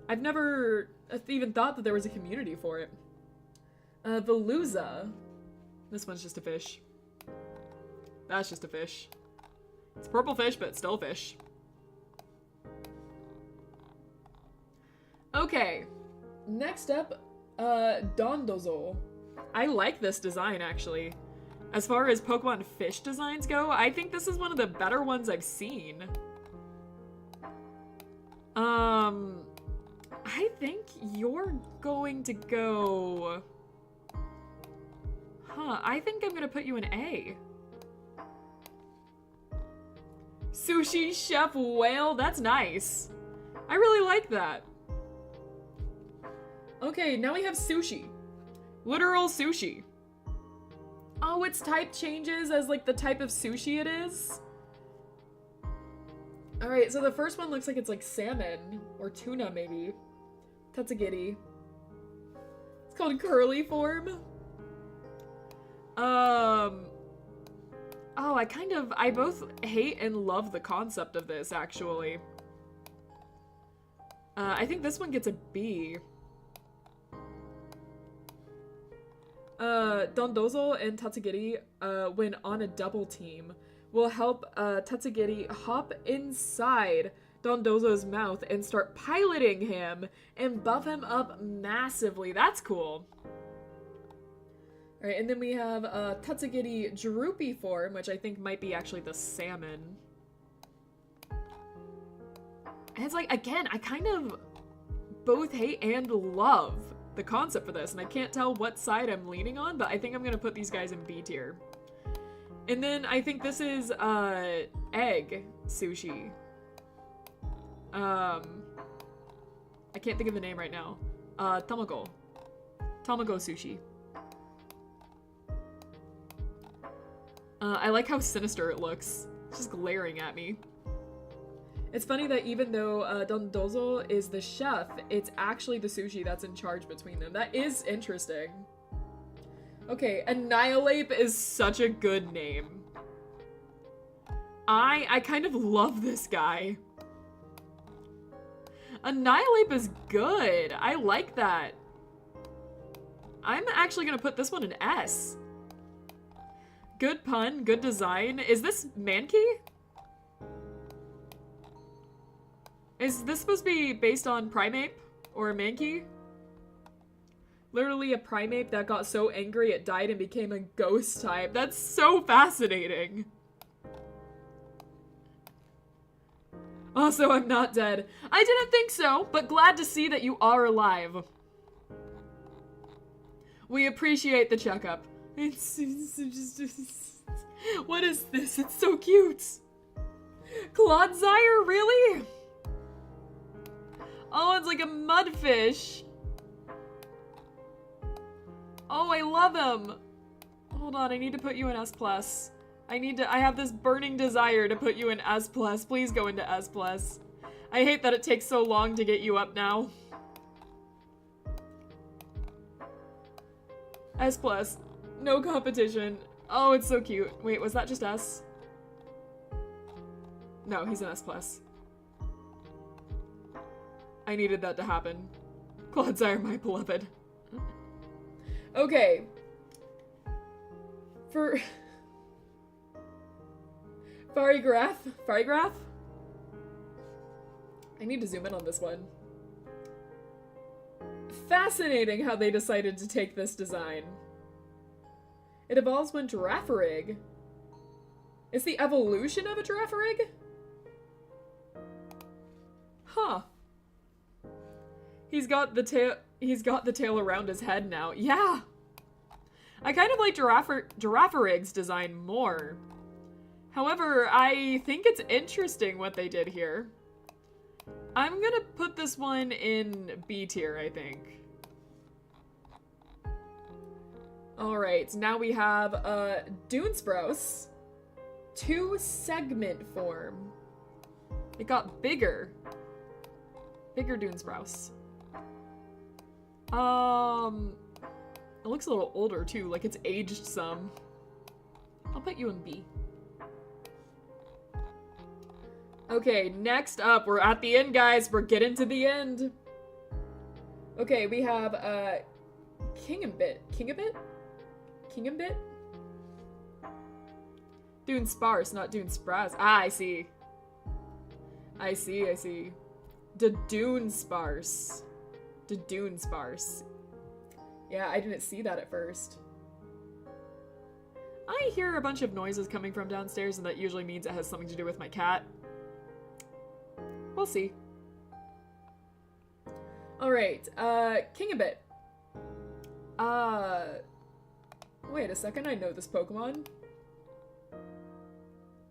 Speaker 1: I've never even thought that there was a community for it. Veluza. This one's just a fish. That's just a fish. It's a purple fish, but it's still a fish. Okay. Next up, Dondozo. I like this design, actually. As far as Pokemon fish designs go, I think this is one of the better ones I've seen. I think you're going to go... Huh, I think I'm gonna put you in A. Sushi Chef Whale, that's nice. I really like that. Okay, now we have sushi. Literal sushi. Oh, its type changes as, like, the type of sushi it is? Alright, so the first one looks like it's, like, salmon. Or tuna, maybe. Tatsugiri. It's called curly form. Oh, I both hate and love the concept of this, actually. I think this one gets a B. Dondozo and Tatsugiri, when on a double team, will help Tatsugiri hop inside Dondozo's mouth and start piloting him and buff him up massively. That's cool. Alright, and then we have Tatsugiri droopy form, which I think might be actually the salmon. And it's like, again, I kind of both hate and love the concept for this, and I can't tell what side I'm leaning on, but I think I'm gonna put these guys in B tier. And then I think this is egg sushi. I can't think of the name right now. Tamago sushi. I like how sinister it looks. It's just glaring at me. It's funny that even though Dondozo is the chef, it's actually the sushi that's in charge between them. That is interesting. Okay, Annihilate is such a good name. I kind of love this guy. Annihilate is good. I like that. I'm actually gonna put this one in S. Good pun, good design. Is this Mankey? Is this supposed to be based on Primeape or Mankey? Literally a Primeape that got so angry it died and became a ghost type. That's so fascinating. Also, I'm not dead. I didn't think so, but glad to see that you are alive. We appreciate the checkup. It's just... What is this? It's so cute. Clodsire, really? Oh, it's like a mudfish. Oh, I love him. Hold on, I need to put you in S+. I have this burning desire to put you in S+. Please go into S+. I hate that it takes so long to get you up now. S+. No competition. Oh, it's so cute. Wait, was that just S? No, he's an S+. I needed that to happen. Clodsire, my beloved. Okay. For... Farigraph? I need to zoom in on this one. Fascinating how they decided to take this design. It evolves when Giraffarig. It's the evolution of a Giraffarig? Huh. He's got the tail around his head now. Yeah. I kind of like Giraffarig's design more. However, I think it's interesting what they did here. I'm gonna put this one in B tier, I think. Alright, now we have Dunesprouse. 2-segment form. It got bigger. Bigger Dunesprouse. It looks a little older too, like it's aged some. I'll put you in B. Okay, next up, we're at the end, guys. We're getting to the end. Okay, we have, Kingambit. Dunesparce, not Dunesprouse. Ah, I see. I see. Dunesparce. Yeah, I didn't see that at first. I hear a bunch of noises coming from downstairs, and that usually means it has something to do with my cat. We'll see. Alright, Kingambit. Wait a second, I know this Pokemon.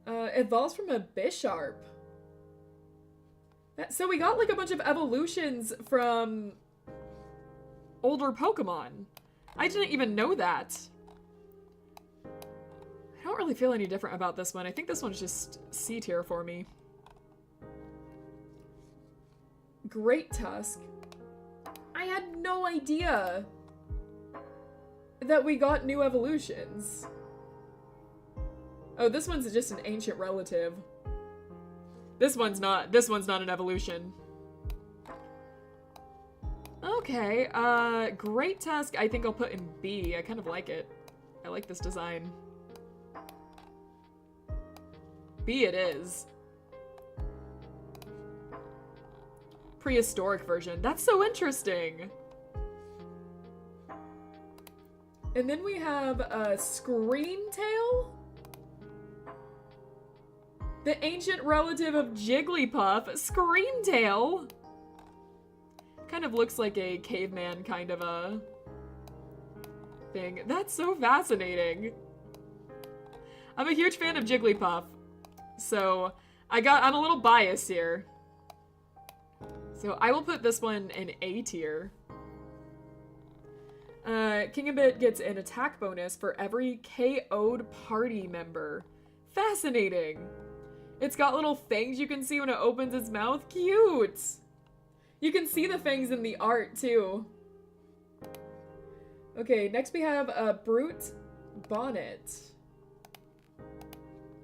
Speaker 1: Evolves from a Bisharp. So we got like a bunch of evolutions from older Pokemon. I didn't even know that. I don't really feel any different about this one. I think this one's just C tier for me. Great Tusk. I had no idea that we got new evolutions. Oh, this one's just an ancient relative. This one's not an evolution. Okay, Great Tusk, I think I'll put in B. I kind of like it. I like this design. B it is. Prehistoric version. That's so interesting. And then we have a Screamtail. The ancient relative of Jigglypuff. Screamtail. Kind of looks like a caveman kind of a thing. That's so fascinating. I'm a huge fan of Jigglypuff. So I'm a little biased here. So I will put this one in A tier. Kingambit gets an attack bonus for every KO'd party member. Fascinating. It's got little fangs you can see when it opens its mouth. Cute. You can see the fangs in the art too. Okay, next we have a Brute Bonnet.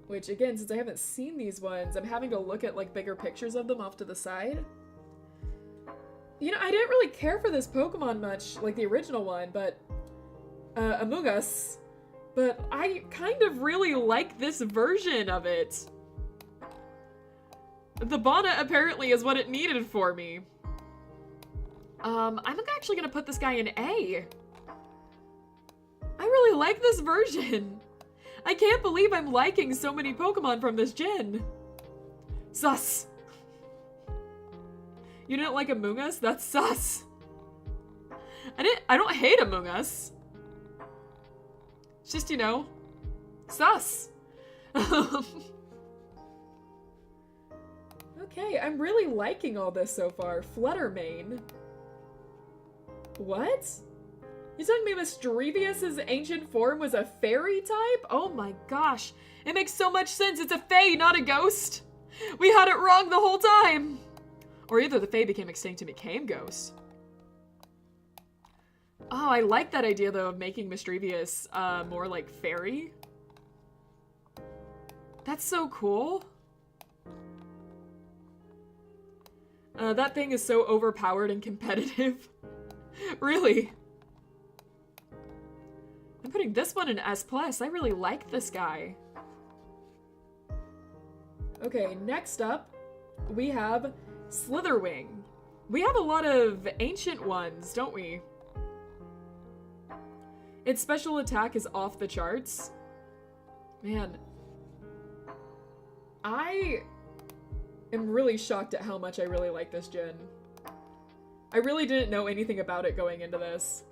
Speaker 1: Which again, since I haven't seen these ones, I'm having to look at like bigger pictures of them off to the side. You know, I didn't really care for this Pokemon much, like the original one, but Among Us, but I kind of really like this version of it. The bonnet apparently is what it needed for me. I'm actually gonna put this guy in A. I really like this version. I can't believe I'm liking so many Pokemon from this gen. Sus. You didn't like Among Us? That's sus. I don't hate Among Us. It's just, you know, sus. Okay, I'm really liking all this so far. Fluttermane. What? You telling me Misdrevious' ancient form was a fairy type? Oh my gosh. It makes so much sense. It's a fae, not a ghost. We had it wrong the whole time. Or either the fae became extinct and became ghosts. Oh, I like that idea though of making Misdrevious more like fairy. That's so cool. That thing is so overpowered and competitive. Really. I'm putting this one in S+. I really like this guy. Okay, next up, we have Slitherwing. We have a lot of ancient ones, don't we? Its special attack is off the charts. Man. I am really shocked at how much I really like this gen. I really didn't know anything about it going into this.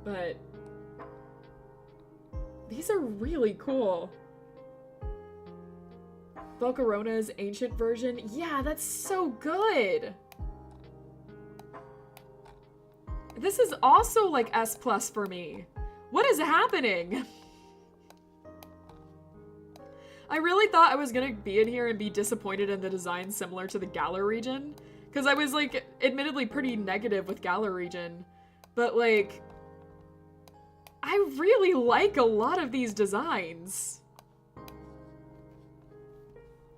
Speaker 1: But these are really cool. Volcarona's ancient version. Yeah, that's so good. This is also like S+ for me. What is happening? I really thought I was gonna be in here and be disappointed in the design similar to the Galar region. Because I was like, admittedly pretty negative with Galar region. But like, I really like a lot of these designs.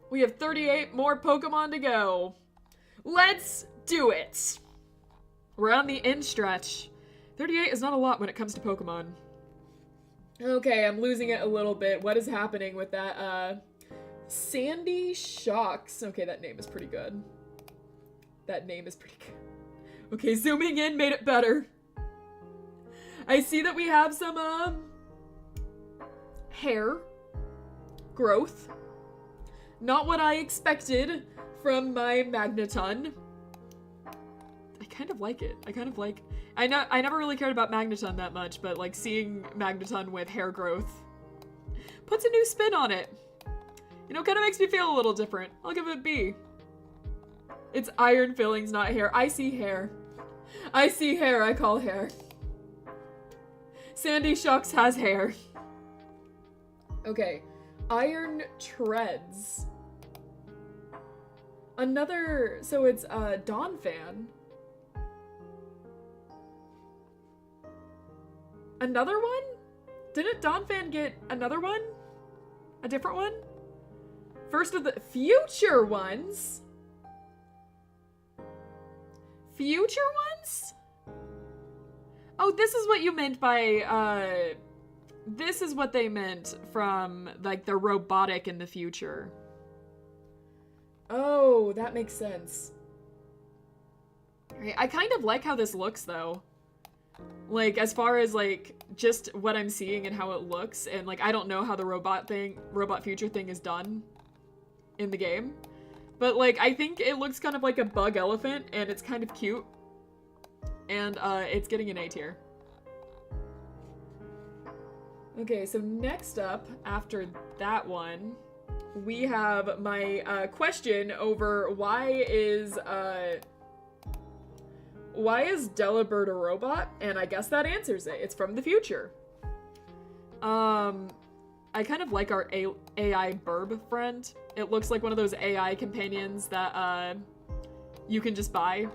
Speaker 1: We have 38 more Pokemon to go. Let's do it. We're on the end stretch. 38 is not a lot when it comes to Pokemon. Okay, I'm losing it a little bit. What is happening with that? Sandy Shocks. Okay, that name is pretty good. That name is pretty good. Okay, zooming in made it better. I see that we have some, hair growth. Not what I expected from my Magneton. I kind of like it. I never really cared about Magneton that much, but like seeing Magneton with hair growth puts a new spin on it. You know, kind of makes me feel a little different. I'll give it a B. It's iron fillings, not hair. I see hair. I see hair, I call hair. Sandy Shocks has hair. Okay. Iron Treads. Another, so it's Donphan. Another one? Didn't Donphan get another one? A different one? First of the future ones? future ones? Oh, this is what you meant by, this is what they meant from, like, the robotic in the future. Oh, that makes sense. Right, I kind of like how this looks, though. Like, as far as, like, just what I'm seeing and how it looks, and, like, I don't know how the robot future thing is done in the game. But, like, I think it looks kind of like a bug elephant, and it's kind of cute. And, it's getting an A tier. Okay, so next up, after that one, we have my, question over why is Delibird a robot? And I guess that answers it. It's from the future. I kind of like our AI burb friend. It looks like one of those AI companions that, you can just buy.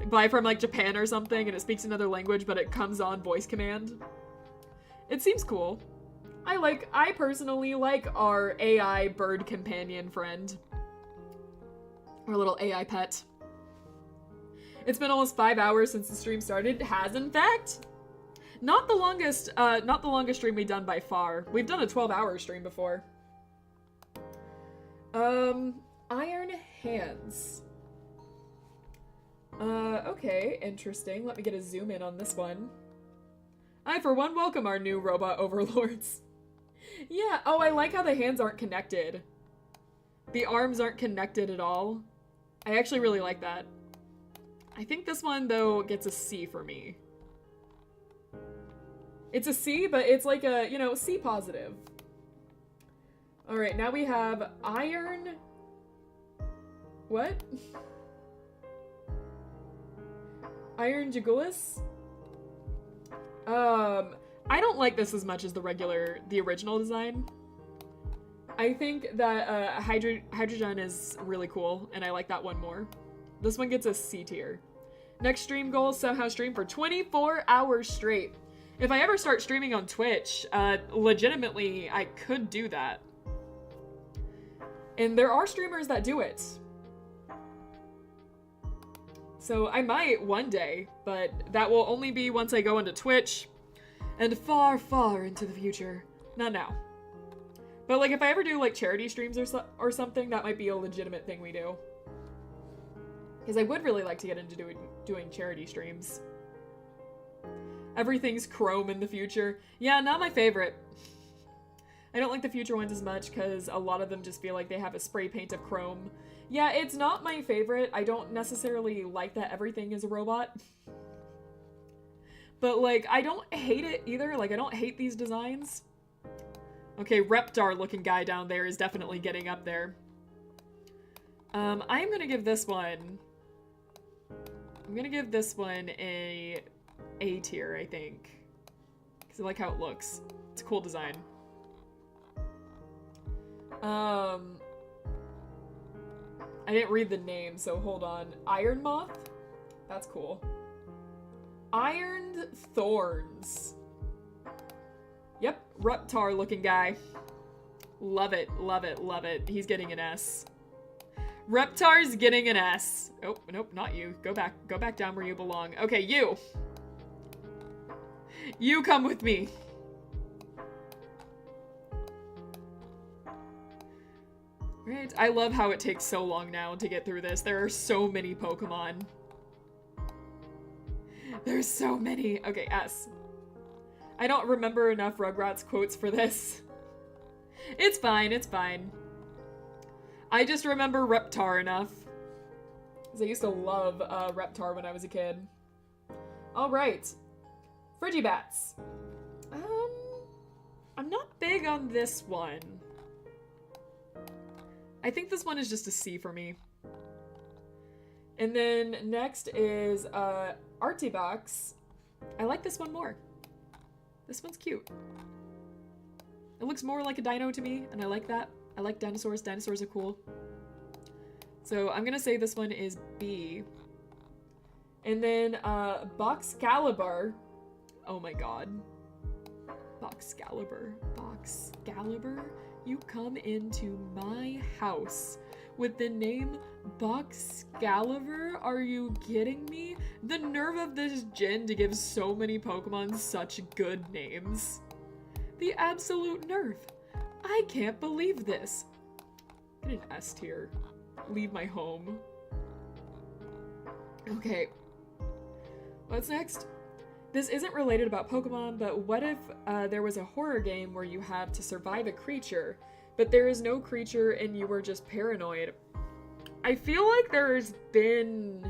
Speaker 1: Buy from, like, Japan or something, and it speaks another language, but it comes on voice command. It seems cool. I personally like our AI bird companion friend. Our little AI pet. It's been almost 5 hours since the stream started. It has, in fact. Not the longest stream we've done by far. We've done a 12-hour stream before. Iron hands. Okay, interesting. Let me get a zoom in on this one. I, for one, welcome our new robot overlords. Yeah, oh, I like how the hands aren't connected. The arms aren't connected at all. I actually really like that. I think this one, though, gets a C for me. It's a C, but it's like a, you know, C positive. Alright, now we have iron... What? Iron Jagulis? I don't like this as much as the original design. I think that, Hydrogen is really cool, and I like that one more. This one gets a C tier. Next stream goal, somehow stream for 24 hours straight. If I ever start streaming on Twitch, legitimately, I could do that. And there are streamers that do it. So I might one day, but that will only be once I go into Twitch and far, far into the future. Not now. But like if I ever do like charity streams or something, that might be a legitimate thing we do. Because I would really like to get into doing charity streams. Everything's chrome in the future. Yeah, not my favorite. I don't like the future ones as much because a lot of them just feel like they have a spray paint of chrome. Yeah, it's not my favorite. I don't necessarily like that everything is a robot. But like, I don't hate it either. Like, I don't hate these designs. Okay, Reptar looking guy down there is definitely getting up there. I'm gonna give this one... I'm gonna give this one a tier, I think. Because I like how it looks. It's a cool design. I didn't read the name, so hold on. Iron Moth? That's cool. Ironed Thorns. Yep, Reptar looking guy. Love it, love it, love it. He's getting an S. Reptar's getting an S. Oh, nope, not you. Go back down where you belong. Okay, you. You come with me. Right, I love how it takes so long now to get through this. There are so many Pokemon. There's so many. Okay, S. I don't remember enough Rugrats quotes for this. It's fine, it's fine. I just remember Reptar enough. Because I used to love Reptar when I was a kid. Alright. Frigibats. I'm not big on this one. I think this one is just a C for me. And then next is Artibox. I like this one more. This one's cute. It looks more like a dino to me, and I like that. I like dinosaurs. Dinosaurs are cool. So I'm gonna say this one is B. And then Boxcalibur. Oh my god. Boxcalibur. Boxcalibur. You come into my house with the name Boxcalibur? Are you kidding me? The nerve of this gin to give so many Pokemon such good names. The absolute nerve. I can't believe this. Get an S tier. Leave my home. Okay. What's next? This isn't related about Pokemon, but what if there was a horror game where you have to survive a creature, but there is no creature and you were just paranoid? I feel like there's been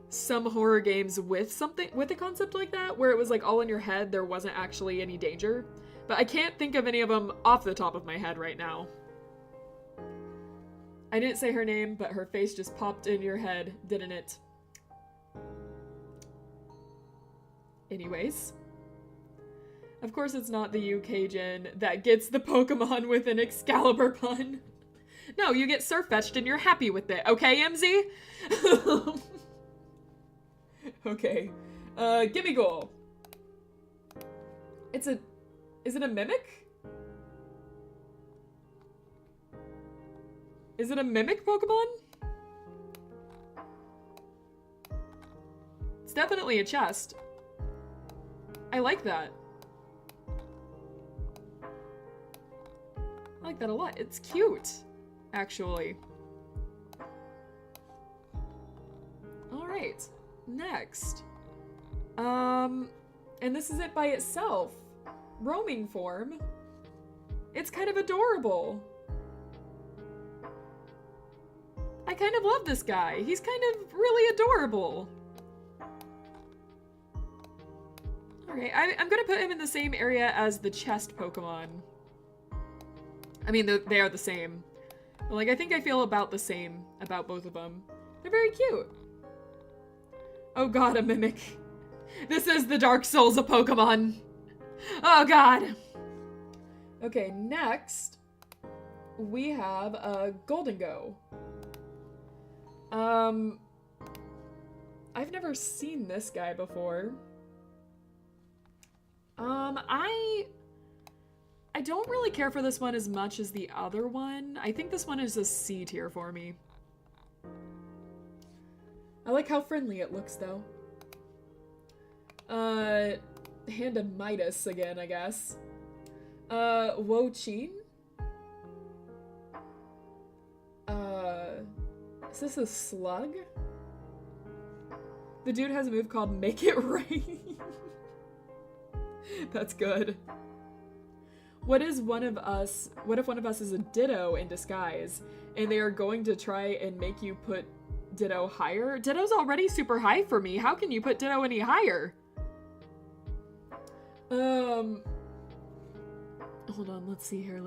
Speaker 1: some horror games with a concept like that, where it was like all in your head, there wasn't actually any danger. But I can't think of any of them off the top of my head right now. I didn't say her name, but her face just popped in your head, didn't it? Anyways. Of course it's not the UK gen that gets the Pokemon with an Excalibur pun. No, you get Surfetched and you're happy with it, okay, MZ? Okay. Gimme Goal. Is it a Mimic? Is it a Mimic Pokemon? It's definitely a chest. I like that. I like that a lot. It's cute, actually. Alright, next. And this is it by itself. Roaming form. It's kind of adorable. I kind of love this guy. He's kind of really adorable. Alright, I'm gonna put him in the same area as the chest Pokemon. I mean, they are the same. But, like, I think I feel about the same about both of them. They're very cute. Oh god, a Mimic. This is the Dark Souls of Pokemon. Oh god. Okay, next we have a Golden Go. I've never seen this guy before. I don't really care for this one as much as the other one. I think this one is a C tier for me. I like how friendly it looks, though. Hand of Midas again, I guess. Wo-Chin? Is this a slug? The dude has a move called Make It Rain. That's good. What if one of us is a Ditto in disguise, and they are going to try and make you put Ditto higher? Ditto's already super high for me. How can you put Ditto any higher? Hold on, let's see here.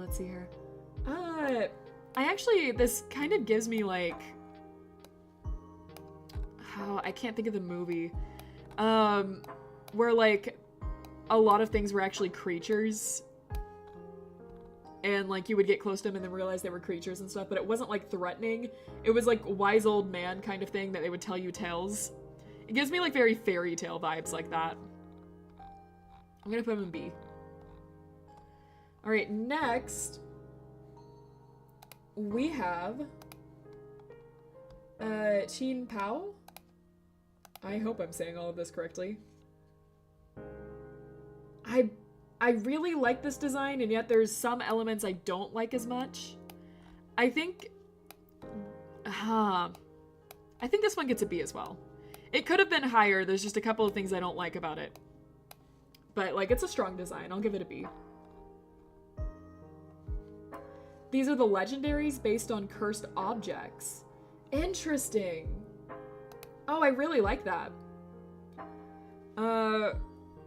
Speaker 1: This kind of gives me, like, oh, I can't think of the movie. Where, like, a lot of things were actually creatures. And, like, you would get close to them and then realize they were creatures and stuff, but it wasn't, like, threatening. It was, like, wise old man kind of thing that they would tell you tales. It gives me, like, very fairy tale vibes like that. I'm gonna put him in B. Alright, next we have Chin Pao. I hope I'm saying all of this correctly. I really like this design, and yet there's some elements I don't like as much. I think this one gets a B as well. It could have been higher, there's just a couple of things I don't like about it. But, like, it's a strong design. I'll give it a B. These are the legendaries based on cursed objects. Interesting. Oh, I really like that.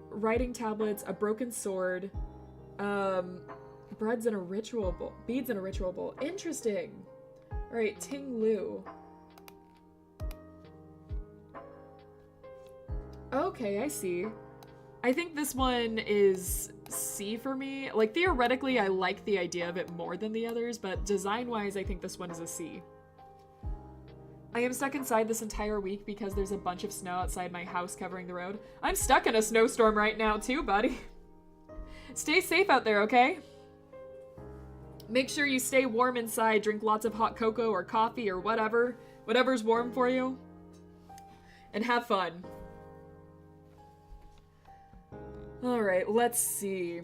Speaker 1: Writing tablets, a broken sword, beads in a ritual bowl. Interesting. All right, Ting Lu. Okay, I see. I think this one is C for me. Like, theoretically, I like the idea of it more than the others, but design-wise, I think this one is a C. I am stuck inside this entire week because there's a bunch of snow outside my house covering the road. I'm stuck in a snowstorm right now too, buddy. Stay safe out there, okay? Make sure you stay warm inside, drink lots of hot cocoa or coffee or whatever's warm for you, and have fun. Alright, let's see.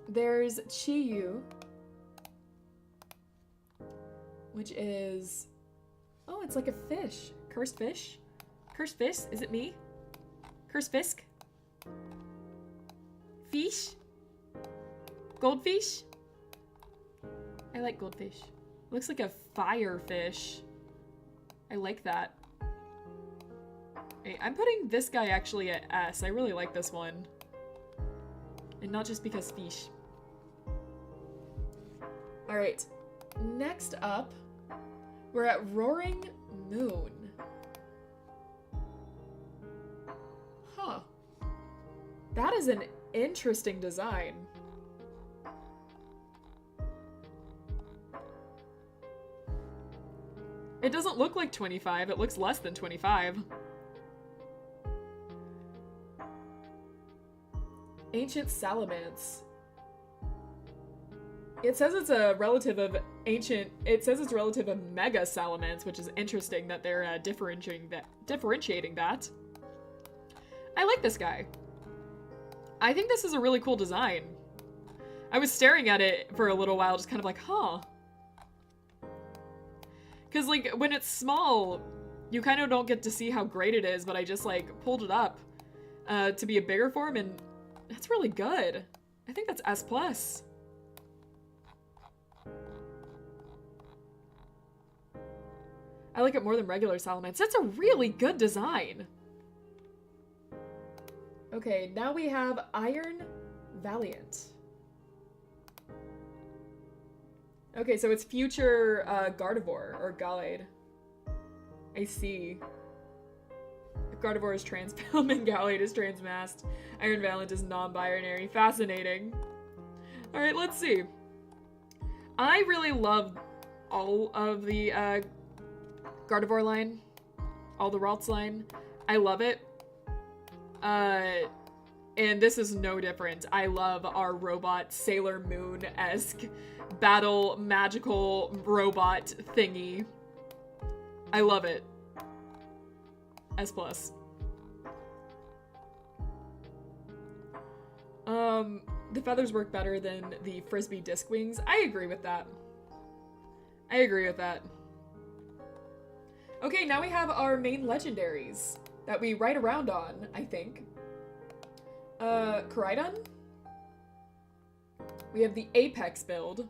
Speaker 1: There's Chiyu, which is... Oh, it's like a fish. Cursed fish? Cursed fish? Is it me? Cursed fisk? Fish? Goldfish? I like goldfish. Looks like a fire fish. I like that. Hey, I'm putting this guy actually at S. I really like this one. And not just because fish. Alright. Next up, we're at Roaring Moon. Huh. That is an interesting design. It doesn't look like 25, it looks less than 25. Ancient Salamence. It says it's a relative of Mega Salamence, which is interesting that they're differentiating that. I like this guy. I think this is a really cool design. I was staring at it for a little while, just kind of like, huh. Because, like, when it's small, you kind of don't get to see how great it is, but I just, like, pulled it up to be a bigger form, and that's really good. I think that's S+. I like it more than regular Salamence. That's a really good design. Okay, now we have Iron Valiant. Okay, so it's future Gardevoir, or Gallade. I see. Gardevoir is transfilm and Gallade is transmasked. Iron Valiant is non-binary. Fascinating. Alright, let's see. I really love all of the Gardevoir line. All the Ralts line. I love it. And this is no different. I love our robot Sailor Moon-esque battle magical robot thingy. I love it. S+. The feathers work better than the frisbee disc wings. I agree with that. I agree with that. Okay, now we have our main legendaries that we ride around on, I think. Koraidon. We have the Apex build.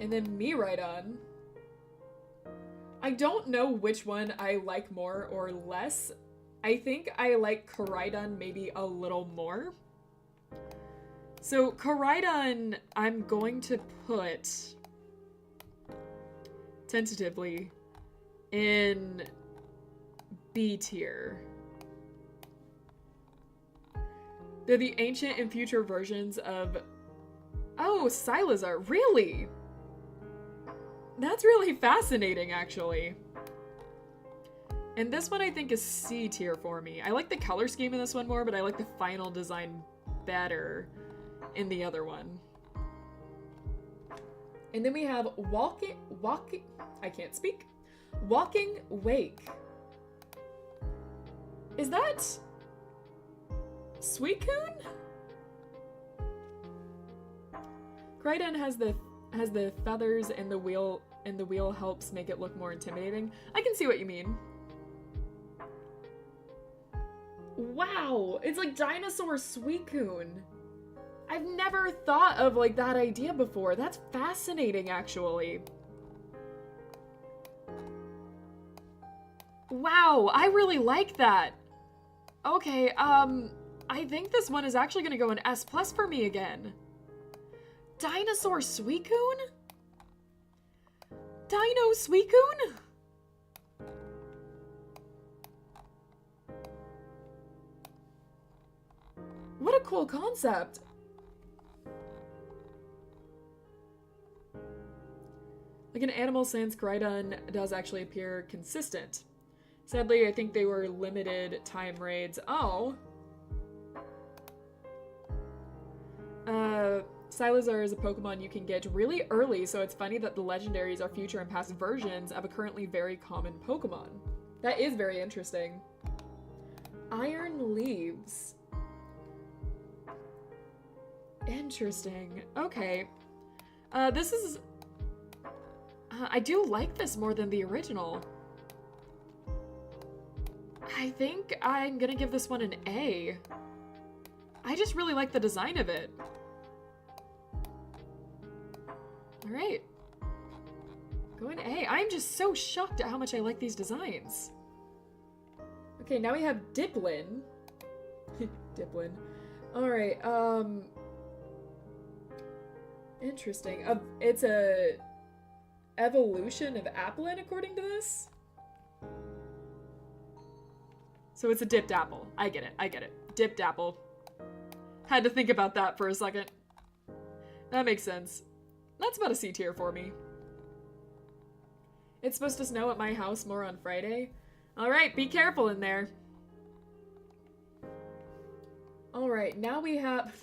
Speaker 1: And then Miraidon. I don't know which one I like more or less. I think I like Koraidon maybe a little more. So Koraidon, I'm going to put tentatively in B tier. They're the ancient and future versions of... Oh, Silazar, really? That's really fascinating, actually. And this one I think is C tier for me. I like the color scheme in this one more, but I like the final design better in the other one. And then we have Walking Wake. Is that Suicune? Koraidon has the feathers and the wheel helps make it look more intimidating. I can see what you mean. Wow, it's like Dinosaur Suicune. I've never thought of like that idea before. That's fascinating, actually. Wow, I really like that. Okay, I think this one is actually gonna go in S+ for me again. Dinosaur Suicune? Dino Suicune? What a cool concept. Like an animal sense, Koraidon does actually appear consistent. Sadly, I think they were limited time raids. Oh. Silazar is a Pokemon you can get really early, so it's funny that the legendaries are future and past versions of a currently very common Pokemon. That is very interesting. Iron Leaves. Interesting. Okay. This is... I do like this more than the original. I think I'm gonna give this one an A. I just really like the design of it. Alright. Going A. I'm just so shocked at how much I like these designs. Okay, now we have Diplin. Diplin. Alright, interesting. It's a evolution of Applin, according to this. So it's a dipped apple. I get it, I get it. Dipped apple. Had to think about that for a second. That makes sense. That's about a C tier for me. It's supposed to snow at my house more on Friday. Alright, be careful in there. Alright, now we have...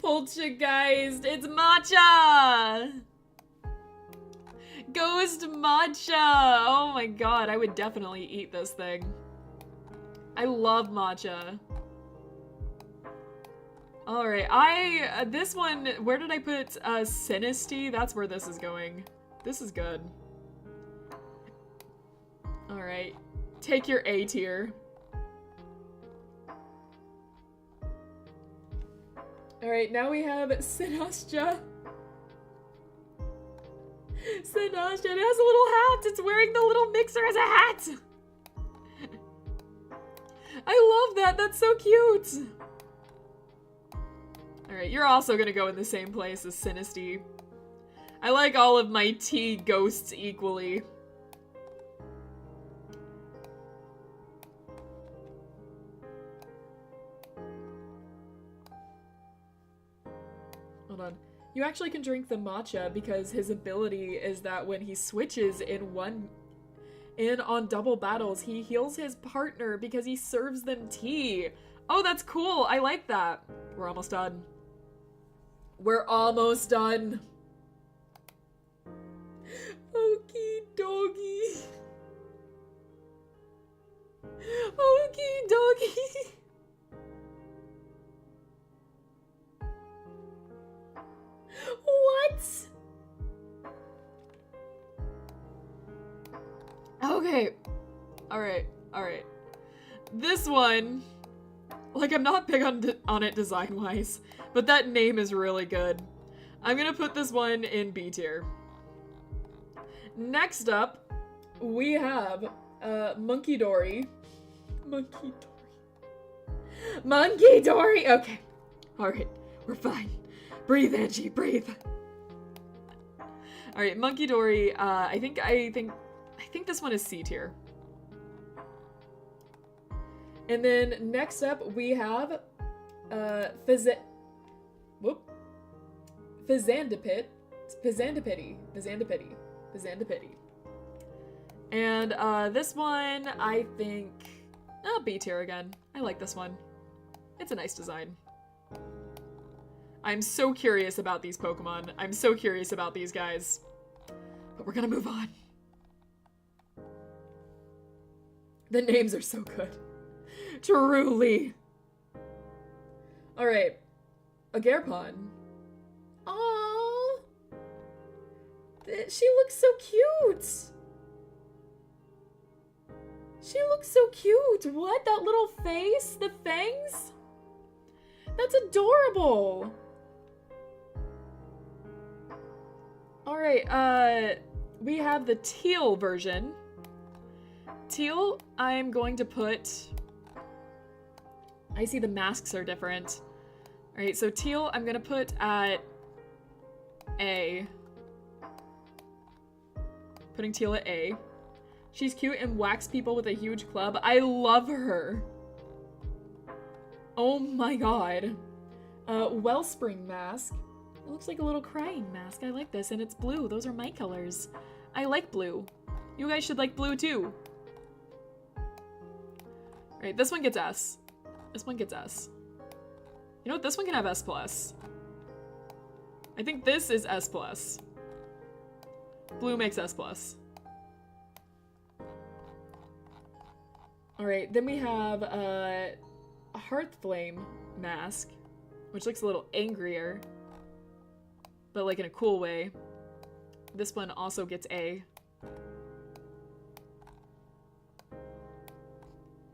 Speaker 1: Poltergeist! It's Matcha! Ghost Matcha! Oh my god, I would definitely eat this thing. I love matcha. Alright, this one, where did I put, Sinisty? That's where this is going. This is good. Alright, take your A tier. Alright, now we have Sinastya. Sinastya, it has a little hat! It's wearing the little mixer as a hat! I love that, that's so cute! Alright, you're also gonna go in the same place as Sinisty. I like all of my tea ghosts equally. Hold on. You actually can drink the matcha because his ability is that when he switches on double battles, he heals his partner because he serves them tea. Oh, that's cool. I like that. We're almost done. We're almost done. Okie dokie. Okie dokie. What? Okay. Alright, alright. This one, like, I'm not big on it design-wise, but that name is really good. I'm gonna put this one in B tier. Next up, we have, Monkey Dory. Monkey Dory. Monkey Dory! Okay. Alright, we're fine. Breathe, Angie, breathe. Alright, Monkey Dory, I think this one is C tier. And then next up we have Fizandipit. And this one, I think, B tier again. I like this one. It's a nice design. I'm so curious about these Pokemon. I'm so curious about these guys. But we're gonna move on. The names are so good. Truly. Alright. Agarpon. Aww. She looks so cute. She looks so cute. What? That little face? The fangs? That's adorable. Alright, we have the teal version. Teal, I'm going to put... I see the masks are different. Alright, so teal, I'm gonna put at A. Putting teal at A. She's cute and whacks people with a huge club. I love her. Oh my god. Wellspring mask. It looks like a little crying mask. I like this, and it's blue. Those are my colors. I like blue. You guys should like blue too. Alright, this one gets S. This one gets S. You know what? This one can have S+. I think this is S+. Blue makes S+. Alright, then we have a Hearth Flame mask, which looks a little angrier, but like in a cool way. This one also gets A.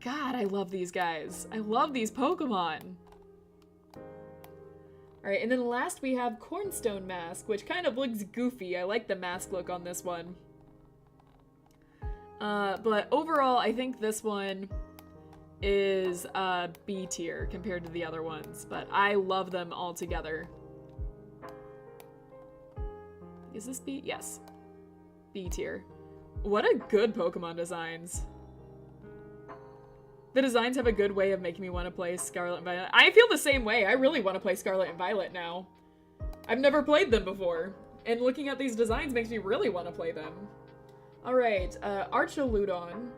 Speaker 1: God, I love these guys. I love these Pokemon. Alright, and then last we have Cornstone Mask, which kind of looks goofy. I like the mask look on this one. But overall, I think this one is B tier compared to the other ones, but I love them all together. Is this B? Yes. B tier. What a good Pokemon designs. The designs have a good way of making me want to play Scarlet and Violet. I feel the same way. I really want to play Scarlet and Violet now. I've never played them before, and looking at these designs makes me really want to play them. Alright, Archaludon.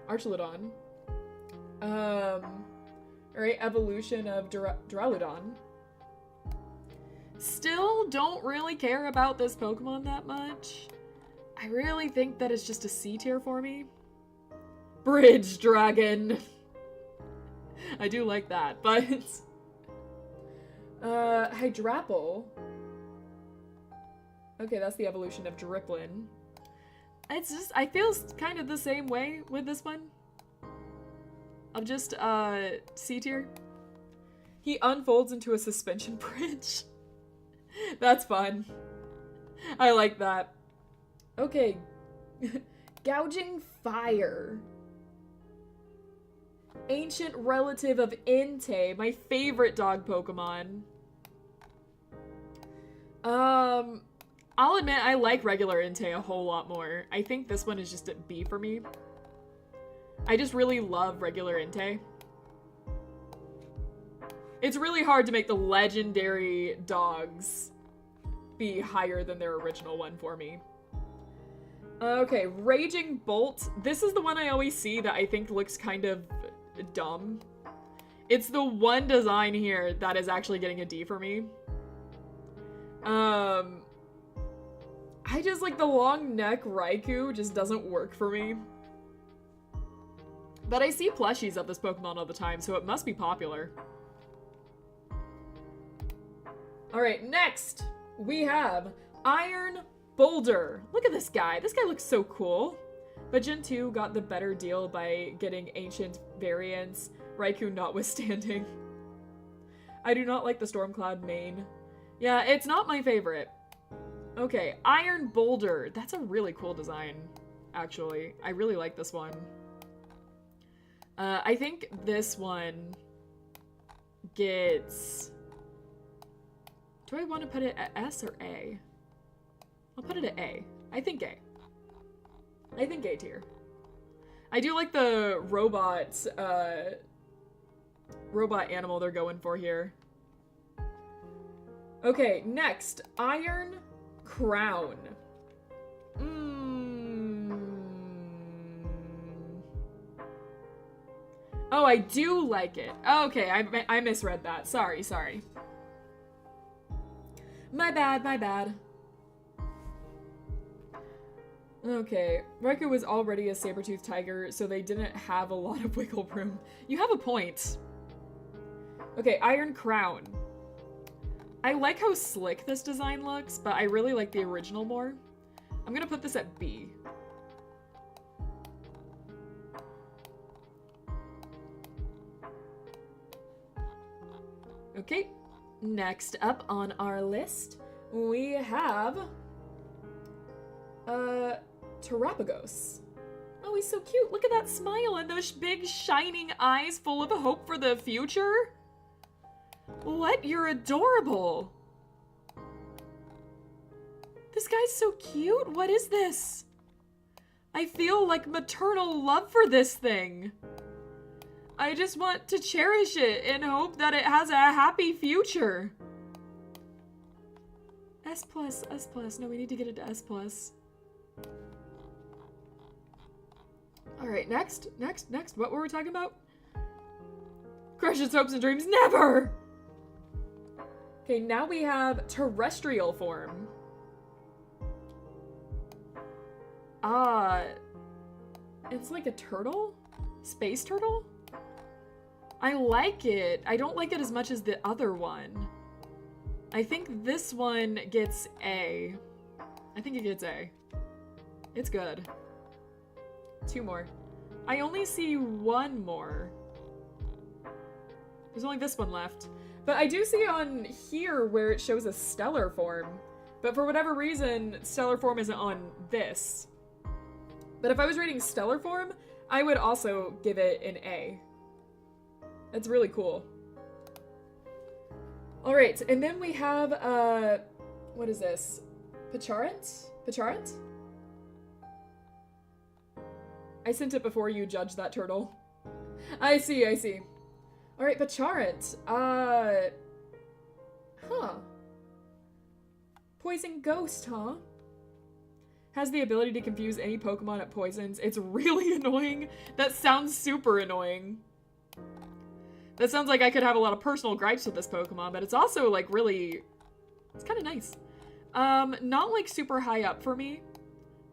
Speaker 1: Alright, evolution of Duraludon. Still don't really care about this Pokemon that much. I really think that it's just a C tier for me. Bridge Dragon. I do like that, but Hydrapple. Okay, that's the evolution of Dripplin. It's just, I feel kind of the same way with this one. I'm just, C tier. He unfolds into a suspension bridge. That's fun. I like that. Okay. Gouging Fire. Ancient relative of Entei, my favorite dog Pokemon. I'll admit I like regular Entei a whole lot more. I think this one is just a B for me. I just really love regular Entei. It's really hard to make the legendary dogs be higher than their original one for me. Okay, Raging Bolt. This is the one I always see that I think looks kind of dumb. It's the one design here that is actually getting a D for me. I just like the long neck Raikou just doesn't work for me. But I see plushies of this Pokemon all the time, so it must be popular. Alright, next we have Iron Boulder. Look at this guy. This guy looks so cool. But Gen 2 got the better deal by getting ancient variants, Raikou notwithstanding. I do not like the Stormcloud main. Yeah, it's not my favorite. Okay, Iron Boulder. That's a really cool design, actually. I really like this one. I think this one gets... Do I want to put it at S or A? I'll put it at A. I think A. I think A tier. I do like the robot animal they're going for here. Okay, next. Iron Crown. Oh, I do like it. Okay, I misread that. Sorry. My bad. Okay, Raikou was already a saber-toothed tiger, so they didn't have a lot of wiggle room. You have a point. Okay, Iron Crown. I like how slick this design looks, but I really like the original more. I'm gonna put this at B. Okay, next up on our list, we have Terapagos. Oh, he's so cute. Look at that smile and those big shining eyes full of hope for the future. What? You're adorable. This guy's so cute. What is this? I feel like maternal love for this thing. I just want to cherish it and hope that it has a happy future. S+. No, we need to get it to S+. Alright, next. What were we talking about? Crush its hopes and dreams. Never! Okay, now we have terrestrial form. It's like a turtle? Space turtle? I like it. I don't like it as much as the other one. I think this one gets A. I think it gets A. It's good. 2 more. I only see 1 more. There's only this one left. But I do see on here where it shows a stellar form. But for whatever reason, stellar form isn't on this. But if I was rating stellar form, I would also give it an A. That's really cool. All right, and then we have, what is this? Pacharant? Pacharant? I sent it before you judged that turtle. I see, I see. All right, Pacharant. Poison ghost, huh? Has the ability to confuse any Pokemon it poisons. It's really annoying. That sounds super annoying. That sounds like I could have a lot of personal gripes with this Pokemon, but it's also like really, it's kind of nice. Not like super high up for me,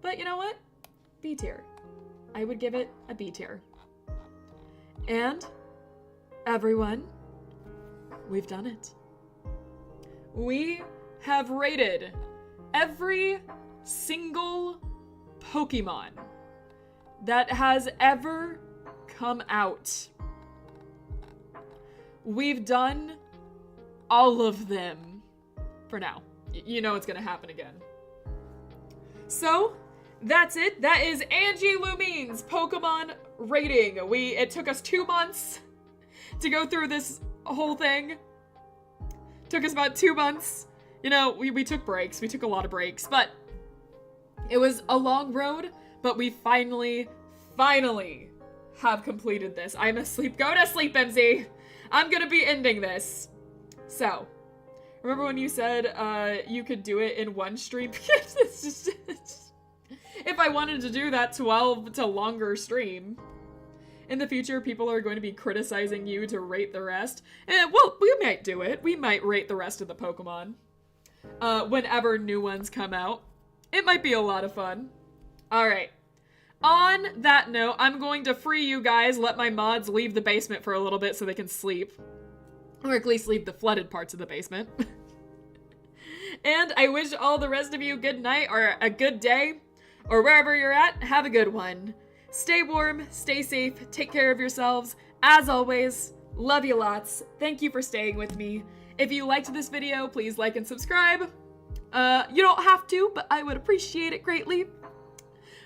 Speaker 1: but you know what? B tier. I would give it a B tier. And everyone, we've done it. We have rated every single Pokemon that has ever come out. We've done all of them for now. You know it's gonna happen again. So, that's it. That is Angie Lumine's Pokemon rating. It took us 2 months to go through this whole thing. Took us about 2 months. You know, we took breaks. We took a lot of breaks, but it was a long road, but we finally have completed this. I'm asleep. Go to sleep, MZ. I'm gonna be ending this. So, remember when you said you could do it in 1 stream? If I wanted to do that 12 to longer stream. In the future, people are going to be criticizing you to rate the rest. And, well, we might do it. We might rate the rest of the Pokemon. Whenever new ones come out. It might be a lot of fun. Alright. On that note, I'm going to free you guys, let my mods leave the basement for a little bit so they can sleep. Or at least leave the flooded parts of the basement. And I wish all the rest of you good night or a good day. Or wherever you're at, have a good one. Stay warm, stay safe, take care of yourselves. As always, love you lots. Thank you for staying with me. If you liked this video, please like and subscribe. You don't have to, but I would appreciate it greatly.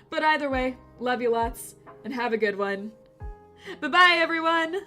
Speaker 1: But either way, love you lots, and have a good one. Bye-bye, everyone!